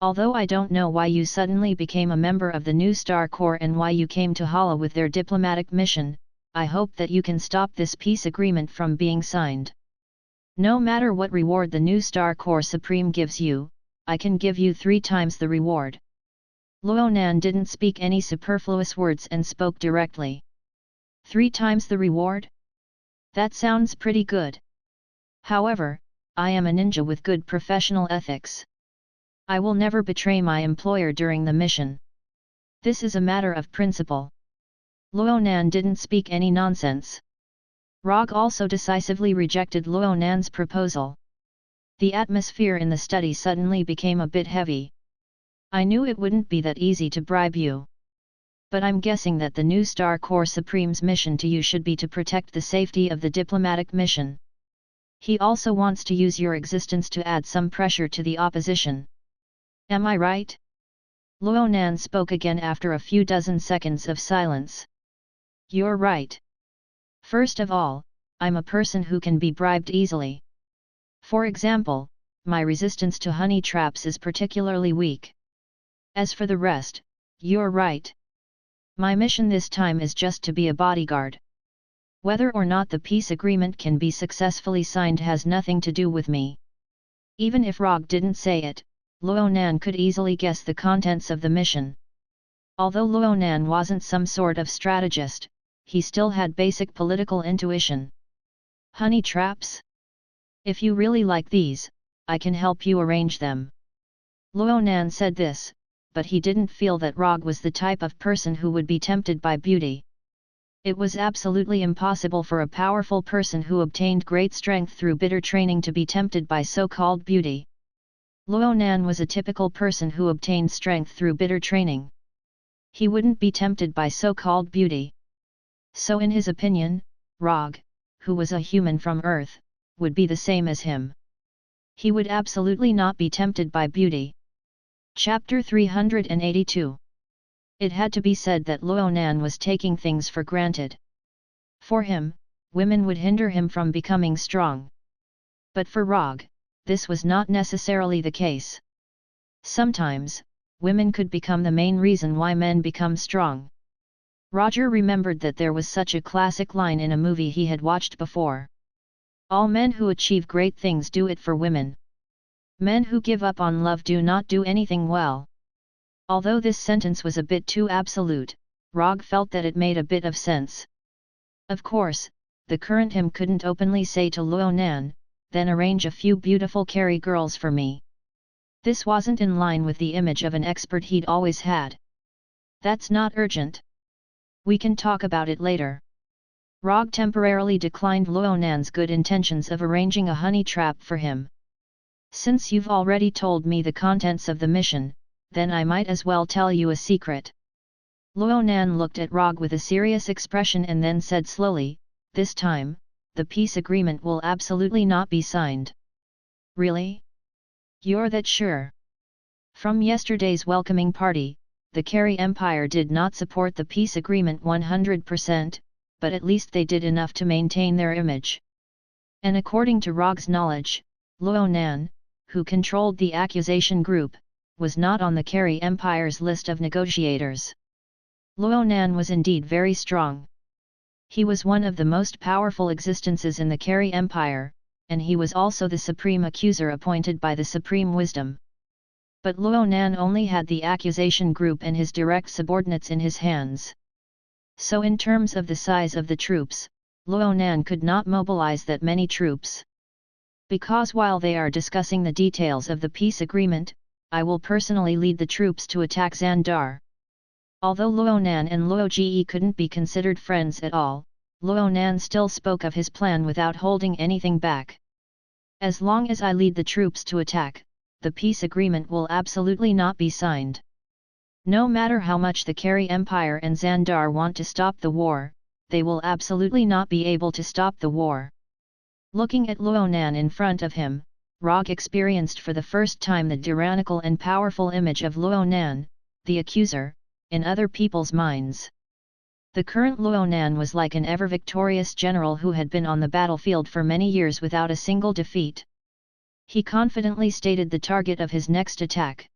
Although I don't know why you suddenly became a member of the New Star Corps and why you came to Hala with their diplomatic mission, I hope that you can stop this peace agreement from being signed. No matter what reward the New Star Corps Supreme gives you, I can give you 3 times the reward. Luo Nan didn't speak any superfluous words and spoke directly. 3 times the reward? That sounds pretty good. However, I am a ninja with good professional ethics. I will never betray my employer during the mission. This is a matter of principle. Luo Nan didn't speak any nonsense. Rogge also decisively rejected Luo Nan's proposal. The atmosphere in the study suddenly became a bit heavy. I knew it wouldn't be that easy to bribe you. But I'm guessing that the New Star Corps Supreme's mission to you should be to protect the safety of the diplomatic mission. He also wants to use your existence to add some pressure to the opposition. Am I right? Luo Nan spoke again after a few dozen seconds of silence. You're right. First of all, I'm a person who can be bribed easily. For example, my resistance to honey traps is particularly weak. As for the rest, you're right. My mission this time is just to be a bodyguard. Whether or not the peace agreement can be successfully signed has nothing to do with me. Even if Rogge didn't say it, Luo Nan could easily guess the contents of the mission. Although Luo Nan wasn't some sort of strategist, he still had basic political intuition. Honey traps? If you really like these, I can help you arrange them. Luo Nan said this, but he didn't feel that Rogge was the type of person who would be tempted by beauty. It was absolutely impossible for a powerful person who obtained great strength through bitter training to be tempted by so-called beauty. Luo Nan was a typical person who obtained strength through bitter training. He wouldn't be tempted by so-called beauty. So in his opinion, Rogge, who was a human from Earth, would be the same as him. He would absolutely not be tempted by beauty. Chapter 382. It had to be said that Luo Nan was taking things for granted. For him, women would hinder him from becoming strong. But for Rogge, this was not necessarily the case. Sometimes, women could become the main reason why men become strong. Roger remembered that there was such a classic line in a movie he had watched before. All men who achieve great things do it for women. Men who give up on love do not do anything well. Although this sentence was a bit too absolute, Rogge felt that it made a bit of sense. Of course, the current him couldn't openly say to Luo Nan, then arrange a few beautiful carry girls for me. This wasn't in line with the image of an expert he'd always had. That's not urgent. We can talk about it later. Rogge temporarily declined Luo Nan's good intentions of arranging a honey trap for him. Since you've already told me the contents of the mission, then I might as well tell you a secret. Luo Nan looked at Rogge with a serious expression and then said slowly, this time, the peace agreement will absolutely not be signed. Really? You're that sure? From yesterday's welcoming party, the Carey Empire did not support the peace agreement 100%, but at least they did enough to maintain their image. And according to Rogge's knowledge, Luo Nan, who controlled the accusation group, was not on the Carey Empire's list of negotiators. Luo Nan was indeed very strong. He was one of the most powerful existences in the Carey Empire, and he was also the supreme accuser appointed by the Supreme Wisdom. But Luo Nan only had the accusation group and his direct subordinates in his hands. So in terms of the size of the troops, Luo Nan could not mobilize that many troops. Because while they are discussing the details of the peace agreement, I will personally lead the troops to attack Xandar. Although Luo Nan and Luo Ge couldn't be considered friends at all, Luo Nan still spoke of his plan without holding anything back. As long as I lead the troops to attack, the peace agreement will absolutely not be signed. No matter how much the Carey Empire and Xandar want to stop the war, they will absolutely not be able to stop the war. Looking at Luo Nan in front of him, Rogge experienced for the first time the tyrannical and powerful image of Luo Nan, the accuser, in other people's minds. The current Luo Nan was like an ever-victorious general who had been on the battlefield for many years without a single defeat. He confidently stated the target of his next attack.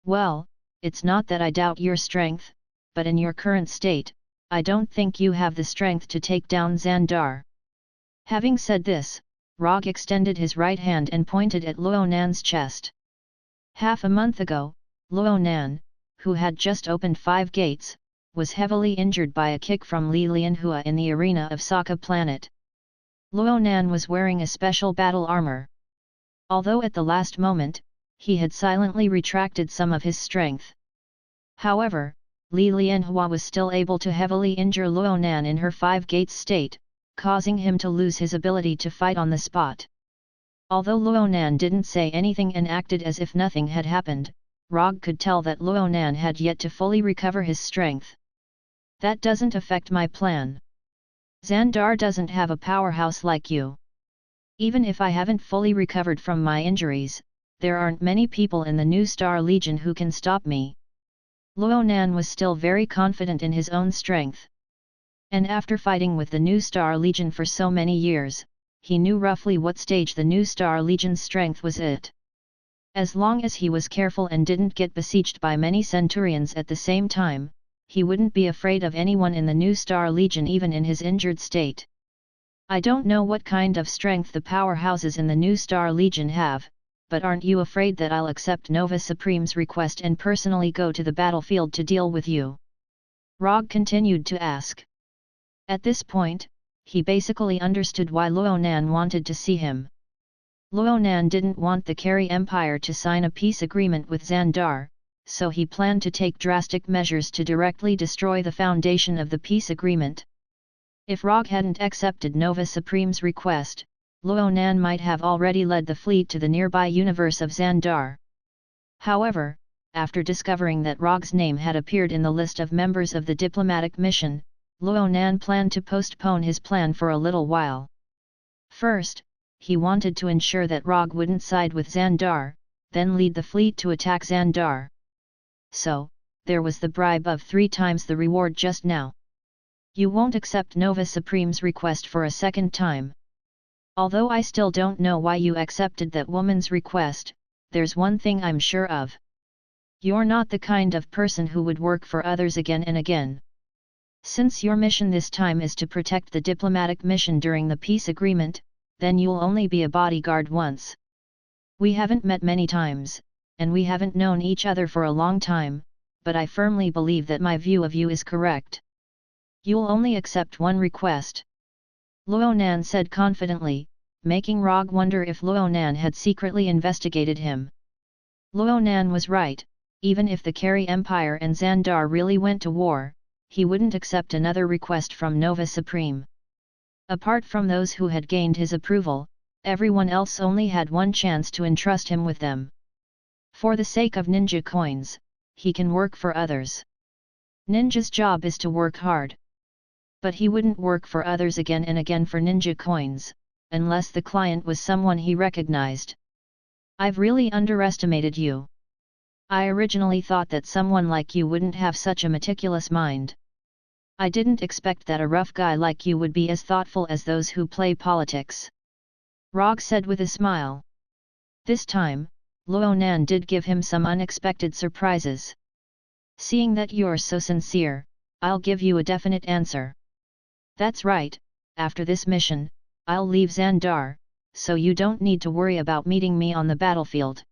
Well, it's not that I doubt your strength, but in your current state, I don't think you have the strength to take down Xandar. Having said this, Rogge extended his right hand and pointed at Luo Nan's chest. Half a month ago, Luo Nan, who had just opened 5 gates, was heavily injured by a kick from Li Lianhua in the arena of Sokka Planet. Luo Nan was wearing a special battle armor. Although at the last moment, he had silently retracted some of his strength. However, Li Lianhua was still able to heavily injure Luo Nan in her 5 gates state, causing him to lose his ability to fight on the spot. Although Luo Nan didn't say anything and acted as if nothing had happened, Rogge could tell that Luo Nan had yet to fully recover his strength. That doesn't affect my plan. Xandar doesn't have a powerhouse like you. Even if I haven't fully recovered from my injuries, there aren't many people in the New Star Legion who can stop me. Luo Nan was still very confident in his own strength. And after fighting with the New Star Legion for so many years, he knew roughly what stage the New Star Legion's strength was at. As long as he was careful and didn't get besieged by many Centurions at the same time, he wouldn't be afraid of anyone in the New Star Legion even in his injured state. I don't know what kind of strength the powerhouses in the New Star Legion have, but aren't you afraid that I'll accept Nova Supreme's request and personally go to the battlefield to deal with you? Rogge continued to ask. At this point, he basically understood why Luo Nan wanted to see him. Luo Nan didn't want the Carey Empire to sign a peace agreement with Xandar, so he planned to take drastic measures to directly destroy the foundation of the peace agreement. If Rogge hadn't accepted Nova Supreme's request, Luo Nan might have already led the fleet to the nearby universe of Xandar. However, after discovering that Rogge's name had appeared in the list of members of the diplomatic mission, Luo Nan planned to postpone his plan for a little while. First, he wanted to ensure that Rogge wouldn't side with Xandar, then lead the fleet to attack Xandar. So, there was the bribe of 3 times the reward just now. You won't accept Nova Supreme's request for a second time. Although I still don't know why you accepted that woman's request, there's one thing I'm sure of. You're not the kind of person who would work for others again and again. Since your mission this time is to protect the diplomatic mission during the peace agreement, then you'll only be a bodyguard once. We haven't met many times, and we haven't known each other for a long time, but I firmly believe that my view of you is correct. You'll only accept one request. Luo Nan said confidently, making Rogge wonder if Luo Nan had secretly investigated him. Luo Nan was right, even if the Carey Empire and Xandar really went to war, he wouldn't accept another request from Nova Supreme. Apart from those who had gained his approval, everyone else only had one chance to entrust him with them. For the sake of ninja coins, he can work for others. Ninja's job is to work hard. But he wouldn't work for others again and again for ninja coins, unless the client was someone he recognized. I've really underestimated you. I originally thought that someone like you wouldn't have such a meticulous mind. I didn't expect that a rough guy like you would be as thoughtful as those who play politics. Rogge said with a smile. This time, Luo Nan did give him some unexpected surprises. Seeing that you're so sincere, I'll give you a definite answer. That's right, after this mission, I'll leave Xandar, so you don't need to worry about meeting me on the battlefield.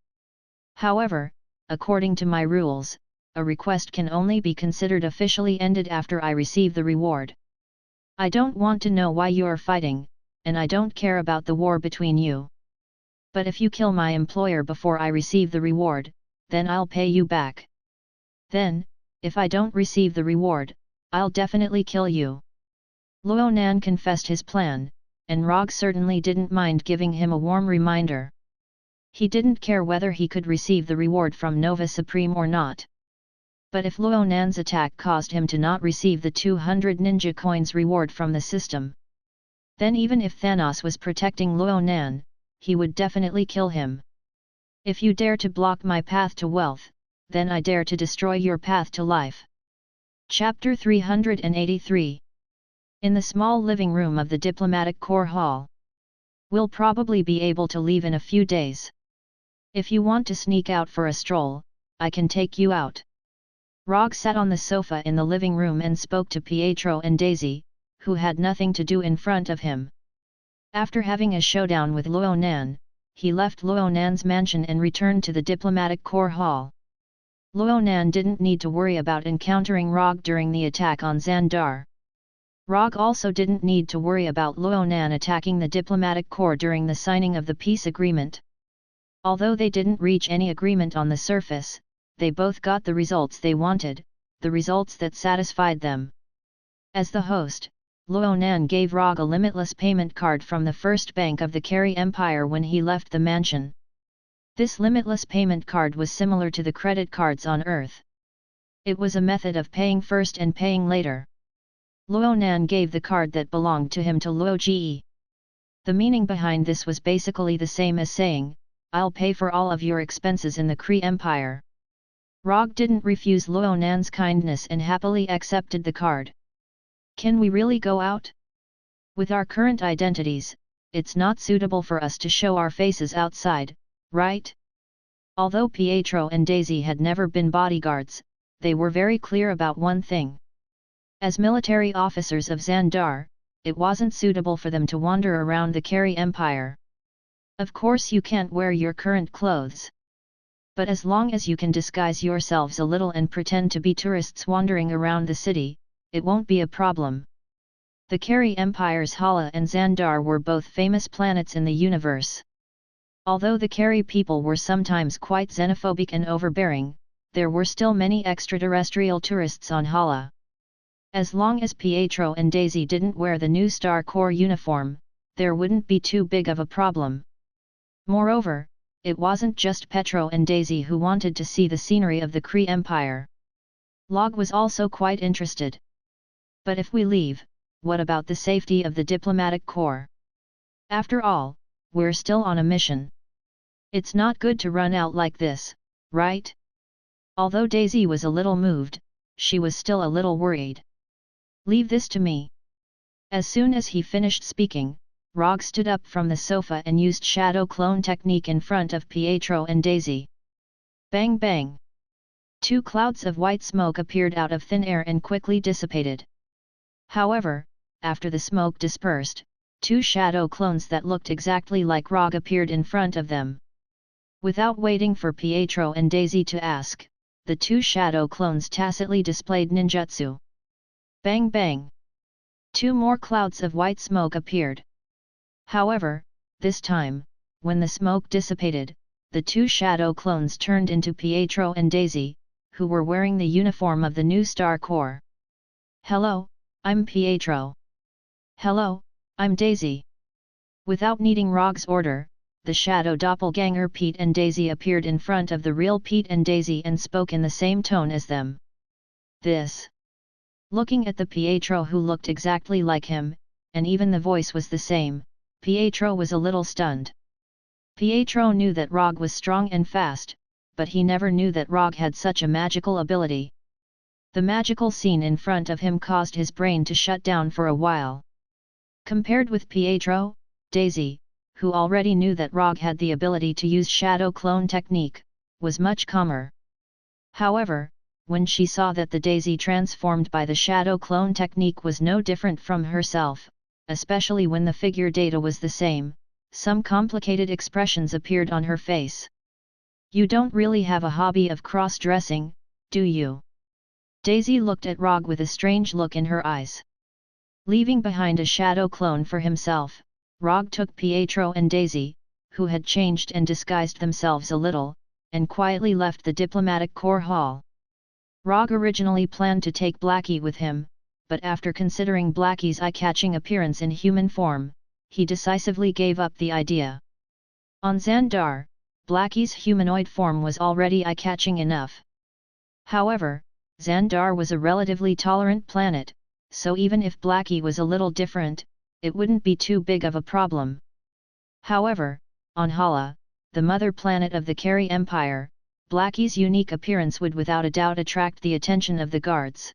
However, according to my rules, a request can only be considered officially ended after I receive the reward. I don't want to know why you're fighting, and I don't care about the war between you. But if you kill my employer before I receive the reward, then I'll pay you back. Then, if I don't receive the reward, I'll definitely kill you. Luo Nan confessed his plan, and Rogge certainly didn't mind giving him a warm reminder. He didn't care whether he could receive the reward from Nova Supreme or not. But if Luo Nan's attack caused him to not receive the 200 ninja coins reward from the system, then even if Thanos was protecting Luo Nan, he would definitely kill him. If you dare to block my path to wealth, then I dare to destroy your path to life. Chapter 383. In the small living room of the Diplomatic Corps Hall. We'll probably be able to leave in a few days. If you want to sneak out for a stroll, I can take you out. Rogge sat on the sofa in the living room and spoke to Pietro and Daisy, who had nothing to do in front of him. After having a showdown with Luo Nan, he left Luo Nan's mansion and returned to the diplomatic corps hall. Luo Nan didn't need to worry about encountering Rogge during the attack on Xandar. Rogge also didn't need to worry about Luo Nan attacking the diplomatic corps during the signing of the peace agreement. Although they didn't reach any agreement on the surface, they both got the results they wanted, the results that satisfied them. As the host, Luo Nan gave Rogge a limitless payment card from the first bank of the Carey Empire when he left the mansion. This limitless payment card was similar to the credit cards on Earth. It was a method of paying first and paying later. Luo Nan gave the card that belonged to him to Luo Ge. The meaning behind this was basically the same as saying, "I'll pay for all of your expenses in the Kree Empire." Rogge didn't refuse Luo Nan's kindness and happily accepted the card. Can we really go out? With our current identities, it's not suitable for us to show our faces outside, right? Although Pietro and Daisy had never been bodyguards, they were very clear about one thing. As military officers of Xandar, it wasn't suitable for them to wander around the Carey Empire. Of course you can't wear your current clothes. But as long as you can disguise yourselves a little and pretend to be tourists wandering around the city, it won't be a problem. The Carey Empire's Hala and Xandar were both famous planets in the universe. Although the Carey people were sometimes quite xenophobic and overbearing, there were still many extraterrestrial tourists on Hala. As long as Pietro and Daisy didn't wear the new Star Corps uniform, there wouldn't be too big of a problem. Moreover, it wasn't just Pietro and Daisy who wanted to see the scenery of the Kree Empire. Rogge was also quite interested. But if we leave, what about the safety of the diplomatic corps? After all, we're still on a mission. It's not good to run out like this, right? Although Daisy was a little moved, she was still a little worried. Leave this to me. As soon as he finished speaking, Rogge stood up from the sofa and used shadow clone technique in front of Pietro and Daisy. Bang bang! 2 clouds of white smoke appeared out of thin air and quickly dissipated. However, after the smoke dispersed, 2 shadow clones that looked exactly like Rogge appeared in front of them. Without waiting for Pietro and Daisy to ask, the 2 shadow clones tacitly displayed ninjutsu. Bang bang! 2 more clouds of white smoke appeared. However, this time, when the smoke dissipated, the 2 shadow clones turned into Pietro and Daisy, who were wearing the uniform of the new Star Corps. Hello, I'm Pietro. Hello, I'm Daisy. Without needing Rogge's order, the shadow doppelganger Pete and Daisy appeared in front of the real Pete and Daisy and spoke in the same tone as them. This. Looking at the Pietro who looked exactly like him, and even the voice was the same, Pietro was a little stunned. Pietro knew that Rogge was strong and fast, but he never knew that Rogge had such a magical ability. The magical scene in front of him caused his brain to shut down for a while. Compared with Pietro, Daisy, who already knew that Rogge had the ability to use shadow clone technique, was much calmer. However, when she saw that the Daisy transformed by the shadow clone technique was no different from herself, especially when the figure data was the same, some complicated expressions appeared on her face. You don't really have a hobby of cross-dressing, do you? Daisy looked at Rogge with a strange look in her eyes. Leaving behind a shadow clone for himself, Rogge took Pietro and Daisy, who had changed and disguised themselves a little, and quietly left the diplomatic corps hall. Rogge originally planned to take Blackie with him, but after considering Blackie's eye-catching appearance in human form, he decisively gave up the idea. On Xandar, Blackie's humanoid form was already eye-catching enough. However, Xandar was a relatively tolerant planet, so even if Blackie was a little different, it wouldn't be too big of a problem. However, on Hala, the mother planet of the Carey Empire, Blackie's unique appearance would without a doubt attract the attention of the guards.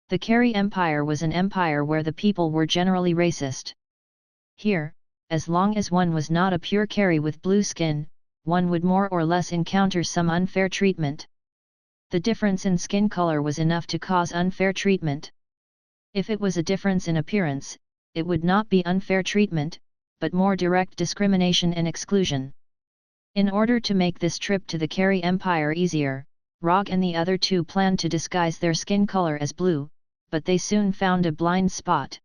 The Carey Empire was an empire where the people were generally racist. Here, as long as one was not a pure Carey with blue skin, one would more or less encounter some unfair treatment. The difference in skin color was enough to cause unfair treatment. If it was a difference in appearance, it would not be unfair treatment, but more direct discrimination and exclusion. In order to make this trip to the Carey Empire easier, Rogge and the other two planned to disguise their skin color as blue, but they soon found a blind spot.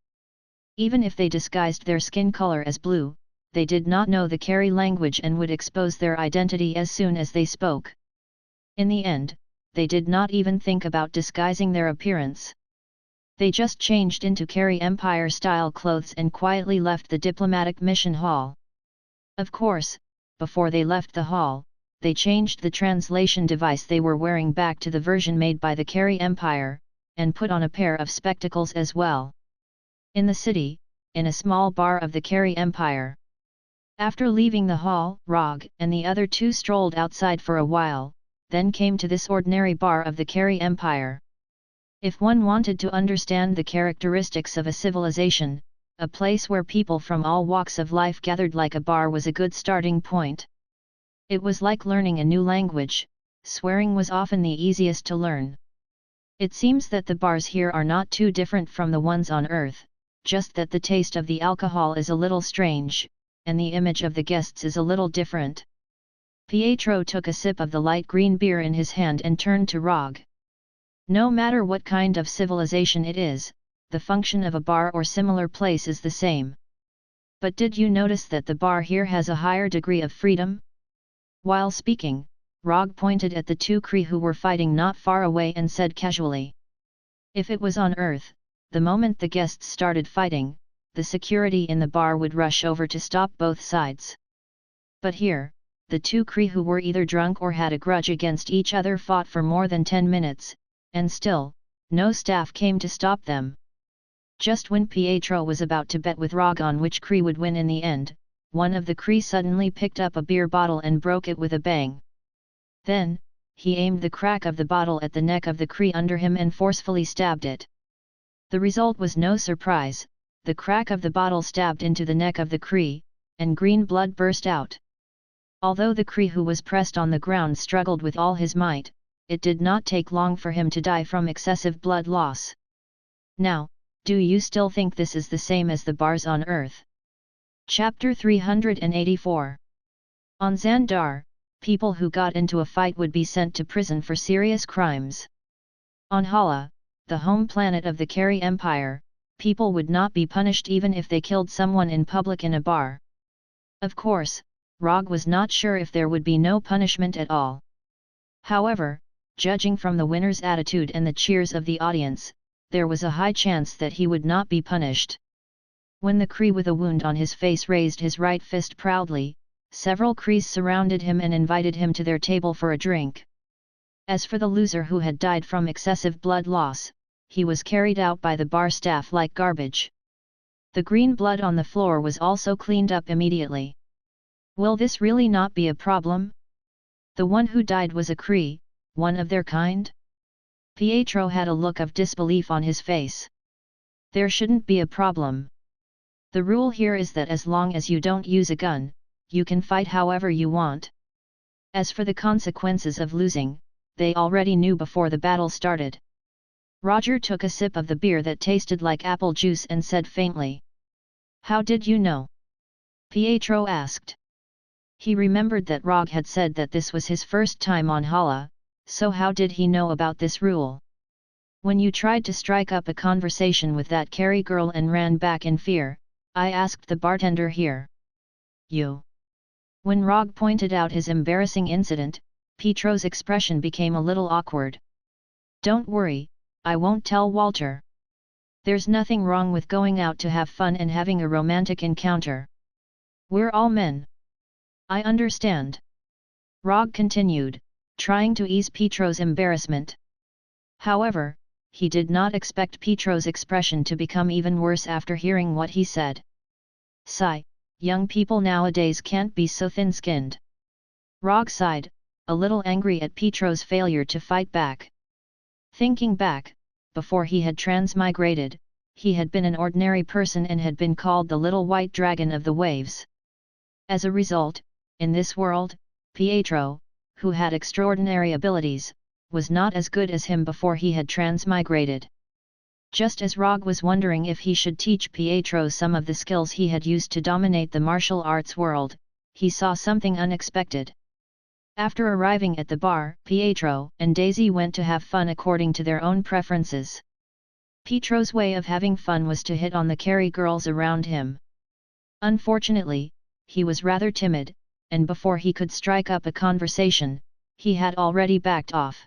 Even if they disguised their skin color as blue, they did not know the Carey language and would expose their identity as soon as they spoke. In the end, they did not even think about disguising their appearance. They just changed into Carey Empire-style clothes and quietly left the diplomatic mission hall. Of course, before they left the hall, they changed the translation device they were wearing back to the version made by the Carey Empire, and put on a pair of spectacles as well. In the city, in a small bar of the Carey Empire. After leaving the hall, Rogge and the other two strolled outside for a while, then came to this ordinary bar of the Carey Empire. If one wanted to understand the characteristics of a civilization, a place where people from all walks of life gathered like a bar was a good starting point. It was like learning a new language. Swearing was often the easiest to learn. It seems that the bars here are not too different from the ones on Earth, just that the taste of the alcohol is a little strange, and the image of the guests is a little different. Pietro took a sip of the light green beer in his hand and turned to Rogge. No matter what kind of civilization it is, the function of a bar or similar place is the same. But did you notice that the bar here has a higher degree of freedom? While speaking, Rogge pointed at the two Kree who were fighting not far away and said casually. If it was on Earth, the moment the guests started fighting, the security in the bar would rush over to stop both sides. But here, the two Kree who were either drunk or had a grudge against each other fought for more than 10 minutes, and still, no staff came to stop them. Just when Pietro was about to bet with Rogge on which Kree would win in the end, one of the Kree suddenly picked up a beer bottle and broke it with a bang. Then, he aimed the crack of the bottle at the neck of the Kree under him and forcefully stabbed it. The result was no surprise, the crack of the bottle stabbed into the neck of the Kree, and green blood burst out. Although the Kree who was pressed on the ground struggled with all his might, it did not take long for him to die from excessive blood loss. Now, do you still think this is the same as the bars on Earth? Chapter 384. On Xandar, people who got into a fight would be sent to prison for serious crimes. On Hala, the home planet of the Carey Empire, people would not be punished even if they killed someone in public in a bar. Of course, Rogge was not sure if there would be no punishment at all. However, judging from the winner's attitude and the cheers of the audience, there was a high chance that he would not be punished. When the Kree with a wound on his face raised his right fist proudly, several Krees surrounded him and invited him to their table for a drink. As for the loser who had died from excessive blood loss, he was carried out by the bar staff like garbage. The green blood on the floor was also cleaned up immediately. Will this really not be a problem? The one who died was a Kree, one of their kind? Pietro had a look of disbelief on his face. There shouldn't be a problem. The rule here is that as long as you don't use a gun, you can fight however you want. As for the consequences of losing, they already knew before the battle started. Roger took a sip of the beer that tasted like apple juice and said faintly. How did you know? Pietro asked. He remembered that Rogge had said that this was his first time on Hala, so how did he know about this rule? When you tried to strike up a conversation with that Carey girl and ran back in fear, I asked the bartender here. You. When Rogge pointed out his embarrassing incident, Pietro's expression became a little awkward. Don't worry, I won't tell Walter. There's nothing wrong with going out to have fun and having a romantic encounter. We're all men. I understand. Rogge continued, trying to ease Pietro's embarrassment. However, he did not expect Pietro's expression to become even worse after hearing what he said. Sigh, young people nowadays can't be so thin-skinned. Rogge sighed, a little angry at Pietro's failure to fight back. Thinking back, before he had transmigrated, he had been an ordinary person and had been called the Little White Dragon of the Waves. As a result, in this world, Pietro, who had extraordinary abilities, was not as good as him before he had transmigrated. Just as Rogge was wondering if he should teach Pietro some of the skills he had used to dominate the martial arts world, he saw something unexpected. After arriving at the bar, Pietro and Daisy went to have fun according to their own preferences. Pietro's way of having fun was to hit on the carry girls around him. Unfortunately, he was rather timid, and before he could strike up a conversation, he had already backed off.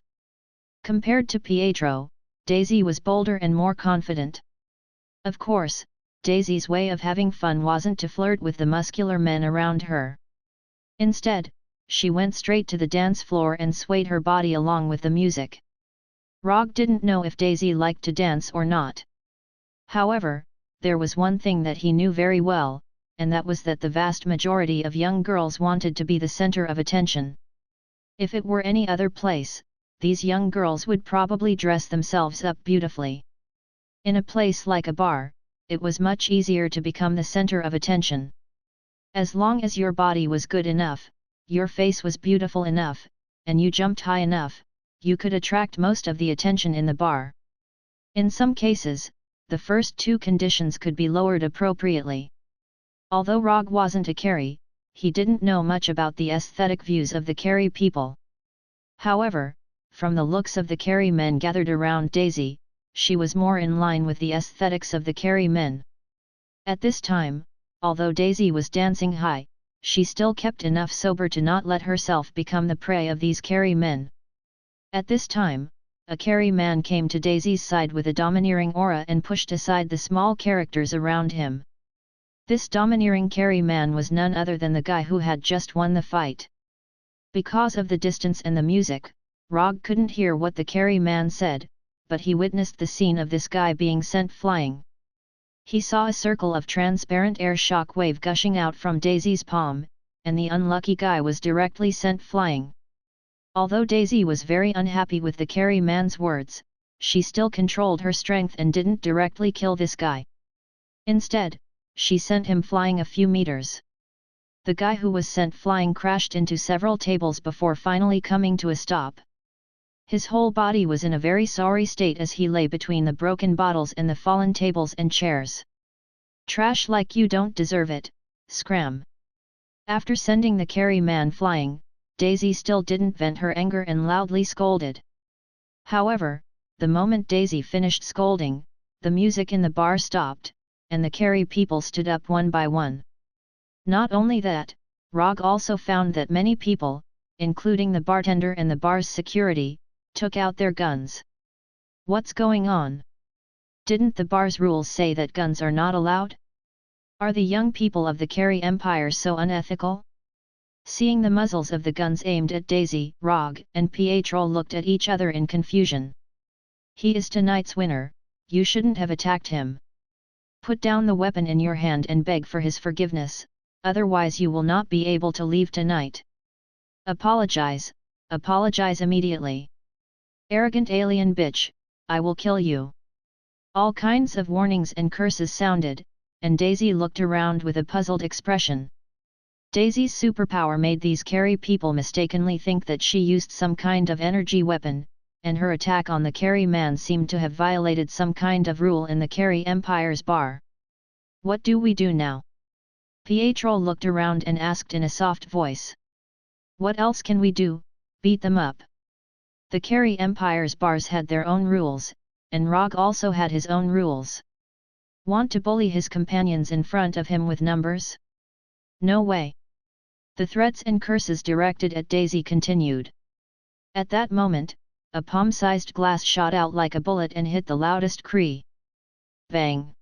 Compared to Pietro, Daisy was bolder and more confident. Of course, Daisy's way of having fun wasn't to flirt with the muscular men around her. Instead, she went straight to the dance floor and swayed her body along with the music. Rogge didn't know if Daisy liked to dance or not. However, there was one thing that he knew very well, and that was that the vast majority of young girls wanted to be the center of attention. If it were any other place, these young girls would probably dress themselves up beautifully. In a place like a bar, it was much easier to become the center of attention. As long as your body was good enough, your face was beautiful enough, and you jumped high enough, you could attract most of the attention in the bar. In some cases, the first two conditions could be lowered appropriately. Although Rogge wasn't a carry, he didn't know much about the aesthetic views of the carry people. However, from the looks of the carry men gathered around Daisy, she was more in line with the aesthetics of the carry men. At this time, although Daisy was dancing high, she still kept enough sober to not let herself become the prey of these carry men. At this time, a carry man came to Daisy's side with a domineering aura and pushed aside the small characters around him. This domineering carry man was none other than the guy who had just won the fight. Because of the distance and the music, Rogge couldn't hear what the carry man said, but he witnessed the scene of this guy being sent flying. He saw a circle of transparent air shock wave gushing out from Daisy's palm, and the unlucky guy was directly sent flying. Although Daisy was very unhappy with the carry man's words, she still controlled her strength and didn't directly kill this guy. Instead, she sent him flying a few meters. The guy who was sent flying crashed into several tables before finally coming to a stop. His whole body was in a very sorry state as he lay between the broken bottles and the fallen tables and chairs. "Trash like you don't deserve it, scram." After sending the carry man flying, Daisy still didn't vent her anger and loudly scolded. However, the moment Daisy finished scolding, the music in the bar stopped, and the carry people stood up one by one. Not only that, Rogge also found that many people, including the bartender and the bar's security, took out their guns. What's going on? Didn't the bar's rules say that guns are not allowed? Are the young people of the carry empire so unethical? Seeing the muzzles of the guns aimed at Daisy, Rogge and Pietro looked at each other in confusion. "He is tonight's winner, you shouldn't have attacked him. Put down the weapon in your hand and beg for his forgiveness, otherwise you will not be able to leave tonight. Apologize, apologize immediately. Arrogant alien bitch, I will kill you." All kinds of warnings and curses sounded, and Daisy looked around with a puzzled expression. Daisy's superpower made these carry people mistakenly think that she used some kind of energy weapon, and her attack on the carry man seemed to have violated some kind of rule in the carry empire's bar. "What do we do now?" Pietro looked around and asked in a soft voice. "What else can we do? Beat them up." The carry empire's bars had their own rules, and Rogge also had his own rules. Want to bully his companions in front of him with numbers? No way. The threats and curses directed at Daisy continued. At that moment, a palm-sized glass shot out like a bullet and hit the loudest cry. Bang!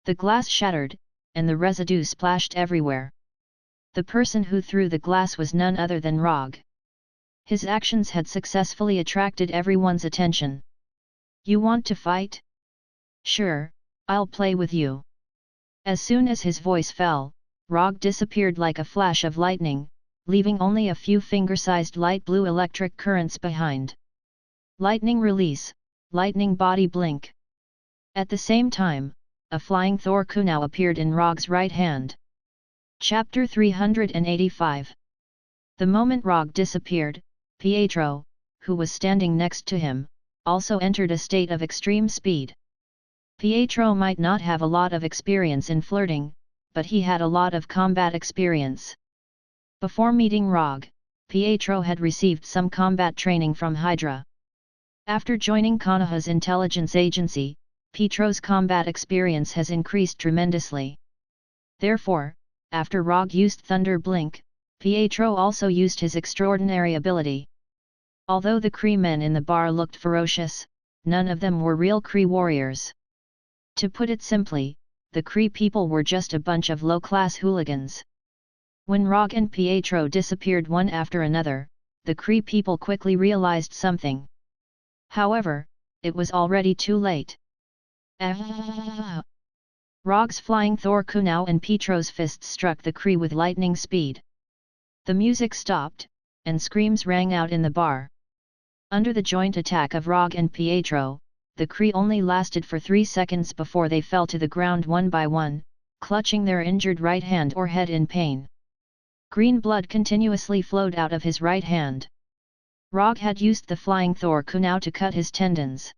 The glass shattered, and the residue splashed everywhere. The person who threw the glass was none other than Rogge. His actions had successfully attracted everyone's attention. "You want to fight? Sure, I'll play with you." As soon as his voice fell, Rogge disappeared like a flash of lightning, leaving only a few finger-sized light blue electric currents behind. Lightning release, lightning body blink. At the same time, a flying Thor kunai appeared in Rogge's right hand. Chapter 385. The moment Rogge disappeared, Pietro, who was standing next to him, also entered a state of extreme speed. Pietro might not have a lot of experience in flirting, but he had a lot of combat experience. Before meeting Rogge, Pietro had received some combat training from Hydra. After joining Konoha's intelligence agency, Pietro's combat experience has increased tremendously. Therefore, after Rogge used Thunder Blink, Pietro also used his extraordinary ability. Although the Kree men in the bar looked ferocious, none of them were real Kree warriors. To put it simply, the Kree people were just a bunch of low-class hooligans. When Rogge and Pietro disappeared one after another, the Kree people quickly realized something. However, it was already too late. Rogge's flying Thor kunai and Pietro's fists struck the Kree with lightning speed. The music stopped, and screams rang out in the bar. Under the joint attack of Rogge and Pietro, the Kree only lasted for 3 seconds before they fell to the ground one by one, clutching their injured right hand or head in pain. Green blood continuously flowed out of his right hand. Rogge had used the flying Thor kunai to cut his tendons.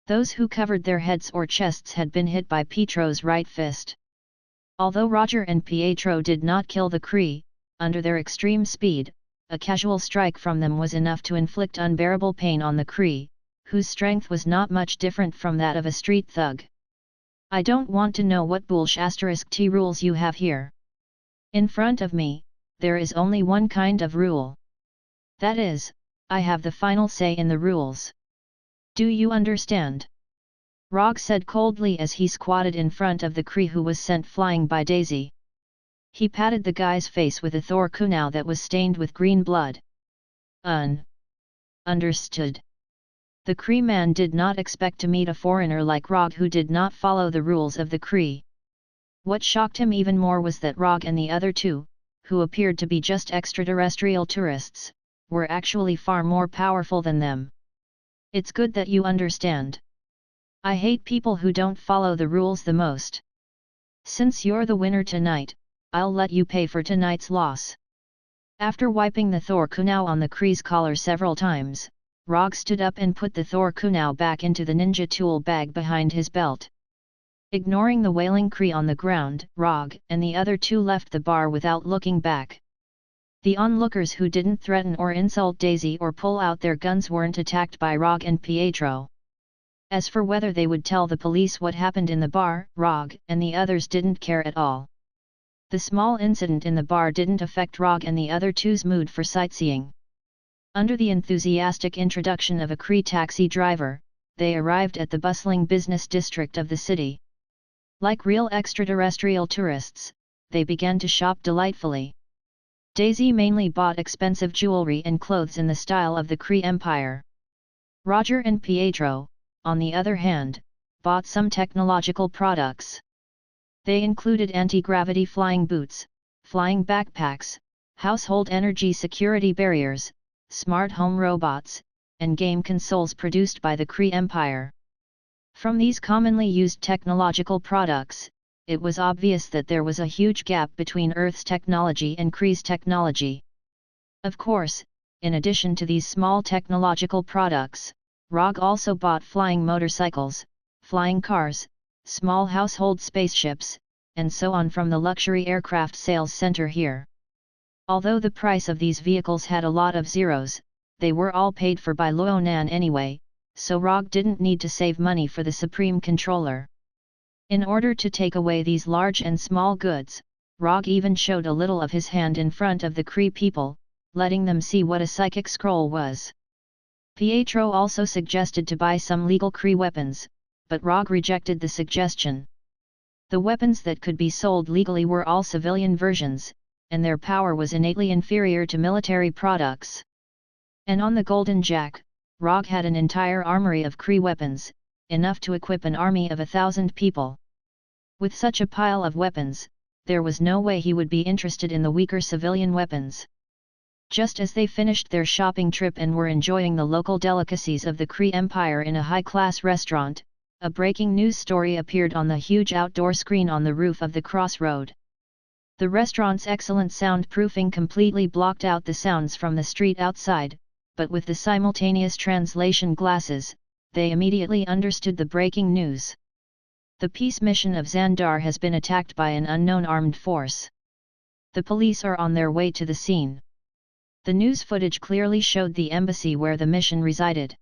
Those who covered their heads or chests had been hit by Pietro's right fist. Although Roger and Pietro did not kill the Kree, under their extreme speed, a casual strike from them was enough to inflict unbearable pain on the Kree, whose strength was not much different from that of a street thug. I don't want to know what bullsh*t rules you have here. In front of me, there is only one kind of rule. That is, I have the final say in the rules. Do you understand? Rogge said coldly as he squatted in front of the Kree who was sent flying by Daisy. He patted the guy's face with a Thor kunai that was stained with green blood. Understood. The Kree man did not expect to meet a foreigner like Rogge who did not follow the rules of the Kree. What shocked him even more was that Rogge and the other two, who appeared to be just extraterrestrial tourists, were actually far more powerful than them. It's good that you understand. I hate people who don't follow the rules the most. Since you're the winner tonight, I'll let you pay for tonight's loss. After wiping the Thor kunai on the Kree's collar several times, Rogge stood up and put the Thor kunai back into the ninja tool bag behind his belt. Ignoring the wailing Kree on the ground, Rogge and the other two left the bar without looking back. The onlookers who didn't threaten or insult Daisy or pull out their guns weren't attacked by Rogge and Pietro. As for whether they would tell the police what happened in the bar, Rogge and the others didn't care at all. The small incident in the bar didn't affect Rogge and the other two's mood for sightseeing. Under the enthusiastic introduction of a Kree taxi driver, they arrived at the bustling business district of the city. Like real extraterrestrial tourists, they began to shop delightfully. Daisy mainly bought expensive jewelry and clothes in the style of the Kree Empire. Roger and Pietro, on the other hand, bought some technological products. They included anti-gravity flying boots, flying backpacks, household energy security barriers, smart home robots, and game consoles produced by the Kree Empire. From these commonly used technological products, it was obvious that there was a huge gap between Earth's technology and Kree's technology. Of course, in addition to these small technological products, Rogge also bought flying motorcycles, flying cars, small household spaceships, and so on from the luxury aircraft sales center here. Although the price of these vehicles had a lot of zeros, they were all paid for by Luonan anyway, so Rogge didn't need to save money for the Supreme Controller. In order to take away these large and small goods, Rogge even showed a little of his hand in front of the Kree people, letting them see what a psychic scroll was. Pietro also suggested to buy some legal Kree weapons, but Rogge rejected the suggestion. The weapons that could be sold legally were all civilian versions, and their power was innately inferior to military products. And on the Golden Jack, Rogge had an entire armory of Kree weapons, enough to equip an army of 1,000 people. With such a pile of weapons, there was no way he would be interested in the weaker civilian weapons. Just as they finished their shopping trip and were enjoying the local delicacies of the Kree Empire in a high-class restaurant, a breaking news story appeared on the huge outdoor screen on the roof of the crossroad. The restaurant's excellent soundproofing completely blocked out the sounds from the street outside, but with the simultaneous translation glasses, they immediately understood the breaking news. The peace mission of Xandar has been attacked by an unknown armed force. The police are on their way to the scene. The news footage clearly showed the embassy where the mission resided.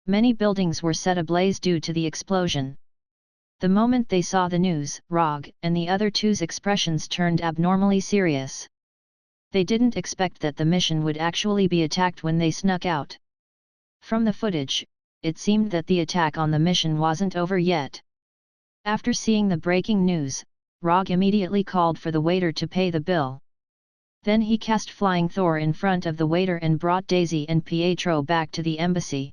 Many buildings were set ablaze due to the explosion. The moment they saw the news, Rogge and the other two's expressions turned abnormally serious. They didn't expect that the mission would actually be attacked when they snuck out. From the footage, it seemed that the attack on the mission wasn't over yet. After seeing the breaking news, Rogge immediately called for the waiter to pay the bill. Then he cast Flying Thor in front of the waiter and brought Daisy and Pietro back to the embassy.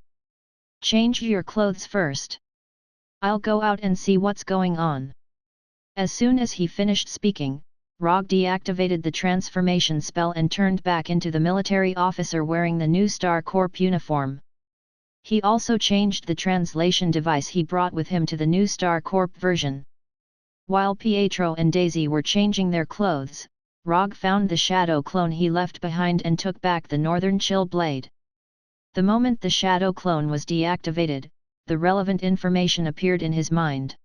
"Change your clothes first. I'll go out and see what's going on." As soon as he finished speaking, Rogge deactivated the transformation spell and turned back into the military officer wearing the new Star Corps uniform. He also changed the translation device he brought with him to the new Star Corps version. While Pietro and Daisy were changing their clothes, Rogge found the shadow clone he left behind and took back the Northern Chill Blade. The moment the shadow clone was deactivated, the relevant information appeared in his mind.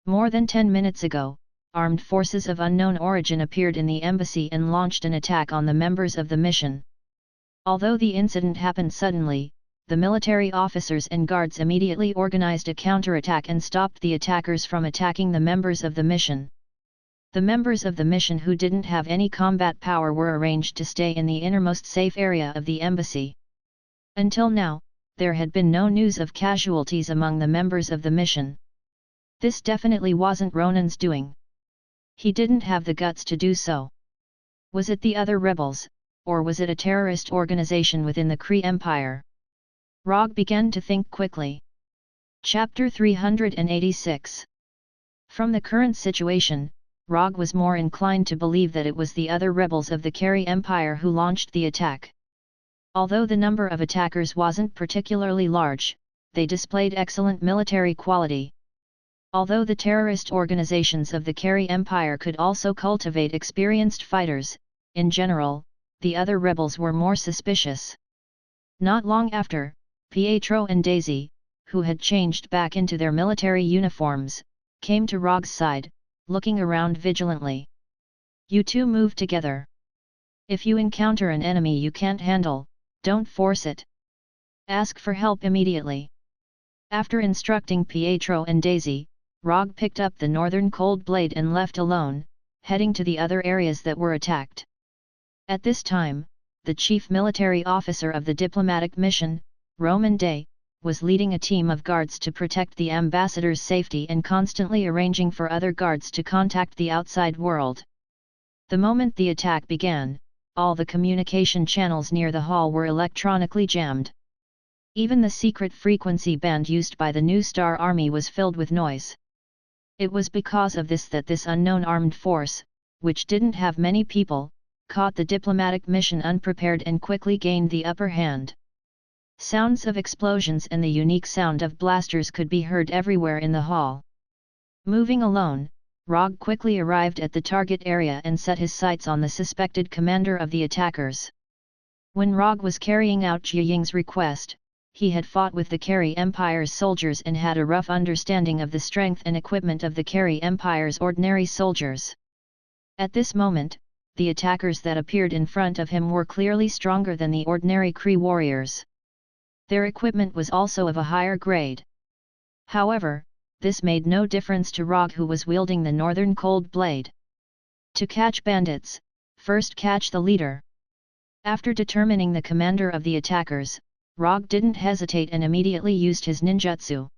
More than 10 minutes ago, armed forces of unknown origin appeared in the embassy and launched an attack on the members of the mission. Although the incident happened suddenly, the military officers and guards immediately organized a counterattack and stopped the attackers from attacking the members of the mission. The members of the mission who didn't have any combat power were arranged to stay in the innermost safe area of the embassy. Until now, there had been no news of casualties among the members of the mission. This definitely wasn't Ronan's doing. He didn't have the guts to do so. Was it the other rebels, or was it a terrorist organization within the Kree Empire? Rogge began to think quickly. Chapter 386. From the current situation, Rogge was more inclined to believe that it was the other rebels of the Kree Empire who launched the attack. Although the number of attackers wasn't particularly large, they displayed excellent military quality. Although the terrorist organizations of the Kree Empire could also cultivate experienced fighters, in general, the other rebels were more suspicious. Not long after, Pietro and Daisy, who had changed back into their military uniforms, came to Rogge's side, looking around vigilantly. "You two move together. If you encounter an enemy you can't handle, don't force it. Ask for help immediately." After instructing Pietro and Daisy, Rogge picked up the Northern Cold Blade and left alone, heading to the other areas that were attacked. At this time, the chief military officer of the diplomatic mission, Roman Day, was leading a team of guards to protect the ambassador's safety and constantly arranging for other guards to contact the outside world. The moment the attack began, all the communication channels near the hall were electronically jammed. Even the secret frequency band used by the New Star Army was filled with noise. It was because of this that this unknown armed force, which didn't have many people, caught the diplomatic mission unprepared and quickly gained the upper hand. Sounds of explosions and the unique sound of blasters could be heard everywhere in the hall. Moving alone, Rogge quickly arrived at the target area and set his sights on the suspected commander of the attackers. When Rogge was carrying out Jiying's request, he had fought with the Kree Empire's soldiers and had a rough understanding of the strength and equipment of the Kree Empire's ordinary soldiers. At this moment, the attackers that appeared in front of him were clearly stronger than the ordinary Kree warriors. Their equipment was also of a higher grade. However, this made no difference to Rogge, who was wielding the Northern Cold Blade. To catch bandits, first catch the leader. After determining the commander of the attackers, Rogge didn't hesitate and immediately used his ninjutsu.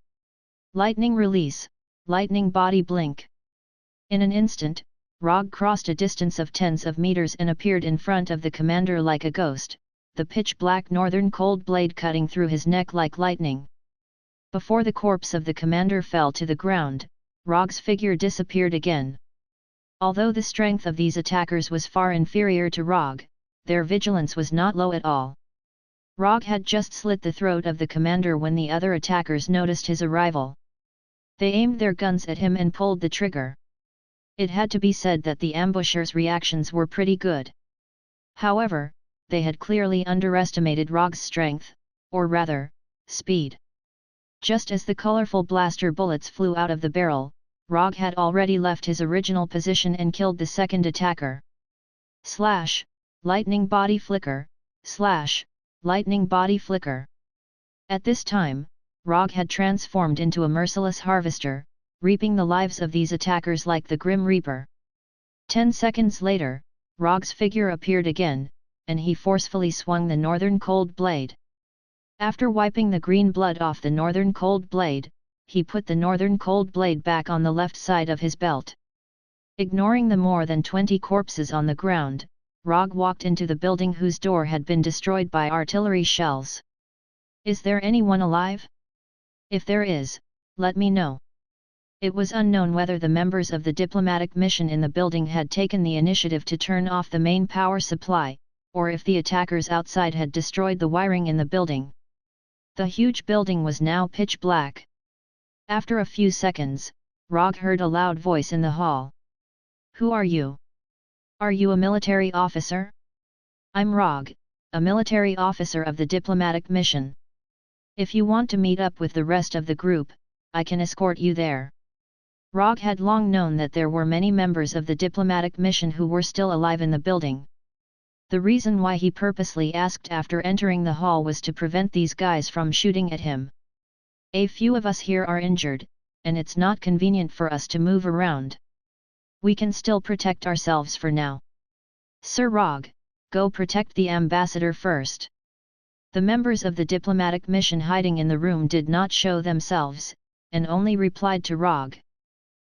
Lightning Release, Lightning Body Blink. In an instant, Rogge crossed a distance of tens of meters and appeared in front of the commander like a ghost, the pitch-black Northern Cold Blade cutting through his neck like lightning. Before the corpse of the commander fell to the ground, Rogge's figure disappeared again. Although the strength of these attackers was far inferior to Rogge, their vigilance was not low at all. Rogge had just slit the throat of the commander when the other attackers noticed his arrival. They aimed their guns at him and pulled the trigger. It had to be said that the ambushers' reactions were pretty good. However, they had clearly underestimated Rogge's strength, or rather, speed. Just as the colorful blaster bullets flew out of the barrel, Rogge had already left his original position and killed the second attacker. Slash! Lightning body flicker! Slash! Lightning body flicker! At this time, Rogge had transformed into a merciless harvester, reaping the lives of these attackers like the Grim Reaper. 10 seconds later, Rogge's figure appeared again, and he forcefully swung the Northern Cold Blade. After wiping the green blood off the Northern Cold Blade, he put the Northern Cold Blade back on the left side of his belt. Ignoring the more than 20 corpses on the ground, Rogge walked into the building whose door had been destroyed by artillery shells. Is there anyone alive? If there is, let me know. It was unknown whether the members of the diplomatic mission in the building had taken the initiative to turn off the main power supply, or if the attackers outside had destroyed the wiring in the building. The huge building was now pitch black. After a few seconds, Rogge heard a loud voice in the hall. Who are you? Are you a military officer? I'm Rogge, a military officer of the diplomatic mission. If you want to meet up with the rest of the group, I can escort you there. Rogge had long known that there were many members of the diplomatic mission who were still alive in the building. The reason why he purposely asked after entering the hall was to prevent these guys from shooting at him. A few of us here are injured, and it's not convenient for us to move around. We can still protect ourselves for now. Sir Rogge, go protect the ambassador first. The members of the diplomatic mission hiding in the room did not show themselves, and only replied to Rogge.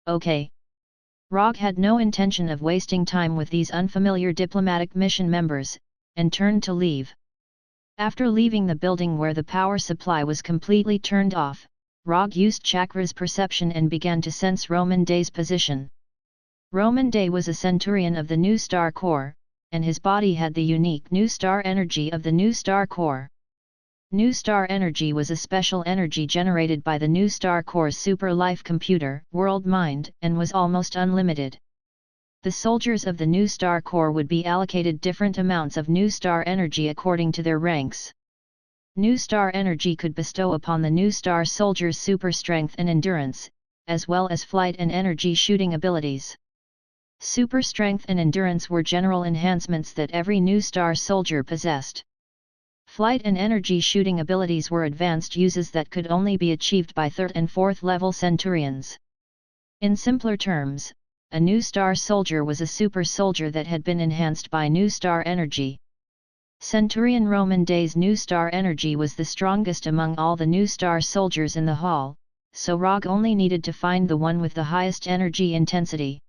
Okay. Rogge had no intention of wasting time with these unfamiliar diplomatic mission members, and turned to leave. After leaving the building where the power supply was completely turned off, Rogge used Chakra's perception and began to sense Roman Day's position. Roman Day was a Centurion of the New Star Corps, and his body had the unique New Star energy of the New Star Corps. New Star energy was a special energy generated by the New Star Corps' super life computer, World Mind, and was almost unlimited. The soldiers of the New Star Corps would be allocated different amounts of New Star energy according to their ranks. New Star energy could bestow upon the New Star soldiers super strength and endurance, as well as flight and energy shooting abilities. Super strength and endurance were general enhancements that every New Star soldier possessed. Flight and energy shooting abilities were advanced uses that could only be achieved by 3rd and 4th level Centurions. In simpler terms, a New Star soldier was a super soldier that had been enhanced by New Star energy. Centurion Roman Day's New Star energy was the strongest among all the New Star soldiers in the hall, so Rogge only needed to find the one with the highest energy intensity.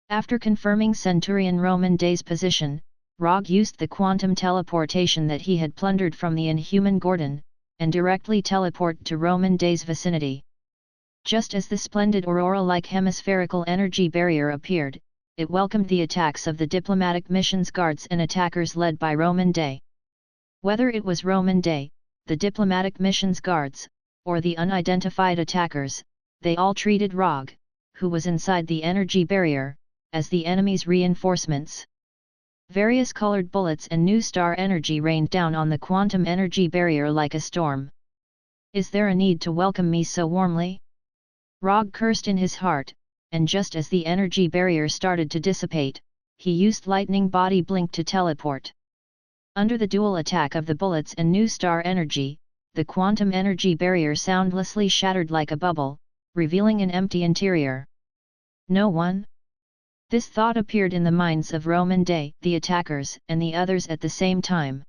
After confirming Centurion Roman Day's position, Rogge used the quantum teleportation that he had plundered from the inhuman Gordon, and directly teleported to Roman Day's vicinity. Just as the splendid aurora-like hemispherical energy barrier appeared, it welcomed the attacks of the diplomatic mission's guards and attackers led by Roman Day. Whether it was Roman Day, the diplomatic mission's guards, or the unidentified attackers, they all treated Rogge, who was inside the energy barrier, as the enemy's reinforcements. Various colored bullets and New Star energy rained down on the quantum energy barrier like a storm. Is there a need to welcome me so warmly? Rogge cursed in his heart, and just as the energy barrier started to dissipate, he used lightning body blink to teleport. Under the dual attack of the bullets and New Star energy, the quantum energy barrier soundlessly shattered like a bubble, revealing an empty interior. No one? This thought appeared in the minds of Roman Day, the attackers, and the others at the same time.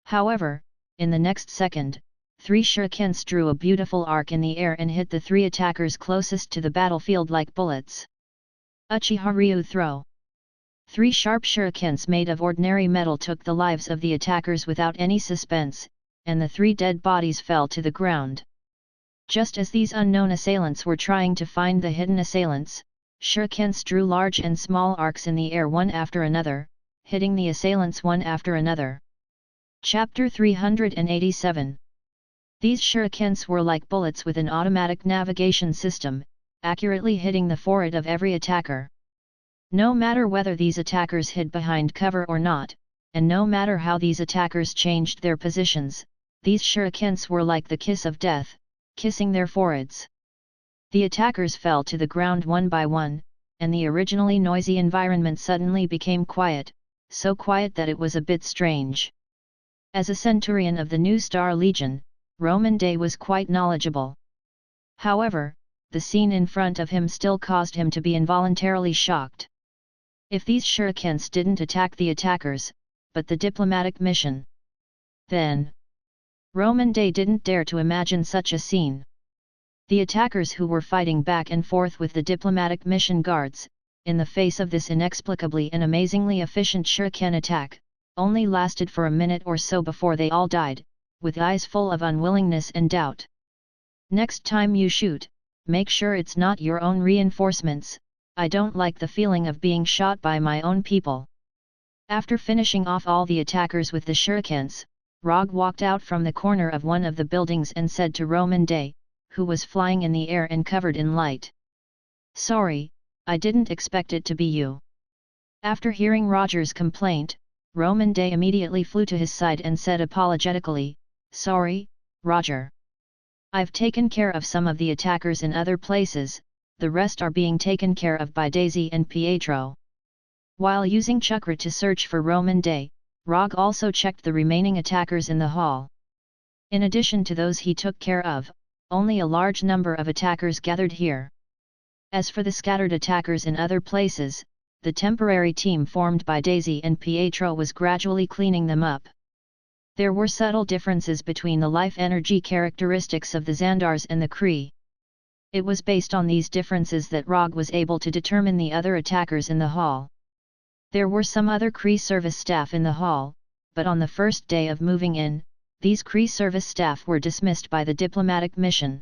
However, in the next second, 3 shurikens drew a beautiful arc in the air and hit the 3 attackers closest to the battlefield like bullets. Uchiha-ryu throw. 3 sharp shurikens made of ordinary metal took the lives of the attackers without any suspense, and the 3 dead bodies fell to the ground. Just as these unknown assailants were trying to find the hidden assailants, shurikens drew large and small arcs in the air one after another, hitting the assailants one after another. Chapter 387. These shurikens were like bullets with an automatic navigation system, accurately hitting the forehead of every attacker. No matter whether these attackers hid behind cover or not, and no matter how these attackers changed their positions, these shurikens were like the kiss of death, kissing their foreheads. The attackers fell to the ground one by one, and the originally noisy environment suddenly became quiet, so quiet that it was a bit strange. As a centurion of the New Star Legion, Roman Day was quite knowledgeable. However, the scene in front of him still caused him to be involuntarily shocked. If these shurikens didn't attack the attackers, but the diplomatic mission, then Roman Day didn't dare to imagine such a scene. The attackers who were fighting back and forth with the diplomatic mission guards, in the face of this inexplicably and amazingly efficient shuriken attack, only lasted for a minute or so before they all died, with eyes full of unwillingness and doubt. Next time you shoot, make sure it's not your own reinforcements. I don't like the feeling of being shot by my own people. After finishing off all the attackers with the shurikens, Rogge walked out from the corner of one of the buildings and said to Roman Day, who was flying in the air and covered in light, "Sorry, I didn't expect it to be you." After hearing Roger's complaint, Roman Day immediately flew to his side and said apologetically, "Sorry, Roger. I've taken care of some of the attackers in other places, the rest are being taken care of by Daisy and Pietro." While using Chakra to search for Roman Day, Rogge also checked the remaining attackers in the hall. In addition to those he took care of, only a large number of attackers gathered here. As for the scattered attackers in other places, the temporary team formed by Daisy and Pietro was gradually cleaning them up. There were subtle differences between the life energy characteristics of the Xandars and the Kree. It was based on these differences that Rogge was able to determine the other attackers in the hall. There were some other Kree service staff in the hall, but on the first day of moving in, these Kree service staff were dismissed by the diplomatic mission.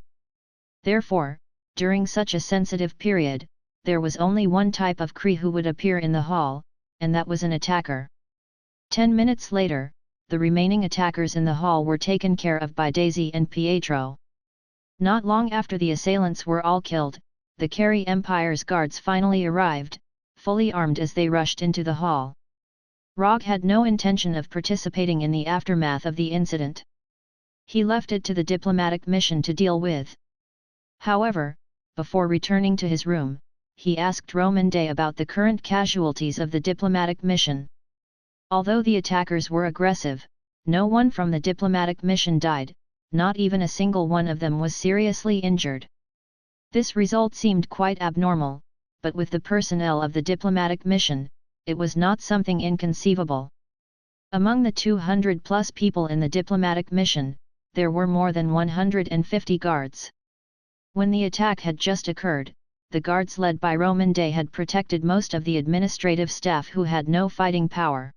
Therefore, during such a sensitive period, there was only one type of Kree who would appear in the hall, and that was an attacker. 10 minutes later, the remaining attackers in the hall were taken care of by Daisy and Pietro. Not long after the assailants were all killed, the Carey Empire's guards finally arrived, fully armed as they rushed into the hall. Rogge had no intention of participating in the aftermath of the incident. He left it to the diplomatic mission to deal with. However, before returning to his room, he asked Roman Day about the current casualties of the diplomatic mission. Although the attackers were aggressive, no one from the diplomatic mission died, not even a single one of them was seriously injured. This result seemed quite abnormal, but with the personnel of the diplomatic mission, it was not something inconceivable. Among the 200+ people in the diplomatic mission, there were more than 150 guards. When the attack had just occurred, the guards led by Roman Day had protected most of the administrative staff who had no fighting power.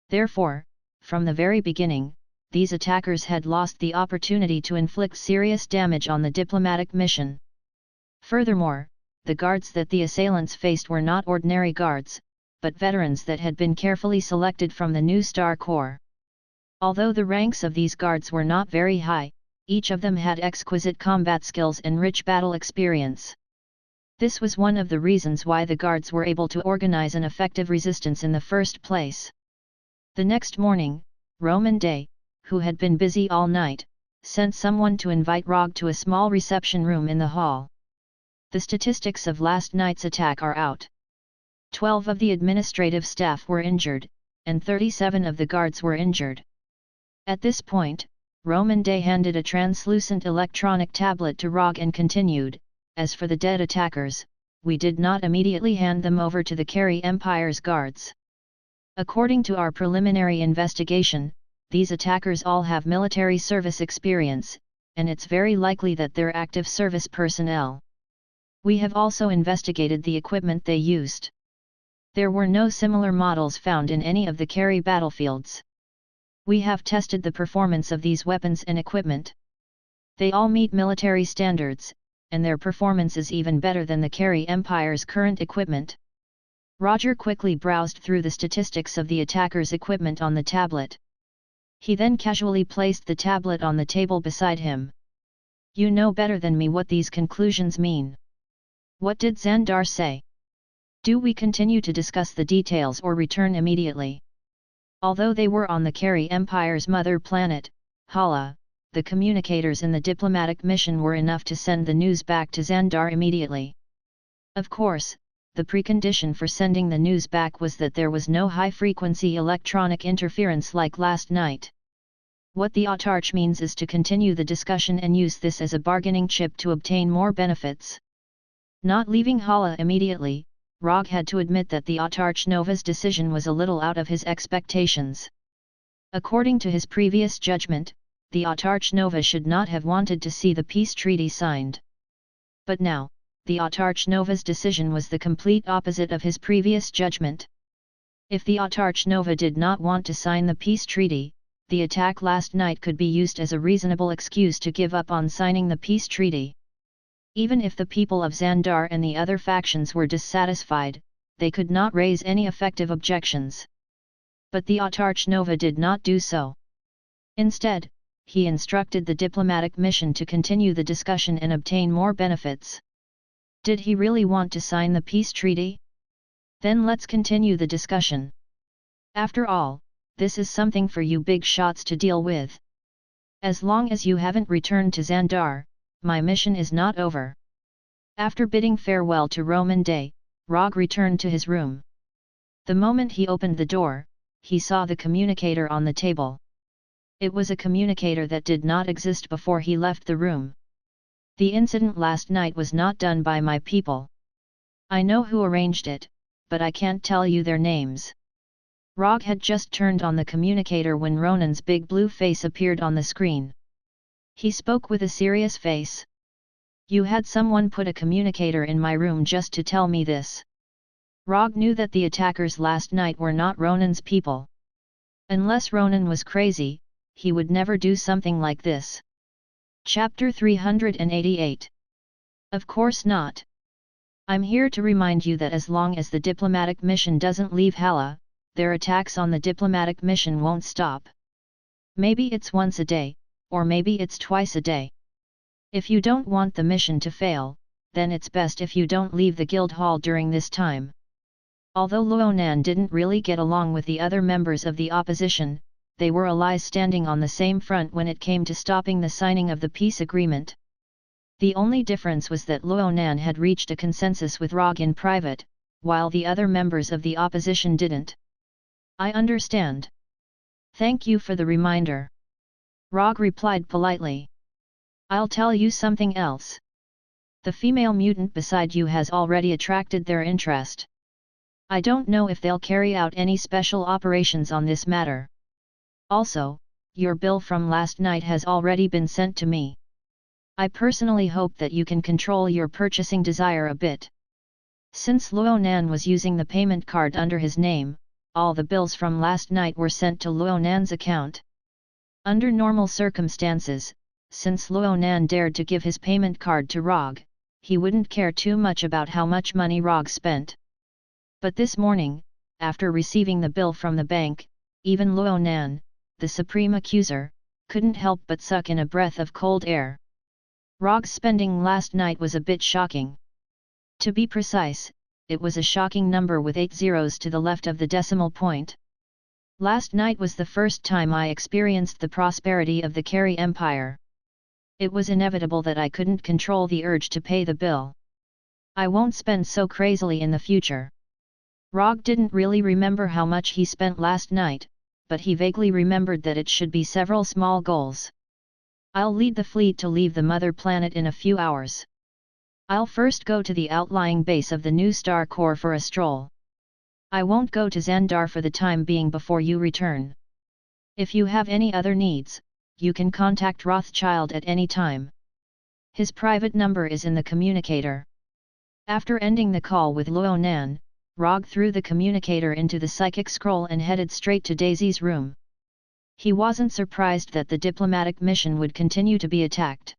Therefore, from the very beginning, these attackers had lost the opportunity to inflict serious damage on the diplomatic mission. Furthermore, the guards that the assailants faced were not ordinary guards, but veterans that had been carefully selected from the New Star Corps. Although the ranks of these guards were not very high, each of them had exquisite combat skills and rich battle experience. This was one of the reasons why the guards were able to organize an effective resistance in the first place. The next morning, Roman Day, who had been busy all night, sent someone to invite Rogge to a small reception room in the hall. The statistics of last night's attack are out. 12 of the administrative staff were injured, and 37 of the guards were injured. At this point, Roman Day handed a translucent electronic tablet to Rogge and continued, "As for the dead attackers, we did not immediately hand them over to the Carey Empire's guards. According to our preliminary investigation, these attackers all have military service experience, and it's very likely that they're active service personnel. We have also investigated the equipment they used. There were no similar models found in any of the Carey battlefields. We have tested the performance of these weapons and equipment. They all meet military standards, and their performance is even better than the Carey Empire's current equipment." Roger quickly browsed through the statistics of the attacker's equipment on the tablet. He then casually placed the tablet on the table beside him. "You know better than me what these conclusions mean. What did Xandar say? Do we continue to discuss the details or return immediately?" Although they were on the Carey Empire's mother planet, Hala, the communicators in the diplomatic mission were enough to send the news back to Xandar immediately. Of course, the precondition for sending the news back was that there was no high-frequency electronic interference like last night. What the Autarch means is to continue the discussion and use this as a bargaining chip to obtain more benefits. Not leaving Hala immediately, Rogge had to admit that the Autarch Nova's decision was a little out of his expectations. According to his previous judgment, the Autarch Nova should not have wanted to see the peace treaty signed. But now, the Autarch Nova's decision was the complete opposite of his previous judgment. If the Autarch Nova did not want to sign the peace treaty, the attack last night could be used as a reasonable excuse to give up on signing the peace treaty. Even if the people of Xandar and the other factions were dissatisfied, they could not raise any effective objections. But the Autarch Nova did not do so. Instead, he instructed the diplomatic mission to continue the discussion and obtain more benefits. Did he really want to sign the peace treaty? Then let's continue the discussion. After all, this is something for you big shots to deal with. As long as you haven't returned to Xandar, my mission is not over. After bidding farewell to Roman Day, Rogge returned to his room. The moment he opened the door, he saw the communicator on the table. It was a communicator that did not exist before he left the room. The incident last night was not done by my people. I know who arranged it, but I can't tell you their names. Rogge had just turned on the communicator when Ronan's big blue face appeared on the screen. He spoke with a serious face. You had someone put a communicator in my room just to tell me this. Rogge knew that the attackers last night were not Ronan's people. Unless Ronan was crazy, he would never do something like this. Chapter 388. Of course not. I'm here to remind you that as long as the diplomatic mission doesn't leave Hala, their attacks on the diplomatic mission won't stop. Maybe it's once a day, or maybe it's twice a day. If you don't want the mission to fail, then it's best if you don't leave the guild hall during this time. Although Luonan didn't really get along with the other members of the opposition, they were allies standing on the same front when it came to stopping the signing of the peace agreement. The only difference was that Luonan had reached a consensus with Rogge in private, while the other members of the opposition didn't. I understand. Thank you for the reminder. Rogge replied politely. I'll tell you something else. The female mutant beside you has already attracted their interest. I don't know if they'll carry out any special operations on this matter. Also, your bill from last night has already been sent to me. I personally hope that you can control your purchasing desire a bit. Since Luonan was using the payment card under his name, all the bills from last night were sent to Luonan's account. Under normal circumstances, since Luonan dared to give his payment card to Rogge, he wouldn't care too much about how much money Rogge spent. But this morning, after receiving the bill from the bank, even Luonan, the supreme accuser, couldn't help but suck in a breath of cold air. Rogge's spending last night was a bit shocking. To be precise, it was a shocking number with 8 zeros to the left of the decimal point. Last night was the first time I experienced the prosperity of the Carey Empire. It was inevitable that I couldn't control the urge to pay the bill. I won't spend so crazily in the future. Rogge didn't really remember how much he spent last night, but he vaguely remembered that it should be several small goals. I'll lead the fleet to leave the mother planet in a few hours. I'll first go to the outlying base of the new Star Corps for a stroll. I won't go to Xandar for the time being before you return. If you have any other needs, you can contact Rothschild at any time. His private number is in the communicator. After ending the call with Luonan, Rogge threw the communicator into the psychic scroll and headed straight to Daisy's room. He wasn't surprised that the diplomatic mission would continue to be attacked.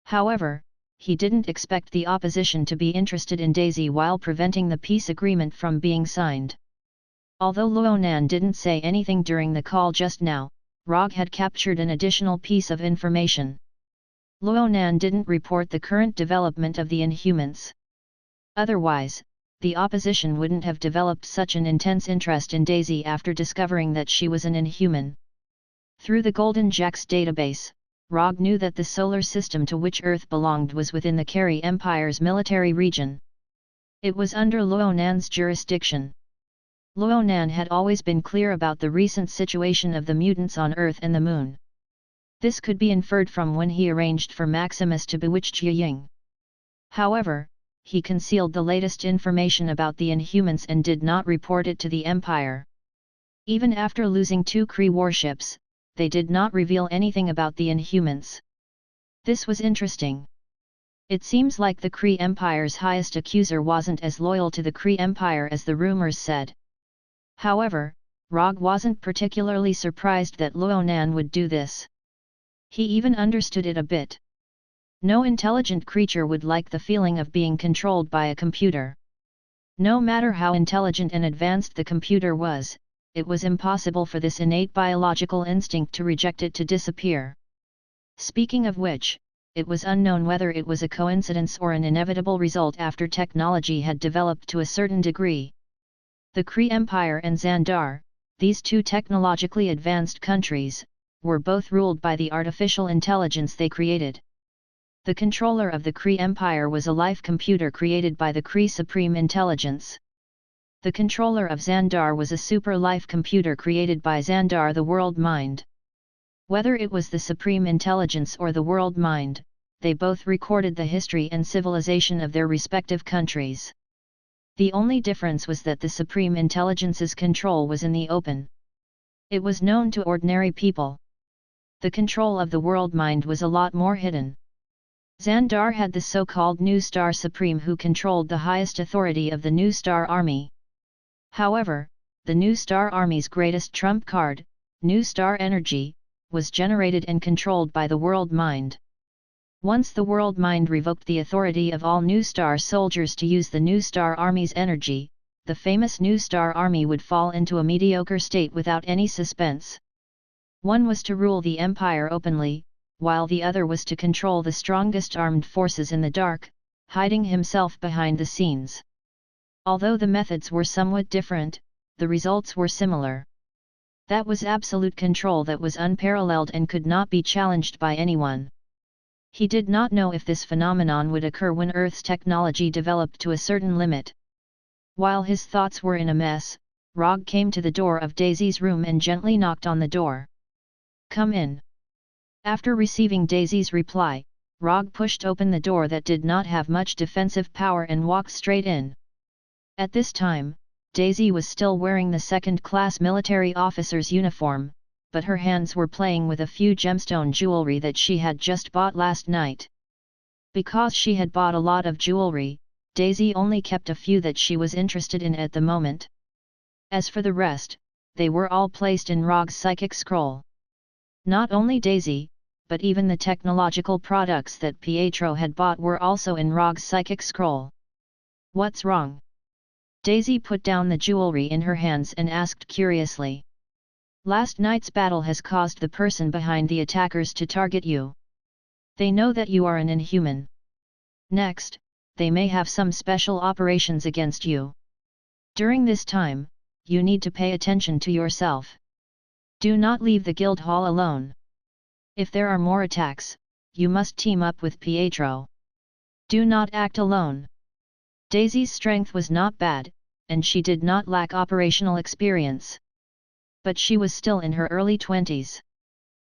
However, he didn't expect the opposition to be interested in Daisy while preventing the peace agreement from being signed. Although Luonan didn't say anything during the call just now, Rogge had captured an additional piece of information. Luonan didn't report the current development of the Inhumans. Otherwise, the opposition wouldn't have developed such an intense interest in Daisy after discovering that she was an inhuman. Through the Golden Jack's database, Rogge knew that the solar system to which Earth belonged was within the Kari Empire's military region. It was under Luonan's jurisdiction. Luonan had always been clear about the recent situation of the mutants on Earth and the Moon. This could be inferred from when he arranged for Maximus to bewitch Jiaying. However, he concealed the latest information about the Inhumans and did not report it to the Empire. Even after losing 2 Kree warships, they did not reveal anything about the Inhumans. This was interesting. It seems like the Kree Empire's highest accuser wasn't as loyal to the Kree Empire as the rumors said. However, Rogge wasn't particularly surprised that Luonan would do this. He even understood it a bit. No intelligent creature would like the feeling of being controlled by a computer. No matter how intelligent and advanced the computer was, it was impossible for this innate biological instinct to reject it to disappear. Speaking of which, it was unknown whether it was a coincidence or an inevitable result after technology had developed to a certain degree. The Kree Empire and Xandar, these 2 technologically advanced countries, were both ruled by the artificial intelligence they created. The controller of the Kree Empire was a life computer created by the Kree Supreme Intelligence. The controller of Xandar was a super life computer created by Xandar the World Mind. Whether it was the Supreme Intelligence or the World Mind, they both recorded the history and civilization of their respective countries. The only difference was that the Supreme Intelligence's control was in the open. It was known to ordinary people. The control of the World Mind was a lot more hidden. Xandar had the so-called New Star Supreme who controlled the highest authority of the New Star Army. However, the New Star Army's greatest trump card, New Star Energy, was generated and controlled by the World Mind. Once the World Mind revoked the authority of all New Star soldiers to use the New Star Army's energy, the famous New Star Army would fall into a mediocre state without any suspense. One was to rule the Empire openly, while the other was to control the strongest armed forces in the dark, hiding himself behind the scenes. Although the methods were somewhat different, the results were similar. That was absolute control that was unparalleled and could not be challenged by anyone. He did not know if this phenomenon would occur when Earth's technology developed to a certain limit. While his thoughts were in a mess, Rogge came to the door of Daisy's room and gently knocked on the door. "Come in." After receiving Daisy's reply, Rogge pushed open the door that did not have much defensive power and walked straight in. At this time, Daisy was still wearing the second-class military officer's uniform, but her hands were playing with a few gemstone jewelry that she had just bought last night. Because she had bought a lot of jewelry, Daisy only kept a few that she was interested in at the moment. As for the rest, they were all placed in Rogge's psychic scroll. Not only Daisy, but even the technological products that Pietro had bought were also in Rogge's psychic scroll. "What's wrong?" Daisy put down the jewelry in her hands and asked curiously. "Last night's battle has caused the person behind the attackers to target you. They know that you are an inhuman. Next, they may have some special operations against you. During this time, you need to pay attention to yourself. Do not leave the guild hall alone. If there are more attacks, you must team up with Pietro. Do not act alone." Daisy's strength was not bad, and she did not lack operational experience. But she was still in her early 20s.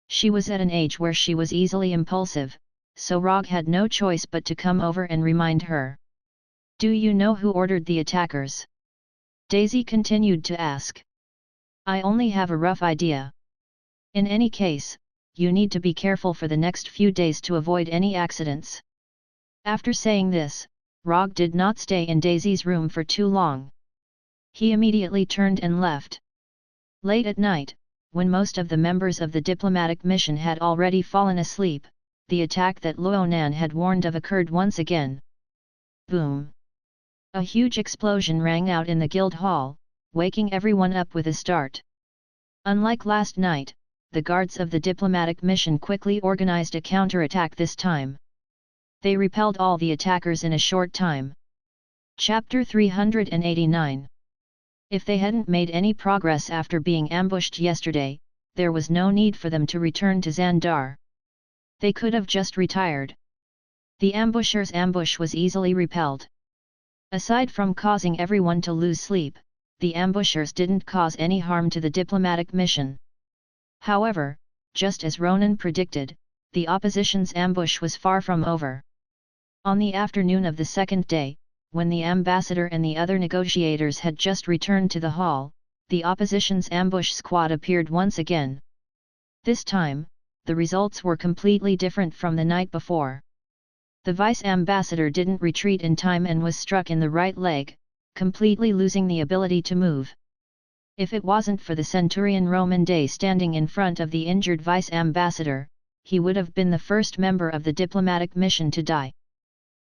She was at an age where she was easily impulsive, so Rogge had no choice but to come over and remind her. "Do you know who ordered the attackers?" Daisy continued to ask. "I only have a rough idea. In any case, you need to be careful for the next few days to avoid any accidents." After saying this, Rogge did not stay in Daisy's room for too long. He immediately turned and left. Late at night, when most of the members of the diplomatic mission had already fallen asleep, the attack that Luonan had warned of occurred once again. Boom! A huge explosion rang out in the guild hall, waking everyone up with a start. Unlike last night, the guards of the diplomatic mission quickly organized a counterattack this time. They repelled all the attackers in a short time. Chapter 389. If they hadn't made any progress after being ambushed yesterday, there was no need for them to return to Xandar. They could have just retired. The ambushers' ambush was easily repelled. Aside from causing everyone to lose sleep, the ambushers didn't cause any harm to the diplomatic mission. However, just as Ronan predicted, the opposition's ambush was far from over. On the afternoon of the second day, when the ambassador and the other negotiators had just returned to the hall, the opposition's ambush squad appeared once again. This time, the results were completely different from the night before. The vice-ambassador didn't retreat in time and was struck in the right leg, completely losing the ability to move. If it wasn't for the centurion Roman Day standing in front of the injured vice-ambassador, he would have been the first member of the diplomatic mission to die.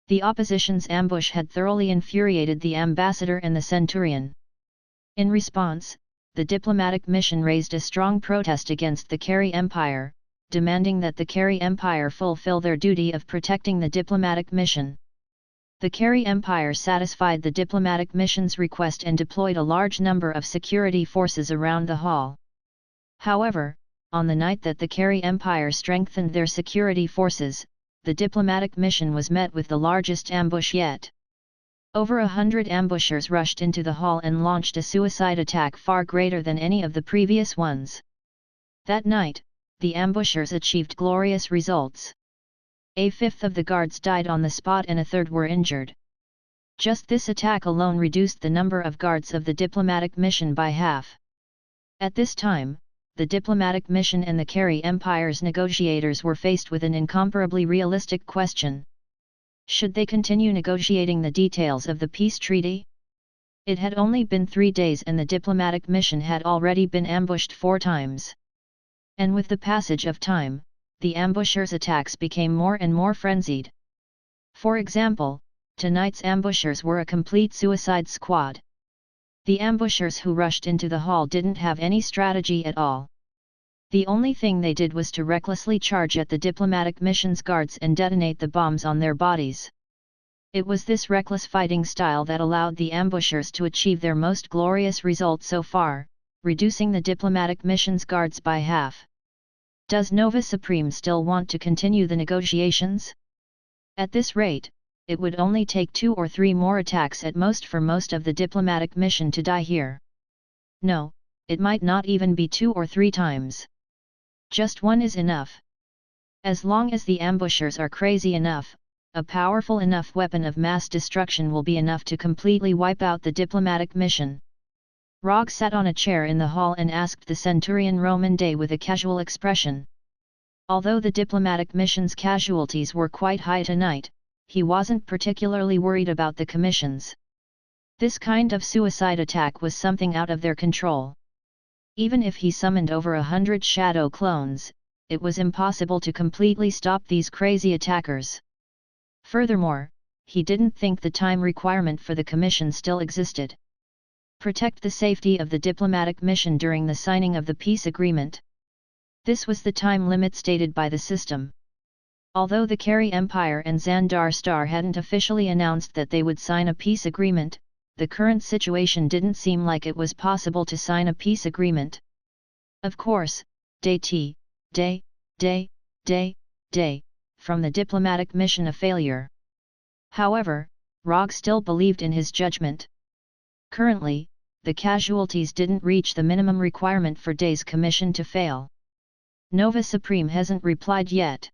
The opposition's ambush had thoroughly infuriated the ambassador and the centurion. In response, the diplomatic mission raised a strong protest against the Carey Empire, demanding that the Carey Empire fulfill their duty of protecting the diplomatic mission. The Carey Empire satisfied the diplomatic mission's request and deployed a large number of security forces around the hall. However, on the night that the Carey Empire strengthened their security forces, the diplomatic mission was met with the largest ambush yet. Over 100 ambushers rushed into the hall and launched a suicide attack far greater than any of the previous ones. That night, the ambushers achieved glorious results. A fifth of the guards died on the spot and a third were injured. Just this attack alone reduced the number of guards of the diplomatic mission by half. At this time, the diplomatic mission and the Carey Empire's negotiators were faced with an incomparably realistic question. Should they continue negotiating the details of the peace treaty? It had only been 3 days and the diplomatic mission had already been ambushed 4 times. And with the passage of time, the ambushers' attacks became more and more frenzied. For example, tonight's ambushers were a complete suicide squad. The ambushers who rushed into the hall didn't have any strategy at all. The only thing they did was to recklessly charge at the diplomatic mission's guards and detonate the bombs on their bodies. It was this reckless fighting style that allowed the ambushers to achieve their most glorious result so far, reducing the diplomatic mission's guards by half. Does Nova Supreme still want to continue the negotiations? At this rate, it would only take 2 or 3 more attacks at most for most of the diplomatic mission to die here. No, it might not even be 2 or 3 times. Just 1 is enough. As long as the ambushers are crazy enough, a powerful enough weapon of mass destruction will be enough to completely wipe out the diplomatic mission. Rogge sat on a chair in the hall and asked the centurion Roman Day with a casual expression. Although the diplomatic mission's casualties were quite high tonight, he wasn't particularly worried about the commissions. This kind of suicide attack was something out of their control. Even if he summoned over 100 shadow clones, it was impossible to completely stop these crazy attackers. Furthermore, he didn't think the time requirement for the commission still existed. Protect the safety of the diplomatic mission during the signing of the peace agreement. This was the time limit stated by the system. Although the Carey Empire and Xandar Star hadn't officially announced that they would sign a peace agreement, the current situation didn't seem like it was possible to sign a peace agreement. Of course, day, from the diplomatic mission a failure. However, Rogge still believed in his judgment. Currently, the casualties didn't reach the minimum requirement for Day's commission to fail. Nova Supreme hasn't replied yet.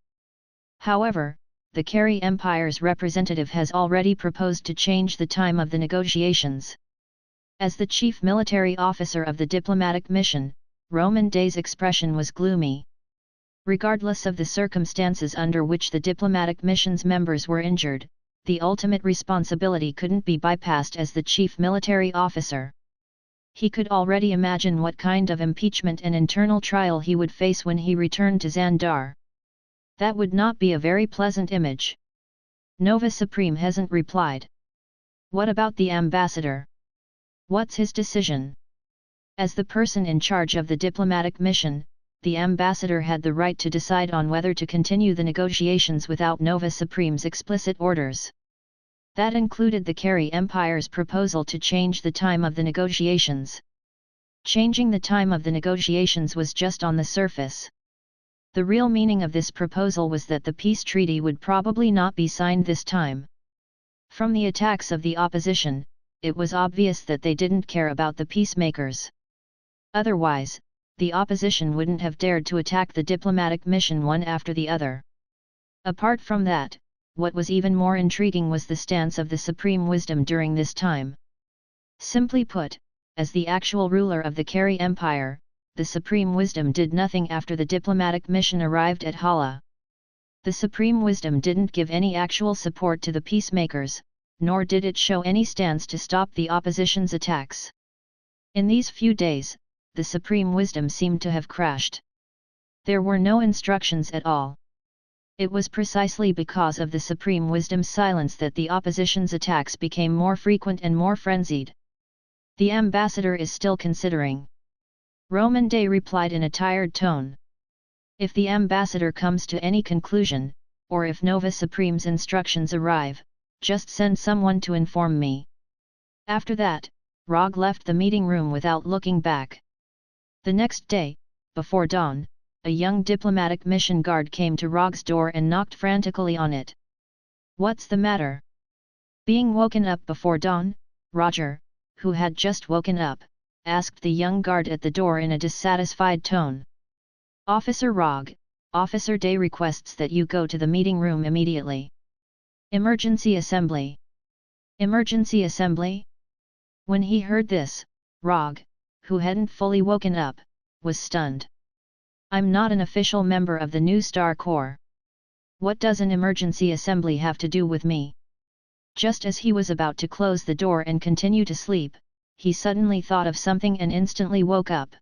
However, the Carey Empire's representative has already proposed to change the time of the negotiations. As the chief military officer of the diplomatic mission, Roman Day's expression was gloomy. Regardless of the circumstances under which the diplomatic mission's members were injured, the ultimate responsibility couldn't be bypassed as the chief military officer. He could already imagine what kind of impeachment and internal trial he would face when he returned to Xandar. That would not be a very pleasant image. Nova Supreme hasn't replied. What about the ambassador? What's his decision? As the person in charge of the diplomatic mission, the ambassador had the right to decide on whether to continue the negotiations without Nova Supreme's explicit orders. That included the Carey Empire's proposal to change the time of the negotiations. Changing the time of the negotiations was just on the surface. The real meaning of this proposal was that the peace treaty would probably not be signed this time. From the attacks of the opposition, it was obvious that they didn't care about the peacemakers. Otherwise, the opposition wouldn't have dared to attack the diplomatic mission one after the other. Apart from that, what was even more intriguing was the stance of the Supreme Wisdom during this time. Simply put, as the actual ruler of the Carey Empire, the Supreme Wisdom did nothing after the diplomatic mission arrived at Hala. The Supreme Wisdom didn't give any actual support to the peacemakers, nor did it show any stance to stop the opposition's attacks. In these few days, the Supreme Wisdom seemed to have crashed. There were no instructions at all. It was precisely because of the Supreme Wisdom's silence that the opposition's attacks became more frequent and more frenzied. The ambassador is still considering. Roman Day replied in a tired tone. If the ambassador comes to any conclusion, or if Nova Supreme's instructions arrive, just send someone to inform me. After that, Rogge left the meeting room without looking back. The next day, before dawn, a young diplomatic mission guard came to Rogge's door and knocked frantically on it. "What's the matter?" Being woken up before dawn, Rogge, who had just woken up, asked the young guard at the door in a dissatisfied tone. "Officer Rogge, Officer Day requests that you go to the meeting room immediately. Emergency assembly." "Emergency assembly?" When he heard this, Rogge, who hadn't fully woken up, was stunned. "I'm not an official member of the New Star Corps. What does an emergency assembly have to do with me?" Just as he was about to close the door and continue to sleep, he suddenly thought of something and instantly woke up.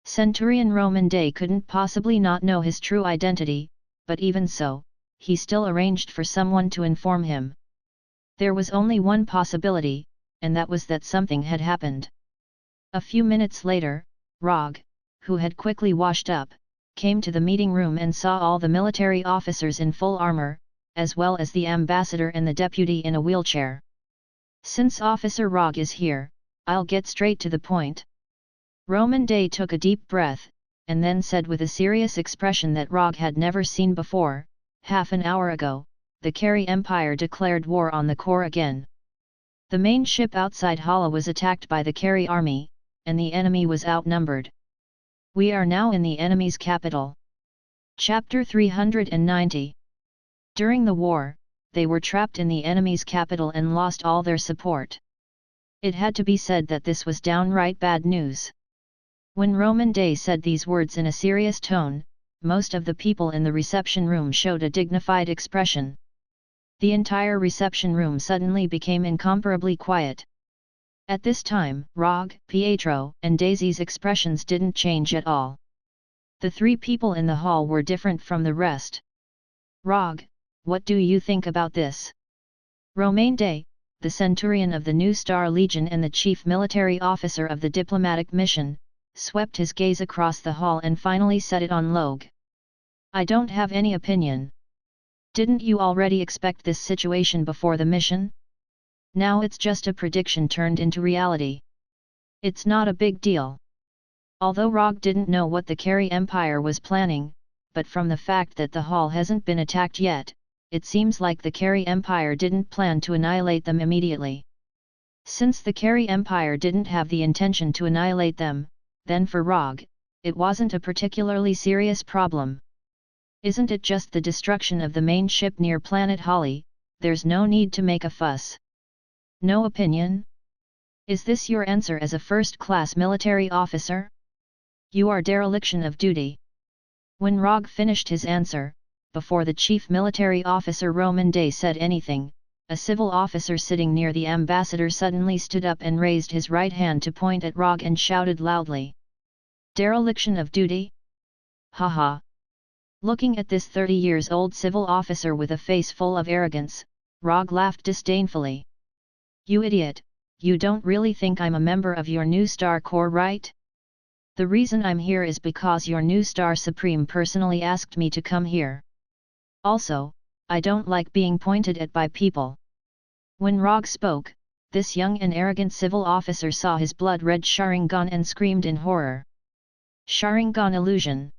Centurion Roman Day couldn't possibly not know his true identity, but even so, he still arranged for someone to inform him. There was only one possibility, and that was that something had happened. A few minutes later, Rogge, who had quickly washed up, came to the meeting room and saw all the military officers in full armor, as well as the ambassador and the deputy in a wheelchair. "Since Officer Rogge is here, I'll get straight to the point." Roman Day took a deep breath, and then said with a serious expression that Rogge had never seen before, "Half an hour ago, the Carey Empire declared war on the Corps again. The main ship outside Hala was attacked by the Carey army, and the enemy was outnumbered. We are now in the enemy's capital." Chapter 390. During the war, they were trapped in the enemy's capital and lost all their support. It had to be said that this was downright bad news. When Roman Day said these words in a serious tone, most of the people in the reception room showed a dignified expression. The entire reception room suddenly became incomparably quiet. At this time, Rogge, Pietro, and Daisy's expressions didn't change at all. The three people in the hall were different from the rest. "Rogge, what do you think about this?" Romain Day, the centurion of the New Star Legion and the chief military officer of the diplomatic mission, swept his gaze across the hall and finally set it on Rogge. "I don't have any opinion. Didn't you already expect this situation before the mission? Now it's just a prediction turned into reality. It's not a big deal." Although Rogge didn't know what the Carey Empire was planning, but from the fact that the hall hasn't been attacked yet, it seems like the Carey Empire didn't plan to annihilate them immediately. Since the Carey Empire didn't have the intention to annihilate them, then for Rogge, it wasn't a particularly serious problem. "Isn't it just the destruction of the main ship near planet Holly? There's no need to make a fuss." "No opinion? Is this your answer as a first-class military officer? You are dereliction of duty." When Rogge finished his answer, before the chief military officer Roman Day said anything, a civil officer sitting near the ambassador suddenly stood up and raised his right hand to point at Rogge and shouted loudly, "Dereliction of duty? Haha!" Looking at this 30-years-old civil officer with a face full of arrogance, Rogge laughed disdainfully. "You idiot, you don't really think I'm a member of your New Star Corps, right? The reason I'm here is because your New Star Supreme personally asked me to come here. Also, I don't like being pointed at by people. When Rogge spoke, this young and arrogant civil officer saw his blood-red Sharingan and screamed in horror. Sharingan illusion.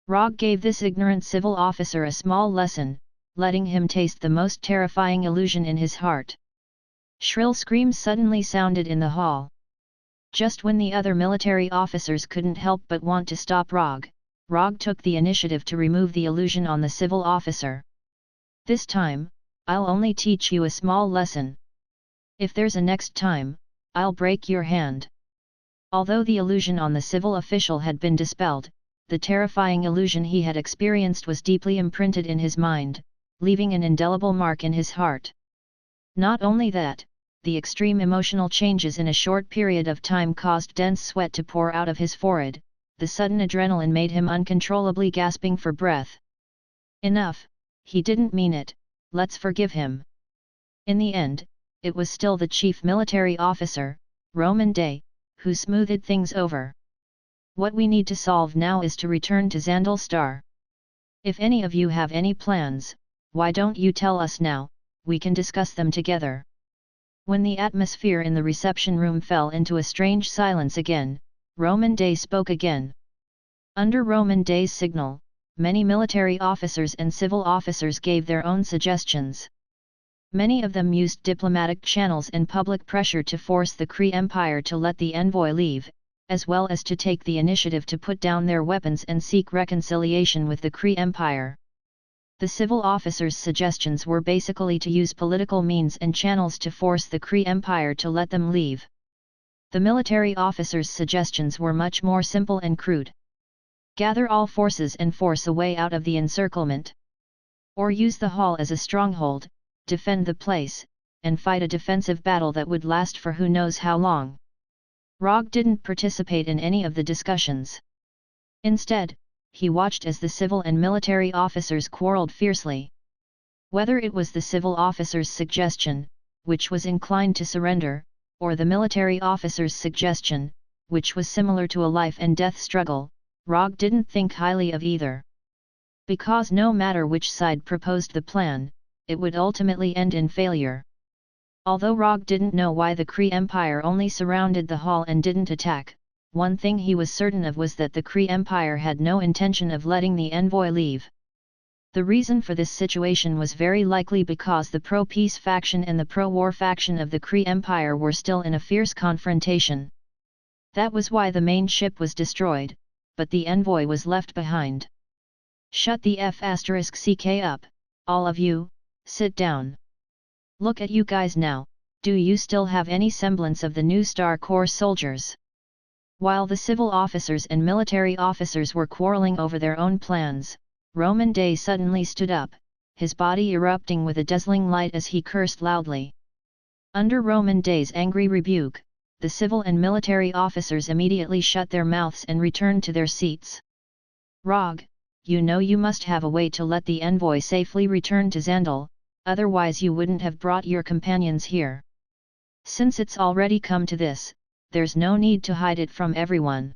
Rogge gave this ignorant civil officer a small lesson, letting him taste the most terrifying illusion in his heart. Shrill screams suddenly sounded in the hall. Just when the other military officers couldn't help but want to stop Rogge, Rogge took the initiative to remove the illusion on the civil officer. This time, I'll only teach you a small lesson. If there's a next time, I'll break your hand. Although the illusion on the civil official had been dispelled, the terrifying illusion he had experienced was deeply imprinted in his mind, leaving an indelible mark in his heart. Not only that, the extreme emotional changes in a short period of time caused dense sweat to pour out of his forehead, the sudden adrenaline made him uncontrollably gasping for breath. Enough, he didn't mean it, let's forgive him. In the end, it was still the chief military officer, Roman Day, who smoothed things over. What we need to solve now is to return to Xandal Star. If any of you have any plans, why don't you tell us now, we can discuss them together. When the atmosphere in the reception room fell into a strange silence again, Roman Day spoke again. Under Roman Day's signal, many military officers and civil officers gave their own suggestions. Many of them used diplomatic channels and public pressure to force the Kree Empire to let the envoy leave, as well as to take the initiative to put down their weapons and seek reconciliation with the Kree Empire. The civil officers' suggestions were basically to use political means and channels to force the Kree Empire to let them leave. The military officers' suggestions were much more simple and crude. Gather all forces and force a way out of the encirclement. Or use the hall as a stronghold, defend the place, and fight a defensive battle that would last for who knows how long. Rogge didn't participate in any of the discussions. Instead, he watched as the civil and military officers quarreled fiercely. Whether it was the civil officer's suggestion, which was inclined to surrender, or the military officer's suggestion, which was similar to a life and death struggle, Rogge didn't think highly of either. Because no matter which side proposed the plan, it would ultimately end in failure. Although Rogge didn't know why the Kree Empire only surrounded the hall and didn't attack, one thing he was certain of was that the Kree Empire had no intention of letting the envoy leave. The reason for this situation was very likely because the pro-peace faction and the pro-war faction of the Kree Empire were still in a fierce confrontation. That was why the main ship was destroyed, but the envoy was left behind. Shut the F***ck up, all of you, sit down. Look at you guys now, do you still have any semblance of the new Star Corps soldiers? While the civil officers and military officers were quarreling over their own plans, Roman Day suddenly stood up, his body erupting with a dazzling light as he cursed loudly. Under Roman Day's angry rebuke, the civil and military officers immediately shut their mouths and returned to their seats. Rogge, you know you must have a way to let the envoy safely return to Xandal, otherwise you wouldn't have brought your companions here. Since it's already come to this, there's no need to hide it from everyone.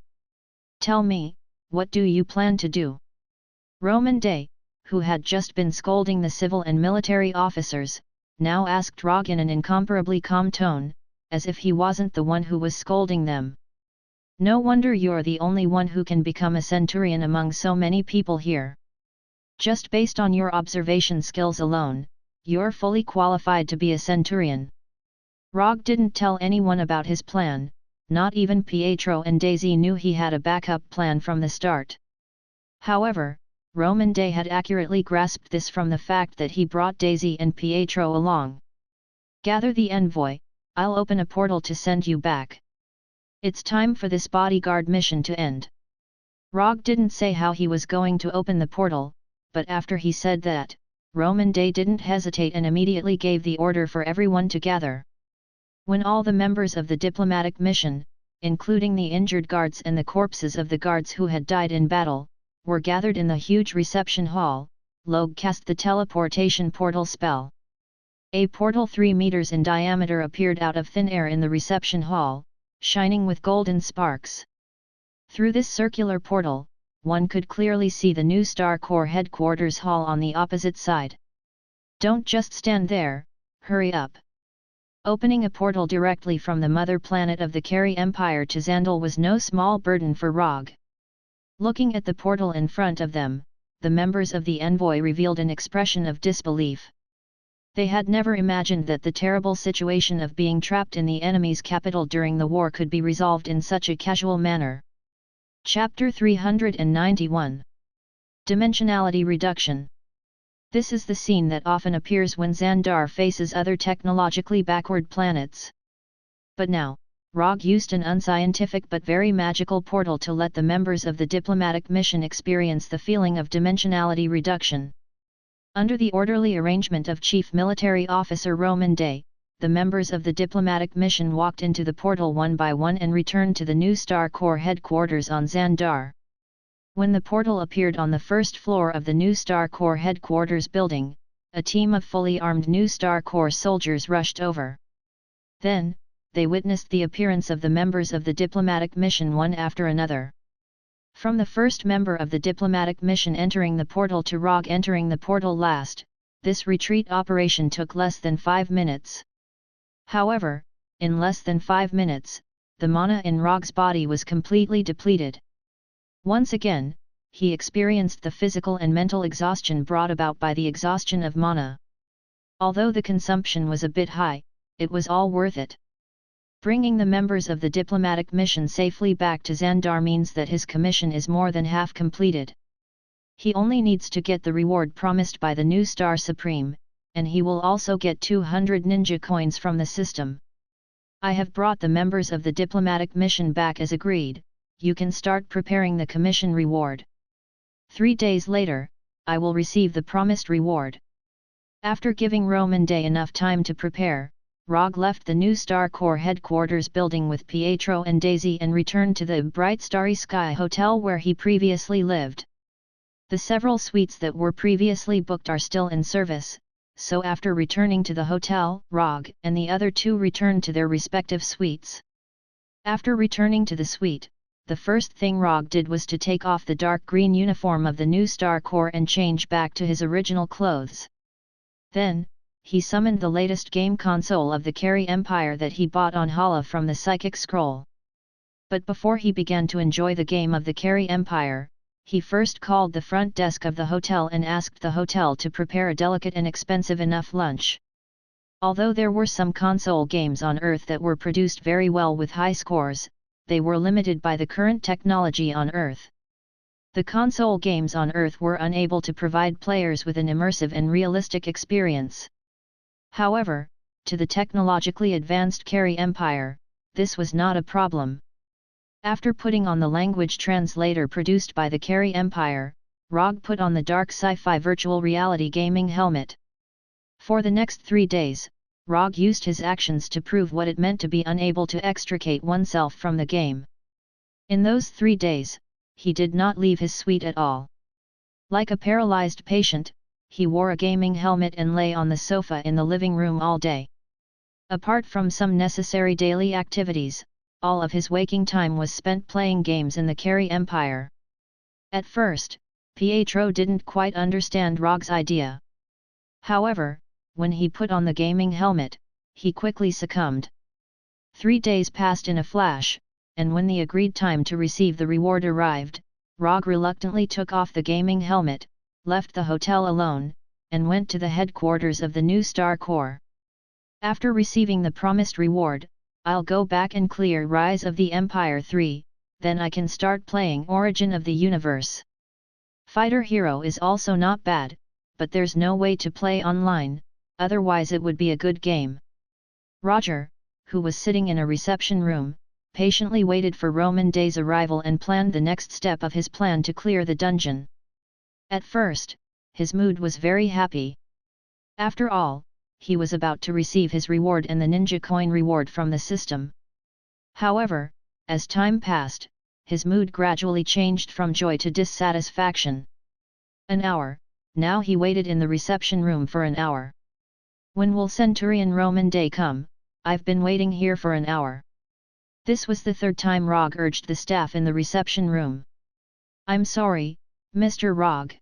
Tell me, what do you plan to do? Roman Day, who had just been scolding the civil and military officers, now asked Rogge in an incomparably calm tone, as if he wasn't the one who was scolding them. No wonder you're the only one who can become a centurion among so many people here. Just based on your observation skills alone, you're fully qualified to be a centurion. Rogge didn't tell anyone about his plan, not even Pietro and Daisy knew he had a backup plan from the start. However, Roman Day had accurately grasped this from the fact that he brought Daisy and Pietro along. Gather the envoy, I'll open a portal to send you back. It's time for this bodyguard mission to end. Rogge didn't say how he was going to open the portal, but after he said that, Roman Day didn't hesitate and immediately gave the order for everyone to gather. When all the members of the diplomatic mission, including the injured guards and the corpses of the guards who had died in battle, were gathered in the huge reception hall, Rogge cast the teleportation portal spell. A portal 3 meters in diameter appeared out of thin air in the reception hall, shining with golden sparks. Through this circular portal, one could clearly see the new Star Corps headquarters hall on the opposite side. Don't just stand there, hurry up. Opening a portal directly from the mother planet of the Carey Empire to Xandal was no small burden for Rogge. Looking at the portal in front of them, the members of the envoy revealed an expression of disbelief. They had never imagined that the terrible situation of being trapped in the enemy's capital during the war could be resolved in such a casual manner. Chapter 391. Dimensionality Reduction. This is the scene that often appears when Xandar faces other technologically backward planets. But now, Rogge used an unscientific but very magical portal to let the members of the diplomatic mission experience the feeling of dimensionality reduction. Under the orderly arrangement of Chief Military Officer Roman Day, the members of the diplomatic mission walked into the portal one by one and returned to the New Star Corps headquarters on Xandar. When the portal appeared on the first floor of the New Star Corps headquarters building, a team of fully armed New Star Corps soldiers rushed over. Then, they witnessed the appearance of the members of the diplomatic mission one after another. From the first member of the diplomatic mission entering the portal to Rogge entering the portal last, this retreat operation took less than 5 minutes. However, in less than 5 minutes, the mana in Rogge's body was completely depleted. Once again, he experienced the physical and mental exhaustion brought about by the exhaustion of mana. Although the consumption was a bit high, it was all worth it. Bringing the members of the diplomatic mission safely back to Xandar means that his commission is more than half completed. He only needs to get the reward promised by the New Star Supreme, and he will also get 200 ninja coins from the system. I have brought the members of the diplomatic mission back as agreed. You can start preparing the commission reward. 3 days later, I will receive the promised reward. After giving Roman Day enough time to prepare, Rogge left the New Star Corps headquarters building with Pietro and Daisy and returned to the Bright Starry Sky Hotel where he previously lived. The several suites that were previously booked are still in service, so after returning to the hotel, Rogge and the other two returned to their respective suites. After returning to the suite, the first thing Rogge did was to take off the dark green uniform of the New Star Corps and change back to his original clothes. Then, he summoned the latest game console of the Carey Empire that he bought on Hala from the Psychic Scroll. But before he began to enjoy the game of the Carey Empire, he first called the front desk of the hotel and asked the hotel to prepare a delicate and expensive enough lunch. Although there were some console games on Earth that were produced very well with high scores, they were limited by the current technology on Earth. The console games on Earth were unable to provide players with an immersive and realistic experience. However, to the technologically advanced Carey Empire, this was not a problem. After putting on the language translator produced by the Carey Empire, Rogge put on the dark sci-fi virtual reality gaming helmet. For the next 3 days, Rogge used his actions to prove what it meant to be unable to extricate oneself from the game. In those 3 days, he did not leave his suite at all. Like a paralyzed patient, he wore a gaming helmet and lay on the sofa in the living room all day. Apart from some necessary daily activities, all of his waking time was spent playing games in the Carey Empire. At first, Pietro didn't quite understand Rogge's idea. However, when he put on the gaming helmet, he quickly succumbed. 3 days passed in a flash, and when the agreed time to receive the reward arrived, Rogge reluctantly took off the gaming helmet, left the hotel alone, and went to the headquarters of the New Star Corps. After receiving the promised reward, I'll go back and clear Rise of the Empire 3, then I can start playing Origin of the Universe. Fighter Hero is also not bad, but there's no way to play online, otherwise it would be a good game. Roger, who was sitting in a reception room, patiently waited for Roman Day's arrival and planned the next step of his plan to clear the dungeon. At first, his mood was very happy. After all, he was about to receive his reward and the ninja coin reward from the system. However, as time passed, his mood gradually changed from joy to dissatisfaction. An hour, now he waited in the reception room for an hour. When will Centurion Roman Day come? I've been waiting here for an hour. This was the 3rd time Rogge urged the staff in the reception room. I'm sorry, Mr. Rogge.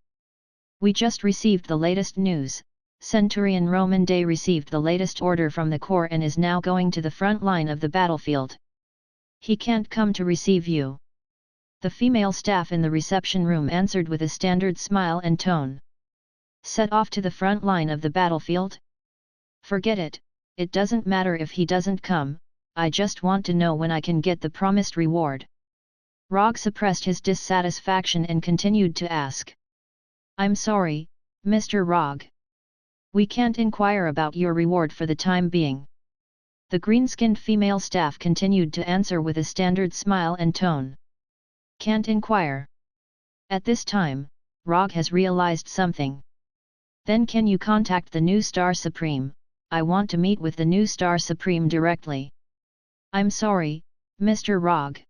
We just received the latest news, Centurion Roman Day received the latest order from the Corps and is now going to the front line of the battlefield. He can't come to receive you. The female staff in the reception room answered with a standard smile and tone. Set off to the front line of the battlefield? Forget it, it doesn't matter if he doesn't come, I just want to know when I can get the promised reward. Rogge suppressed his dissatisfaction and continued to ask. I'm sorry, Mr. Rogge. We can't inquire about your reward for the time being. The green-skinned female staff continued to answer with a standard smile and tone. Can't inquire. At this time, Rogge has realized something. Then can you contact the new Star Supreme? I want to meet with the new Star Supreme directly. I'm sorry, Mr. Rogge.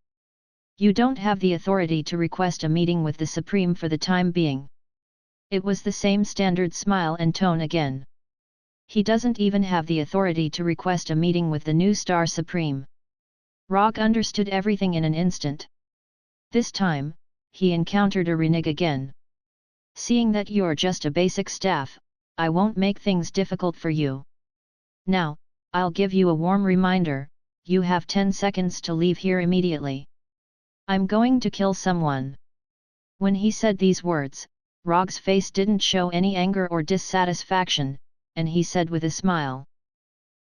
You don't have the authority to request a meeting with the Supreme for the time being. It was the same standard smile and tone again. He doesn't even have the authority to request a meeting with the new Star Supreme. Rogge understood everything in an instant. This time, he encountered a renege again. Seeing that you're just a basic staff, I won't make things difficult for you. Now, I'll give you a warm reminder, you have 10 seconds to leave here immediately. I'm going to kill someone. When he said these words, Rogge's face didn't show any anger or dissatisfaction, and he said with a smile.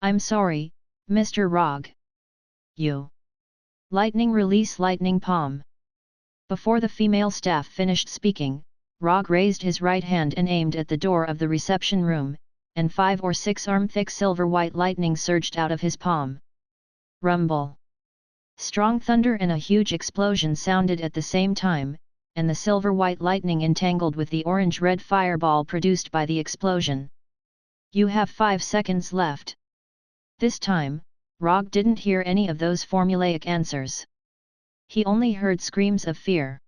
I'm sorry, Mr. Rogge. You. Lightning release lightning palm. Before the female staff finished speaking, Rogge raised his right hand and aimed at the door of the reception room, and 5 or 6 arm-thick silver-white lightning surged out of his palm. Rumble. Strong thunder and a huge explosion sounded at the same time, and the silver-white lightning entangled with the orange-red fireball produced by the explosion. You have 5 seconds left. This time, Rogge didn't hear any of those formulaic answers. He only heard screams of fear.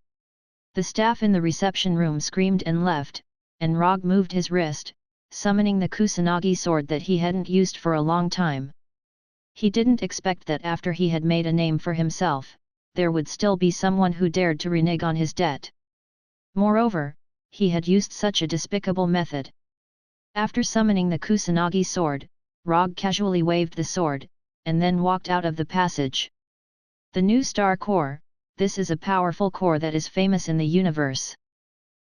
The staff in the reception room screamed and left, and Rogge moved his wrist, summoning the Kusanagi sword that he hadn't used for a long time. He didn't expect that after he had made a name for himself, there would still be someone who dared to renege on his debt. Moreover, he had used such a despicable method. After summoning the Kusanagi sword, Rogge casually waved the sword, and then walked out of the passage. The new Star Corps, this is a powerful corps that is famous in the universe.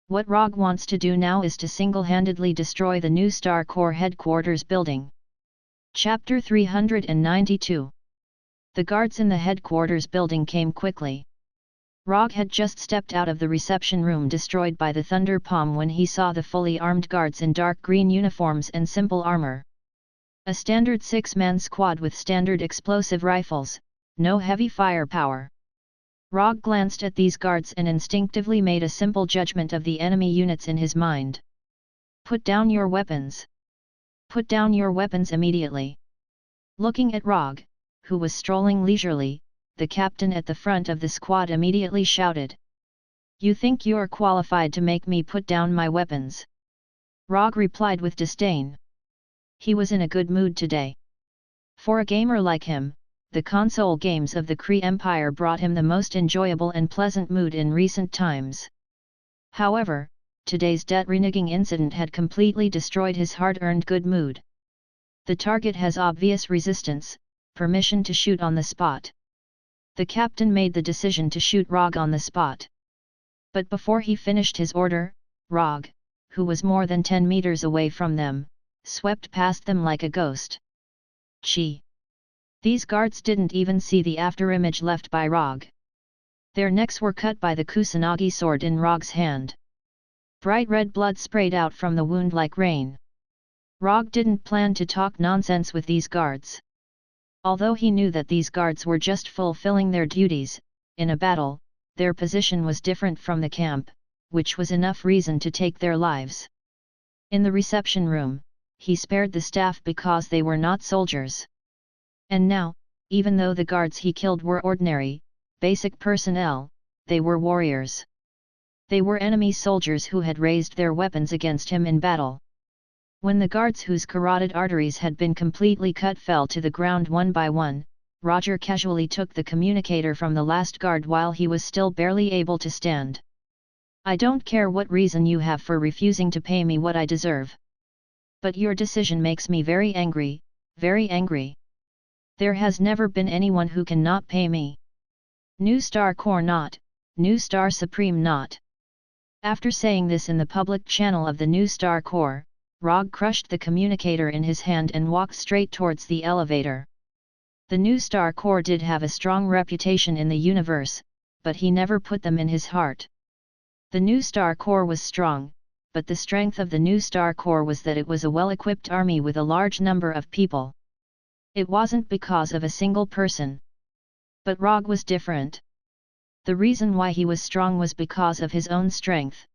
What Rogge wants to do now is to single-handedly destroy the new Star Corps headquarters building. Chapter 392. The guards in the headquarters building came quickly. Rogge had just stepped out of the reception room destroyed by the thunder palm when he saw the fully armed guards in dark green uniforms and simple armor. A standard 6-man squad with standard explosive rifles, no heavy firepower. Rogge glanced at these guards and instinctively made a simple judgment of the enemy units in his mind. Put down your weapons. Put down your weapons immediately. Looking at Rogge, who was strolling leisurely, the captain at the front of the squad immediately shouted. You think you're qualified to make me put down my weapons? Rogge replied with disdain. He was in a good mood today. For a gamer like him, the console games of the Kree Empire brought him the most enjoyable and pleasant mood in recent times. However, today's debt-reneging incident had completely destroyed his hard-earned good mood. The target has obvious resistance, permission to shoot on the spot. The captain made the decision to shoot Rogge on the spot. But before he finished his order, Rogge, who was more than 10 meters away from them, swept past them like a ghost. Chi! These guards didn't even see the afterimage left by Rogge. Their necks were cut by the Kusanagi sword in Rogge's hand. Bright red blood sprayed out from the wound like rain. Rogge didn't plan to talk nonsense with these guards. Although he knew that these guards were just fulfilling their duties, in a battle, their position was different from the camp, which was enough reason to take their lives. In the reception room, he spared the staff because they were not soldiers. And now, even though the guards he killed were ordinary, basic personnel, they were warriors. They were enemy soldiers who had raised their weapons against him in battle. When the guards whose carotid arteries had been completely cut fell to the ground one by one, Rogge casually took the communicator from the last guard while he was still barely able to stand. I don't care what reason you have for refusing to pay me what I deserve. But your decision makes me very angry, very angry. There has never been anyone who can not pay me. New Star Core not, New Star Supreme not. After saying this in the public channel of the New Star Core, Rogge crushed the communicator in his hand and walked straight towards the elevator. The New Star Core did have a strong reputation in the universe, but he never put them in his heart. The New Star Core was strong, but the strength of the New Star Core was that it was a well-equipped army with a large number of people. It wasn't because of a single person. But Rogge was different. The reason why he was strong was because of his own strength.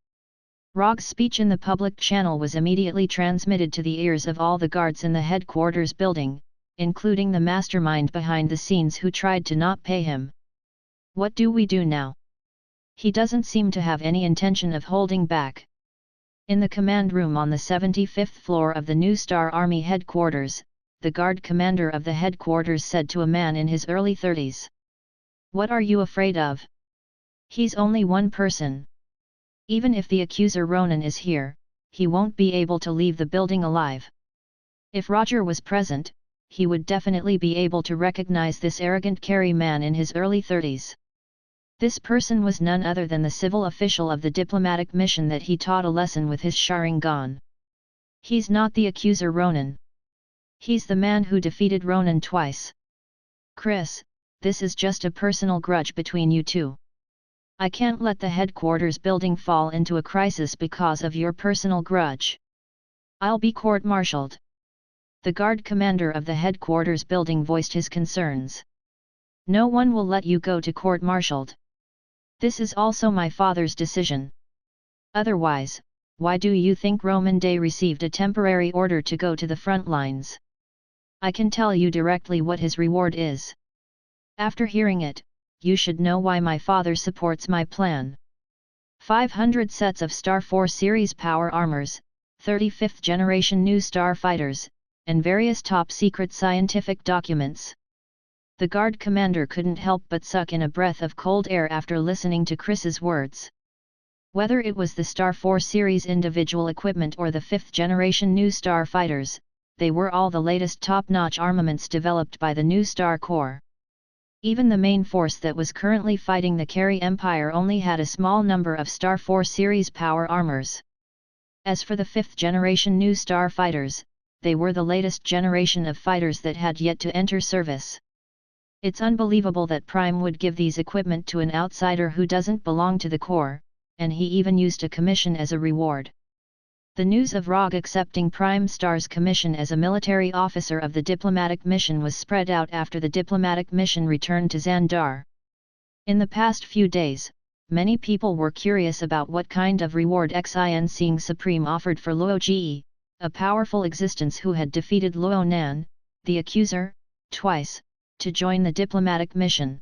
Rogge's speech in the public channel was immediately transmitted to the ears of all the guards in the headquarters building, including the mastermind behind the scenes who tried to not pay him. What do we do now? He doesn't seem to have any intention of holding back. In the command room on the 75th floor of the New Star Army headquarters, the guard commander of the headquarters said to a man in his early 30s. What are you afraid of? He's only one person. Even if the accuser Ronin is here, he won't be able to leave the building alive. If Roger was present, he would definitely be able to recognize this arrogant carry man in his early 30s. This person was none other than the civil official of the diplomatic mission that he taught a lesson with his Sharingan. He's not the accuser Ronin. He's the man who defeated Ronin twice. Chris, this is just a personal grudge between you two. I can't let the headquarters building fall into a crisis because of your personal grudge. I'll be court-martialed. The guard commander of the headquarters building voiced his concerns. No one will let you go to court-martialed. This is also my father's decision. Otherwise, why do you think Roman Day received a temporary order to go to the front lines? I can tell you directly what his reward is. After hearing it, you should know why my father supports my plan. 500 sets of Star 4 series power armors, 35th generation new star fighters, and various top-secret scientific documents. The guard commander couldn't help but suck in a breath of cold air after listening to Chris's words. Whether it was the Star 4 series individual equipment or the 5th generation new star fighters, they were all the latest top-notch armaments developed by the New Star Corps. Even the main force that was currently fighting the Carry Empire only had a small number of Star 4 series power armors. As for the 5th generation new star fighters, they were the latest generation of fighters that had yet to enter service. It's unbelievable that Prime would give these equipment to an outsider who doesn't belong to the Corps, and he even used a commission as a reward. The news of Rogge accepting Prime Star's commission as a military officer of the diplomatic mission was spread out after the diplomatic mission returned to Xandar. In the past few days, many people were curious about what kind of reward Xin Seeing Supreme offered for Luo Ji, a powerful existence who had defeated Luo Nan, the accuser, twice, to join the diplomatic mission.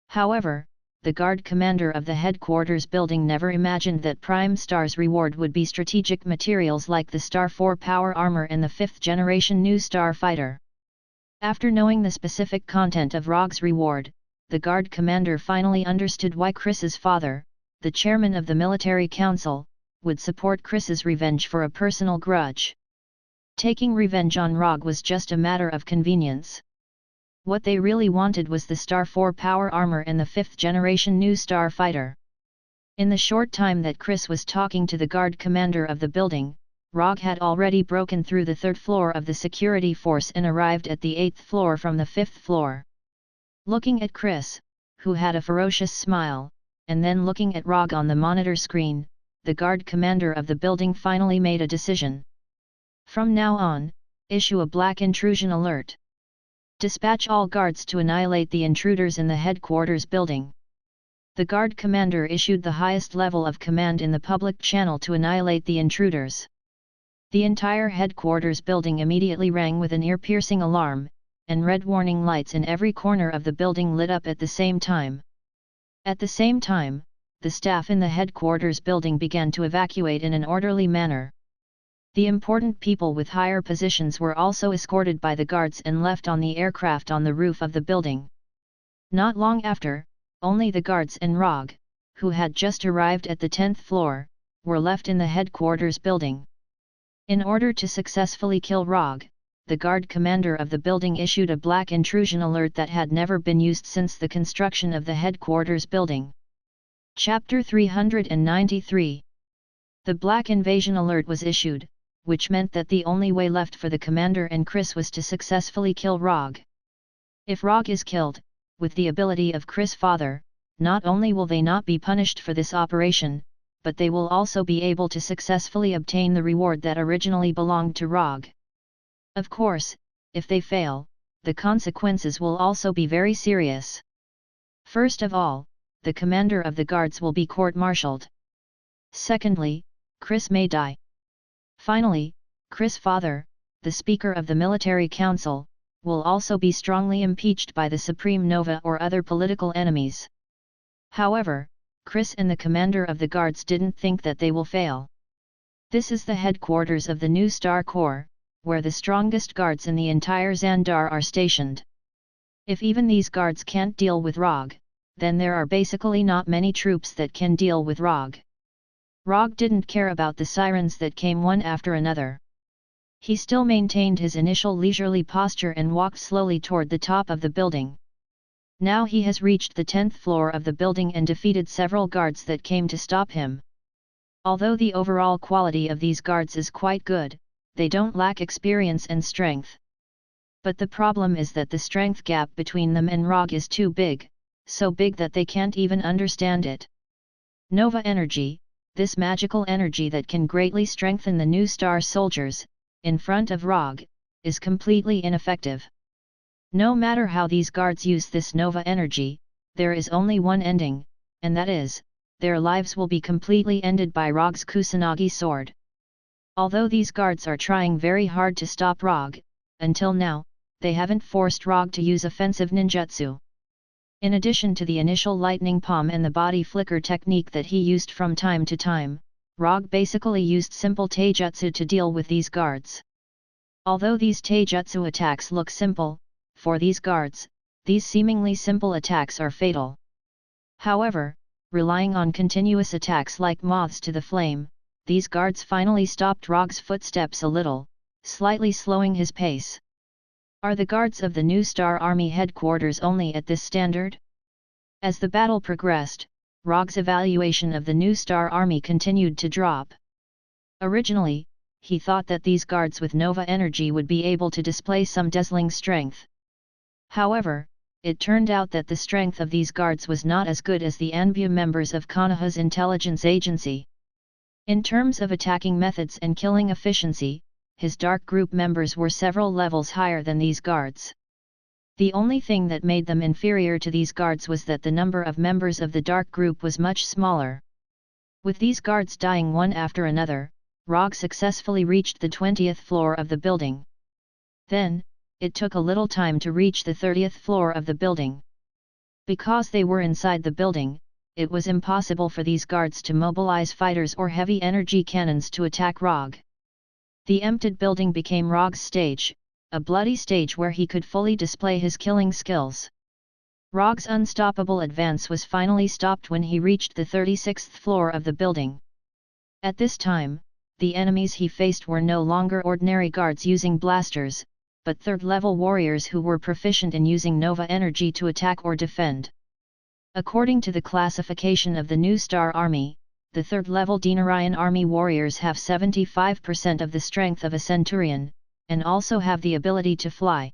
However, the guard commander of the headquarters building never imagined that Prime Star's reward would be strategic materials like the Star 4 power armor and the 5th generation new star fighter. After knowing the specific content of Rogge's reward, the guard commander finally understood why Chris's father, the chairman of the military council, would support Chris's revenge for a personal grudge. Taking revenge on Rogge was just a matter of convenience. What they really wanted was the Star 4 power armor and the 5th generation new star fighter. In the short time that Chris was talking to the guard commander of the building, Rogge had already broken through the 3rd floor of the security force and arrived at the 8th floor from the 5th floor. Looking at Chris, who had a ferocious smile, and then looking at Rogge on the monitor screen, the guard commander of the building finally made a decision. From now on, issue a black intrusion alert. Dispatch all guards to annihilate the intruders in the headquarters building. The guard commander issued the highest level of command in the public channel to annihilate the intruders. The entire headquarters building immediately rang with an ear-piercing alarm, and red warning lights in every corner of the building lit up at the same time. At the same time, the staff in the headquarters building began to evacuate in an orderly manner. The important people with higher positions were also escorted by the guards and left on the aircraft on the roof of the building. Not long after, only the guards and Rogge, who had just arrived at the 10th floor, were left in the headquarters building. In order to successfully kill Rogge, the guard commander of the building issued a black intrusion alert that had never been used since the construction of the headquarters building. Chapter 393. The black invasion alert was issued, which meant that the only way left for the commander and Chris was to successfully kill Rogge. If Rogge is killed, with the ability of Chris' father, not only will they not be punished for this operation, but they will also be able to successfully obtain the reward that originally belonged to Rogge. Of course, if they fail, the consequences will also be very serious. First of all, the commander of the guards will be court-martialed. Secondly, Chris may die. Finally, Chris' father, the Speaker of the Military Council, will also be strongly impeached by the Supreme Nova or other political enemies. However, Chris and the commander of the guards didn't think that they will fail. This is the headquarters of the New Star Corps, where the strongest guards in the entire Xandar are stationed. If even these guards can't deal with Rogge, then there are basically not many troops that can deal with Rogge. Rogge didn't care about the sirens that came one after another. He still maintained his initial leisurely posture and walked slowly toward the top of the building. Now he has reached the 10th floor of the building and defeated several guards that came to stop him. Although the overall quality of these guards is quite good, they don't lack experience and strength. But the problem is that the strength gap between them and Rogge is too big, so big that they can't even understand it. Nova energy, this magical energy that can greatly strengthen the New Star soldiers, in front of Rogge, is completely ineffective. No matter how these guards use this Nova energy, there is only one ending, and that is, their lives will be completely ended by Rogge's Kusanagi sword. Although these guards are trying very hard to stop Rogge, until now, they haven't forced Rogge to use offensive ninjutsu. In addition to the initial lightning palm and the body flicker technique that he used from time to time, Rogge basically used simple taijutsu to deal with these guards. Although these taijutsu attacks look simple, for these guards, these seemingly simple attacks are fatal. However, relying on continuous attacks like moths to the flame, these guards finally stopped Rogge's footsteps a little, slightly slowing his pace. Are the guards of the New Star Army headquarters only at this standard? As the battle progressed, Rogge's evaluation of the New Star Army continued to drop. Originally, he thought that these guards with Nova energy would be able to display some dazzling strength. However, it turned out that the strength of these guards was not as good as the Anbu members of Konoha's intelligence agency. In terms of attacking methods and killing efficiency, his dark group members were several levels higher than these guards. The only thing that made them inferior to these guards was that the number of members of the dark group was much smaller. With these guards dying one after another, Rogge successfully reached the 20th floor of the building. Then, it took a little time to reach the 30th floor of the building. Because they were inside the building, it was impossible for these guards to mobilize fighters or heavy energy cannons to attack Rogge. The emptied building became Rogge's stage, a bloody stage where he could fully display his killing skills. Rogge's unstoppable advance was finally stopped when he reached the 36th floor of the building. At this time, the enemies he faced were no longer ordinary guards using blasters, but third-level warriors who were proficient in using Nova energy to attack or defend. According to the classification of the New Star Army, the third-level Dinarian Army warriors have 75% of the strength of a centurion, and also have the ability to fly.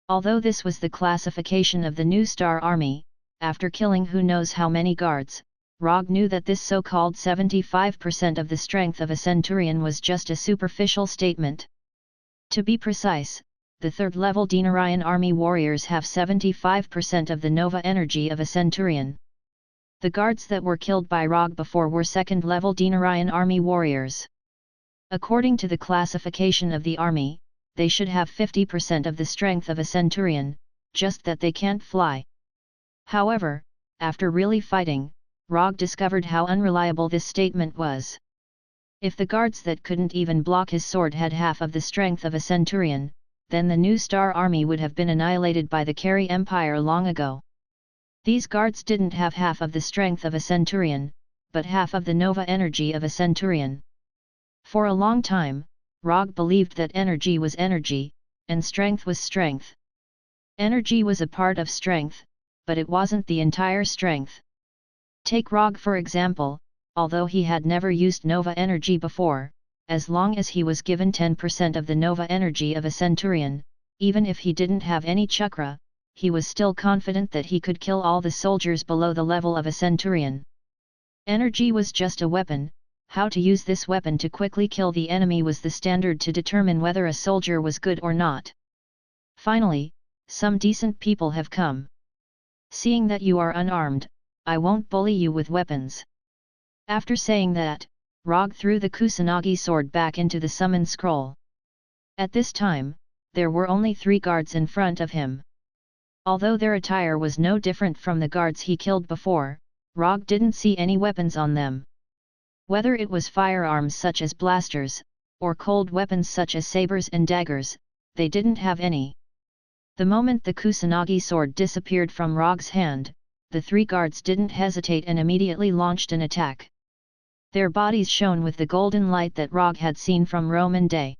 Although this was the classification of the New Star Army, after killing who knows how many guards, Rogge knew that this so-called 75% of the strength of a centurion was just a superficial statement. To be precise, the third-level Dinarian Army warriors have 75% of the Nova energy of a centurion. The guards that were killed by Rogge before were second-level Dinarian Army warriors. According to the classification of the army, they should have 50% of the strength of a centurion, just that they can't fly. However, after really fighting, Rogge discovered how unreliable this statement was. If the guards that couldn't even block his sword had half of the strength of a centurion, then the New Star Army would have been annihilated by the Carry Empire long ago. These guards didn't have half of the strength of a centurion, but half of the Nova energy of a centurion. For a long time, Rogge believed that energy was energy, and strength was strength. Energy was a part of strength, but it wasn't the entire strength. Take Rogge for example, although he had never used Nova energy before, as long as he was given 10% of the Nova energy of a centurion, even if he didn't have any chakra, he was still confident that he could kill all the soldiers below the level of a centurion. Energy was just a weapon. How to use this weapon to quickly kill the enemy was the standard to determine whether a soldier was good or not. Finally, some decent people have come. Seeing that you are unarmed, I won't bully you with weapons. After saying that, Rogge threw the Kusanagi sword back into the summon scroll. At this time, there were only 3 guards in front of him. Although their attire was no different from the guards he killed before, Rogge didn't see any weapons on them. Whether it was firearms such as blasters, or cold weapons such as sabers and daggers, they didn't have any. The moment the Kusanagi sword disappeared from Rogge's hand, the 3 guards didn't hesitate and immediately launched an attack. Their bodies shone with the golden light that Rogge had seen from Roman day.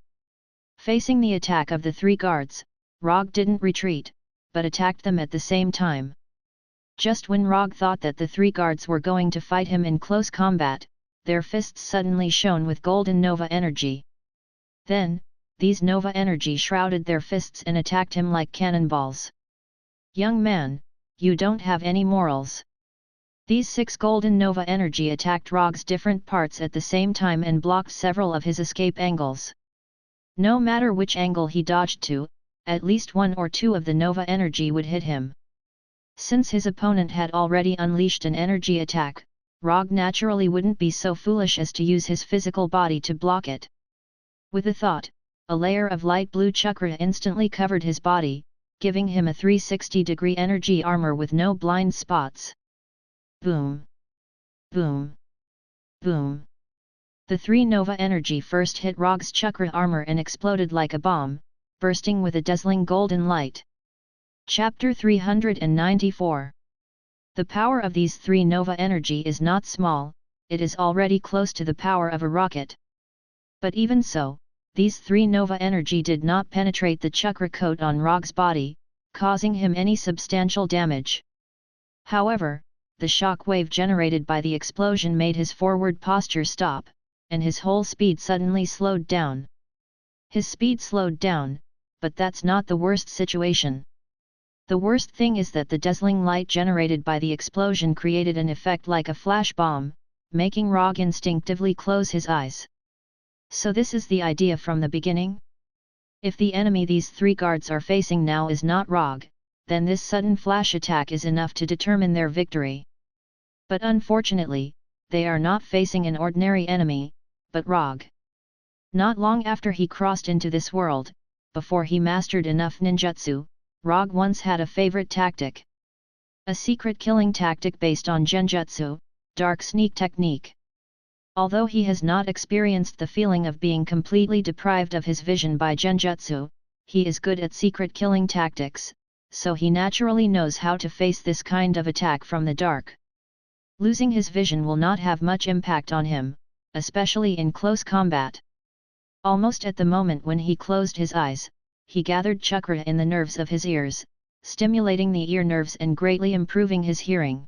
Facing the attack of the 3 guards, Rogge didn't retreat, but attacked them at the same time. Just when Rogge thought that the 3 guards were going to fight him in close combat, their fists suddenly shone with golden Nova energy. Then, these Nova energy shrouded their fists and attacked him like cannonballs. "Young man, you don't have any morals." These 6 golden Nova energy attacked Rogge's different parts at the same time and blocked several of his escape angles. No matter which angle he dodged to, at least 1 or 2 of the Nova energy would hit him. Since his opponent had already unleashed an energy attack, Rogge naturally wouldn't be so foolish as to use his physical body to block it. With a thought, a layer of light blue chakra instantly covered his body, giving him a 360-degree energy armor with no blind spots. Boom! Boom! Boom! The 3 Nova energy first hit Rogge's chakra armor and exploded like a bomb, bursting with a dazzling golden light. Chapter 394. The power of these 3 Nova energy is not small, it is already close to the power of a rocket. But even so, these 3 Nova energy did not penetrate the chakra coat on Rogge's body, causing him any substantial damage. However, the shock wave generated by the explosion made his forward posture stop, and his whole speed suddenly slowed down. His speed slowed down, but that's not the worst situation. The worst thing is that the dazzling light generated by the explosion created an effect like a flash bomb, making Rogge instinctively close his eyes. So this is the idea from the beginning? If the enemy these 3 guards are facing now is not Rogge, then this sudden flash attack is enough to determine their victory. But unfortunately, they are not facing an ordinary enemy, but Rogge. Not long after he crossed into this world, before he mastered enough ninjutsu, Rogge once had a favorite tactic. A secret killing tactic based on genjutsu, dark sneak technique. Although he has not experienced the feeling of being completely deprived of his vision by genjutsu, he is good at secret killing tactics, so he naturally knows how to face this kind of attack from the dark. Losing his vision will not have much impact on him, especially in close combat. Almost at the moment when he closed his eyes, he gathered chakra in the nerves of his ears, stimulating the ear nerves and greatly improving his hearing.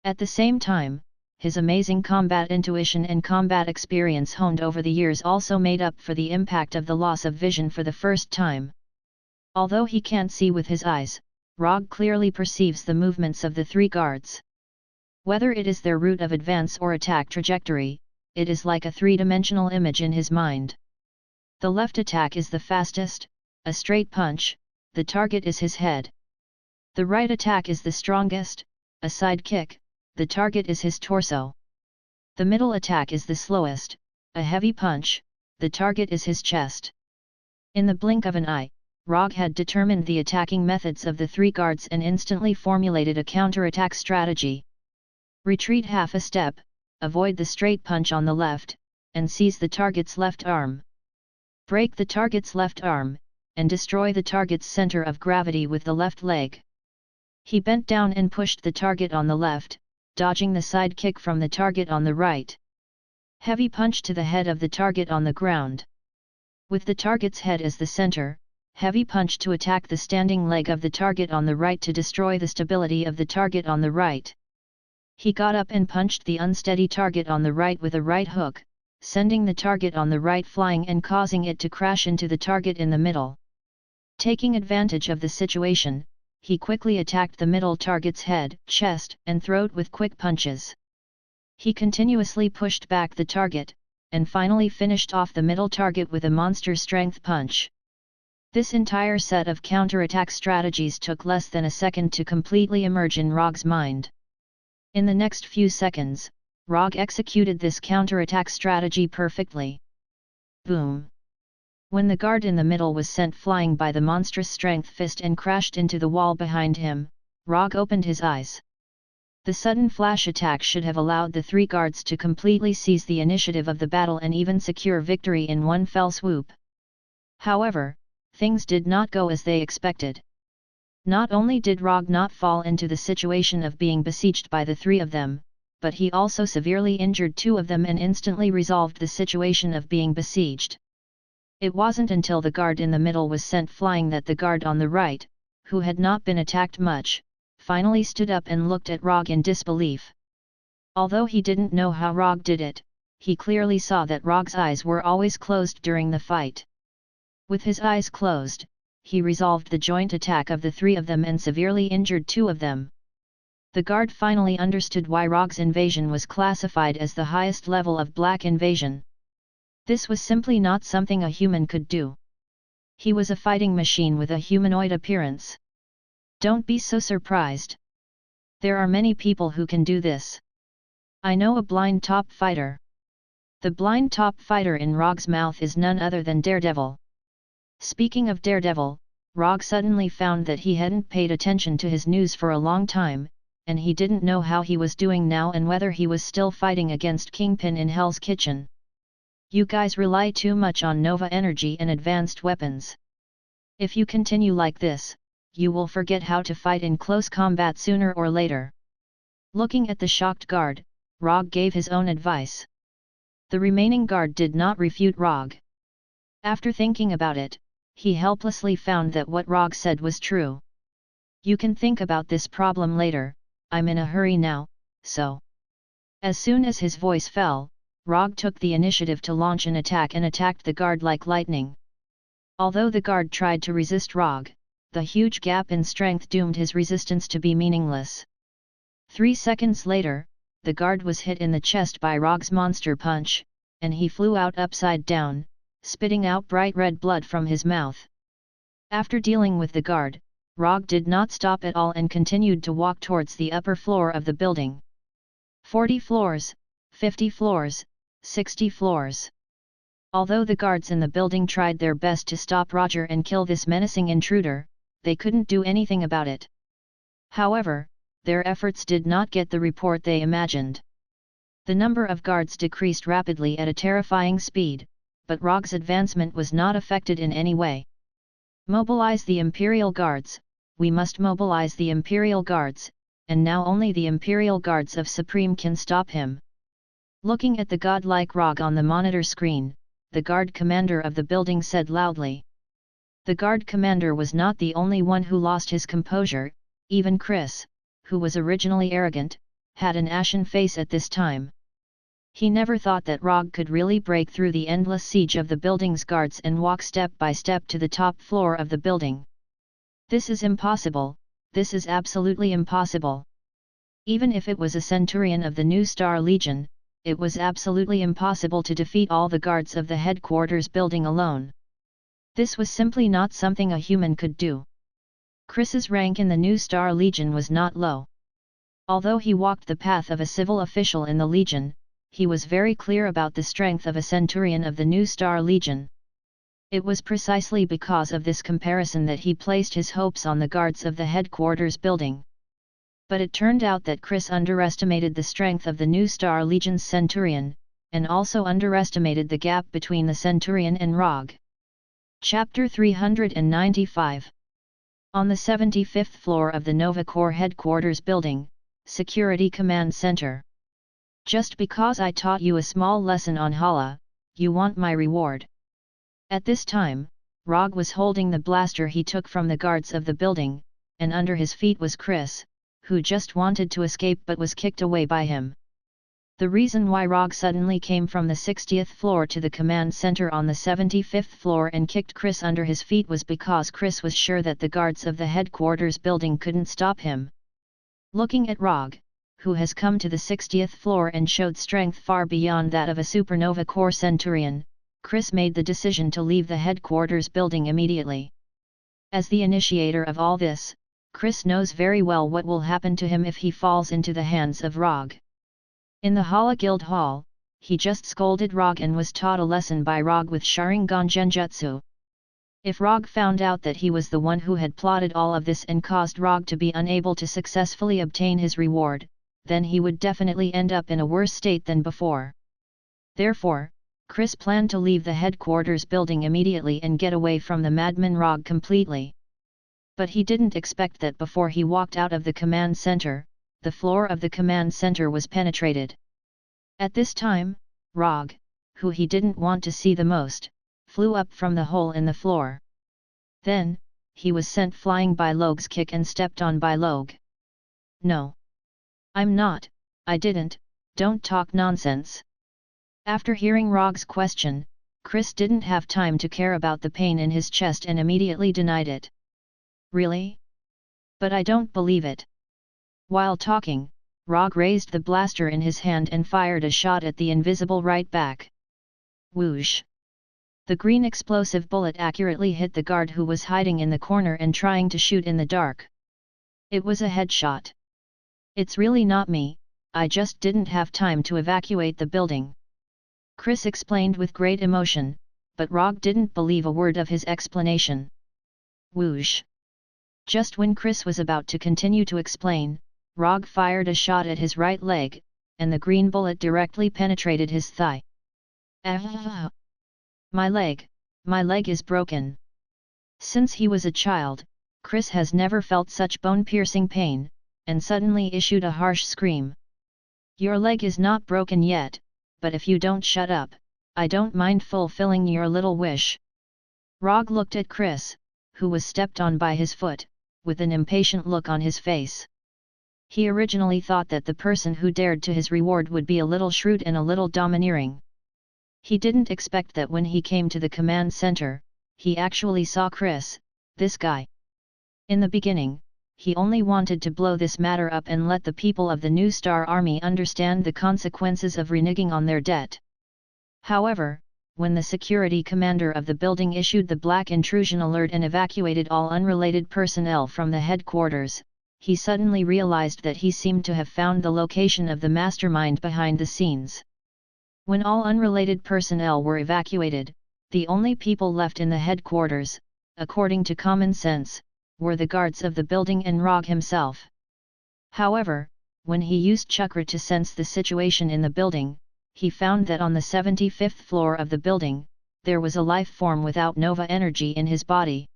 At the same time, his amazing combat intuition and combat experience honed over the years also made up for the impact of the loss of vision for the first time. Although he can't see with his eyes, Rogge clearly perceives the movements of the 3 guards. Whether it is their route of advance or attack trajectory, it is like a 3-dimensional image in his mind. The left attack is the fastest, a straight punch, the target is his head. The right attack is the strongest, a side kick, the target is his torso. The middle attack is the slowest, a heavy punch, the target is his chest. In the blink of an eye, Rogge had determined the attacking methods of the 3 guards and instantly formulated a counterattack strategy. Retreat half a step, avoid the straight punch on the left, and seize the target's left arm. Break the target's left arm, and destroy the target's center of gravity with the left leg. He bent down and pushed the target on the left, dodging the side kick from the target on the right. Heavy punch to the head of the target on the ground. With the target's head as the center, heavy punch to attack the standing leg of the target on the right to destroy the stability of the target on the right. He got up and punched the unsteady target on the right with a right hook, sending the target on the right flying and causing it to crash into the target in the middle. Taking advantage of the situation, he quickly attacked the middle target's head, chest, and throat with quick punches. He continuously pushed back the target, and finally finished off the middle target with a monster strength punch. This entire set of counterattack strategies took less than a second to completely emerge in Rogge's mind. In the next few seconds, Rogge executed this counterattack strategy perfectly. Boom! When the guard in the middle was sent flying by the monstrous strength fist and crashed into the wall behind him, Rogge opened his eyes. The sudden flash attack should have allowed the three guards to completely seize the initiative of the battle and even secure victory in one fell swoop. However, things did not go as they expected. Not only did Rogge not fall into the situation of being besieged by the three of them, but he also severely injured two of them and instantly resolved the situation of being besieged. It wasn't until the guard in the middle was sent flying that the guard on the right, who had not been attacked much, finally stood up and looked at Rogge in disbelief. Although he didn't know how Rogge did it, he clearly saw that Rogge's eyes were always closed during the fight. With his eyes closed, he resolved the joint attack of the three of them and severely injured two of them. The guard finally understood why Rogge's invasion was classified as the highest level of black invasion. This was simply not something a human could do. He was a fighting machine with a humanoid appearance. Don't be so surprised. There are many people who can do this. I know a blind top fighter. The blind top fighter in Rogge's mouth is none other than Daredevil. Speaking of Daredevil, Rogge suddenly found that he hadn't paid attention to his news for a long time, and he didn't know how he was doing now and whether he was still fighting against Kingpin in Hell's Kitchen. You guys rely too much on Nova energy and advanced weapons. If you continue like this, you will forget how to fight in close combat sooner or later. Looking at the shocked guard, Rogge gave his own advice. The remaining guard did not refute Rogge. After thinking about it, he helplessly found that what Rogge said was true. You can think about this problem later, I'm in a hurry now, so. As soon as his voice fell, Rogge took the initiative to launch an attack and attacked the guard like lightning. Although the guard tried to resist Rogge, the huge gap in strength doomed his resistance to be meaningless. 3 seconds later, the guard was hit in the chest by Rogge's monster punch, and he flew out upside down, spitting out bright red blood from his mouth. After dealing with the guard, Rogge did not stop at all and continued to walk towards the upper floor of the building. 40 floors, 50 floors, 60 floors. Although the guards in the building tried their best to stop Roger and kill this menacing intruder, they couldn't do anything about it. However, their efforts did not get the report they imagined. The number of guards decreased rapidly at a terrifying speed, but Rogge's advancement was not affected in any way. Mobilize the Imperial Guards, we must mobilize the Imperial Guards, and now only the Imperial Guards of Supreme can stop him. Looking at the godlike Rogge on the monitor screen, the guard commander of the building said loudly. The guard commander was not the only one who lost his composure, even Chris, who was originally arrogant, had an ashen face at this time. He never thought that Rogge could really break through the endless siege of the building's guards and walk step by step to the top floor of the building. This is impossible, this is absolutely impossible. Even if it was a centurion of the New Star Legion, it was absolutely impossible to defeat all the guards of the headquarters building alone. This was simply not something a human could do. Chris's rank in the New Star Legion was not low. Although he walked the path of a civil official in the Legion, he was very clear about the strength of a centurion of the New Star Legion. It was precisely because of this comparison that he placed his hopes on the guards of the headquarters building. But it turned out that Chris underestimated the strength of the New Star Legion's centurion, and also underestimated the gap between the centurion and Rogge. Chapter 395. On the 75th floor of the Nova Corps headquarters building, Security Command Center. Just because I taught you a small lesson on Hala, you want my reward. At this time, Rogge was holding the blaster he took from the guards of the building, and under his feet was Chris, who just wanted to escape but was kicked away by him. The reason why Rogge suddenly came from the 60th floor to the command center on the 75th floor and kicked Chris under his feet was because Chris was sure that the guards of the headquarters building couldn't stop him. Looking at Rogge, who has come to the 60th floor and showed strength far beyond that of a supernova core centurion, Chris made the decision to leave the headquarters building immediately. As the initiator of all this, Chris knows very well what will happen to him if he falls into the hands of Rogge. In the Hala Guild Hall, he just scolded Rogge and was taught a lesson by Rogge with Sharingan Genjutsu. If Rogge found out that he was the one who had plotted all of this and caused Rogge to be unable to successfully obtain his reward, then he would definitely end up in a worse state than before. Therefore, Chris planned to leave the headquarters building immediately and get away from the madman Rogge completely. But he didn't expect that before he walked out of the command center, the floor of the command center was penetrated. At this time, Rogge, who he didn't want to see the most, flew up from the hole in the floor. Then, he was sent flying by Logue's kick and stepped on by Logue. "No. I'm not, I didn't, don't talk nonsense." After hearing Rogge's question, Chris didn't have time to care about the pain in his chest and immediately denied it. "Really? But I don't believe it." While talking, Rogge raised the blaster in his hand and fired a shot at the invisible right back. Whoosh! The green explosive bullet accurately hit the guard who was hiding in the corner and trying to shoot in the dark. It was a headshot. "It's really not me, I just didn't have time to evacuate the building," Chris explained with great emotion, but Rogge didn't believe a word of his explanation. Whoosh! Just when Chris was about to continue to explain, Rogge fired a shot at his right leg, and the green bullet directly penetrated his thigh. "Ah! My leg is broken." Since he was a child, Chris has never felt such bone-piercing pain, and suddenly issued a harsh scream. "Your leg is not broken yet, but if you don't shut up, I don't mind fulfilling your little wish." Rogge looked at Chris, who was stepped on by his foot, with an impatient look on his face. He originally thought that the person who dared to his reward would be a little shrewd and a little domineering. He didn't expect that when he came to the command center, he actually saw Chris, this guy. In the beginning, he only wanted to blow this matter up and let the people of the New Star Army understand the consequences of reneging on their debt. However, when the security commander of the building issued the black intrusion alert and evacuated all unrelated personnel from the headquarters, he suddenly realized that he seemed to have found the location of the mastermind behind the scenes. When all unrelated personnel were evacuated, the only people left in the headquarters, according to common sense, were the guards of the building and Rogge himself. However, when he used chakra to sense the situation in the building, he found that on the 75th floor of the building, there was a life form without Nova energy in his body.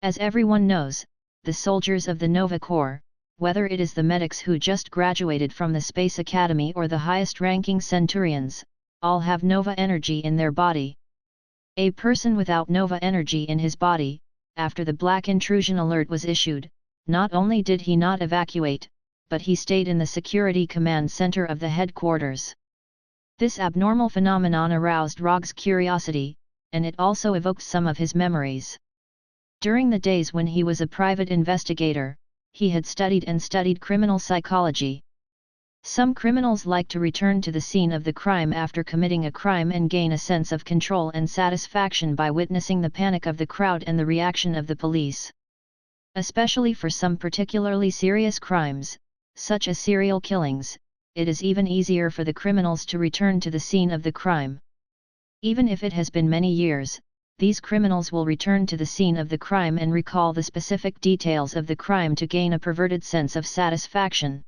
As everyone knows, the soldiers of the Nova Corps, whether it is the medics who just graduated from the Space Academy or the highest-ranking Centurions, all have Nova energy in their body. A person without Nova energy in his body, after the black intrusion alert was issued, not only did he not evacuate, but he stayed in the security command center of the headquarters. This abnormal phenomenon aroused Rogge's curiosity, and it also evoked some of his memories. During the days when he was a private investigator, he had studied criminal psychology. Some criminals like to return to the scene of the crime after committing a crime and gain a sense of control and satisfaction by witnessing the panic of the crowd and the reaction of the police. Especially for some particularly serious crimes, such as serial killings, it is even easier for the criminals to return to the scene of the crime. Even if it has been many years, these criminals will return to the scene of the crime and recall the specific details of the crime to gain a perverted sense of satisfaction.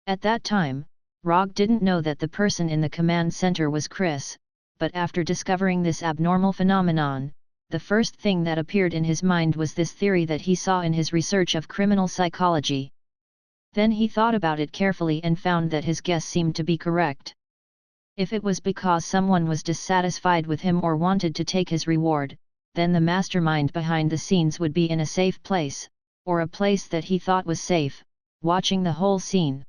At that time, Rogge didn't know that the person in the command center was Chris, but after discovering this abnormal phenomenon, the first thing that appeared in his mind was this theory that he saw in his research of criminal psychology. Then he thought about it carefully and found that his guess seemed to be correct. If it was because someone was dissatisfied with him or wanted to take his reward, then the mastermind behind the scenes would be in a safe place, or a place that he thought was safe, watching the whole scene.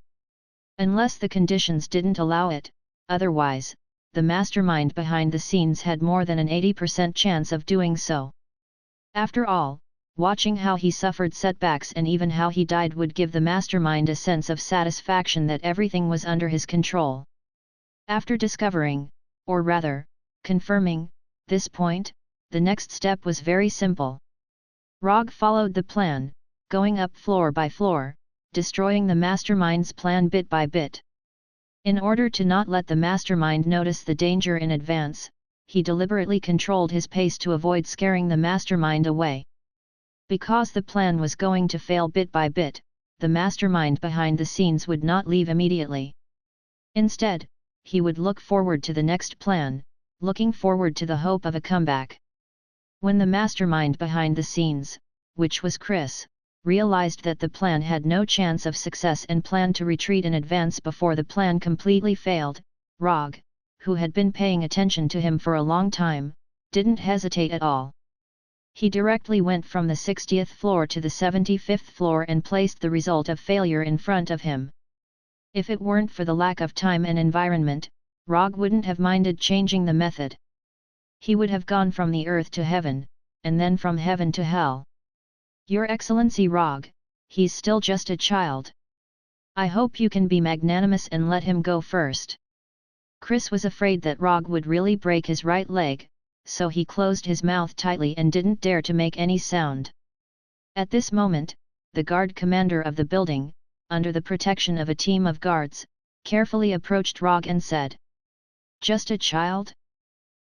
Unless the conditions didn't allow it, otherwise, the mastermind behind the scenes had more than an 80% chance of doing so. After all, watching how he suffered setbacks and even how he died would give the mastermind a sense of satisfaction that everything was under his control. After discovering, or rather, confirming, this point, the next step was very simple. Rogge followed the plan, going up floor by floor, destroying the mastermind's plan bit by bit. In order to not let the mastermind notice the danger in advance, he deliberately controlled his pace to avoid scaring the mastermind away. Because the plan was going to fail bit by bit, the mastermind behind the scenes would not leave immediately. Instead, he would look forward to the next plan, looking forward to the hope of a comeback. When the mastermind behind the scenes, which was Chris, realized that the plan had no chance of success and planned to retreat in advance before the plan completely failed, Rogge, who had been paying attention to him for a long time, didn't hesitate at all. He directly went from the 60th floor to the 75th floor and placed the result of failure in front of him. If it weren't for the lack of time and environment, Rogge wouldn't have minded changing the method. He would have gone from the earth to heaven, and then from heaven to hell. Your Excellency Rogge, he's still just a child. I hope you can be magnanimous and let him go first. Chris was afraid that Rogge would really break his right leg, so he closed his mouth tightly and didn't dare to make any sound. At this moment, the guard commander of the building, under the protection of a team of guards, carefully approached Rogge and said, "Just a child?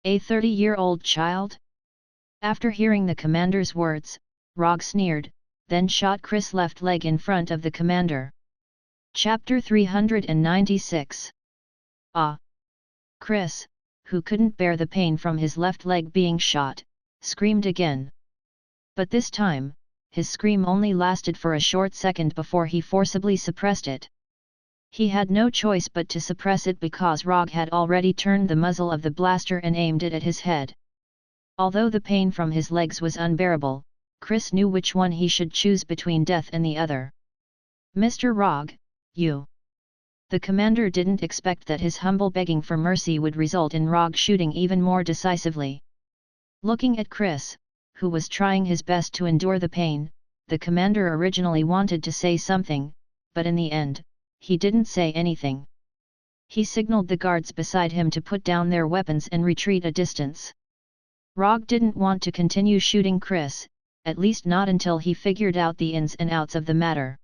A 30-year-old child?" After hearing the commander's words, Rogge sneered, then shot Chris' left leg in front of the commander. Chapter 396. Ah! Chris, who couldn't bear the pain from his left leg being shot, screamed again. But this time, his scream only lasted for a short second before he forcibly suppressed it. He had no choice but to suppress it because Rogge had already turned the muzzle of the blaster and aimed it at his head. Although the pain from his legs was unbearable, Chris knew which one he should choose between death and the other. "Mr. Rogge, you..." The commander didn't expect that his humble begging for mercy would result in Rogge shooting even more decisively. Looking at Chris, who was trying his best to endure the pain, the commander originally wanted to say something, but in the end, he didn't say anything. He signaled the guards beside him to put down their weapons and retreat a distance. Rogge didn't want to continue shooting Chris, at least not until he figured out the ins and outs of the matter.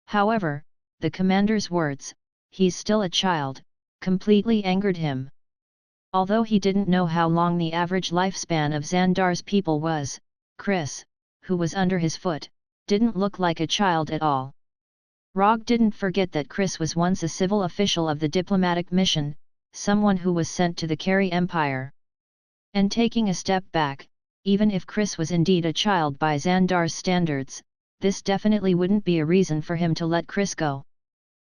However, the commander's words, "He's still a child," completely angered him. Although he didn't know how long the average lifespan of Xandar's people was, Chris, who was under his foot, didn't look like a child at all. Rogge didn't forget that Chris was once a civil official of the diplomatic mission, someone who was sent to the Carry Empire. And taking a step back, even if Chris was indeed a child by Xandar's standards, this definitely wouldn't be a reason for him to let Chris go.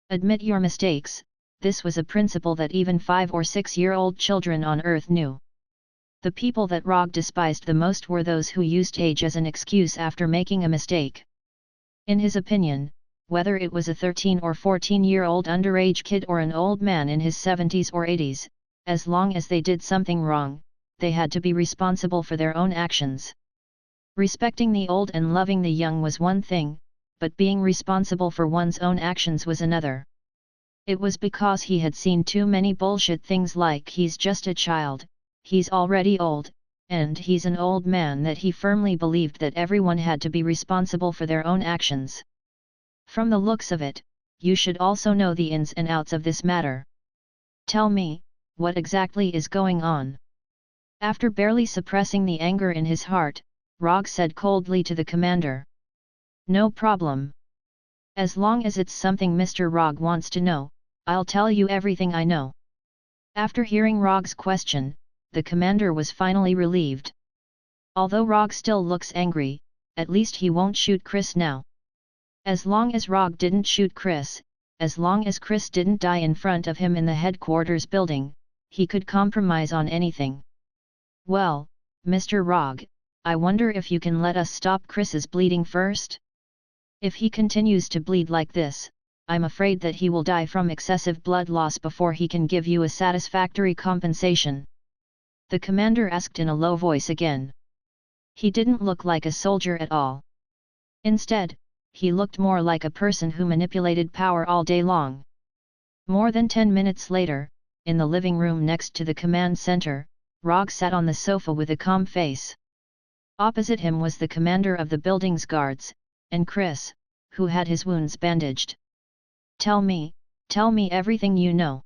Admit your mistakes, this was a principle that even 5- or 6-year-old children on Earth knew. The people that Rogge despised the most were those who used age as an excuse after making a mistake. In his opinion, whether it was a 13- or 14-year-old underage kid or an old man in his 70s or 80s, as long as they did something wrong, they had to be responsible for their own actions. Respecting the old and loving the young was one thing, but being responsible for one's own actions was another. It was because he had seen too many bullshit things like "he's just a child," "he's already old," and "he's an old man" that he firmly believed that everyone had to be responsible for their own actions. From the looks of it, you should also know the ins and outs of this matter. Tell me, what exactly is going on? After barely suppressing the anger in his heart, Rogge said coldly to the commander. "No problem. As long as it's something Mr. Rogge wants to know, I'll tell you everything I know." After hearing Rogge's question, the commander was finally relieved. Although Rogge still looks angry, at least he won't shoot Chris now. As long as Rogge didn't shoot Chris, as long as Chris didn't die in front of him in the headquarters building, he could compromise on anything. Well, Mr. Rogge, I wonder if you can let us stop Chris's bleeding first? If he continues to bleed like this, I'm afraid that he will die from excessive blood loss before he can give you a satisfactory compensation. The commander asked in a low voice again. He didn't look like a soldier at all. Instead, he looked more like a person who manipulated power all day long. More than 10 minutes later, in the living room next to the command center, Rogge sat on the sofa with a calm face. Opposite him was the commander of the building's guards, and Chris, who had his wounds bandaged. Tell me everything you know.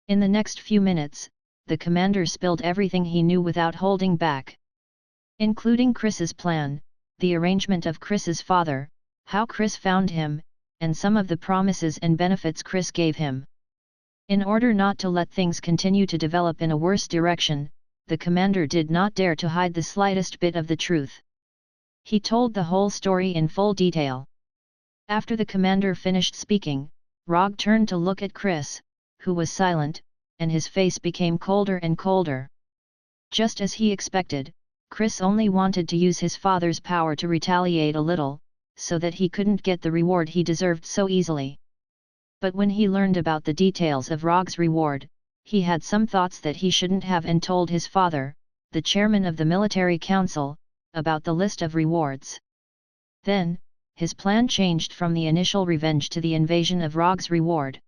In the next few minutes, the commander spilled everything he knew without holding back. Including Chris's plan, the arrangement of Chris's father, how Chris found him, and some of the promises and benefits Chris gave him. In order not to let things continue to develop in a worse direction, the commander did not dare to hide the slightest bit of the truth. He told the whole story in full detail. After the commander finished speaking, Rogge turned to look at Chris, who was silent, and his face became colder and colder. Just as he expected, Chris only wanted to use his father's power to retaliate a little, so that he couldn't get the reward he deserved so easily. But when he learned about the details of Rogge's reward, he had some thoughts that he shouldn't have and told his father, the chairman of the military council, about the list of rewards. Then, his plan changed from the initial revenge to the invasion of Rogge's reward.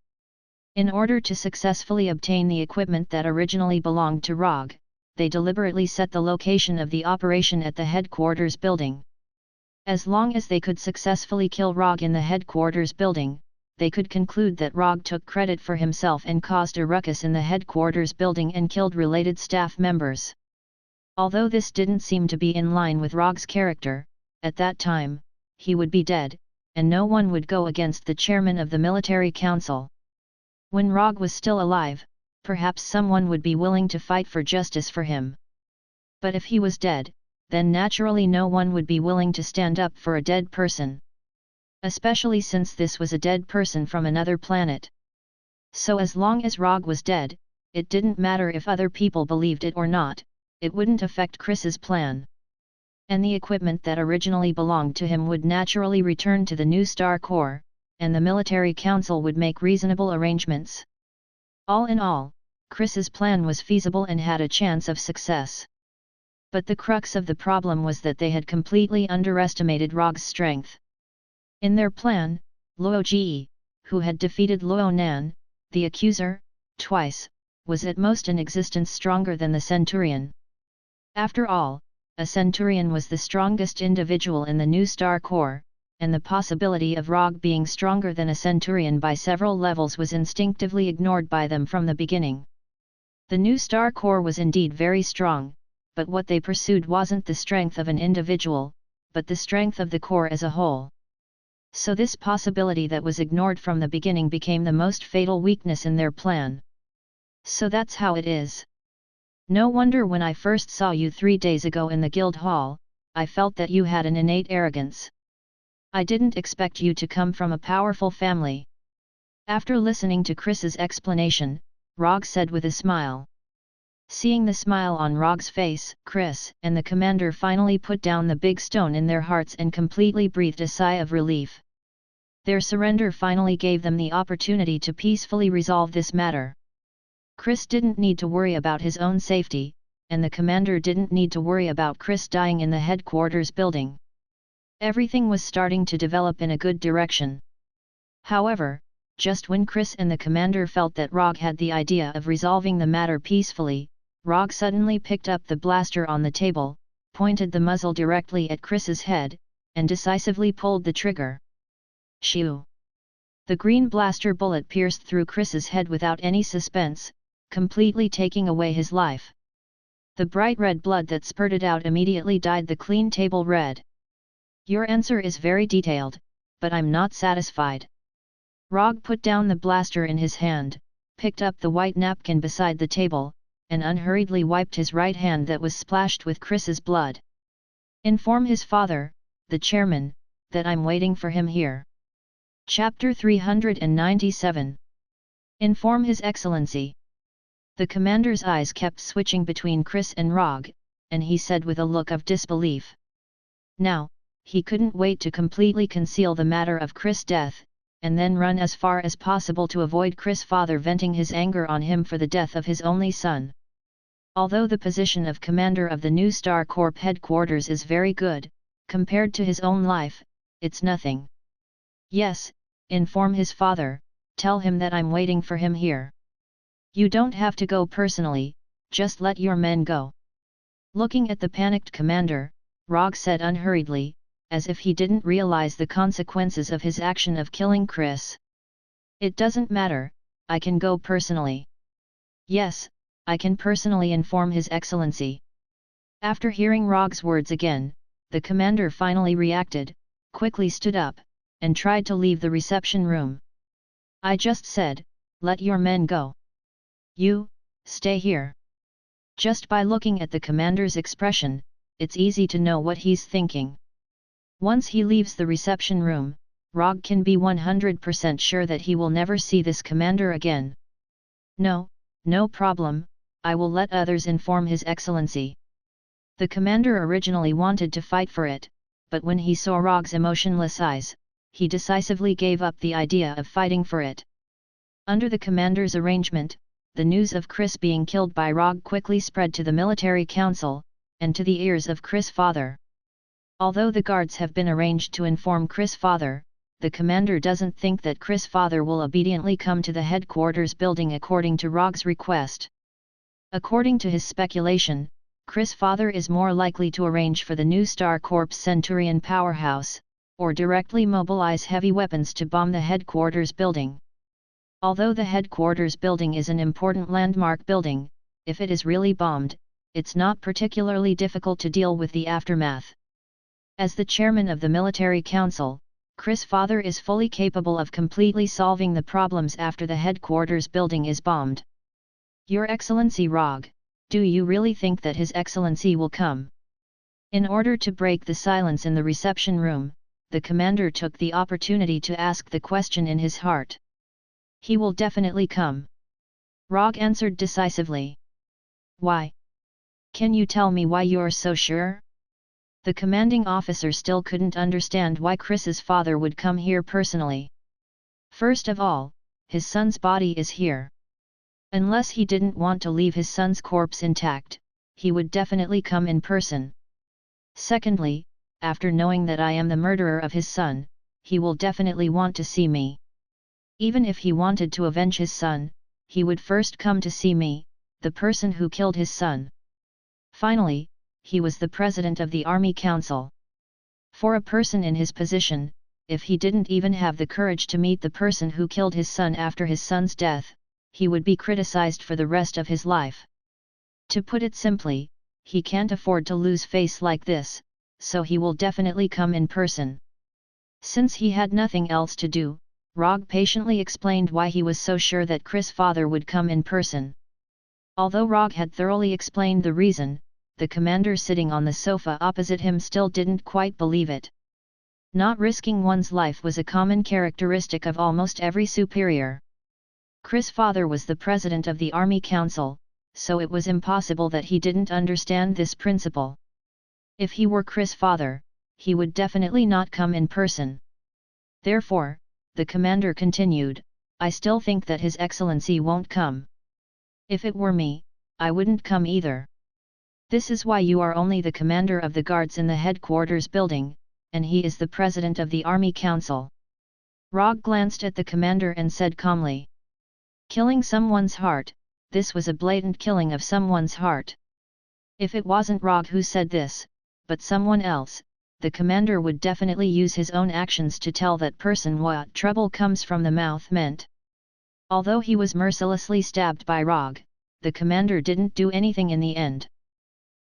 In order to successfully obtain the equipment that originally belonged to Rogge, they deliberately set the location of the operation at the headquarters building. As long as they could successfully kill Rogge in the headquarters building, they could conclude that Rogge took credit for himself and caused a ruckus in the headquarters building and killed related staff members. Although this didn't seem to be in line with Rogge's character, at that time, he would be dead, and no one would go against the chairman of the military council. When Rogge was still alive, perhaps someone would be willing to fight for justice for him. But if he was dead, then naturally no one would be willing to stand up for a dead person. Especially since this was a dead person from another planet. So as long as Rogge was dead, it didn't matter if other people believed it or not, it wouldn't affect Chris's plan. And the equipment that originally belonged to him would naturally return to the new Star Corps, and the military council would make reasonable arrangements. All in all, Chris's plan was feasible and had a chance of success. But the crux of the problem was that they had completely underestimated Rogge's strength. In their plan, Luo Ji, who had defeated Luo Nan, the accuser, twice, was at most in existence stronger than the Centurion. After all, a Centurion was the strongest individual in the new Star Corps, and the possibility of Rogge being stronger than a Centurion by several levels was instinctively ignored by them from the beginning. The new Star Corps was indeed very strong, but what they pursued wasn't the strength of an individual, but the strength of the Corps as a whole. So this possibility that was ignored from the beginning became the most fatal weakness in their plan. So that's how it is. No wonder when I first saw you 3 days ago in the guild hall, I felt that you had an innate arrogance. I didn't expect you to come from a powerful family. After listening to Chris's explanation, Rogge said with a smile. Seeing the smile on Rogge's face, Chris and the commander finally put down the big stone in their hearts and completely breathed a sigh of relief. Their surrender finally gave them the opportunity to peacefully resolve this matter. Chris didn't need to worry about his own safety, and the commander didn't need to worry about Chris dying in the headquarters building. Everything was starting to develop in a good direction. However, just when Chris and the commander felt that Rogge had the idea of resolving the matter peacefully, Rogge suddenly picked up the blaster on the table, pointed the muzzle directly at Chris's head, and decisively pulled the trigger. Shoo! The green blaster bullet pierced through Chris's head without any suspense, completely taking away his life. The bright red blood that spurted out immediately dyed the clean table red. Your answer is very detailed, but I'm not satisfied. Rogge put down the blaster in his hand, picked up the white napkin beside the table, and unhurriedly wiped his right hand that was splashed with Chris's blood. Inform his father, the chairman, that I'm waiting for him here. Chapter 397. Inform His Excellency. The commander's eyes kept switching between Chris and Rogge, and he said with a look of disbelief. Now, he couldn't wait to completely conceal the matter of Chris' death, and then run as far as possible to avoid Chris' father venting his anger on him for the death of his only son. Although the position of commander of the new Star Corps headquarters is very good, compared to his own life, it's nothing. Yes, inform his father, tell him that I'm waiting for him here. You don't have to go personally, just let your men go. Looking at the panicked commander, Rogge said unhurriedly, as if he didn't realize the consequences of his action of killing Chris. It doesn't matter, I can go personally. Yes, I can personally inform His Excellency. After hearing Rogge's words again, the commander finally reacted, quickly stood up, and tried to leave the reception room. I just said, let your men go. You, stay here. Just by looking at the commander's expression, it's easy to know what he's thinking. Once he leaves the reception room, Rogge can be 100% sure that he will never see this commander again. No problem, I will let others inform His Excellency. The commander originally wanted to fight for it, but when he saw Rogge's emotionless eyes, he decisively gave up the idea of fighting for it. Under the commander's arrangement, the news of Chris being killed by Rogge quickly spread to the military council, and to the ears of Chris' father. Although the guards have been arranged to inform Chris' father, the commander doesn't think that Chris' father will obediently come to the headquarters building according to Rogge's request. According to his speculation, Chris' father is more likely to arrange for the new Star Corps Centurion powerhouse, or directly mobilize heavy weapons to bomb the headquarters building. Although the headquarters building is an important landmark building, if it is really bombed, it's not particularly difficult to deal with the aftermath. As the chairman of the military council, Chris' father is fully capable of completely solving the problems after the headquarters building is bombed. Your Excellency Rogge, do you really think that His Excellency will come? In order to break the silence in the reception room, the commander took the opportunity to ask the question in his heart. He will definitely come. Rogge answered decisively. Why? Can you tell me why you're so sure? The commanding officer still couldn't understand why Chris's father would come here personally. First of all, his son's body is here. Unless he didn't want to leave his son's corpse intact, he would definitely come in person. Secondly, after knowing that I am the murderer of his son, he will definitely want to see me. Even if he wanted to avenge his son, he would first come to see me, the person who killed his son. Finally, he was the president of the Army Council. For a person in his position, if he didn't even have the courage to meet the person who killed his son after his son's death, he would be criticized for the rest of his life. To put it simply, he can't afford to lose face like this, so he will definitely come in person. Since he had nothing else to do, Rogge patiently explained why he was so sure that Chris' father would come in person. Although Rogge had thoroughly explained the reason, the commander sitting on the sofa opposite him still didn't quite believe it. Not risking one's life was a common characteristic of almost every superior. Chris' father was the president of the Army Council, so it was impossible that he didn't understand this principle. If he were Chris' father, he would definitely not come in person. Therefore, the commander continued, I still think that His Excellency won't come. If it were me, I wouldn't come either. This is why you are only the commander of the guards in the headquarters building, and he is the president of the Army Council. Rogge glanced at the commander and said calmly. Killing someone's heart, this was a blatant killing of someone's heart. If it wasn't Rogge who said this, but someone else, the commander would definitely use his own actions to tell that person what trouble comes from the mouth meant. Although he was mercilessly stabbed by Rogge, the commander didn't do anything in the end.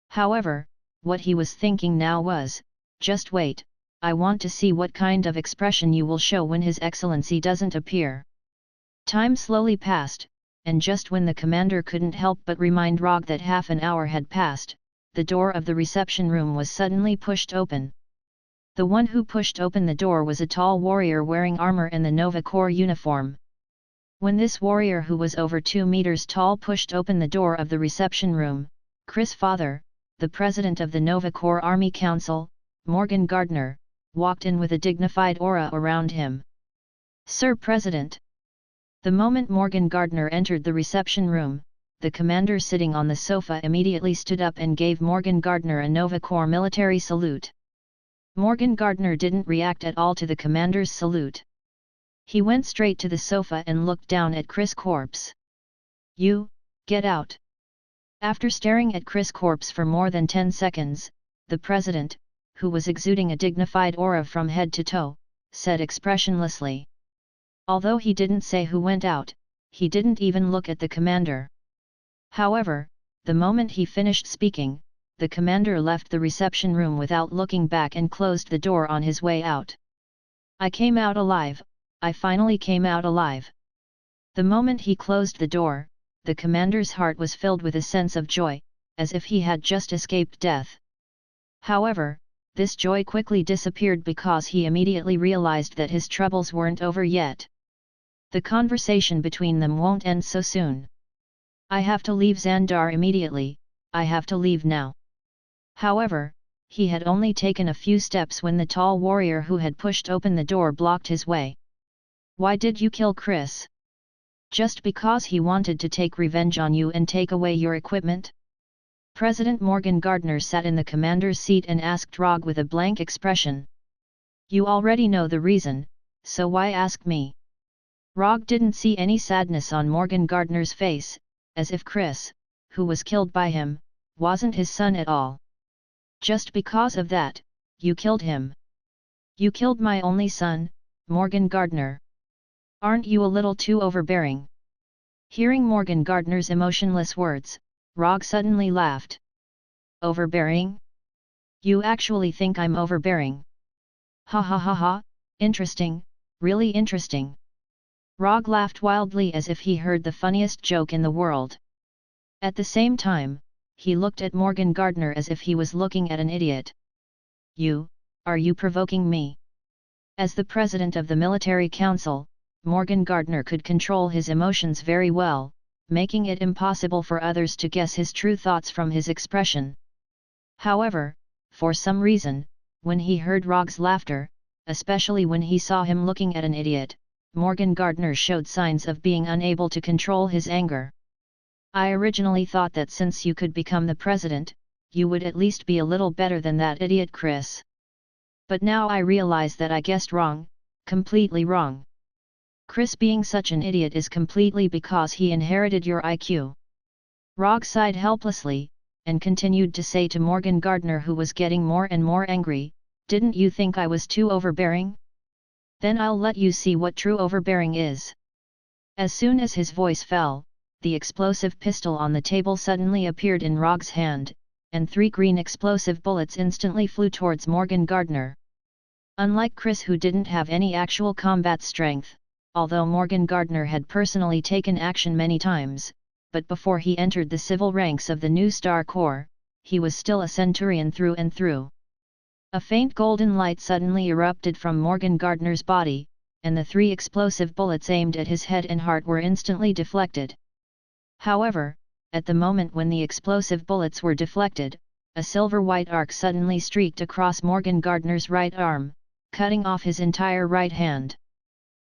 However, what he was thinking now was, just wait, I want to see what kind of expression you will show when His Excellency doesn't appear. Time slowly passed, and just when the commander couldn't help but remind Rogge that half an hour had passed, the door of the reception room was suddenly pushed open. The one who pushed open the door was a tall warrior wearing armor and the Nova Corps uniform. When this warrior who was over 2 meters tall pushed open the door of the reception room, Chris' father, the president of the Nova Corps Army Council, Morgan Gardner, walked in with a dignified aura around him. "Sir President." The moment Morgan Gardner entered the reception room, the commander sitting on the sofa immediately stood up and gave Morgan Gardner a Nova Corps military salute. Morgan Gardner didn't react at all to the commander's salute. He went straight to the sofa and looked down at Chris' corpse. "You, get out." After staring at Chris' corpse for more than 10 seconds, the president, who was exuding a dignified aura from head to toe, said expressionlessly. Although he didn't say who went out, he didn't even look at the commander. However, the moment he finished speaking, the commander left the reception room without looking back and closed the door on his way out. "I came out alive, I finally came out alive." The moment he closed the door, the commander's heart was filled with a sense of joy, as if he had just escaped death. However, this joy quickly disappeared because he immediately realized that his troubles weren't over yet. The conversation between them won't end so soon. "I have to leave Xandar immediately, I have to leave now." However, he had only taken a few steps when the tall warrior who had pushed open the door blocked his way. "Why did you kill Chris? Just because he wanted to take revenge on you and take away your equipment?" President Morgan Gardner sat in the commander's seat and asked Rogge with a blank expression. "You already know the reason, so why ask me?" Rogge didn't see any sadness on Morgan Gardner's face, as if Chris, who was killed by him, wasn't his son at all. "Just because of that, you killed him? You killed my only son, Morgan Gardner. Aren't you a little too overbearing?" Hearing Morgan Gardner's emotionless words, Rogge suddenly laughed. "Overbearing? You actually think I'm overbearing? Ha ha ha ha, interesting, really interesting." Rogge laughed wildly as if he heard the funniest joke in the world. At the same time, he looked at Morgan Gardner as if he was looking at an idiot. Are you provoking me?" As the president of the military council, Morgan Gardner could control his emotions very well, making it impossible for others to guess his true thoughts from his expression. However, for some reason, when he heard Rogge's laughter, especially when he saw him looking at an idiot, Morgan Gardner showed signs of being unable to control his anger. "I originally thought that since you could become the president, you would at least be a little better than that idiot Chris. But now I realize that I guessed wrong, completely wrong. Chris being such an idiot is completely because he inherited your IQ." Rogge sighed helplessly, and continued to say to Morgan Gardner, who was getting more and more angry, "Didn't you think I was too overbearing? Then I'll let you see what true overbearing is." As soon as his voice fell, the explosive pistol on the table suddenly appeared in Rogge's hand, and 3 green explosive bullets instantly flew towards Morgan Gardner. Unlike Chris, who didn't have any actual combat strength, although Morgan Gardner had personally taken action many times, but before he entered the civil ranks of the New Star Corps, he was still a centurion through and through. A faint golden light suddenly erupted from Morgan Gardner's body, and the 3 explosive bullets aimed at his head and heart were instantly deflected. However, at the moment when the explosive bullets were deflected, a silver-white arc suddenly streaked across Morgan Gardner's right arm, cutting off his entire right hand.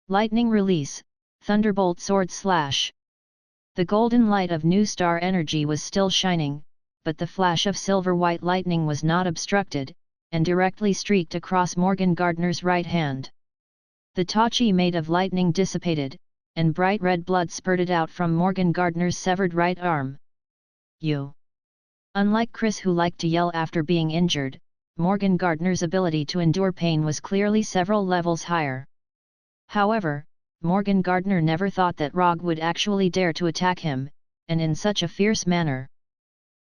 Lightning release, Thunderbolt Sword Slash. The golden light of New Star energy was still shining, but the flash of silver-white lightning was not obstructed, and directly streaked across Morgan Gardner's right hand. The tachi made of lightning dissipated, and bright red blood spurted out from Morgan Gardner's severed right arm. Unlike Chris, who liked to yell after being injured, Morgan Gardner's ability to endure pain was clearly several levels higher. However, Morgan Gardner never thought that Rogge would actually dare to attack him, and in such a fierce manner.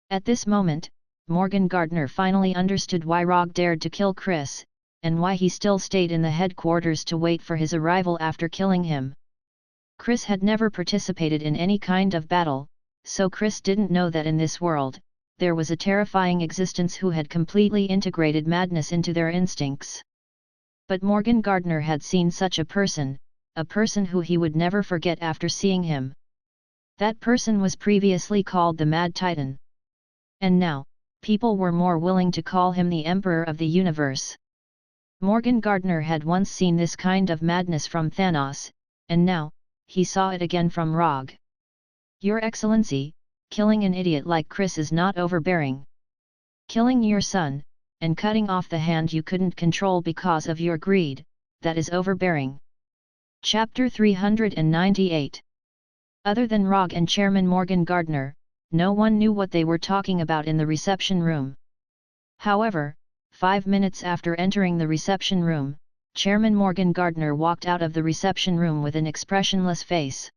At this moment, Morgan Gardner finally understood why Rogge dared to kill Chris, and why he still stayed in the headquarters to wait for his arrival after killing him. Chris had never participated in any kind of battle, so Chris didn't know that in this world, there was a terrifying existence who had completely integrated madness into their instincts. But Morgan Gardner had seen such a person who he would never forget after seeing him. That person was previously called the Mad Titan. And now, people were more willing to call him the Emperor of the Universe. Morgan Gardner had once seen this kind of madness from Thanos, and now, he saw it again from Rogge. Your Excellency, killing an idiot like Chris is not overbearing. Killing your son, and cutting off the hand you couldn't control because of your greed, that is overbearing. Chapter 398. Other than Rogge and Chairman Morgan Gardner, no one knew what they were talking about in the reception room. However, 5 minutes after entering the reception room, Chairman Morgan Gardner walked out of the reception room with an expressionless face.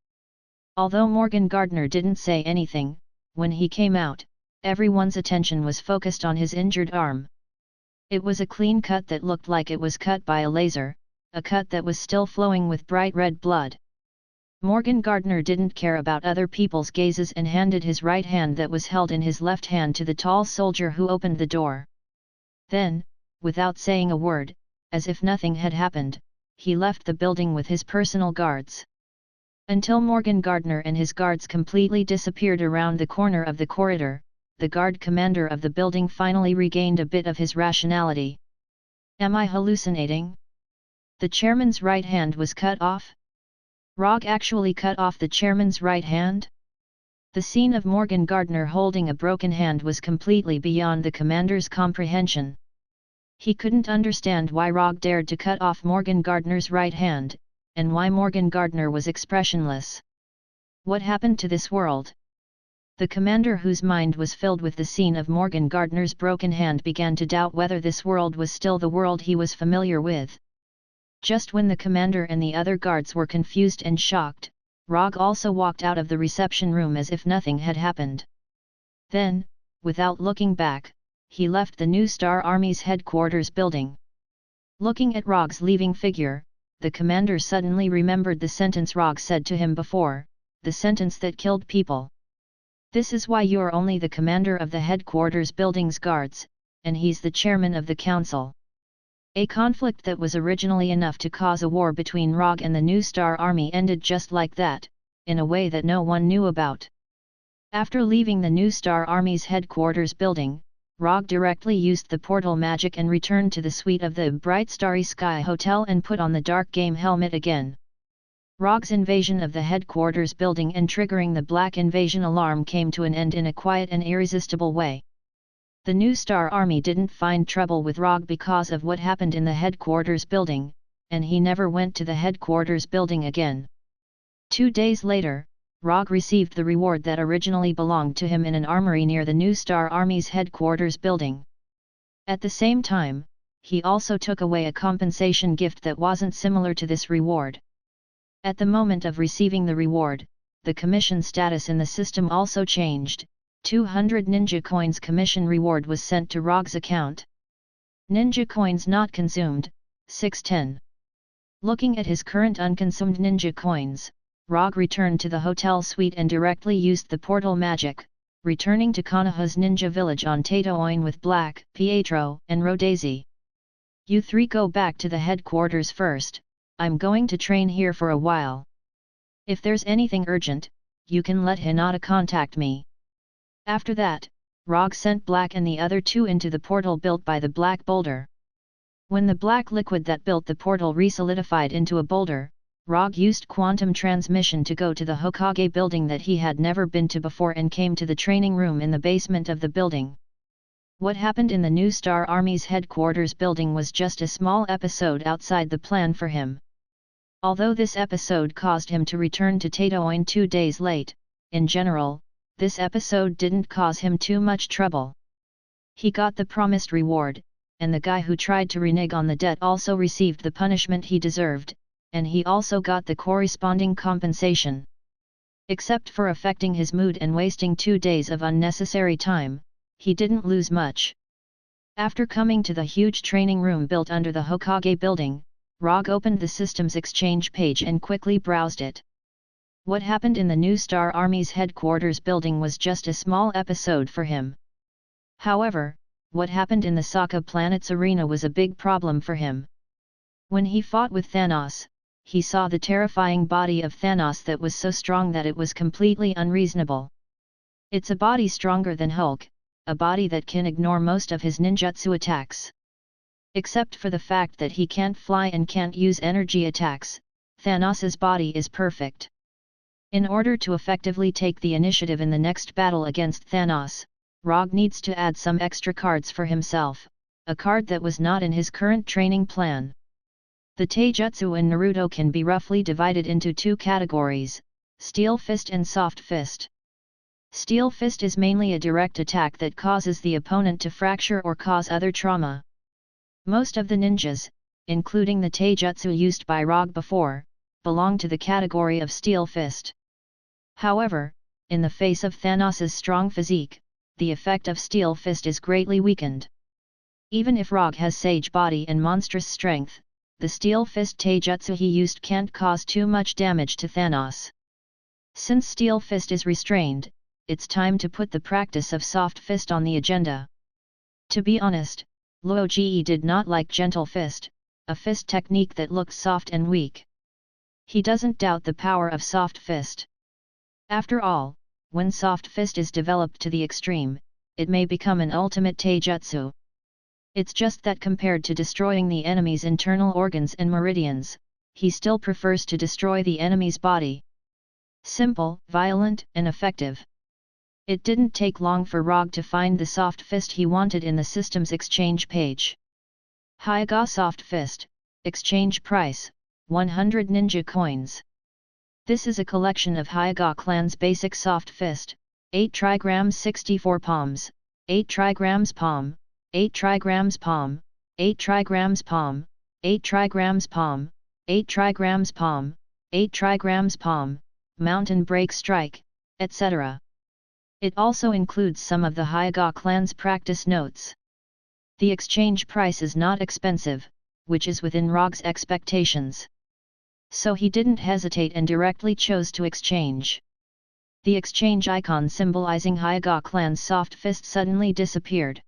Although Morgan Gardner didn't say anything, when he came out, everyone's attention was focused on his injured arm. It was a clean cut that looked like it was cut by a laser, a cut that was still flowing with bright red blood. Morgan Gardner didn't care about other people's gazes and handed his right hand that was held in his left hand to the tall soldier who opened the door. Then, without saying a word, as if nothing had happened, he left the building with his personal guards. Until Morgan Gardner and his guards completely disappeared around the corner of the corridor, the guard commander of the building finally regained a bit of his rationality. Am I hallucinating? The chairman's right hand was cut off? Rogge actually cut off the chairman's right hand? The scene of Morgan Gardner holding a broken hand was completely beyond the commander's comprehension. He couldn't understand why Rogge dared to cut off Morgan Gardner's right hand, and why Morgan Gardner was expressionless. What happened to this world? The commander, whose mind was filled with the scene of Morgan Gardner's broken hand, began to doubt whether this world was still the world he was familiar with. Just when the commander and the other guards were confused and shocked, Rogge also walked out of the reception room as if nothing had happened. Then, without looking back, he left the New Star Army's headquarters building. Looking at Rogge's leaving figure, the commander suddenly remembered the sentence Rogge said to him before, the sentence that killed people. This is why you're only the commander of the headquarters building's guards, and he's the chairman of the council. A conflict that was originally enough to cause a war between Rogge and the New Star Army ended just like that, in a way that no one knew about. After leaving the New Star Army's headquarters building, Rogge directly used the portal magic and returned to the suite of the Bright Starry Sky Hotel and put on the dark game helmet again. Rogge's invasion of the headquarters building and triggering the black invasion alarm came to an end in a quiet and irresistible way. The New Star Army didn't find trouble with Rogge because of what happened in the headquarters building, and he never went to the headquarters building again. 2 days later, Rogge received the reward that originally belonged to him in an armory near the New Star Army's headquarters building. At the same time, he also took away a compensation gift that wasn't similar to this reward. At the moment of receiving the reward, the commission status in the system also changed. 200 ninja coins commission reward was sent to Rogge's account. Ninja coins not consumed, 610. Looking at his current unconsumed ninja coins, Rogge returned to the hotel suite and directly used the portal magic, returning to Konoha's ninja village on Tatooine with Black, Pietro, and Rhodesi. You three go back to the headquarters first, I'm going to train here for a while. If there's anything urgent, you can let Hinata contact me. After that, Rogge sent Black and the other two into the portal built by the Black Boulder. When the black liquid that built the portal resolidified into a boulder, Rogge used quantum transmission to go to the Hokage building that he had never been to before and came to the training room in the basement of the building. What happened in the New Star Army's headquarters building was just a small episode outside the plan for him. Although this episode caused him to return to Tatooine 2 days late, in general, this episode didn't cause him too much trouble. He got the promised reward, and the guy who tried to renege on the debt also received the punishment he deserved, and he also got the corresponding compensation. Except for affecting his mood and wasting 2 days of unnecessary time, he didn't lose much. After coming to the huge training room built under the Hokage building, Rogge opened the system's exchange page and quickly browsed it. What happened in the New Star Army's headquarters building was just a small episode for him. However, what happened in the Sokka planet's arena was a big problem for him. When he fought with Thanos, he saw the terrifying body of Thanos that was so strong that it was completely unreasonable. It's a body stronger than Hulk, a body that can ignore most of his ninjutsu attacks. Except for the fact that he can't fly and can't use energy attacks, Thanos's body is perfect. In order to effectively take the initiative in the next battle against Thanos, Rogge needs to add some extra cards for himself, a card that was not in his current training plan. The taijutsu in Naruto can be roughly divided into two categories, Steel Fist and Soft Fist. Steel Fist is mainly a direct attack that causes the opponent to fracture or cause other trauma. Most of the ninjas, including the taijutsu used by Rogge before, belong to the category of Steel Fist. However, in the face of Thanos's strong physique, the effect of Steel Fist is greatly weakened. Even if Rogge has sage body and monstrous strength, the Steel Fist taijutsu he used can't cause too much damage to Thanos. Since Steel Fist is restrained, it's time to put the practice of Soft Fist on the agenda. To be honest, Rogge did not like Gentle Fist, a fist technique that looked soft and weak. He doesn't doubt the power of Soft Fist. After all, when Soft Fist is developed to the extreme, it may become an ultimate taijutsu. It's just that compared to destroying the enemy's internal organs and meridians, he still prefers to destroy the enemy's body. Simple, violent, and effective. It didn't take long for Rogge to find the Soft Fist he wanted in the system's exchange page. Hyuga Soft Fist, exchange price, 100 ninja coins. This is a collection of Hyuga clan's basic Soft Fist, 8 trigrams 64 palms, 8 trigrams palm, 8 trigrams palm, 8 trigrams palm, 8 trigrams palm, 8 trigrams palm, 8 trigrams palm, mountain break strike, etc. It also includes some of the Hyuga clan's practice notes. The exchange price is not expensive, which is within Rogge's expectations. So he didn't hesitate and directly chose to exchange. The exchange icon symbolizing Hyuga clan's Soft Fist suddenly disappeared.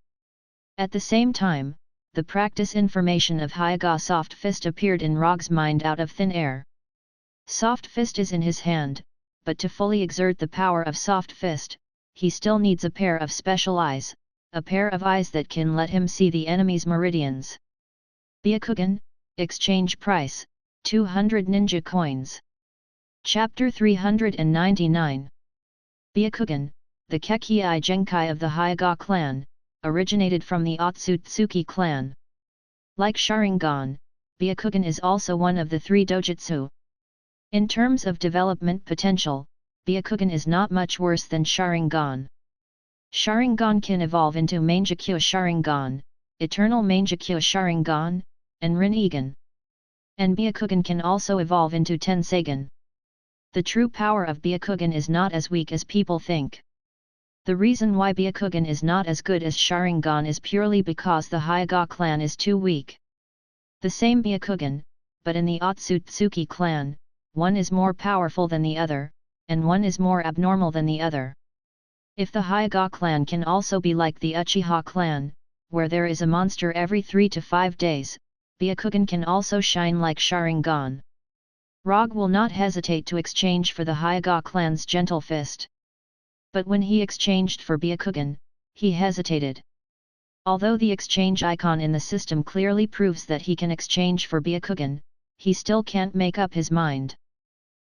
At the same time, the practice information of Hyuga Soft Fist appeared in Rogge's mind out of thin air. Soft Fist is in his hand, but to fully exert the power of Soft Fist, he still needs a pair of special eyes, a pair of eyes that can let him see the enemy's meridians. Byakugan, exchange price, 200 ninja coins. Chapter 399. Byakugan, the Kekii Genkai of the Hyuga clan, originated from the Otsutsuki clan. Like Sharingan, Byakugan is also one of the three dojutsu. In terms of development potential, Byakugan is not much worse than Sharingan. Sharingan can evolve into Mangekyo Sharingan, Eternal Mangekyo Sharingan, and Rinnegan. And Byakugan can also evolve into Tenseigan. The true power of Byakugan is not as weak as people think. The reason why Byakugan is not as good as Sharingan is purely because the Hyuga clan is too weak. The same Byakugan, but in the Otsutsuki clan, one is more powerful than the other, and one is more abnormal than the other. If the Hyuga clan can also be like the Uchiha clan, where there is a monster every 3 to 5 days, Byakugan can also shine like Sharingan. Rogge will not hesitate to exchange for the Hyuga clan's Gentle Fist. But when he exchanged for Byakugan, he hesitated. Although the exchange icon in the system clearly proves that he can exchange for Byakugan, he still can't make up his mind.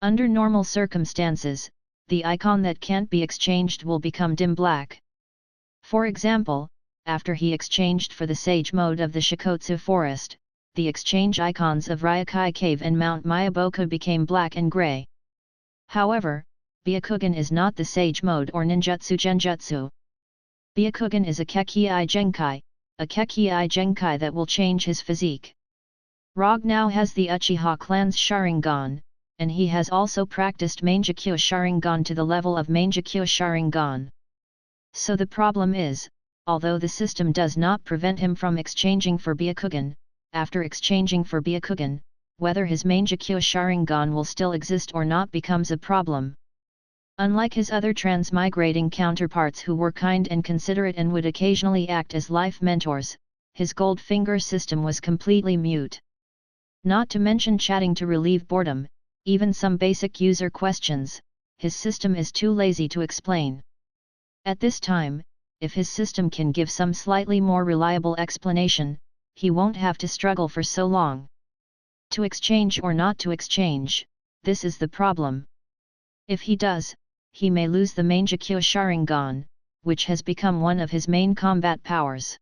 Under normal circumstances, the icon that can't be exchanged will become dim black. For example, after he exchanged for the Sage mode of the Shikotsu Forest, the exchange icons of Ryokai Cave and Mount Myaboku became black and grey. However, Byakugan is not the Sage mode or Ninjutsu Genjutsu. Byakugan is a Kekii Genkai, a Kekii Genkai that will change his physique. Rogge now has the Uchiha clan's Sharingan, and he has also practiced Mangekyo Sharingan to the level of Mangekyo Sharingan. So the problem is, although the system does not prevent him from exchanging for Byakugan, after exchanging for Byakugan, whether his Mangekyo Sharingan will still exist or not becomes a problem. Unlike his other transmigrating counterparts who were kind and considerate and would occasionally act as life mentors, his Goldfinger system was completely mute. Not to mention chatting to relieve boredom, even some basic user questions, his system is too lazy to explain. At this time, if his system can give some slightly more reliable explanation, he won't have to struggle for so long. To exchange or not to exchange, this is the problem. If he does, he may lose the Mangekyo Sharingan, which has become one of his main combat powers.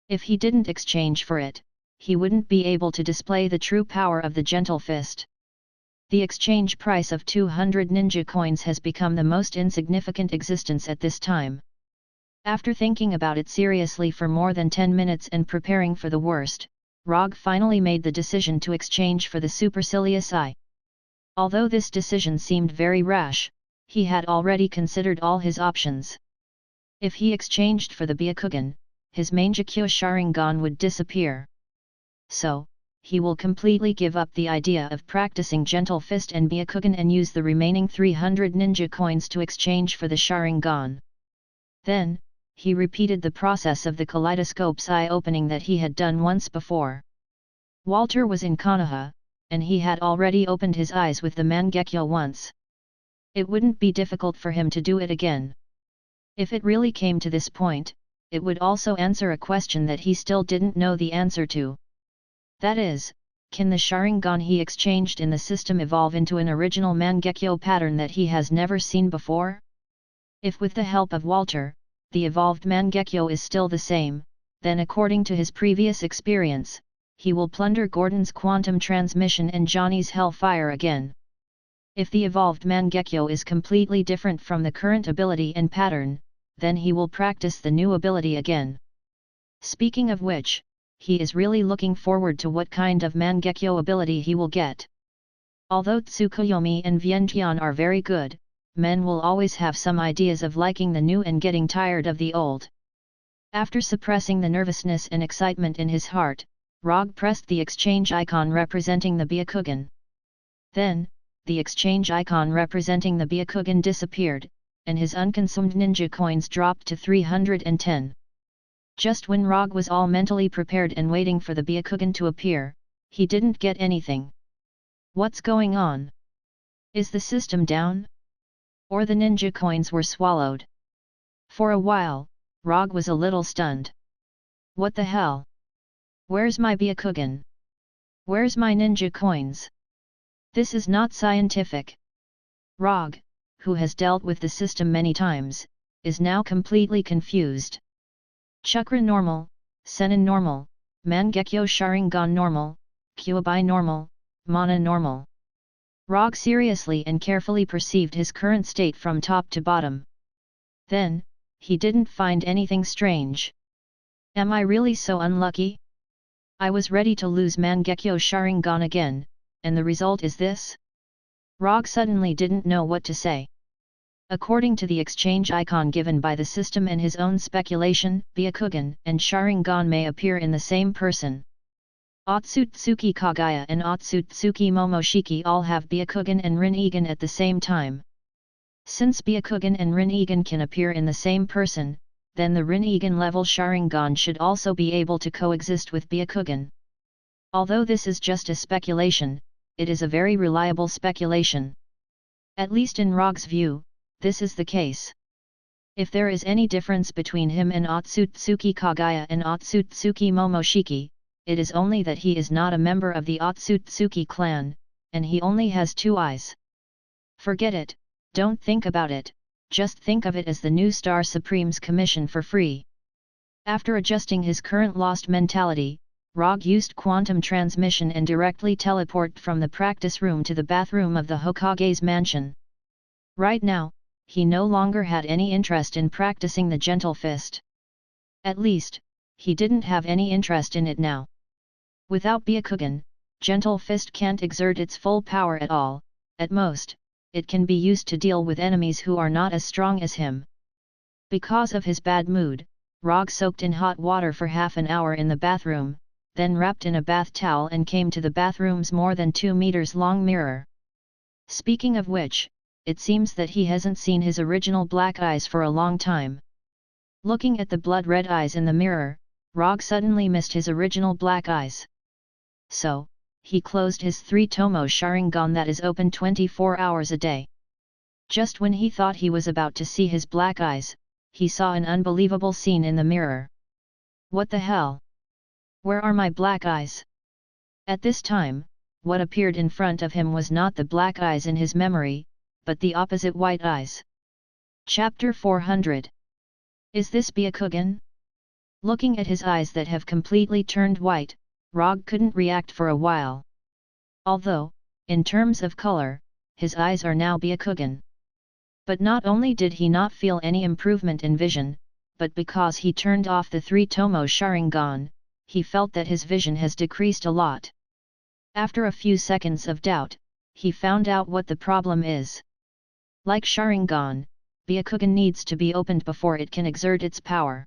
If he didn't exchange for it, he wouldn't be able to display the true power of the Gentle Fist. The exchange price of 200 ninja coins has become the most insignificant existence at this time. After thinking about it seriously for more than 10 minutes and preparing for the worst, Rogge finally made the decision to exchange for the supercilious eye. Although this decision seemed very rash, he had already considered all his options. If he exchanged for the Byakugan, his Mangekyo Sharingan would disappear. So, he will completely give up the idea of practicing Gentle Fist and Byakugan and use the remaining 300 ninja coins to exchange for the Sharingan. Then, he repeated the process of the kaleidoscope's eye opening that he had done once before. Walter was in Konoha, and he had already opened his eyes with the Mangekyo once. It wouldn't be difficult for him to do it again. If it really came to this point, it would also answer a question that he still didn't know the answer to. That is, can the Sharingan he exchanged in the system evolve into an original Mangekyo pattern that he has never seen before? If with the help of Walter, the evolved Mangekyo is still the same, then according to his previous experience, he will plunder Gordon's quantum transmission and Johnny's hellfire again. If the evolved Mangekyo is completely different from the current ability and pattern, then he will practice the new ability again. Speaking of which, he is really looking forward to what kind of Mangekyo ability he will get. Although Tsukuyomi and Vientiane are very good, men will always have some ideas of liking the new and getting tired of the old. After suppressing the nervousness and excitement in his heart, Rogge pressed the exchange icon representing the Byakugan. Then, the exchange icon representing the Byakugan disappeared, and his unconsumed ninja coins dropped to 310. Just when Rogge was all mentally prepared and waiting for the Byakugan to appear, he didn't get anything. What's going on? Is the system down? Or the ninja coins were swallowed? For a while, Rogge was a little stunned. What the hell? Where's my Byakugan? Where's my ninja coins? This is not scientific. Rogge, who has dealt with the system many times, is now completely confused. Chakra normal, Sennin normal, Mangekyo Sharingan normal, Kyuubi normal, Mana normal. Rogge seriously and carefully perceived his current state from top to bottom. Then, he didn't find anything strange. Am I really so unlucky? I was ready to lose Mangekyo Sharingan again, and the result is this? Rogge suddenly didn't know what to say. According to the exchange icon given by the system and his own speculation, Byakugan and Sharingan may appear in the same person. Otsutsuki Kagaya and Otsutsuki Momoshiki all have Byakugan and Rinnegan at the same time. Since Byakugan and Rinnegan can appear in the same person, then the Rinnegan level Sharingan should also be able to coexist with Byakugan. Although this is just a speculation, it is a very reliable speculation. At least in Rogge's view, this is the case. If there is any difference between him and Otsutsuki Kagaya and Otsutsuki Momoshiki, it is only that he is not a member of the Otsutsuki clan, and he only has 2 eyes. Forget it, don't think about it, just think of it as the new Star Supreme's commission for free. After adjusting his current lost mentality, Rogge used quantum transmission and directly teleport from the practice room to the bathroom of the Hokage's mansion. Right now, he no longer had any interest in practicing the Gentle Fist. At least, he didn't have any interest in it now. Without Byakugan, Gentle Fist can't exert its full power at all. At most, it can be used to deal with enemies who are not as strong as him. Because of his bad mood, Rogge soaked in hot water for half an hour in the bathroom, then wrapped in a bath towel and came to the bathroom's more than 2 meters long mirror. Speaking of which, it seems that he hasn't seen his original black eyes for a long time. Looking at the blood-red eyes in the mirror, Rogge suddenly missed his original black eyes. So, he closed his 3-tomo Sharingan that is open 24 hours a day. Just when he thought he was about to see his black eyes, he saw an unbelievable scene in the mirror. What the hell? Where are my black eyes? At this time, what appeared in front of him was not the black eyes in his memory, but the opposite white eyes. Chapter 400. Is this Byakugan? Looking at his eyes that have completely turned white, Rogge couldn't react for a while. Although, in terms of color, his eyes are now Byakugan. But not only did he not feel any improvement in vision, but because he turned off the 3-tomo Sharingan, he felt that his vision has decreased a lot. After a few seconds of doubt, he found out what the problem is. Like Sharingan, Byakugan needs to be opened before it can exert its power.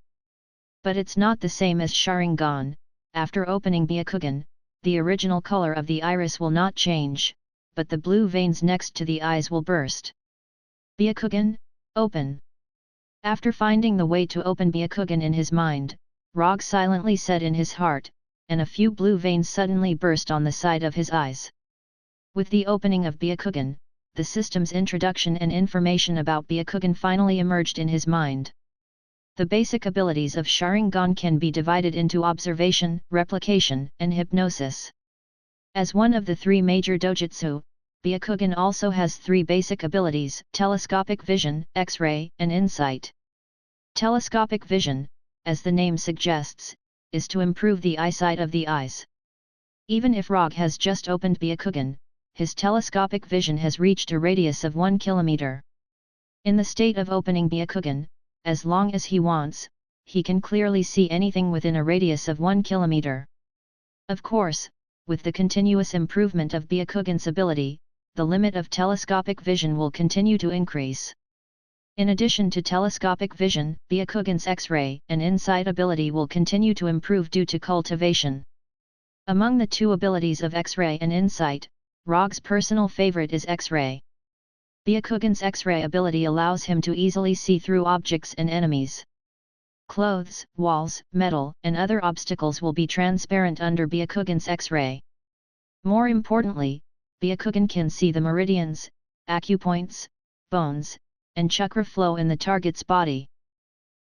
But it's not the same as Sharingan. After opening Byakugan, the original color of the iris will not change, but the blue veins next to the eyes will burst. Byakugan, open! After finding the way to open Byakugan in his mind, Rogge silently said in his heart, and a few blue veins suddenly burst on the side of his eyes. With the opening of Byakugan, the system's introduction and information about Byakugan finally emerged in his mind. The basic abilities of Sharingan can be divided into observation, replication, and hypnosis. As one of the 3 major dojutsu, Byakugan also has 3 basic abilities: telescopic vision, X-ray, and insight. Telescopic vision, as the name suggests, is to improve the eyesight of the eyes. Even if Rogge has just opened Byakugan, his telescopic vision has reached a radius of 1 kilometer. In the state of opening Byakugan, as long as he wants, he can clearly see anything within a radius of 1 kilometer. Of course, with the continuous improvement of Byakugan's ability, the limit of telescopic vision will continue to increase. In addition to telescopic vision, Byakugan's X-ray and insight ability will continue to improve due to cultivation. Among the 2 abilities of X-ray and insight, Rogge's personal favorite is X-ray. Byakugan's X-ray ability allows him to easily see through objects and enemies. Clothes, walls, metal, and other obstacles will be transparent under Byakugan's X-ray. More importantly, Byakugan can see the meridians, acupoints, bones, and chakra flow in the target's body.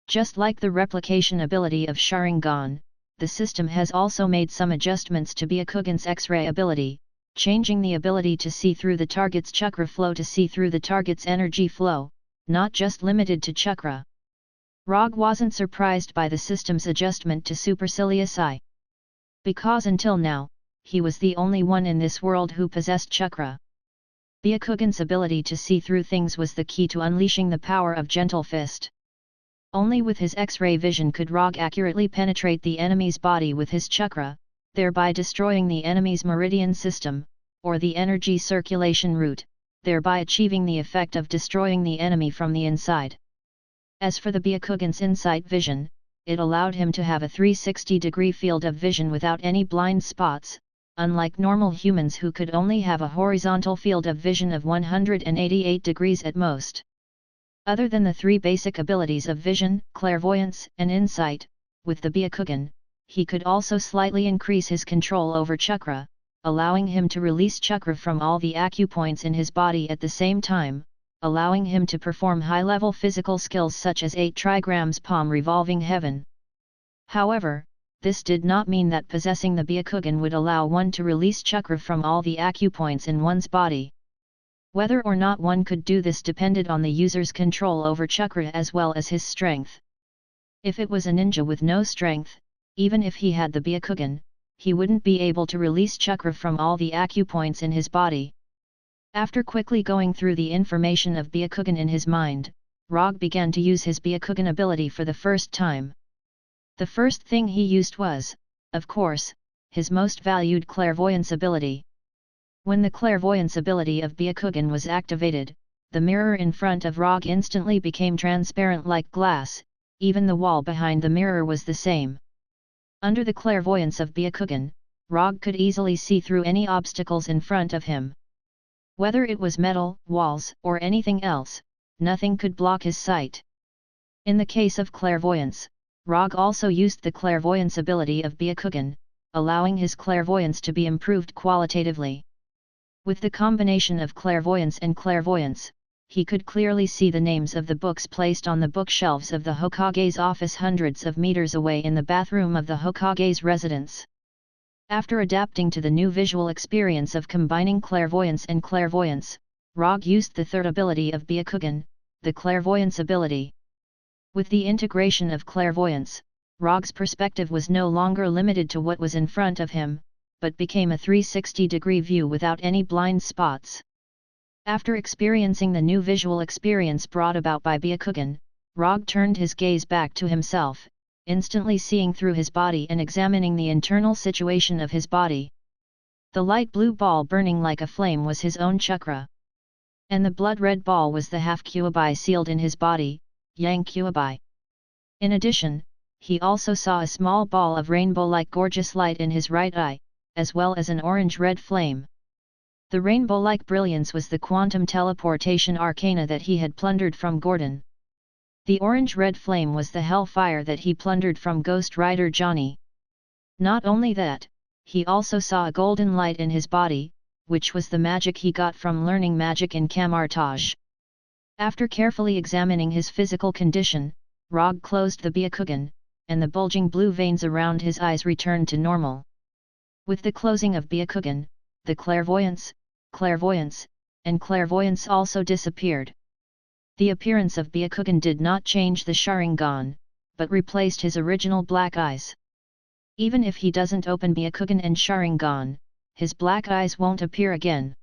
Just like the replication ability of Sharingan, the system has also made some adjustments to Byakugan's X-ray ability, changing the ability to see through the target's chakra flow to see through the target's energy flow, not just limited to chakra. Rogge wasn't surprised by the system's adjustment to supercilious eye. Because until now, he was the only one in this world who possessed chakra. Byakugan's ability to see through things was the key to unleashing the power of Gentle Fist. Only with his X-ray vision could Rogge accurately penetrate the enemy's body with his chakra, thereby destroying the enemy's meridian system, or the energy circulation route, thereby achieving the effect of destroying the enemy from the inside. As for the Byakugan's insight vision, it allowed him to have a 360-degree field of vision without any blind spots, unlike normal humans who could only have a horizontal field of vision of 188 degrees at most. Other than the 3 basic abilities of vision, clairvoyance, and insight, with the Byakugan, he could also slightly increase his control over chakra, allowing him to release chakra from all the acupoints in his body at the same time, allowing him to perform high-level physical skills such as 8 trigrams palm revolving heaven. However, this did not mean that possessing the Byakugan would allow one to release chakra from all the acupoints in one's body. Whether or not one could do this depended on the user's control over chakra as well as his strength. If it was a ninja with no strength, even if he had the Byakugan, he wouldn't be able to release chakra from all the acupoints in his body. After quickly going through the information of Byakugan in his mind, Rogge began to use his Byakugan ability for the first time. The first thing he used was, of course, his most valued clairvoyance ability. When the clairvoyance ability of Byakugan was activated, the mirror in front of Rogge instantly became transparent like glass, even the wall behind the mirror was the same. Under the clairvoyance of Byakugan, Rogge could easily see through any obstacles in front of him. Whether it was metal, walls, or anything else, nothing could block his sight. In the case of clairvoyance, Rogge also used the clairvoyance ability of Byakugan, allowing his clairvoyance to be improved qualitatively. With the combination of clairvoyance and clairvoyance, he could clearly see the names of the books placed on the bookshelves of the Hokage's office hundreds of meters away in the bathroom of the Hokage's residence. After adapting to the new visual experience of combining clairvoyance and clairvoyance, Rogge used the third ability of Byakugan, the clairvoyance ability. With the integration of clairvoyance, Rogge's perspective was no longer limited to what was in front of him, but became a 360-degree view without any blind spots. After experiencing the new visual experience brought about by Byakugan, Rogge turned his gaze back to himself, instantly seeing through his body and examining the internal situation of his body. The light blue ball burning like a flame was his own chakra. And the blood-red ball was the half-kyuabi sealed in his body, yang kyuabi. In addition, he also saw a small ball of rainbow-like gorgeous light in his right eye, as well as an orange-red flame. The rainbow-like brilliance was the quantum teleportation arcana that he had plundered from Gordon. The orange-red flame was the hellfire that he plundered from Ghost Rider Johnny. Not only that, he also saw a golden light in his body, which was the magic he got from learning magic in Camartage. After carefully examining his physical condition, Rogge closed the Byakugan, and the bulging blue veins around his eyes returned to normal. With the closing of Byakugan, the clairvoyance, and clairvoyance also disappeared. The appearance of Byakugan did not change the Sharingan, but replaced his original black eyes. Even if he doesn't open Byakugan and Sharingan, his black eyes won't appear again.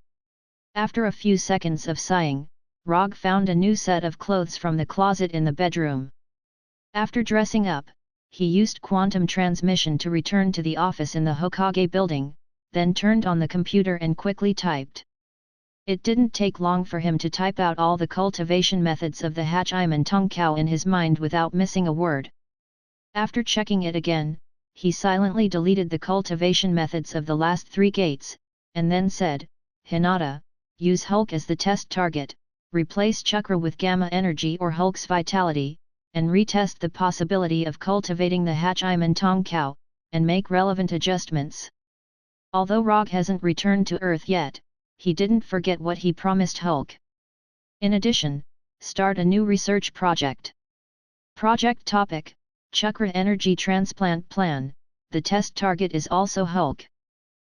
After a few seconds of sighing, Rogge found a new set of clothes from the closet in the bedroom. After dressing up, he used quantum transmission to return to the office in the Hokage building, then turned on the computer and quickly typed. It didn't take long for him to type out all the cultivation methods of the Hachiman Tongkao in his mind without missing a word. After checking it again, he silently deleted the cultivation methods of the last 3 gates, and then said, "Hinata, use Hulk as the test target, replace Chakra with Gamma Energy or Hulk's Vitality, and retest the possibility of cultivating the Hachiman Tongkao, and make relevant adjustments." Although Rogge hasn't returned to Earth yet, he didn't forget what he promised Hulk. In addition, start a new research project. Project topic: Chakra Energy Transplant Plan. The test target is also Hulk.